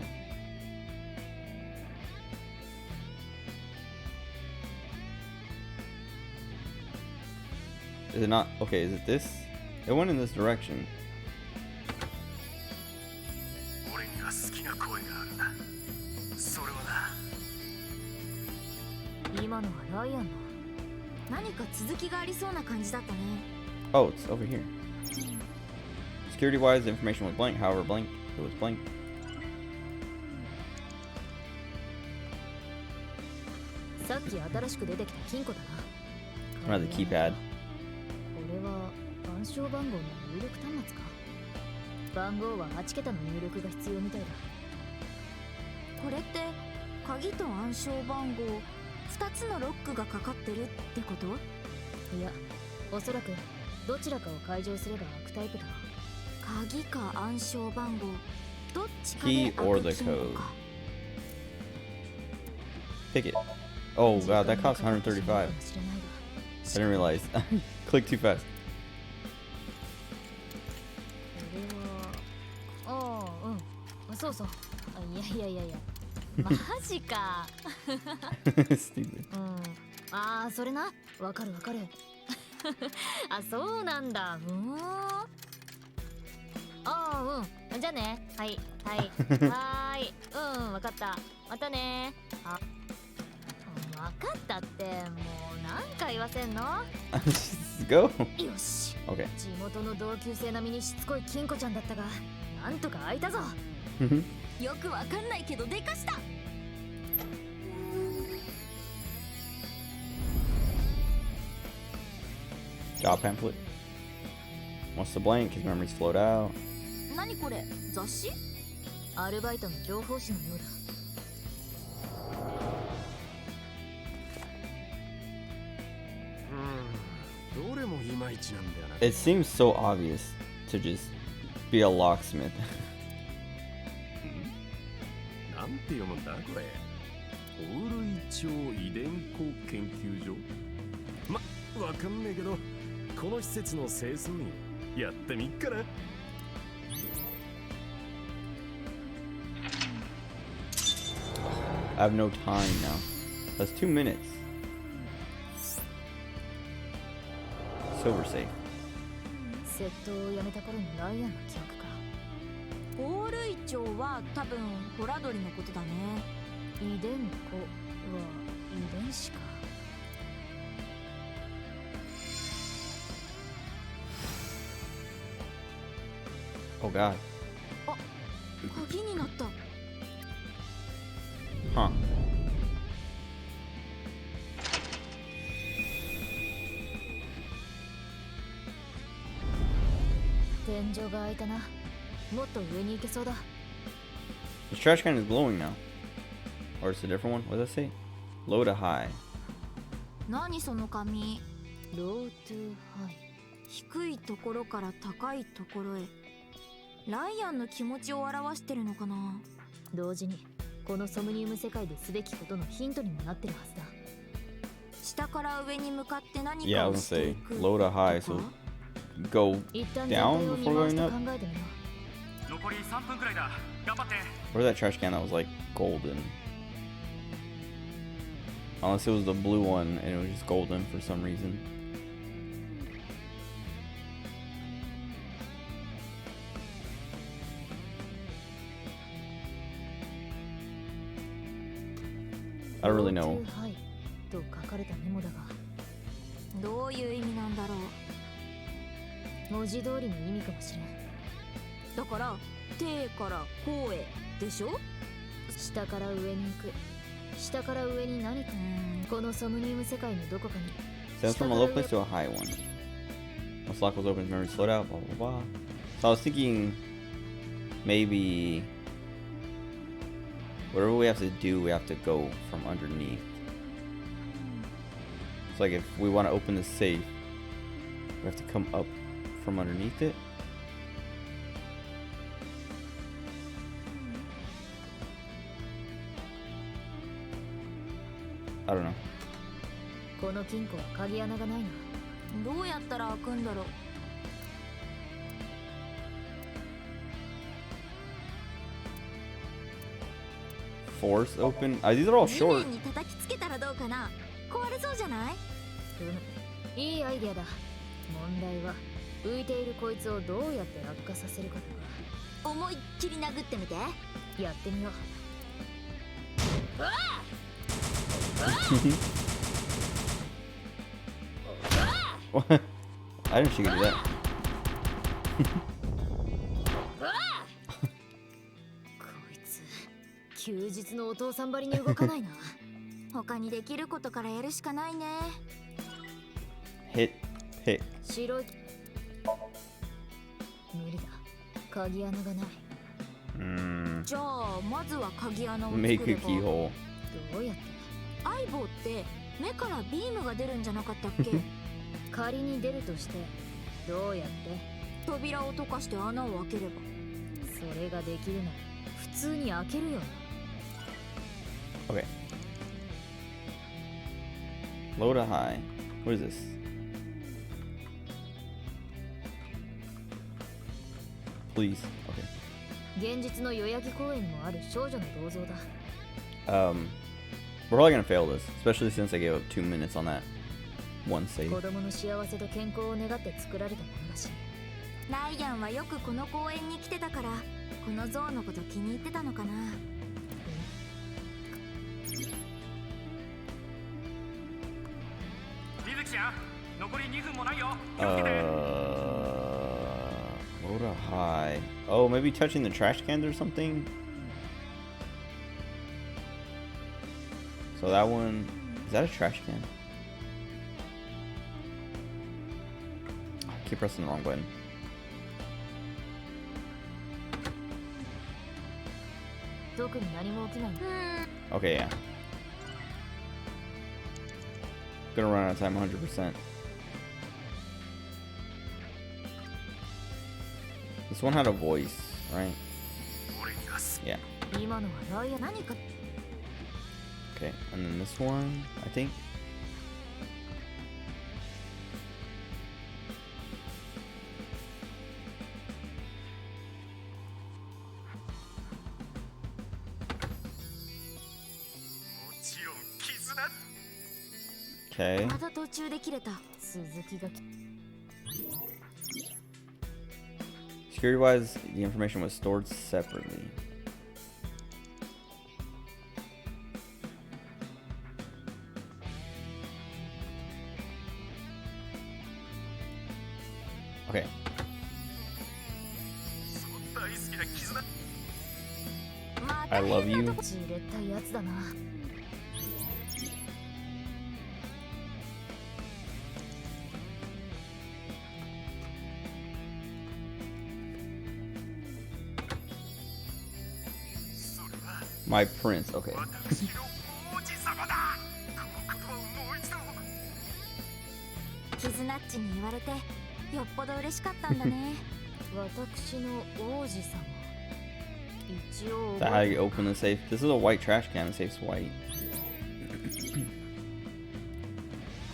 A: Is it not? Okay, is it this? It went in this direction.
L: 俺には好きな声があるんだ。それはな。
D: 今のはライアンの。
B: 何か続きがありそうな感じだったね。
A: Oh, it's over here. Security-wise, the information was blank. However, blank, it was blank.
D: さっき新しく出てきた金庫だ
A: Another
D: な。
A: keypad.
D: これは暗証番号の入力端末か。番号は8桁の入力が必要みたいだ。
B: これって鍵と暗証番号2つのロックがかかってるってこと？
D: いや、おそらくどちらかを解錠すれば開くタイプだ。
B: 鍵か暗証番号どっちかで
A: Key
B: 開
A: or
B: く
A: the
B: 金庫
A: code.
B: か。
A: Pick it. Oh wow, that costs 135. I didn't realize. Click too fast.
D: これは、ああ、うん、そうそう。いや。マジか。
A: Stupid.
D: うん。ああ、それな。わかる。あ、そうなんだ。ああ、うん。じゃあね。はい。うん、わかった。またね。あ、わかったって、もう何回言わせんの？
A: Just go.
D: よし。
A: Okay.
D: 地元の同級生並みにしつこい金庫ちゃんだったが、なんとか開いたぞ。
B: よくわかんないけどでかした。
A: Job pamphlet. Wants to blank, his memory's flowed out.
B: 何これ雑誌？
D: アルバイトの情報誌のようだ。
L: どれもいまいちなんだよな。
A: It seems so obvious to just be a locksmith.
L: なんて読むんだこれ。オールイチョウ遺伝子研究所。わかんねえけど、この施設の清掃員やってみっかな。
A: I have no time now. That's 2 minutes. Silver safe.
D: 窃盗をやめた頃のライアンの記憶か。
B: オールイチョウは多分ホラドリのことだね。
D: 遺伝子は遺伝子か。
A: Oh god.
B: あ、鍵になった。
A: Huh.
D: 天井が開いたな。もっと上に行けそうだ。
A: The trash can is glowing now. Or it's a different one? What does that say? Low to high.
B: 何その紙。
D: Low to high。
B: 低いところから高いところへ。ライアンの気持ちを表してるのかな。
D: 同時にこのソムニウム世界ですべきことのヒントにもなってるはずだ。
B: 下から上に向かって何
A: Yeah,
B: か
A: I
B: を
A: was
B: して
A: gonna
B: い
A: say
B: く。
A: low to high, so go
D: 一旦全
A: down
D: 体を見
A: before
D: 回し
A: going
D: て
A: up.
D: 考えてみよう。
P: 残り3分くらいだ。頑張って。
A: Where's that trash can that was like golden? Unless it was the blue one and it was just golden for some reason. I don't really know.
D: と書かれたメモだが、
B: どういう意味なんだろう。
D: 文字通りの意味かもしれん。
B: だから手からこうへでしょ。
D: 下から上に行く。下から上に何か。このソムニウム世界のどこかに。
A: Sends from a low place to a high one. Once lock was open, memory slowed out, blah blah blah. So I was thinking maybe whatever we have to do, we have to go from underneath. It's like if we want to open the safe, we have to come up from underneath it. I don't know.
D: この金庫は鍵穴がないな。
B: どうやったら開くんだろう。
A: Force open? These are all
B: 地
A: short.
B: 面に叩きつけたらどうかな。壊れそうじゃない？
D: いいアイデアだ。問題は浮いているこいつをどうやって落下させるかだ。
B: 思いっきり殴ってみて。
D: やってみよう。うわ
A: What? I didn't think you could do that.
D: こいつ休日のお父さんばりに動かないな。
B: 他にできることからやるしかないね。
A: Hit, pick.
D: 白い。無理だ。鍵穴がない。
B: じゃあまずは鍵穴を作れば。
A: Make a keyhole.
D: どうやって？
B: 相棒って目からビームが出るんじゃなかったっけ？
D: 仮に出るとしてどうやって？
B: 扉を溶かして穴を開ければ。
D: それができるなら普通に開けるよな。
A: Okay. Low to high. What is this? Please. Okay.
D: 現実の代々木公園にもある少女の銅像だ。
A: We're probably gonna fail this, especially since I gave up 2 minutes on that one save.
D: 子供の幸せと健康を願って作られたものだし。
B: ライアンはよくこの公園に来てたから、この像のこと気に入ってたのかな。
P: 水木ちゃん、残り2分もないよ。
A: Low to high. Oh, maybe touching the trash cans or something? So that one, is that a trash can? keep pressing the wrong button. Okay, yeah. Gonna run out of time 100%. This one had a voice, right? Yeah. Okay, and then this one, I think. Okay. Security-wise, the information was stored separately. Okay. I love you. My prince, okay.
B: キズナッチに言われてよっぽど嬉しかったんだね。
D: 私の王子様。一応。
A: Is that how you open the safe? This is a white trash can. The safe's white.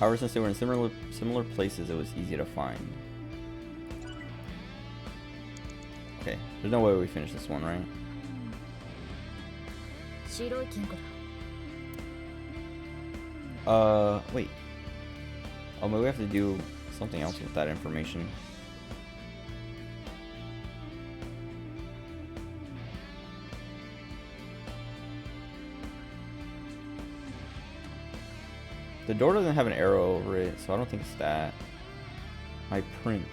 A: However, since they were in similar places, it was easy to find. Okay, there's no way we finish this one, right?
D: 白い金庫だ。
A: Wait. Oh, maybe we have to do something else with that information. The door doesn't have an arrow over it, so I don't think it's that. My prince.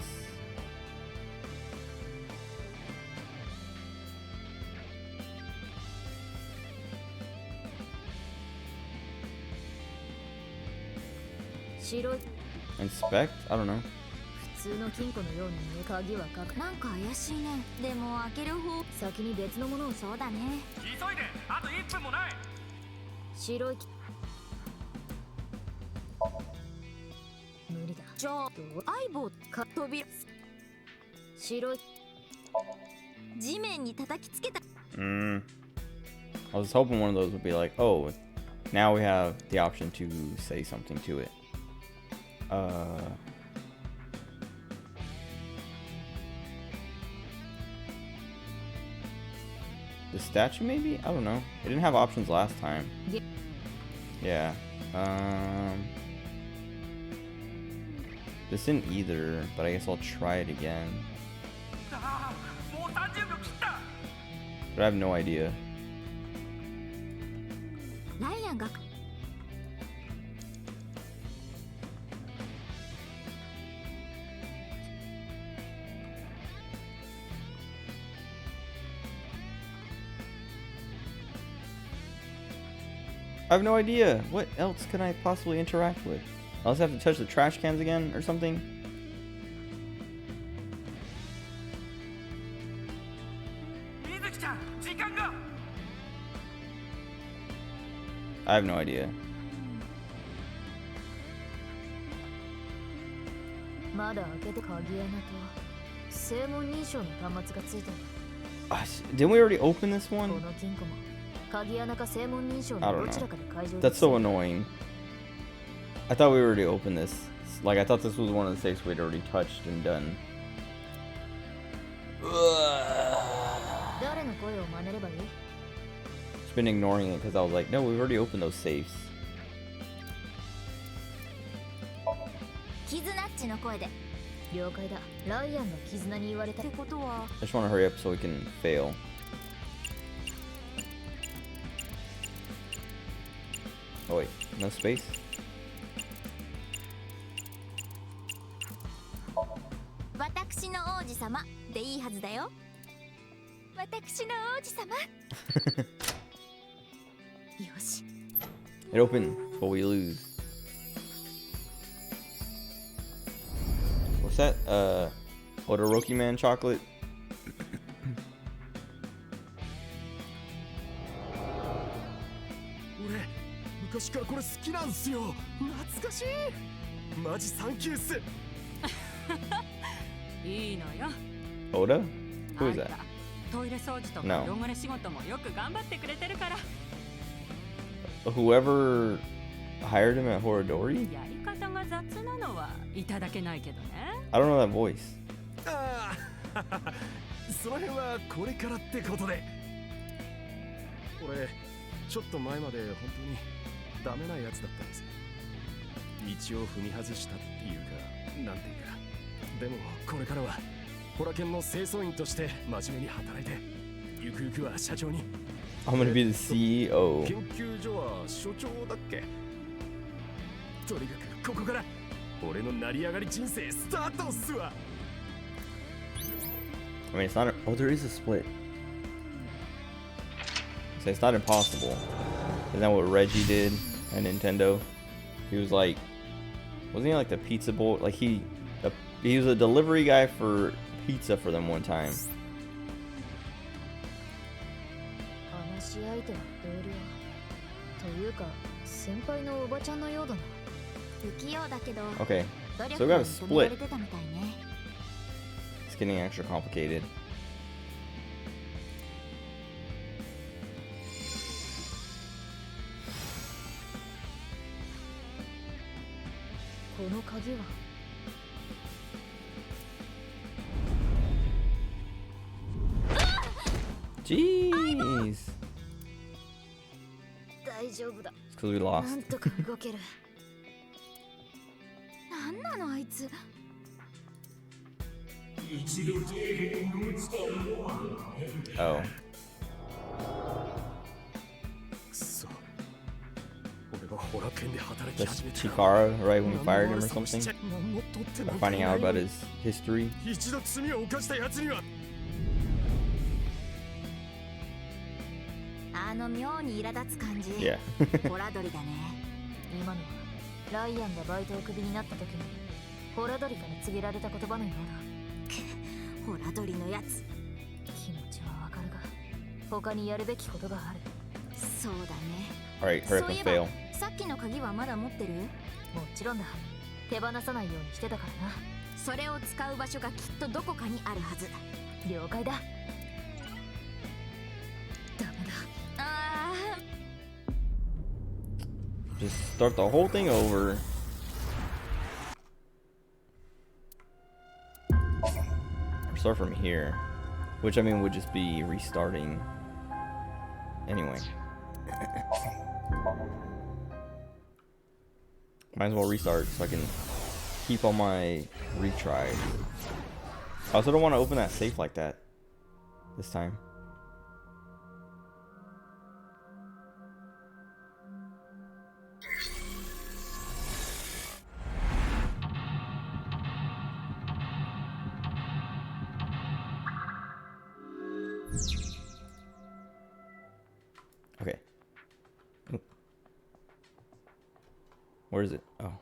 A: Inspect? I don't know.
D: 普通の金庫のように鍵はか
B: なんか怪しいね。でも開ける方
D: 先に別のものを
B: そうだね。
P: 急いで、あと1分もない。
D: 白い無理だ。
B: じゃあ相棒か扉
D: 白い
B: 地面に叩きつけた。
A: I was hoping one of those would be like, oh, now we have the option to say something to it. The statue, maybe? I don't know. It didn't have options last time. Yeah. This didn't either, but I guess I'll try it again. But I have no idea. I have no idea. What else can I possibly interact with? I'll just have to touch the trash cans again or something? I have no idea. Didn't we already open this one? I don't know. That's so annoying. I thought we already opened this. Like, I thought this was one of the safes we'd already touched and done. Just been ignoring it because I was like, no, we've already opened those safes. I just want to hurry up so we can fail. Oh wait, no space? It opened, but we lose. that what, a Rocky Man chocolate?
L: 昔からこれ好きなんすよ。懐かしい。マジサンキューっす。
R: いいのよ。
A: Oda? Who is that?
R: トイレ掃除とか
A: No.
R: 汚れ仕事もよく頑張ってくれてるから。
A: Whoever hired him at Horadori?
R: やり方が雑なのはいただけないけどね。
A: I don't know that voice.
L: ああ、その辺はこれからってことで。俺ちょっと前まで本当にダメなやつだったんです。道を踏み外したっていうか、なんていうか。でもこれからはホラ犬の清掃員として真面目に働いて、ゆくゆくは社長に。
A: I'm gonna be the CEO.
L: 研究所は所長だっけ。とにかくここから俺の成り上がり人生スタートっすわ。
A: I mean, it's not. Oh, there is a split. So it's not impossible. Isn't that what Reggie did at Nintendo? He was like, wasn't he like the pizza boy? Like he was a delivery guy for pizza for them one time.
D: 話し相手は同僚というか先輩のおばちゃんのようだな。
B: 不器用だけど
A: Okay,
B: 努
A: so
B: 力
A: we
B: が
A: got a
B: 認めら
A: split.
B: れてたみたいね。
A: It's getting extra complicated.
D: この鍵は
A: Jeez.
D: 大丈夫だ。
A: It's because we lost.
D: なんとか動ける。
B: なんなのあいつ。
A: Oh.
L: くそ。俺がホラ犬で働き
A: That's
L: 始めて。
A: Chikara, right when we fired him or something?
L: 何も取ってな
A: By
L: んか
A: finding
L: な
A: out
L: い
A: about his history.
L: 一度罪を犯した奴には。
B: あの妙に苛立つ感じ。
A: Yeah.
B: ホラ鳥だね。
D: 今のはライアンがバイトをクビになった時にホラドリから告げられた言葉のようだ。
B: ホラ鳥のやつ。
D: 気持ちはわかるが他にやるべきことがある。
B: そうだね。
A: Alright, hurry
B: そ
A: up
B: うい
A: and
B: えば
A: fail.
B: さっきの鍵はまだ持ってる？
D: もちろんだ。手放さないようにしてたからな。
B: それを使う場所がきっとどこかにあるはず。
D: 了解だ。ダメだ。
B: あ
A: Just start the whole thing over. Or start from here. Which I mean would just be restarting. Anyway. Might as well restart so I can keep all my retries. I also don't want to open that safe like that this time. Okay. Oop. Where is it? Oh.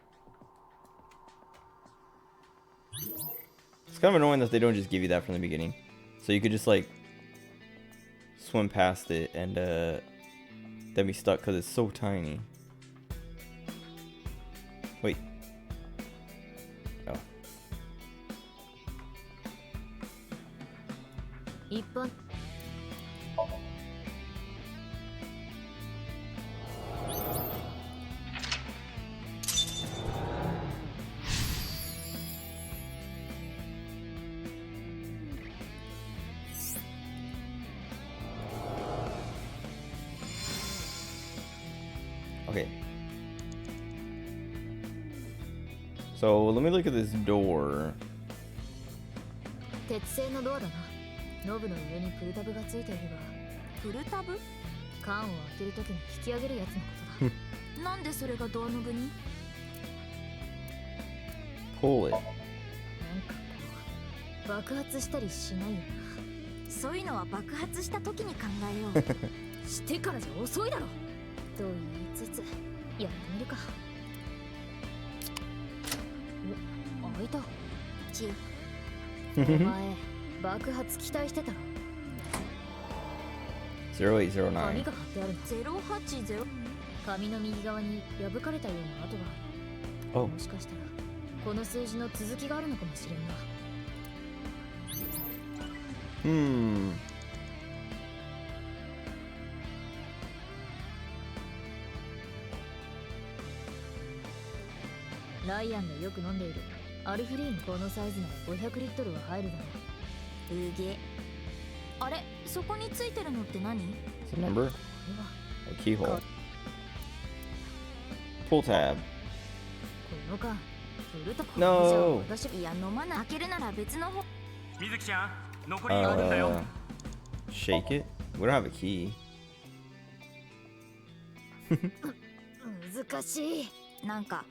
A: It's kind of annoying that they don't just give you that from the beginning. So you could just like swim past it and then be stuck because it's so tiny. Wait. Oh.
D: 一般
A: Okay. So let me look at this door.
D: 鉄製のドアだな。ノブの上にプルタブがついているが。
B: プルタブ？
D: 缶を開けるときに引き上げるやつのことだ。
B: なんでそれがドアノブに？
A: Pull it.
D: なんかこう爆発したりしないよな。
B: そういうのは爆発した時に考えよう。
D: してからじゃ遅いだろ。と言いつつやってみるか。お、開いた。
B: ち
D: お前爆発期待してたろ。
A: 0809.
D: 紙が貼ってあるの。080。紙の右側に破かれたような跡がある。
A: Oh.
D: もしかしたらこの数字の続きがあるのかもしれんな。ライアンがよく飲んでいるアルフリーン。このサイズなら500リットルは入るだろう。
B: うげ。あれ、そこについてるのって何？
A: It's a number? A keyhole. Pull tab.
D: この缶フルタコ。
A: No.
B: 私いや飲まない。開けるなら別の方。
P: 水木ちゃん、残り4分だよ。
A: Shake it? We don't have a key.
B: 難しい。なんか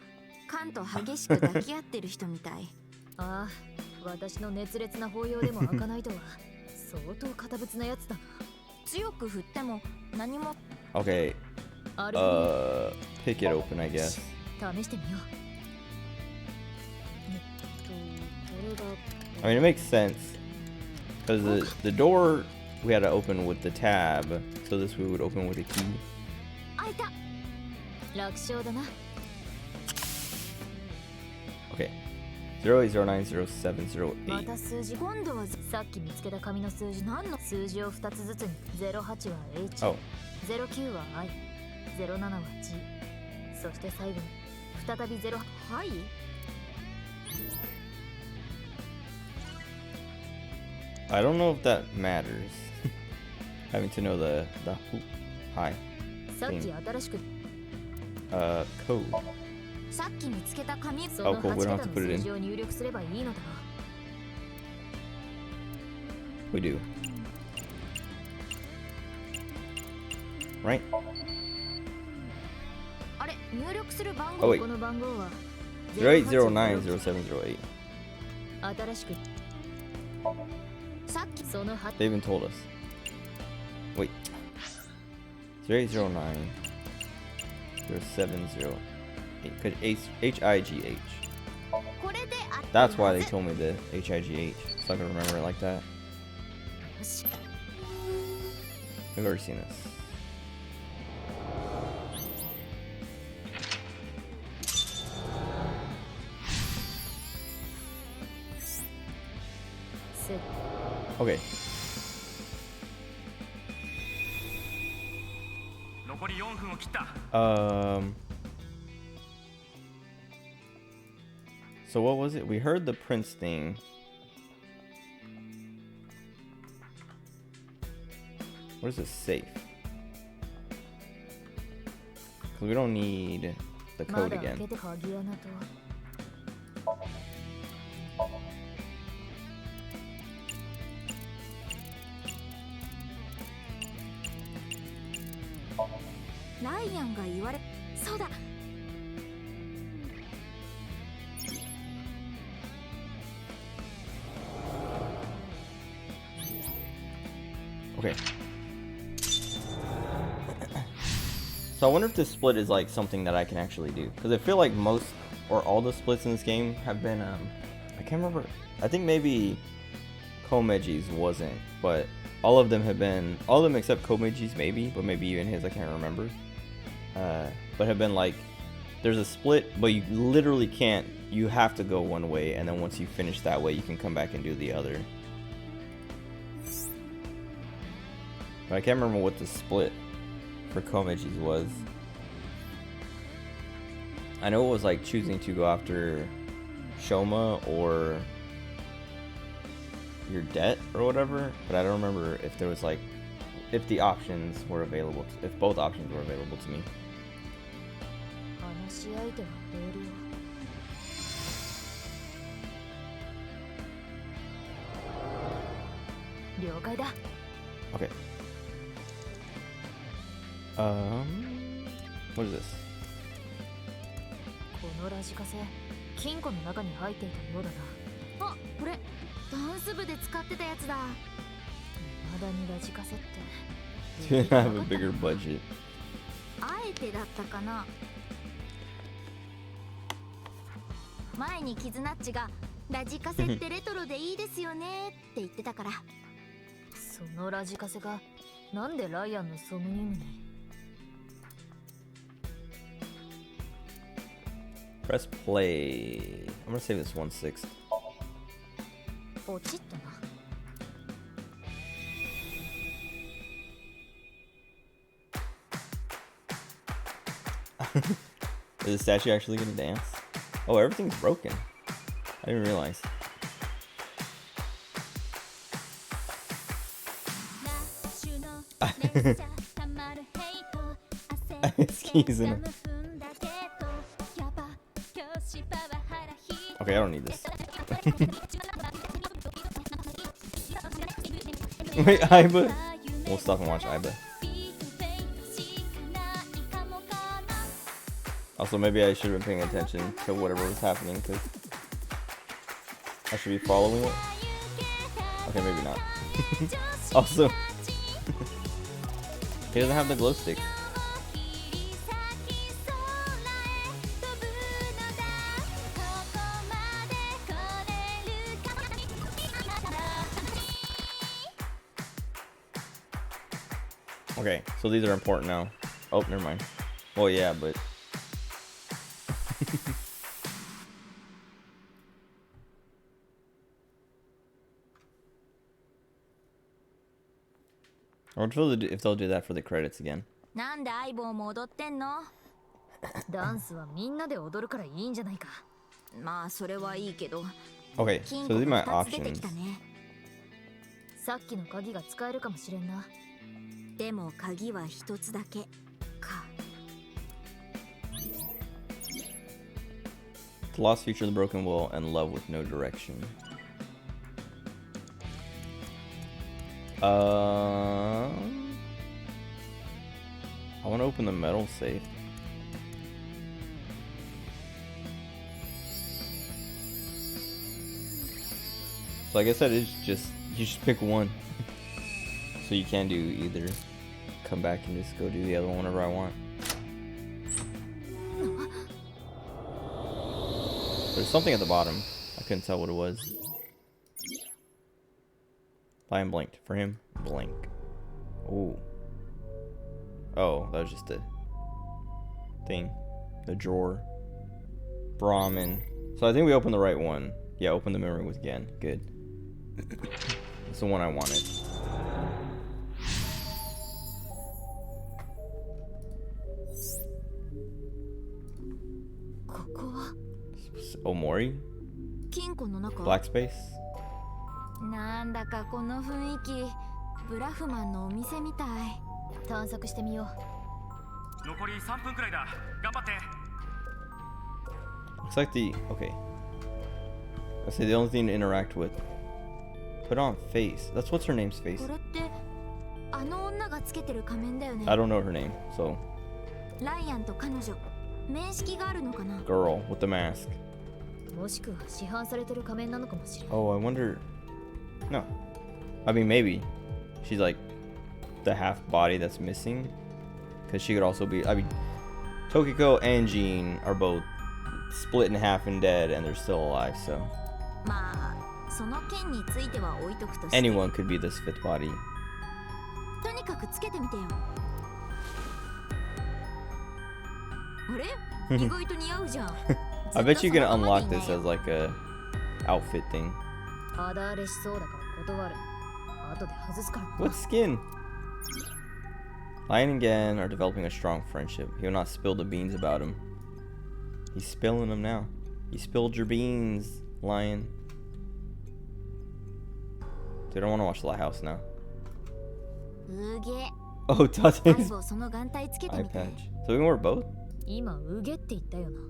B: 缶と激しく抱き合ってる人みたい。
D: ああ、私の熱烈な抱擁でも開かないとは相当堅物なやつだな。
B: 強く振っても何も。
A: Okay. Pick it open, I guess.
D: 試してみよう。これが
A: I mean, it makes sense. Because the door we had to open with the tab, so this we would open with a key.
B: 開いた。
D: 楽勝だな。
A: Okay. 08090708.
D: また数字。今度はさっき見つけた紙の数字。何の数字を2つずつに。08は H、Oh. 09は I、07は G、そして最後に再び0。はい。
A: I don't know if that matters. Having to know the hi.
D: さっき新しく
A: Code.
B: さっき見つけた紙。
D: その8桁の数字を入力すればいいのだろう。
A: We do. Right?
B: あれ、入力する番
A: Oh
B: 号。
A: wait.
D: この番号は
A: 08090708.
D: 新しく
B: さっき
A: その They even told us. Wait. 08090708. Because HIGH.
B: これで
A: That's why they told me the HIGH. So I can remember it like that. We've already seen this. Okay.
P: 残り4分を切った。
A: So what was it? We heard the Prince thing. What is this safe? Because we don't need the code again.
B: Ryan が言われ、そうだ。
A: Okay. So I wonder if this split is like something that I can actually do, because I feel like most or all the splits in this game have been I can't remember. I think maybe Komeji's wasn't, but all of them have been, all of them except Komeji's maybe, but maybe even his, I can't remember. But have been like, there's a split, but you literally can't, you have to go one way, and then once you finish that way, you can come back and do the other. But I can't remember what the split for Komeji's was. I know it was like choosing to go after Shoma or your debt or whatever, but I don't remember if there was like, if the options were available, if both options were available to me.
D: 話し相手は同僚。了解だ。
A: Okay. What is this?
D: このラジカセ、金庫の中に入っていたようだな。
B: あ、これダンス部で使ってたやつだ。
D: 未だにラジカセって。
A: Didn't have a bigger budget.
B: あえてだったかな。前にキズナッチがラジカセってレトロでいいですよねって言ってたから。
D: そのラジカセがなんでライアンのソムニウムに。
A: Press play. I'm gonna save this 1/6.
D: ポチッとな。
A: Is the statue actually gonna dance? Oh, everything's broken. I didn't realize. Excuse me. Okay, I don't need this. Wait, Iba? We'll stop and watch Iba. Also, maybe I should have been paying attention to whatever was happening, because I should be following it. Okay, maybe not. Also, he doesn't have the glow stick. Okay, so these are important now. Oh, never mind. Well, yeah, but... I wonder if they'll do that for the credits again.
B: なんで相棒戻ってんの？
D: ダンスはみんなで踊るからいいんじゃないか。
B: まあそれはいいけど。
A: Okay, so these are my options.
D: さっきの鍵が使えるかもしれんな。
B: でも鍵は一つだけか。
A: The lost future of the broken will and love with no direction. I want to open the metal safe. So I guess that is just, you just pick one. So you can do either. Come back and just go do the other one whenever I want. There's something at the bottom. I couldn't tell what it was. Lion blinked. For him, blink. Ooh. Oh, that was just a thing. The drawer. Brahmin. So I think we opened the right one. Yeah, open the memory with again. Good. That's the one I wanted. Omori? Black space?
B: なんだかこの雰囲気、ブラフマンのお店みたい。
D: 探索してみよ
P: う。残り3分くらいだ。頑張って。
A: Looks like the okay. I say the only thing to interact with. Put on face. That's what's her name's face.
B: これってあの女がつけてる仮面だよね。
A: I don't know her name, so.
B: ライアンと彼女、面識があるのかな。
A: Girl with the mask.
D: もしくは市販されてる仮面なのかもしれない。
A: Oh, I wonder. No. I mean, maybe. She's like the half body that's missing. Because she could also be. I mean, Tokiko and Jean are both split in half and dead, and they're still alive, so.
B: まあ、その件については置いとくとして。
A: Anyone could be this fifth body.
B: とにかくつけてみてよ。あれ？意外と似合うじゃん。
A: I bet you can unlock this as like a outfit thing. What skin? Lion and Gan are developing a strong friendship. He will not spill the beans about him. He's spilling them now. You spilled your beans, Lion. Dude, I don't want to watch The Lighthouse now. Oh, Tate's eye patch. So we can wear both?
D: 今、うげって言ったよな。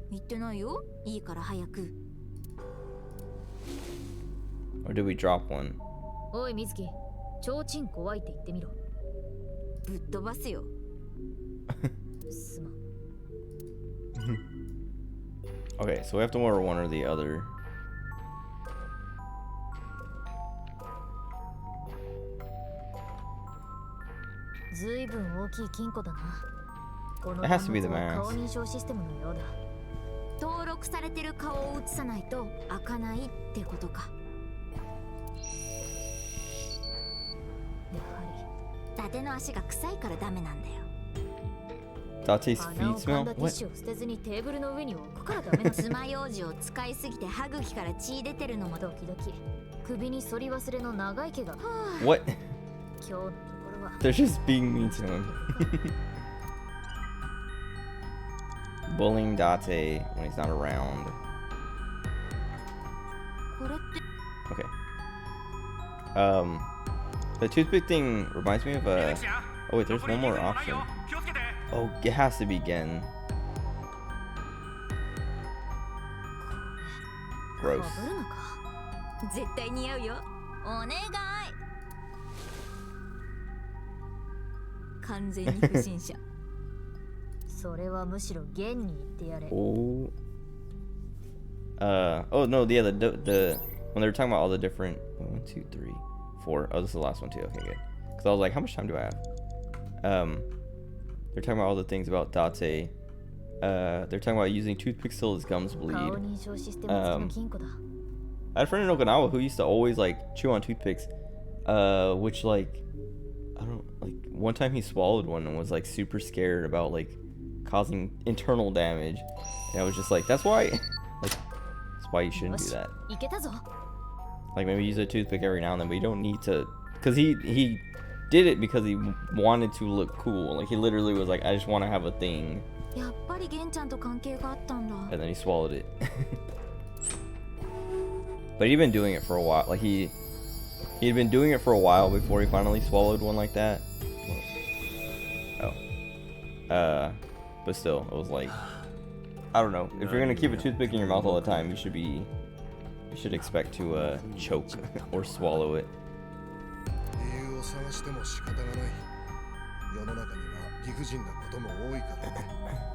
B: 言ってないよ。いいから早く。
A: Or did we drop one?
D: おい、水木。ちょうちん怖いって言ってみろ。
B: ぶっ飛ばすよ。
D: すまん。
A: Okay, so we have to wear one or the other.
D: It
A: has to be the mask.
B: 登録されてる顔を映さないと開かないってことか。やはり伊達の足が臭いからダメなんだよ。
A: Date's
D: 穴
A: feet
D: を噛ん
A: smell?
D: だティッ
A: What?
D: シュを捨てずにテーブルの上に置くからダメなんだ。
B: 爪楊枝を使いすぎて歯茎から血出てるのも
D: ドキドキ。首に反り忘れの長い毛が。
A: What?
D: 今日のところは
A: They're just being mean to him. Bullying Date when he's not around.
B: これって
A: Okay. The toothpick thing reminds me of oh wait, there's one more option. Oh, it has to be Gen. Gross.
B: かぶるのか。絶対似合うよ。お願い。完全に不審者。
D: それはむしろ現に言ってやれ。
A: Oh. Oh no, yeah, the when they were talking about all the different 1, 2, 3, 4. Oh, this is the last one too. Okay, good. Because I was like, how much time do I have? They're talking about all the things about Date. They're talking about using toothpicks till his gums bleed. I had a friend in Okinawa who used to always like chew on toothpicks, which like I don't like. One time he swallowed one and was like super scared about like causing internal damage, and I was just like, that's why, like, that's why you shouldn't do that. Like maybe use a toothpick every now and then, but you don't need to, because he did it because he wanted to look cool. Like he literally was like, I just want to have a thing.
B: やっぱりゲンちゃんと関係があったんだ。
A: And then he swallowed it. But he'd been doing it for a while. Like he'd been doing it for a while before he finally swallowed one like that. Oh. But still, it was like, I don't know. If you're gonna keep a toothpick in your mouth all the time, you should expect to choke or swallow it.
S: 理由を探しても仕方がない。世の中には理不尽なことも多いからね。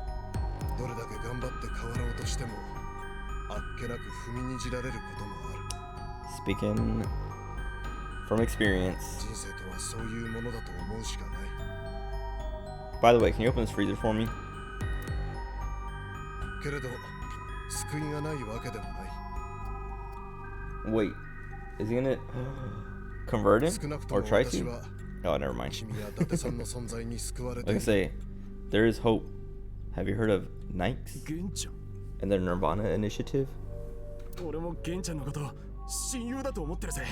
S: どれだけ頑張って変わろうとしても、あっけなく踏みにじられることもある。
A: Speaking from experience.
S: 人生とはそういうものだと思うしかない。
A: By the way, can you open this freezer for me?
S: けれど、救いがないわけでもない。
A: Wait, is he gonna convert him or try to? Oh, never mind. Like I say, there is hope. Have you heard of Nikes and their nirvanA initiative?
L: 俺もゲンちゃんのこと親友だと思ってるぜ。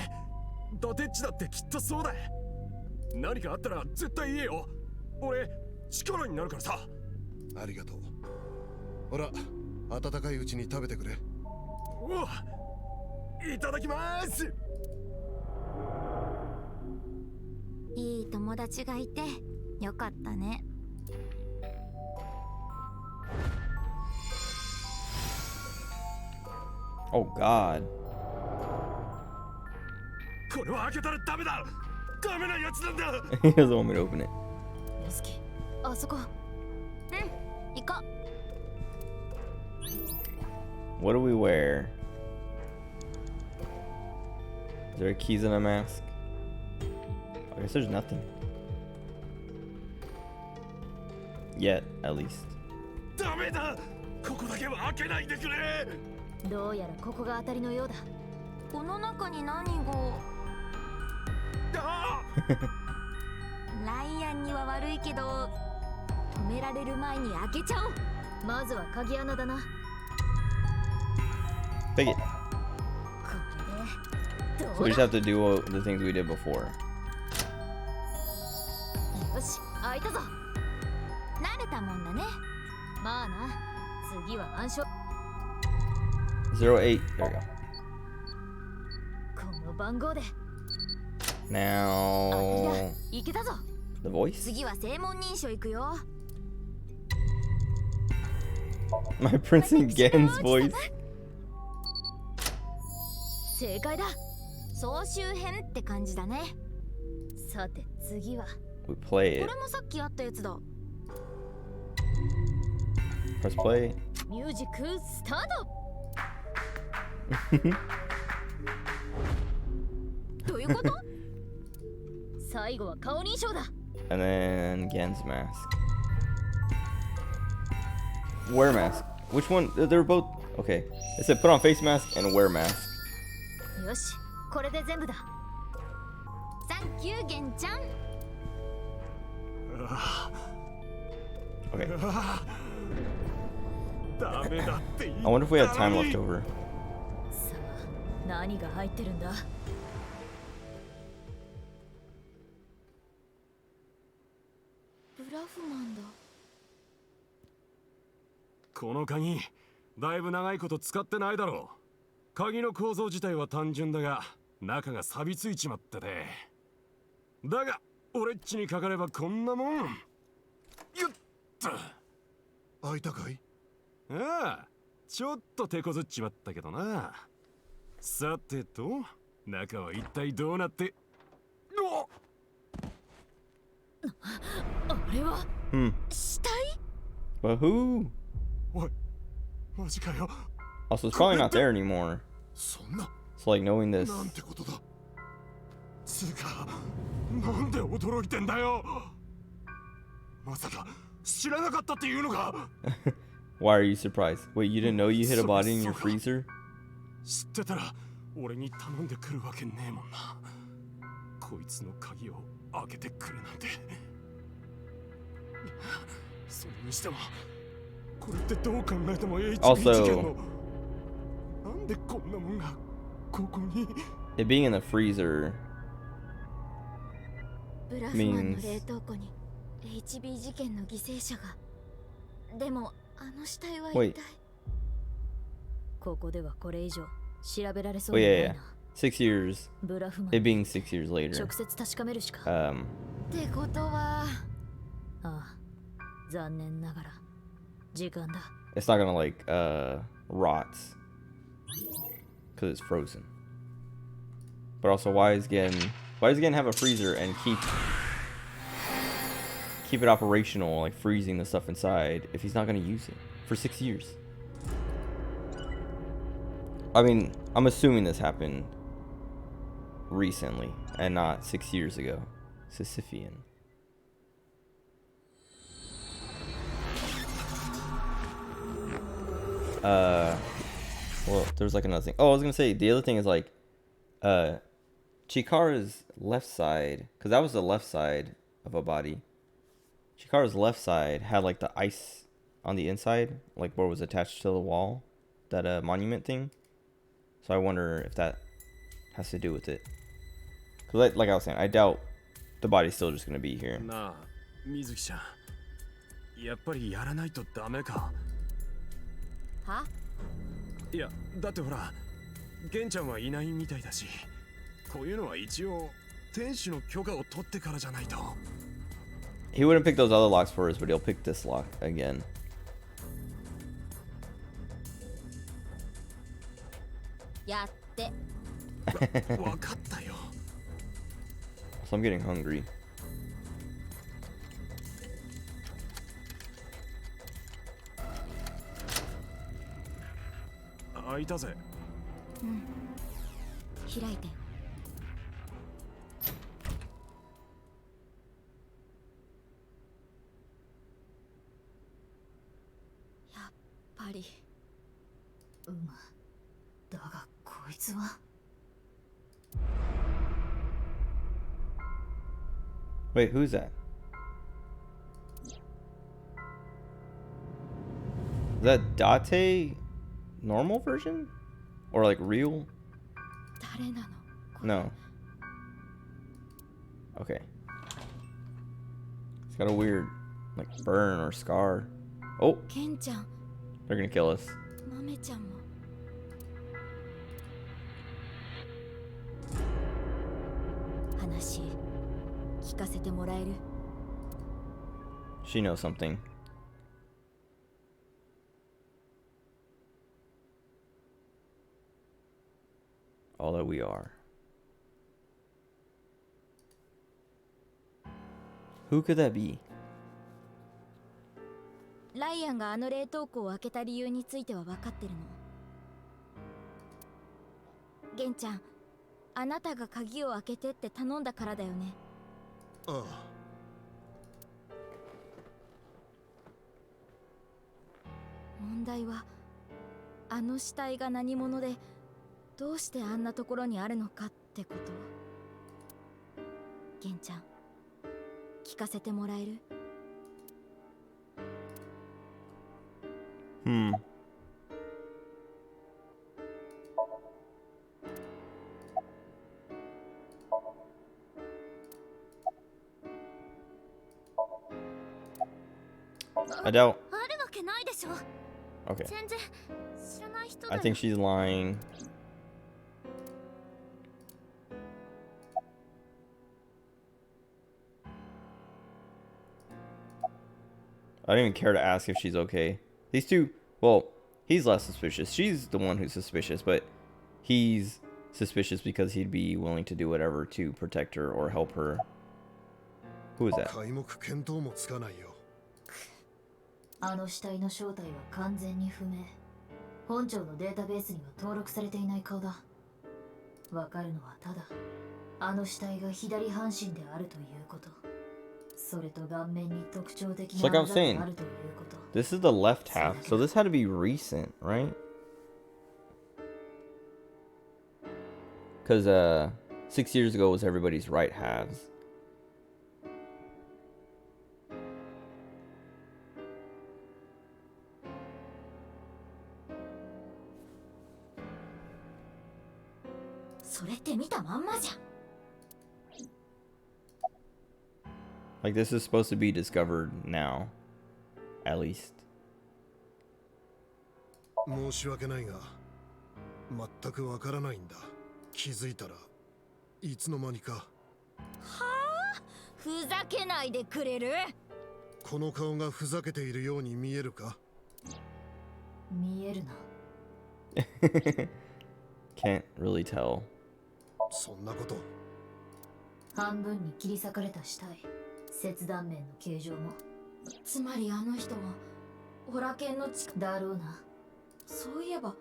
L: ダテッチだってきっとそうだ。何かあったら絶対言えよ。俺力になるからさ。
S: ありがとう。ほら、温かいうちに食べてくれ。
L: おう、いただきます。
B: いい友達がいてよかったね。
A: Oh God.
L: これは開けたらダメだ。ダメなやつなんだ。
A: He doesn't want me to open it.
D: あそこ。
B: 行こう。
A: What do we wear? Is there keys in a mask? I guess there's nothing. Yet, at least.
L: ダメだ。ここだけは開けないでくれ。
D: どうやらここが当たりのようだ。
B: この中に何が。ライアンには悪いけど、止められる前に開けちゃおう。
D: まずは鍵穴だな。
A: Pick it.
D: これで。
A: So we just have to do the things we did before.
D: よし、開いたぞ。
B: 慣れたもんだね。
D: まあな。次は暗証。
A: 08. There we go.
D: この番号で。
A: Now.
B: いけたぞ。
A: The voice?
B: 次は声紋認証行くよ。
A: My Prince and Gen's voice.
B: 正解だ。総集編って感じだね。
D: さて次は。
A: We play
B: こ
A: it.
B: れもさっきあったやつだ。
A: Press play.
D: ミュージックスタート。
B: どういうこと？
D: 最後は顔認証だ。
A: And then Gen's mask. Wear mask. Which one? They're both okay. It said put on face mask and wear mask.
D: よし、これで全部だ。
B: サンキューゲンちゃん。
A: Okay.
L: ダメだって言った
A: I wonder if we have time left over.
D: さあ、何が入ってるんだ。
B: ブラフマンだ。
L: この鍵だいぶ長いこと使ってないだろう。鍵の構造自体は単純だが中が錆びついちまってて、だが俺っちにかかればこんなもん。よっと
S: 開いたかい？
L: ああ、ちょっと手こずっちまったけどな。さてと中は一体どうなって。
D: あれは
B: 死体
A: But who?
L: おい、マジかよ。
A: Also, it's probably not there anymore.
L: そんな
A: So like knowing this.
L: なんてことだ。つうか、なんで驚いてんだよ。まさか知らなかったっていうのか。
A: Why are you surprised? Wait, you didn't know you hid a body in your freezer?
L: 知ってたら俺に頼んでくるわけねえもんな。こいつの鍵を開けてくれなんて。それにしてもこれってどう考えても HB 事件の。なんでこんなもんがここに。
A: It being in the freezer
B: ブラフマンの冷凍庫に HB 事件の犠牲者が。でもあの死体は一体。
A: Wait.
D: ここではこれ以上調べられそう
A: Oh
D: にな
A: yeah,
D: い
A: yeah.
D: な。
A: 6 years.
D: ブラフマン
A: It being 6 years later.
D: 直接確かめるしか。
B: ってことは。
D: ああ、残念ながら時間だ。
A: It's not gonna like rot because it's frozen. But also, why is Gen have a freezer and keep it operational, like freezing the stuff inside if he's not gonna use it for 6 years? I mean, I'm assuming this happened recently and not 6 years ago. Sisyphean. Well, there's like another thing. Oh, I was gonna say the other thing is like, Chikara's left side, because that was the left side of a body. Chikara's left side had like the ice on the inside, like where it was attached to the wall, that monument thing. So I wonder if that has to do with it. Cause like I was saying, I doubt the body's still just gonna be here.
L: なあ、水木ちゃん、やっぱりやらないとダメか。
B: は？
L: いや、だってほら、玄ちゃんはいないみたいだし、こういうのは一応天使の許可を取ってからじゃないと。
A: He wouldn't pick those other locks first, but he'll pick this lock again.
B: やって。
L: わかったよ。
A: So I'm getting hungry.
L: 開いたぜ。
B: うん。開いて。やっぱり。
D: だがこいつは。
A: Wait, who's that? Is that Date normal version? Or like real?
B: 誰なの?
A: No. Okay. It's got a weird like burn or scar. Oh,
B: ケンちゃん。
A: they're gonna kill us.
B: マメちゃんも。話聞かせてもらえる?
A: She knows something. All that we are. Who could that be?
B: ライアンがあの冷凍庫を開けた理由については分かってるの。ゲンちゃん、あなたが鍵を開けてって頼んだからだよね。
S: ああ。
B: 問題はあの死体が何者でどうしてあんなところにあるのかってこと。玄ちゃん、聞かせてもらえる
A: ？I doubt.
B: あるわけないでしょ。
A: Okay.
B: 全然知らない人だ
A: I
B: よ。
A: think she's lying. I don't even care to ask if she's okay. These two, well, he's less suspicious. She's the one who's suspicious, but he's suspicious because he'd be willing to do whatever to protect her or help her. Who is that?
S: 皆目見当もつかないよ。
D: あの死体の正体は完全に不明。本庁のデータベースには登録されていない顔だ。わかるのはただ、あの死体が左半身であるということ。それと顔面に特徴的
A: It's
D: な
A: like I
D: あ
A: was
D: ざが
A: saying,
D: あるということ。
A: this is the left half, so this had to be recent, right? Because 6 years ago was everybody's right halves. Like this is supposed to be discovered now, at least.
S: 申し訳ないが、全くわからないんだ。気づいたらいつの間にか。
B: はあ、ふざけないでくれる？
S: この顔がふざけているように見えるか？
D: 見えるな。
A: Can't really tell.
S: そんなこと。
D: 半分に切り裂かれた死体、切断面の形状も。
B: つまりあの人はオラ犬の近
D: だろうな。
B: そういえば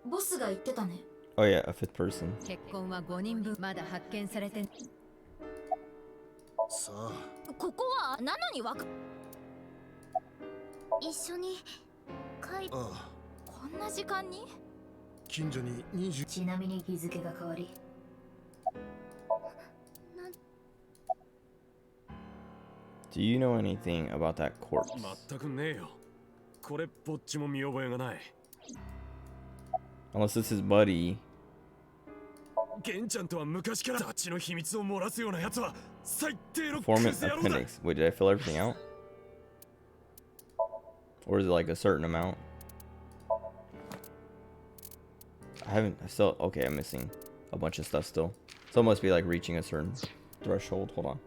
B: ボスが言ってたね。
A: Oh yeah, a fifth person.
Q: 結婚は5人分まだ発見されて。
S: さあ。
B: ここはなのに一緒に帰っ。
S: ああ。
B: こんな時間に？
S: 近所に20。
D: ちなみに日付が変わり。
A: Do you know anything about that corpse?
L: 全くねえよ。これっぽっちも見覚えがない。
A: Unless it's his buddy.
L: ゲンちゃんとは昔からたちの秘密を漏らすようなやつは最低のク
A: Formant
L: ズ野郎だ。
A: appendix. Wait, did I fill everything out? Or is it like a certain amount? I still, okay, I'm missing a bunch of stuff still. So it must be like reaching a certain threshold. Hold on.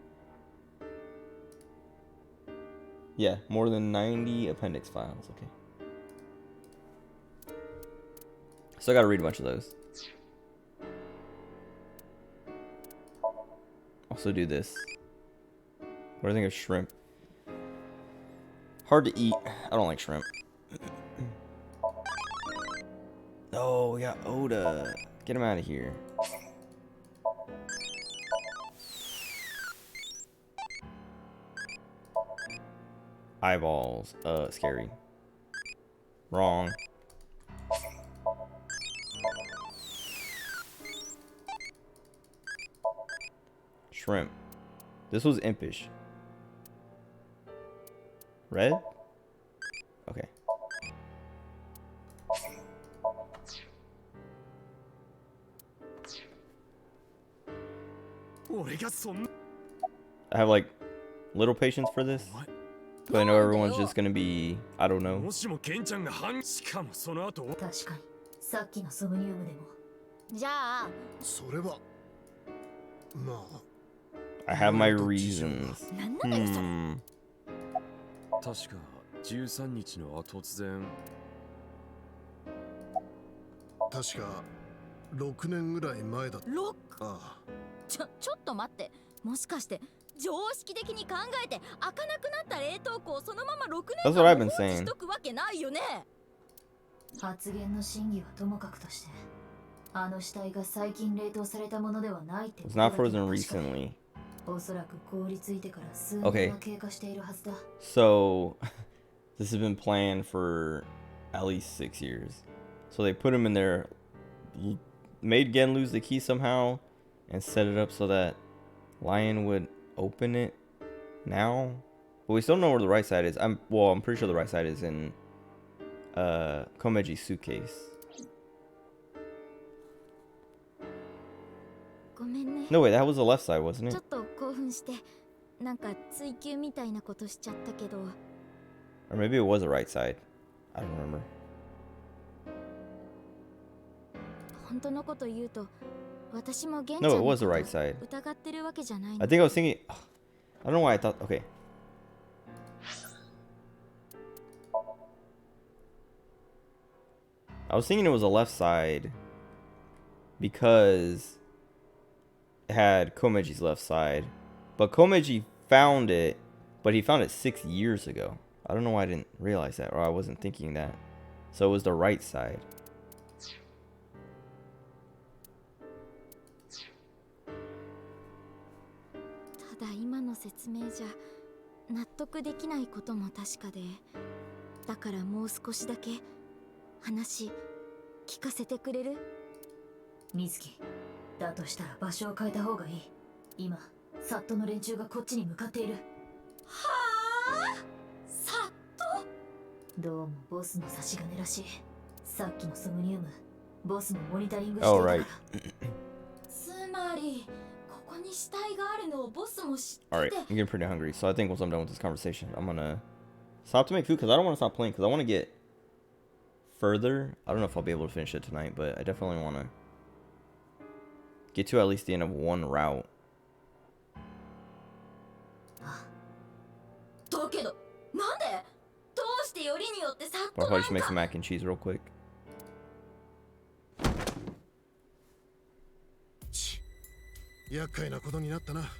A: Yeah, more than 90 appendix files. Okay. Still gotta read a bunch of those. Also do this. What do I think of shrimp? Hard to eat. I don't like shrimp. Oh, we got Oda. Get him out of here. Eyeballs. Scary. Wrong. Shrimp. This was impish. Red? Okay. I have like little patience for this. But I know everyone's just gonna be, I don't know.
L: もしもケンちゃんがしかもその後。
D: 確かに、さっきのソムニウムでも。
B: じゃあ。
S: それは。まあ。
A: I have my reasons.
L: 確か13日のは突然。
S: 確か6年ぐらい前だった。
B: 6？
S: ああ。
B: ちょっと待って。もしかして常識的に考えて開かなくなった冷凍庫をそのまま6年間放置しとくわけないよね。
D: 発言の真偽はともかくとして、あの死体が最近冷凍されたものではないって。
A: It's not frozen recently.
D: おそらく凍りついてから数年が経過しているはずだ。
A: So this has been planned for at least 6 years. So they put him in there, made Gen lose the key somehow, and set it up so that Lion would open it now. But we still know where the right side is. I'm pretty sure the right side is in Komeji's suitcase.
B: ごめんね。
A: No, wait, that was the left side, wasn't
B: ち
A: it?
B: ょっと興奮してなんか追求みたいなことしちゃったけど。
A: Or maybe it was the right side. I don't remember.
B: 本当のこと言うと私も玄ちゃん
A: No,
B: の
A: it
B: こ
A: was
B: と
A: the right side.
B: 疑ってるわけじゃないの。
A: I think I was thinking. I don't know why I thought. Okay. I was thinking it was the left side because it had Komeji's left side, but Komeji found it, but he found it 6 years ago. I don't know why I didn't realize that, or I wasn't thinking that. So it was the right side.
B: ただ今の説明じゃ納得できないことも確かで、だからもう少しだけ話聞かせてくれる？
D: 水木、だとしたら場所を変えた方がいい。今サットの連中がこっちに向かっている。
B: はあ、サット？
D: どうもボスの差し金らしい。さっきのソムニウム、ボスもモニタリングしていたから。
B: つまりここに死体があるのをボスも知ってて。
A: All right, I'm getting pretty hungry, so I think once I'm done with this conversation, I'm gonna stop to make food because I don't want to stop playing because I want to get further. I don't know if I'll be able to finish it tonight, but I definitely want to get to at least the end of one route.
B: だけどなんで？どうしてよりによってサッ
A: I'll
B: ト
A: probably
B: な
A: just
B: ん
A: make
B: か？
A: some mac and cheese real quick.
S: 厄介なことになったな。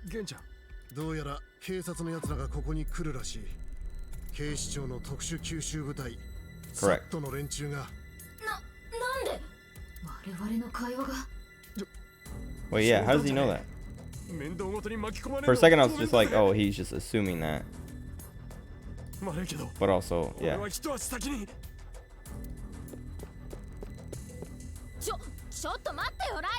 L: 玄ちゃん。
S: どうやら警察のやつらがここに来るらしい。警視庁の特殊吸収部隊、サットの連中が。
B: なんで？
D: 我々の会話が。
A: Wait, yeah, how does he know that? For a second, I was just like, oh, he's just assuming that. But also, yeah.
B: ちょっと待ってよ、ライ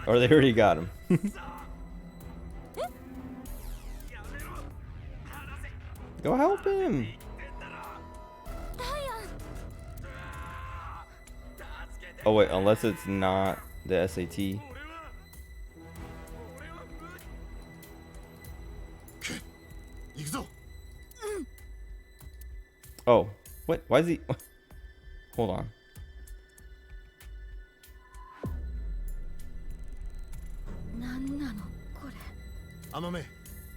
B: アン。
A: Or they already got him. Go help him. Oh wait, unless it's not the SAT. Oh, what? Why is he? Hold on.
B: なんなのこれ。
S: 甘め、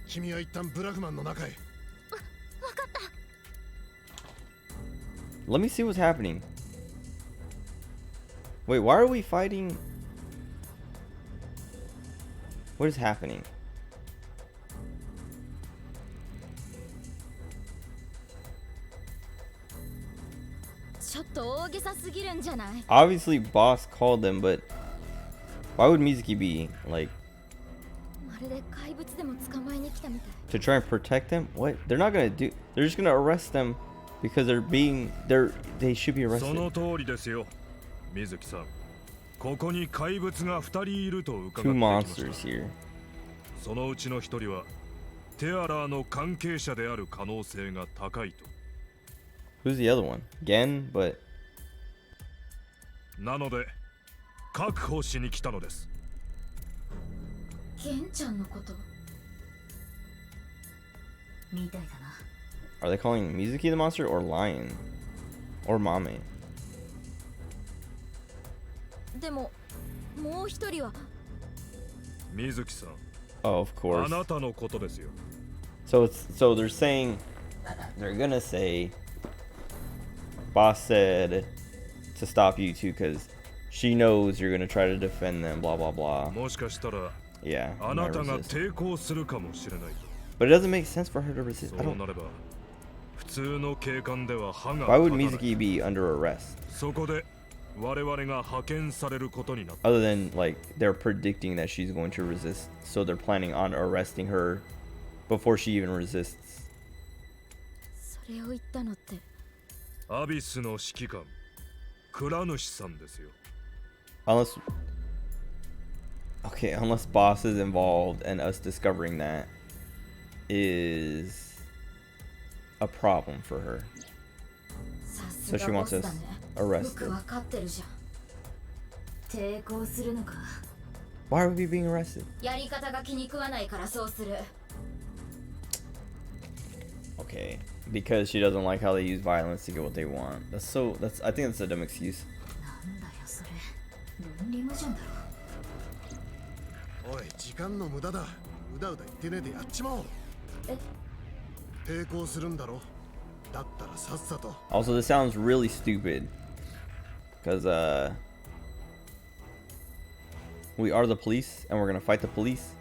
S: 君は一旦ブラグマンの中へ。
B: わかった。
A: Let me see what's happening. Wait, why are we fighting? What is happening? Obviously, boss called them, but why would Mizuki be like to try and protect them? What? They're not gonna do. They're just gonna arrest them because they should be arrested.
F: その通りですよ。水木さん、ここに怪物が2人いると伺ってきました。
A: Two monsters here.
F: そのうちの1人はテアラーの関係者である可能性が高いと。
A: Who's the other one? Gen, but
F: なので確保しに来たのです。
B: ゲンちゃんのこと
D: みたいだな。
A: Are they calling Mizuki the monster or Lion or Mame?
B: でももう一人は
F: 水木さん。
A: Oh, of course.
F: あなたのことですよ。
A: So they're saying they're gonna say boss said to stop you two because she knows you're gonna try to defend them, blah blah blah.
F: もしかしたら
A: Yeah,
F: あなたが抵抗するかもしれない。
A: but it doesn't make sense for her to resist.
F: そうなれば普通の警官では歯が
A: Why would Mizuki be under arrest?
F: そこで
A: Other than like they're predicting that she's going to resist, so they're planning on arresting her before she even resists.
D: それを言ったのって。
F: アビスの指揮官、倉主さんですよ。
A: Unless, okay, unless boss is involved and us discovering that is a problem for her. So she wants us arrested. Why are we being arrested? Okay, because she doesn't like how they use violence to get what they want. I think that's a dumb excuse.
S: おい、時間の無駄だ。うだうだ言ってねえでやっちまおう。抵抗するんだろ。だったらさっさと。
A: Also, this sounds really stupid because we are the police and we're gonna fight the police.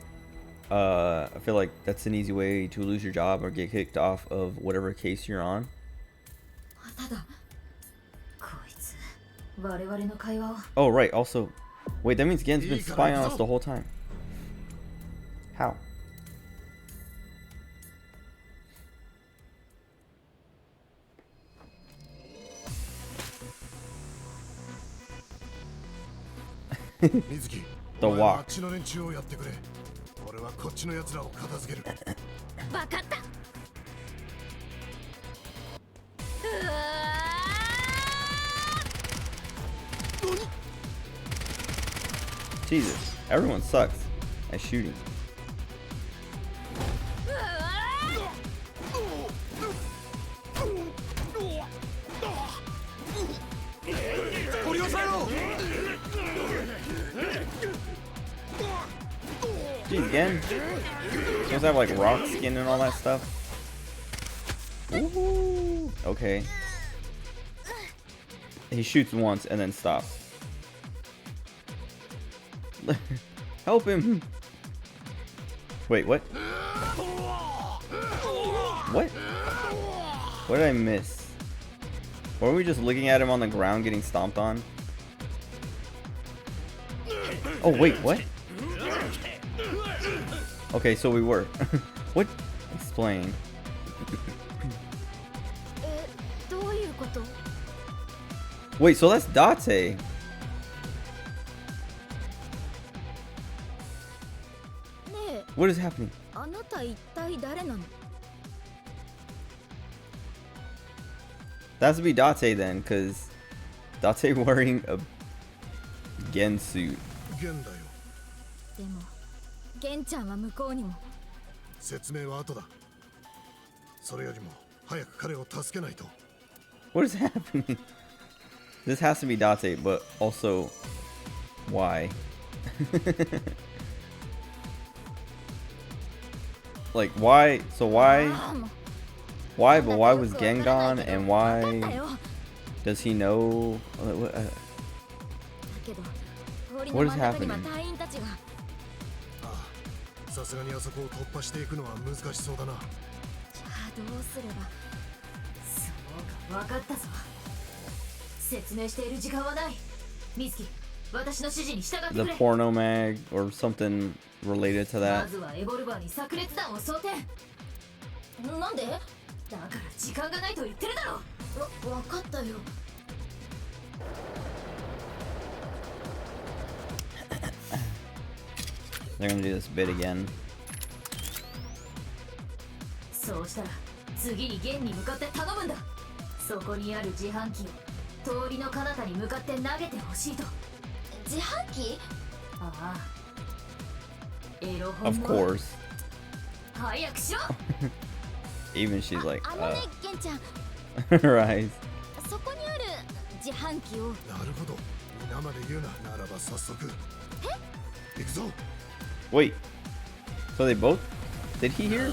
A: I feel like that's an easy way to lose your job or get kicked off of whatever case you're on. Oh right, also, wait, that means Gen's been spying on us the whole time. How? The walk. Jesus, everyone sucks at shooting. Jeez, again. Supposed to have like rock skin and all that stuff. Ooh, okay. He shoots once and then stops. Help him! Wait, what? What? What did I miss? Or were we just looking at him on the ground getting stomped on? Oh wait, what? Okay, so we were. What? Explain. Wait, so that's Date. What is happening? That has to be Date then, because Date wearing a Gen suit.
S: 説明は後だ。それよりも早く彼を助けないと。
A: What is happening? This has to be Date, but also why? Like why? So why? Why? But why was Gen gone? And why does he know? What is happening?
S: さすがにあそこを突破していくのは難しそうだな。
D: じゃあどうすれば。そうか、分かったぞ。説明している時間はない。ミズキ、私の指示に従ってくれ。
A: The porno mag or something related to that.
D: まずはエボルバーに炸裂弾を装填。なんで？だから時間がないと言ってるだろ。分かったよ。
A: They're gonna do this bit again.
D: そうしたら次に弦に向かって頼むんだ。そこにある自販機を通りの彼方に向かって投げてほしいと。自販機？ああ。エロ本。
A: Of course.
D: 早くしろ。
A: Even she's like,
B: ゲンちゃん。
A: her eyes.
B: そこにある自販機を。
S: なるほど。皆まで言うな。ならば早速。え？行くぞ。
A: Wait, so they both, did he hear?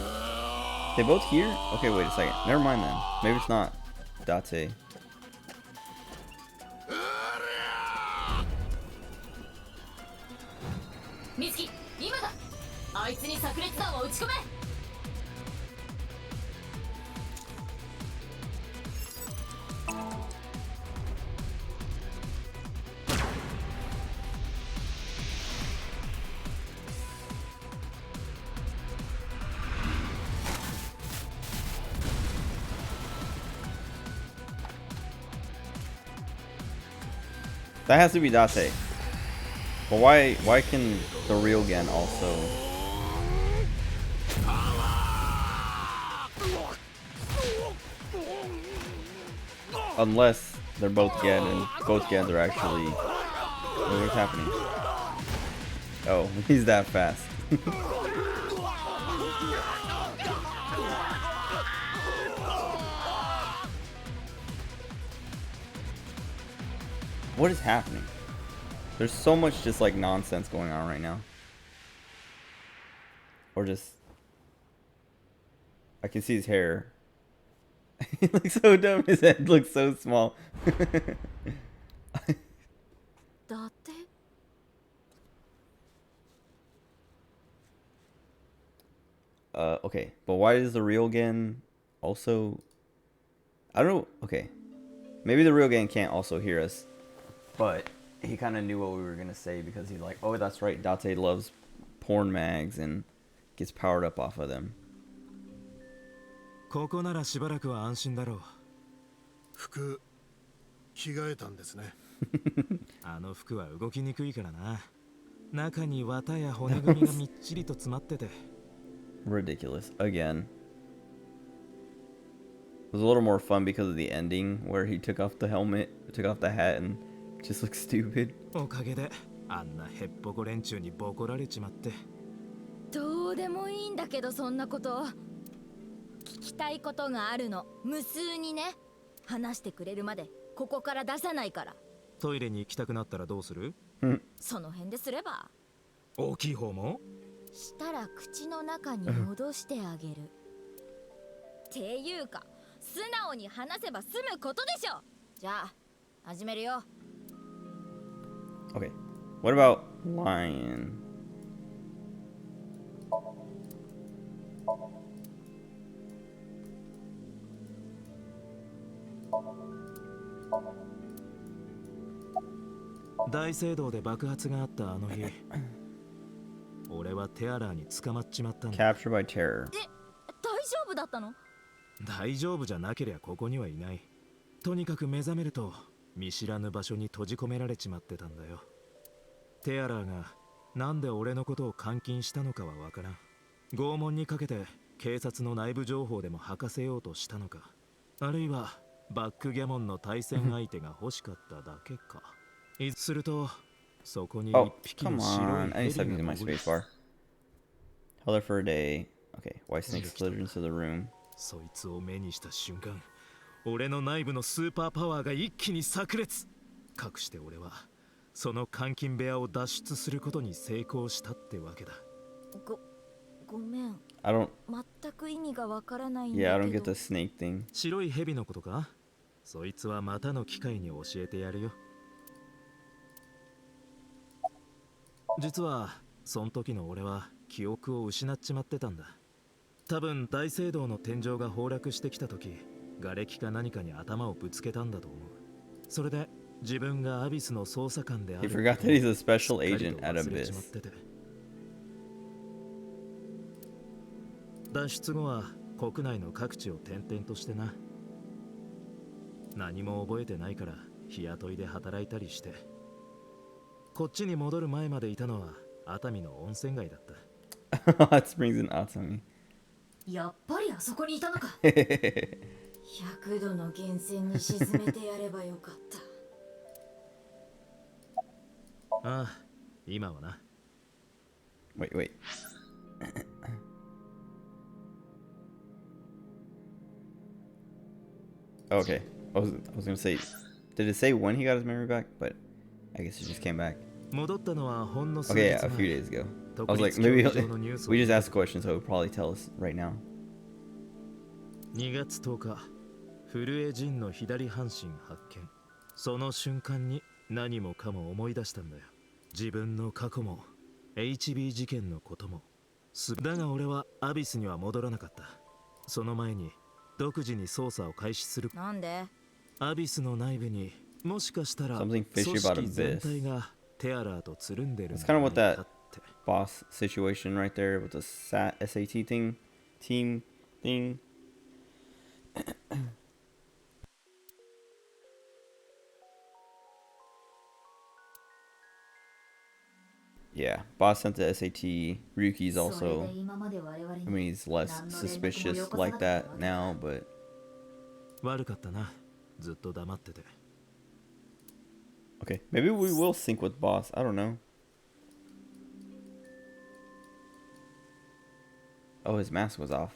A: They both hear? Okay, wait a second. Never mind then. Maybe it's not Date.
D: Mitsuki, 今だ。あいつに炸裂弾を撃ち込め。
A: That has to be Date. But why can the real Gen also? Unless they're both Gen and both Gens are actually... What's happening? Oh, he's that fast. What is happening? There's so much just like nonsense going on right now. Or just... I can see his hair. He looks so dumb. His head looks so small. Okay. But why is the real Gen also... I don't know. Okay. Maybe the real Gen can't also hear us. But he kind of knew what we were going to say because he's like, oh, that's right. Date loves porn mags and gets powered up off of them.
F: ここならしばらくは安心だろう。服着替えたんですね。あの服は動きにくいからな。中に綿や骨組みがみっちりと詰まってて。
A: Ridiculous. Again. It was a little more fun because of the ending where he took off the helmet, took off the hat, and just looked stupid.
F: おかげであんなヘッポコ連中にボコられちまって。
D: どうでもいいんだけどそんなこと。聞きたいことがあるの。無数にね。話してくれるまでここから出さないから。
F: トイレに行きたくなったらどうする？
D: その辺ですれば。
F: 大きい方も？
D: したら口の中に戻してあげる。っていうか、素直に話せば済むことでしょ。じゃあ、始めるよ。
A: Okay. What about Lion?
F: 大聖堂で爆発があったあの日、俺はテアラーに捕まっちまったんだ。
A: Captured by terror.
D: 大丈夫だったの？
F: 大丈夫じゃなけりゃここにはいない。とにかく目覚めると見知らぬ場所に閉じ込められちまってたんだよ。テアラーがなんで俺のことを監禁したのかはわからん。拷問にかけて警察の内部情報でも吐かせようとしたのか、あるいはバックギャモンの対戦相手が欲しかっただけか。するとそこに一匹の白いヘビが潜る。
A: Held her for a day. Okay, white snake slid into the room.
F: そいつを目にした瞬間、俺の内部のスーパーパワーが一気に炸裂。かくして俺はその監禁部屋を脱出することに成功したってわけだ。
D: ごめん。
A: I don't.
D: 全く意味がわからないんだけど。
A: Yeah, I don't get the snake thing.
F: 白いヘビのことか？そいつはまたの機会に教えてやるよ。実はその時の俺は記憶を失っちまってたんだ。多分大聖堂の天井が崩落してきた時、瓦礫か何かに頭をぶつけたんだと思う。それで自分がアビスの捜査官である。
A: He forgot that he's a special agent at Abyss.
F: 脱出後は国内の各地を転々としてな。何も覚えてないから日雇いで働いたりして。こっちに戻る前までいたのは熱海の温泉街だった。
A: Hot springs in Atami.
D: やっぱりあそこにいたのか。100度の源泉に沈めてやればよかった。
F: ああ、今はな。
A: Wait. Okay. I was gonna say, did it say when he got his memory back? But I guess he just came back. Okay, yeah, a few days ago. I was like, maybe we just asked questions, so he'll probably tell us right now.
F: 2月10日、古江陣の左半身発見。その瞬間に何もかも思い出したんだよ。自分の過去も HB 事件のことも。だが俺はアビスには戻らなかった。その前に独自に捜査を開始する。
D: なんで？
F: アビスの内部にもしかしたら
A: Something fishy about Abyss. It's kind of what that boss situation right there with the SAT thing, team thing. Yeah, boss sent the SAT. Ryuki's also, I mean, he's less suspicious like that now, but
F: 悪かったな。ずっと黙ってて。
A: okay, maybe we will sync with boss. I don't know. Oh, his mask was off.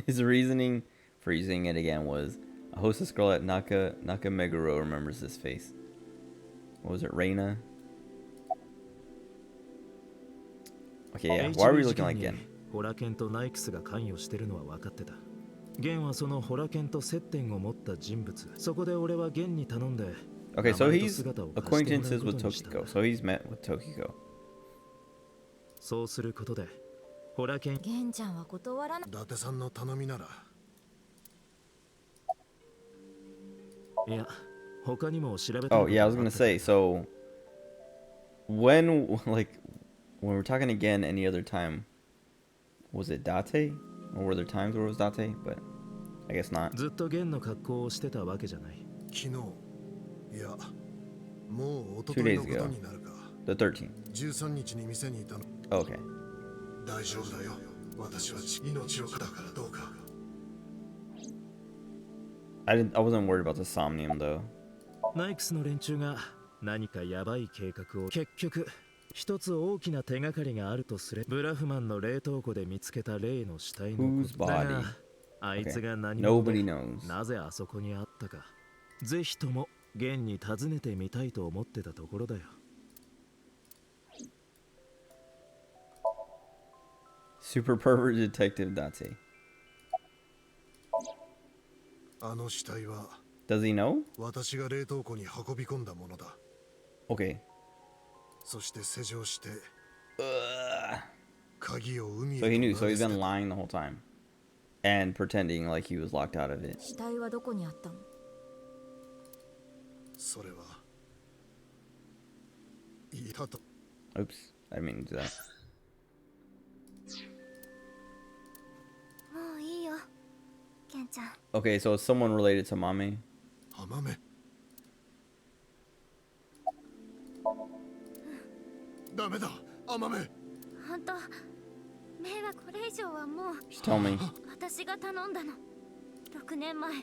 A: His reasoning for using it again was a hostess girl at Nakameguro remembers this face. What was it, Reina? Okay, yeah. Why are we looking like Gen?
F: ホラケンとナイクスが関与してるのは分かってた。ゲンはそのホラケンと接点を持った人物。そこで俺はゲンに頼んで。
A: Okay, so he's acquaintances with Tokiko. So he's met with Tokiko.
F: そうすることで、ホラケン。
B: ゲンちゃんは断らない。
S: 伊達さんの頼みなら。
F: いや、他にも調べて。
A: Oh yeah, I was gonna say. So when we're talking again any other time, was it Date? Or were there times where it was Date? But I guess not.
F: ずっとゲンの格好をしてたわけじゃない。
S: 昨日、いや、もう一
A: 2
S: 昨日
A: days
S: のこ
A: ago.
S: とになるか。
A: The 13th.
S: 13日に店にいたの。
A: Okay.
S: 大丈夫だよ。私は命をだからどうか。
A: I wasn't worried about the Somnium though.
F: ナイクスの連中が何かヤバい計画を。結局一つ大きな手がかりがあるとすれ、ブラフマンの冷凍庫で見つけた例の死体のこと。だがあいつが何者で、なぜあそこにあったか、ぜひとも現に訪ねてみたいと思ってたところだよ。
A: Super pervert detective Date.
S: あの死体は。
A: Does he know?
S: 私が冷凍庫に運び込んだものだ。
A: Okay.
S: そして施錠して。
A: So
S: 鍵を海へ。
A: he knew. So he's been lying the whole time, and pretending like he was locked out of it.
B: 死体はどこにあったの？
S: それは。いたと。
A: Oops, I didn't mean to do that.
B: もういいよ、ケンちゃん。
A: Okay, so it's someone related to Mame.
S: マメ。ダメだ、アマメ。
B: 本当、目がこれ以上はもう。
A: Just tell me.
B: 私が頼んだの。6年前、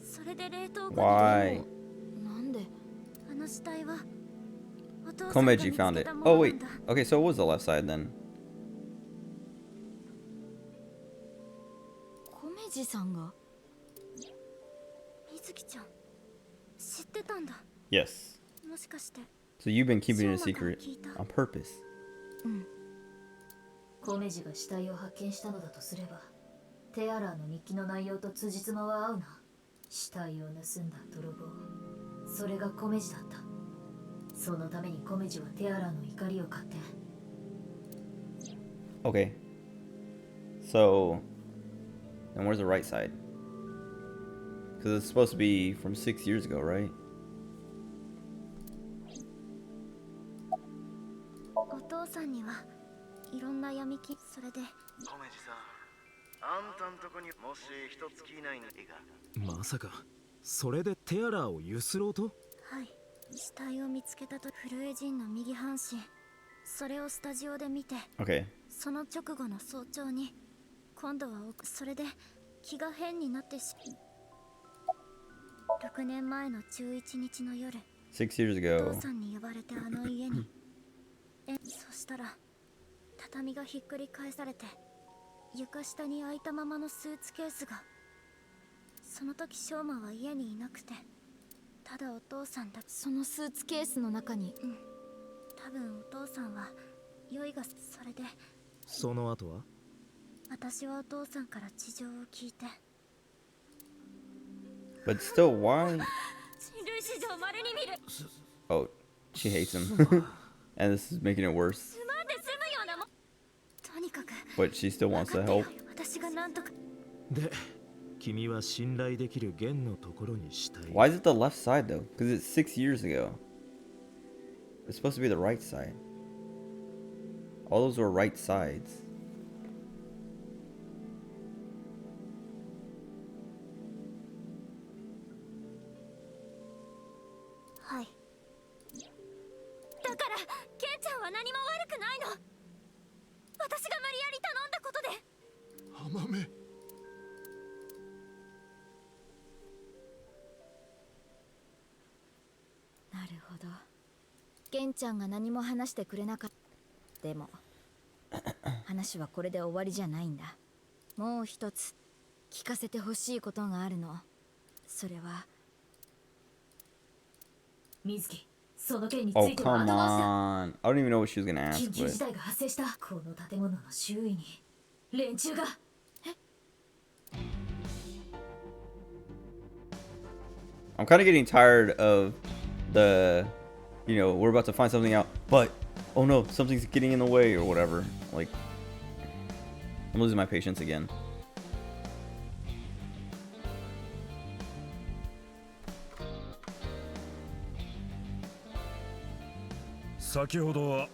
B: それで冷凍庫に。
A: Why?
B: なんで？あの死体は。
A: Komeji found it. Oh wait. Okay, so it was the left side then.
B: コメジさんが。水木ちゃん、知ってたんだ。
A: Yes.
B: もしかして。
A: So you've been keeping it a secret on purpose.
D: うん。コメジが死体を発見したのだとすれば、テアラーの日記の内容と辻褄は合うな。死体を盗んだ泥棒。それがコメジだった。そのためにコメジはテアラーの怒りを買って。
A: Okay. So, then where's the right side? Because it's supposed to be from 6 years ago, right?
B: お父さんにはいろんな闇金、それで。
E: コメジさん、あんたんとこにもし一月以内に絵が。
F: まさかそれでテアラーをゆすろうと？
B: はい、死体を見つけたと。震え人の右半身、それをスタジオで見て。
A: Okay.
B: その直後の早朝に今度はそれで気が変になって6年前の11日の夜、
A: 6 years ago.
B: お父さんに呼ばれてあの家にそしたら畳がひっくり返されて床下に開いたままのスーツケースが。その時ショーマは家にいなくて、ただお父さんだ。そのスーツケースの中に、多分お父さんは酔いが。それで
F: その後は？
B: 私はお父さんから事情を聞いて。
A: But still, why?
B: 人類史上稀に見る。
A: Oh, she hates him. And this is making it worse.
B: すまんで済むようなもん。とにかく。
A: But she still wants to help.
B: 私がなんとか。
F: で、君は信頼できるゲンのところにしたい。
A: Why is it the left side though? Because it's 6 years ago. It's supposed to be the right side. All those were right sides.
B: はい。くないの。私が無理やり頼んだことで。
S: 浜目。
B: なるほど。ゲンちゃんが何も話してくれなかった。でも話はこれで終わりじゃないんだ。もう一つ聞かせてほしいことがあるの。それは
D: 水木、その件につ
A: Oh,
D: いては
A: come
D: 後回しだ。
A: on. I don't even know what she was gonna
D: 緊
A: ask,
D: 急事
A: but
D: 態が発生した。この建物の周囲に連中が。
A: I'm kind of getting tired of the, you know, we're about to find something out, but oh no, something's getting in the way or whatever. Like, I'm losing my patience again.
F: 先ほどは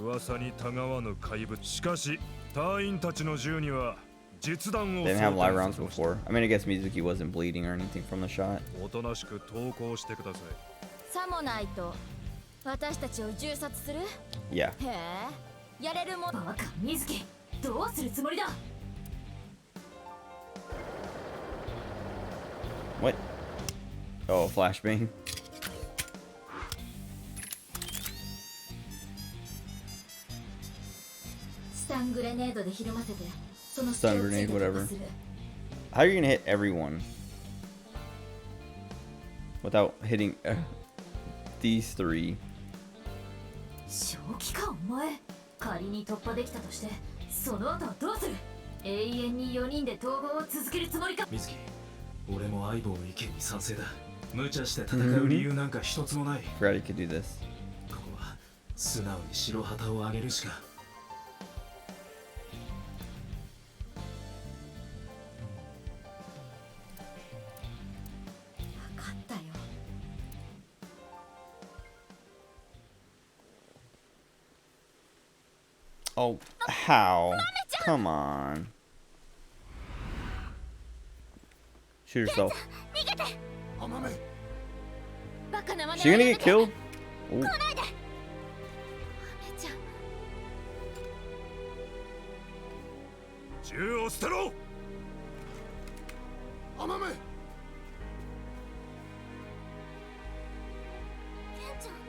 F: 噂にたがわぬ怪物。しかし隊員たちの銃には実弾を
A: They didn't have live rounds before. I mean, I guess Mizuki wasn't bleeding or anything from the shot.
F: おとなしく投降してください。
B: さもないと私たちを銃殺する。
A: Yeah.
B: へえ、やれるもん。
D: バカ水木、どうするつもりだ。
A: What? Oh, flashbang.
D: スタングレネードでひるませて、その
A: Stun grenade, whatever. How are you gonna hit everyone without hitting these three?
D: 正気かお前。仮に突破できたとして、その後はどうする。永遠に4人で統合を続けるつもりか。
L: 水木、俺も相棒の意見に賛成だ。無茶して戦う理由なんか一つもない。
A: Forgot he could do this.
L: ここは素直に白旗を上げるしか。
B: 分かったよ。
A: Oh, how? Come on. Shoot yourself.
B: 逃げて。
S: 浜目。
B: バカな真似
A: She
B: は
A: gonna
B: やめ
A: get
B: て。
A: killed?
B: 来
A: Ooh.
B: ないで。めちゃん。
F: 銃を捨てろ。
S: 浜目。
B: ケンちゃん。
S: こ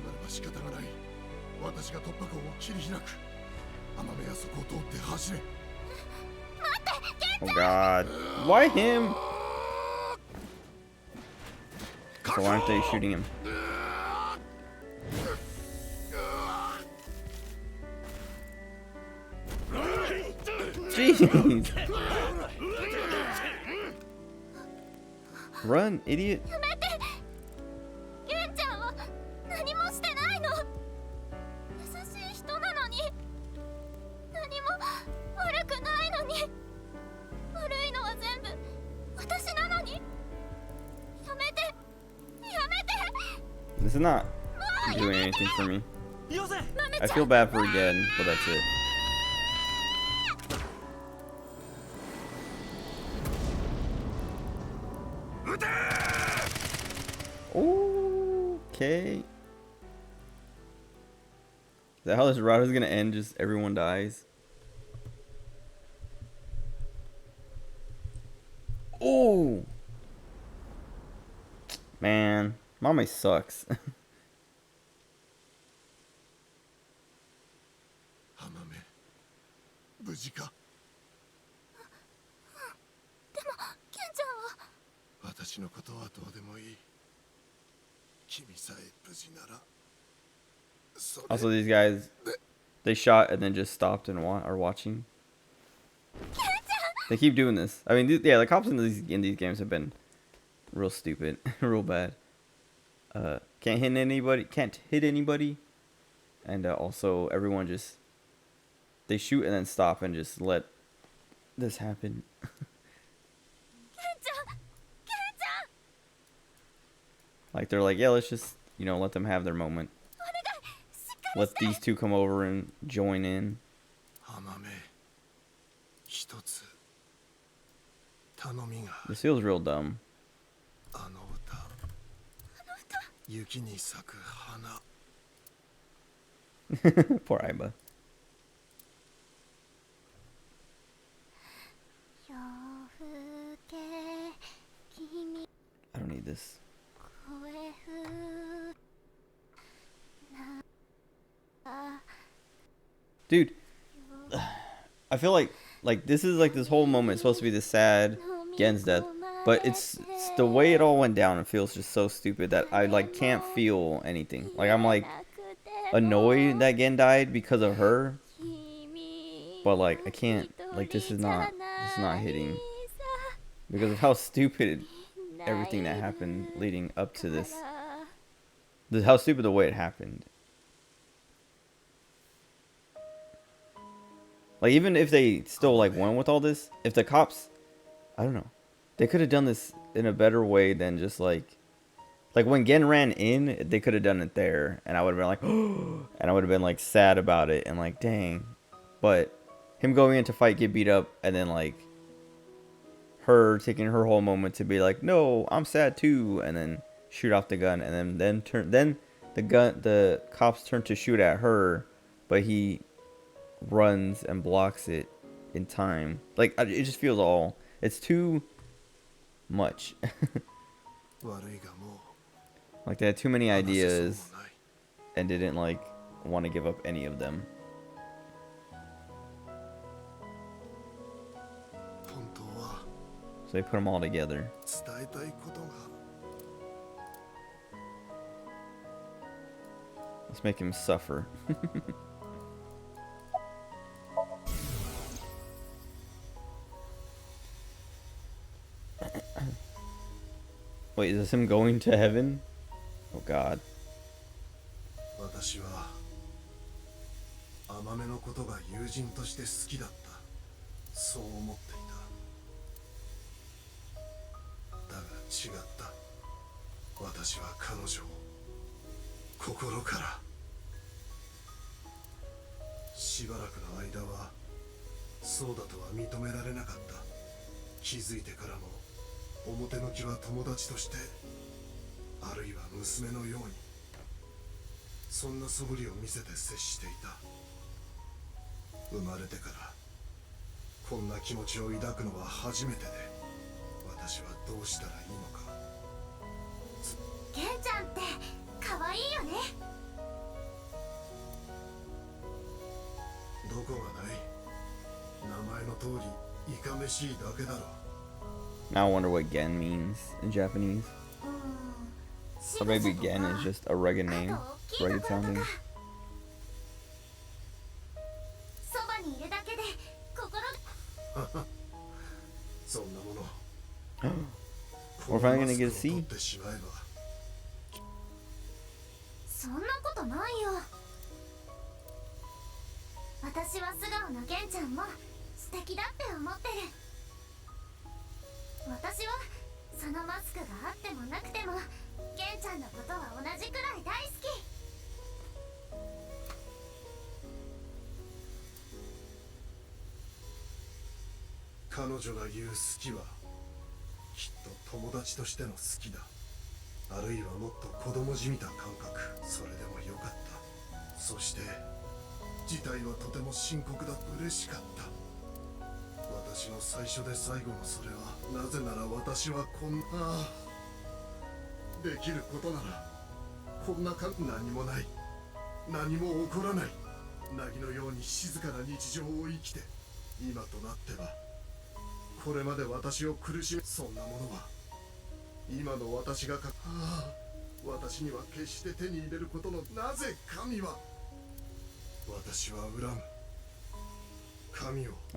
S: うなれば仕方がない。私が突破口を切り開く。浜目はそこを通って走れ。
A: Oh god. Why him? So why aren't they shooting him? Jeez. Run, idiot.
B: やめて。ケンちゃんは何もしてないの。優しい人なのに。何も悪くないのに。悪いのは全部私なのに。やめて。やめて。
A: This is not doing anything for me. I feel bad for again, but that's it. Okay. Is that how this route is gonna end? Just everyone dies? Oh! Man, Mame sucks.
S: 浜目、無事か。
B: でもケンちゃんは。
S: 私のことはどうでもいい。君さえ無事なら。
A: Also, these guys, they shot and then just stopped and are watching. They keep doing this. I mean, yeah, the cops in these games have been real stupid, real bad. Can't hit anybody, and also everyone just they shoot and then stop and just let this happen. Like they're like, yeah, let's just, you know, let them have their moment. Let these two come over and join in. This feels real dumb. Poor Aiba. I don't need this. Dude, I feel like this is like this whole moment is supposed to be this sad Gen's death, but it's the way it all went down. It feels just so stupid that I like can't feel anything. Like I'm like annoyed that Gen died because of her, but like I can't, like this is not hitting because of how stupid everything that happened leading up to this. How stupid the way it happened. Like even if they still like went with all this, if the cops, I don't know, they could have done this in a better way than just like when Gen ran in, they could have done it there, and I would have been like, oh, and I would have been like sad about it and like dang, but him going into fight, get beat up, and then like her taking her whole moment to be like, no, I'm sad too, and then shoot off the gun, and then the cops turn to shoot at her, but he runs and blocks it in time. Like it just feels all, it's too much. Like they had too many ideas and didn't like want to give up any of them. So they put them all together. Let's make him suffer. Wait, is this him going to heaven? Oh God.
S: 私は甘めのことが友人として好きだった。そう思っていた。だが違った。私は彼女を心から。しばらくの間はそうだとは認められなかった。気づいてからも表向きは友達として、あるいは娘のように、そんな素振りを見せて接していた。生まれてからこんな気持ちを抱くのは初めてで、私はどうしたらいいのか。
C: ケンちゃんって可愛いよね。
S: どこがない。名前の通りいかめしいだけだろ。
A: Now I wonder what Gen means in Japanese. Or maybe Gen is just a rugged name, rugged sounding. Or if I'm gonna get a C.
C: そんなことないよ。私は素顔のゲンちゃんも素敵だって思ってる。私はそのマスクがあってもなくてもゲンちゃんのことは同じくらい大好き。
S: 彼女が言う好きはきっと友達としての好きだ。あるいはもっと子供じみた感覚。それでもよかった。そして事態はとても深刻だ。嬉しかった。私の最初で最後のそれは、なぜなら私はこんなできることならこんな何もない、何も起こらない凪のように静かな日常を生きて、今となってはこれまで私を苦しめ、そんなものは今の私が私には決して手に入れることの、なぜ神は、私は恨む。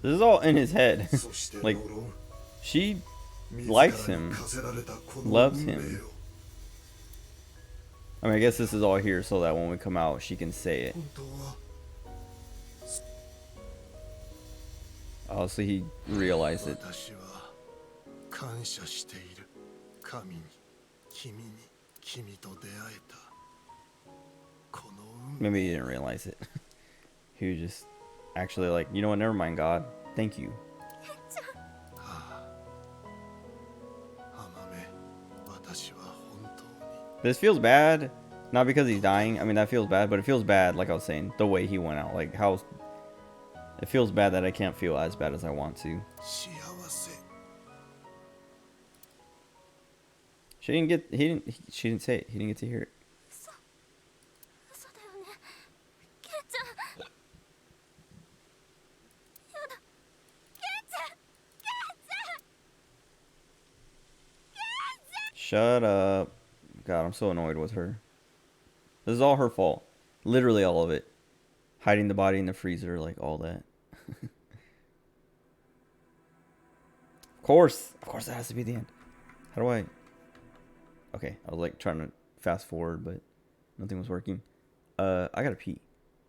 A: This is all in his head. Like, she likes him, loves him. I mean, I guess this is all here so that when we come out, she can say it. Oh, so he realized it. Maybe he didn't realize it. He was just actually like, you know what, never mind, God, thank you. This feels bad Not because he's dying. I mean, that feels bad, but it feels bad, like I was saying, the way he went out. Like, how... It feels bad that I can't feel as bad as I want to. She didn't get... She didn't say it. He didn't get to hear it. Shut up. God, I'm so annoyed with her. This is all her fault. Literally all of it. Hiding the body in the freezer, like all that. Of course that has to be the end. How do I... Okay, I was like trying to fast forward, but nothing was working. I gotta pee.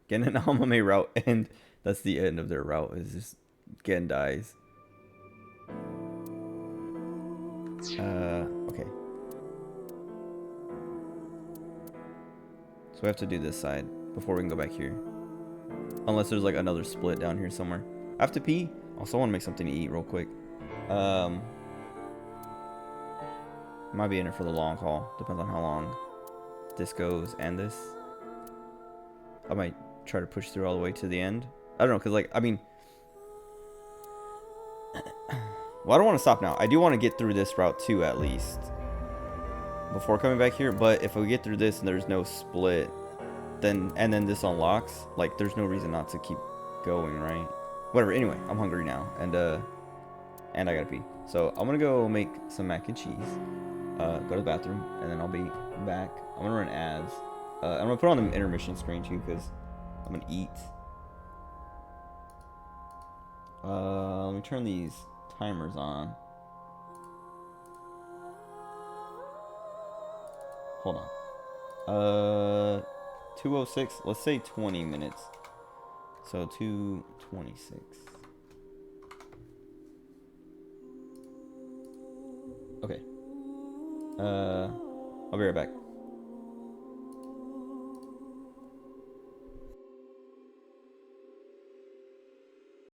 A: Gen and Amame route, and that's the end of their route. Is just Gen dies. Okay. So we have to do this side before we can go back here. Unless there's like another split down here somewhere. I have to pee. Also want to make something to eat real quick. Might be in it for the long haul. Depends on how long this goes and this. I might try to push through all the way to the end. I don't know, because like, I mean... Well, I don't want to stop now. I do want to get through this route too, at least. Before coming back here. But if we get through this and there's no split, then this unlocks, like, there's no reason not to keep going, right? Whatever. Anyway, I'm hungry now. And I gotta pee. So I'm gonna go make some mac and cheese. Go to the bathroom. And then I'll be back. I'm gonna run ads. I'm gonna put on the intermission screen too, because I'm gonna eat. Let me turn these timers on. Hold on. 2:06. Let's say 20 minutes. So 2:26. Okay. I'll be right back.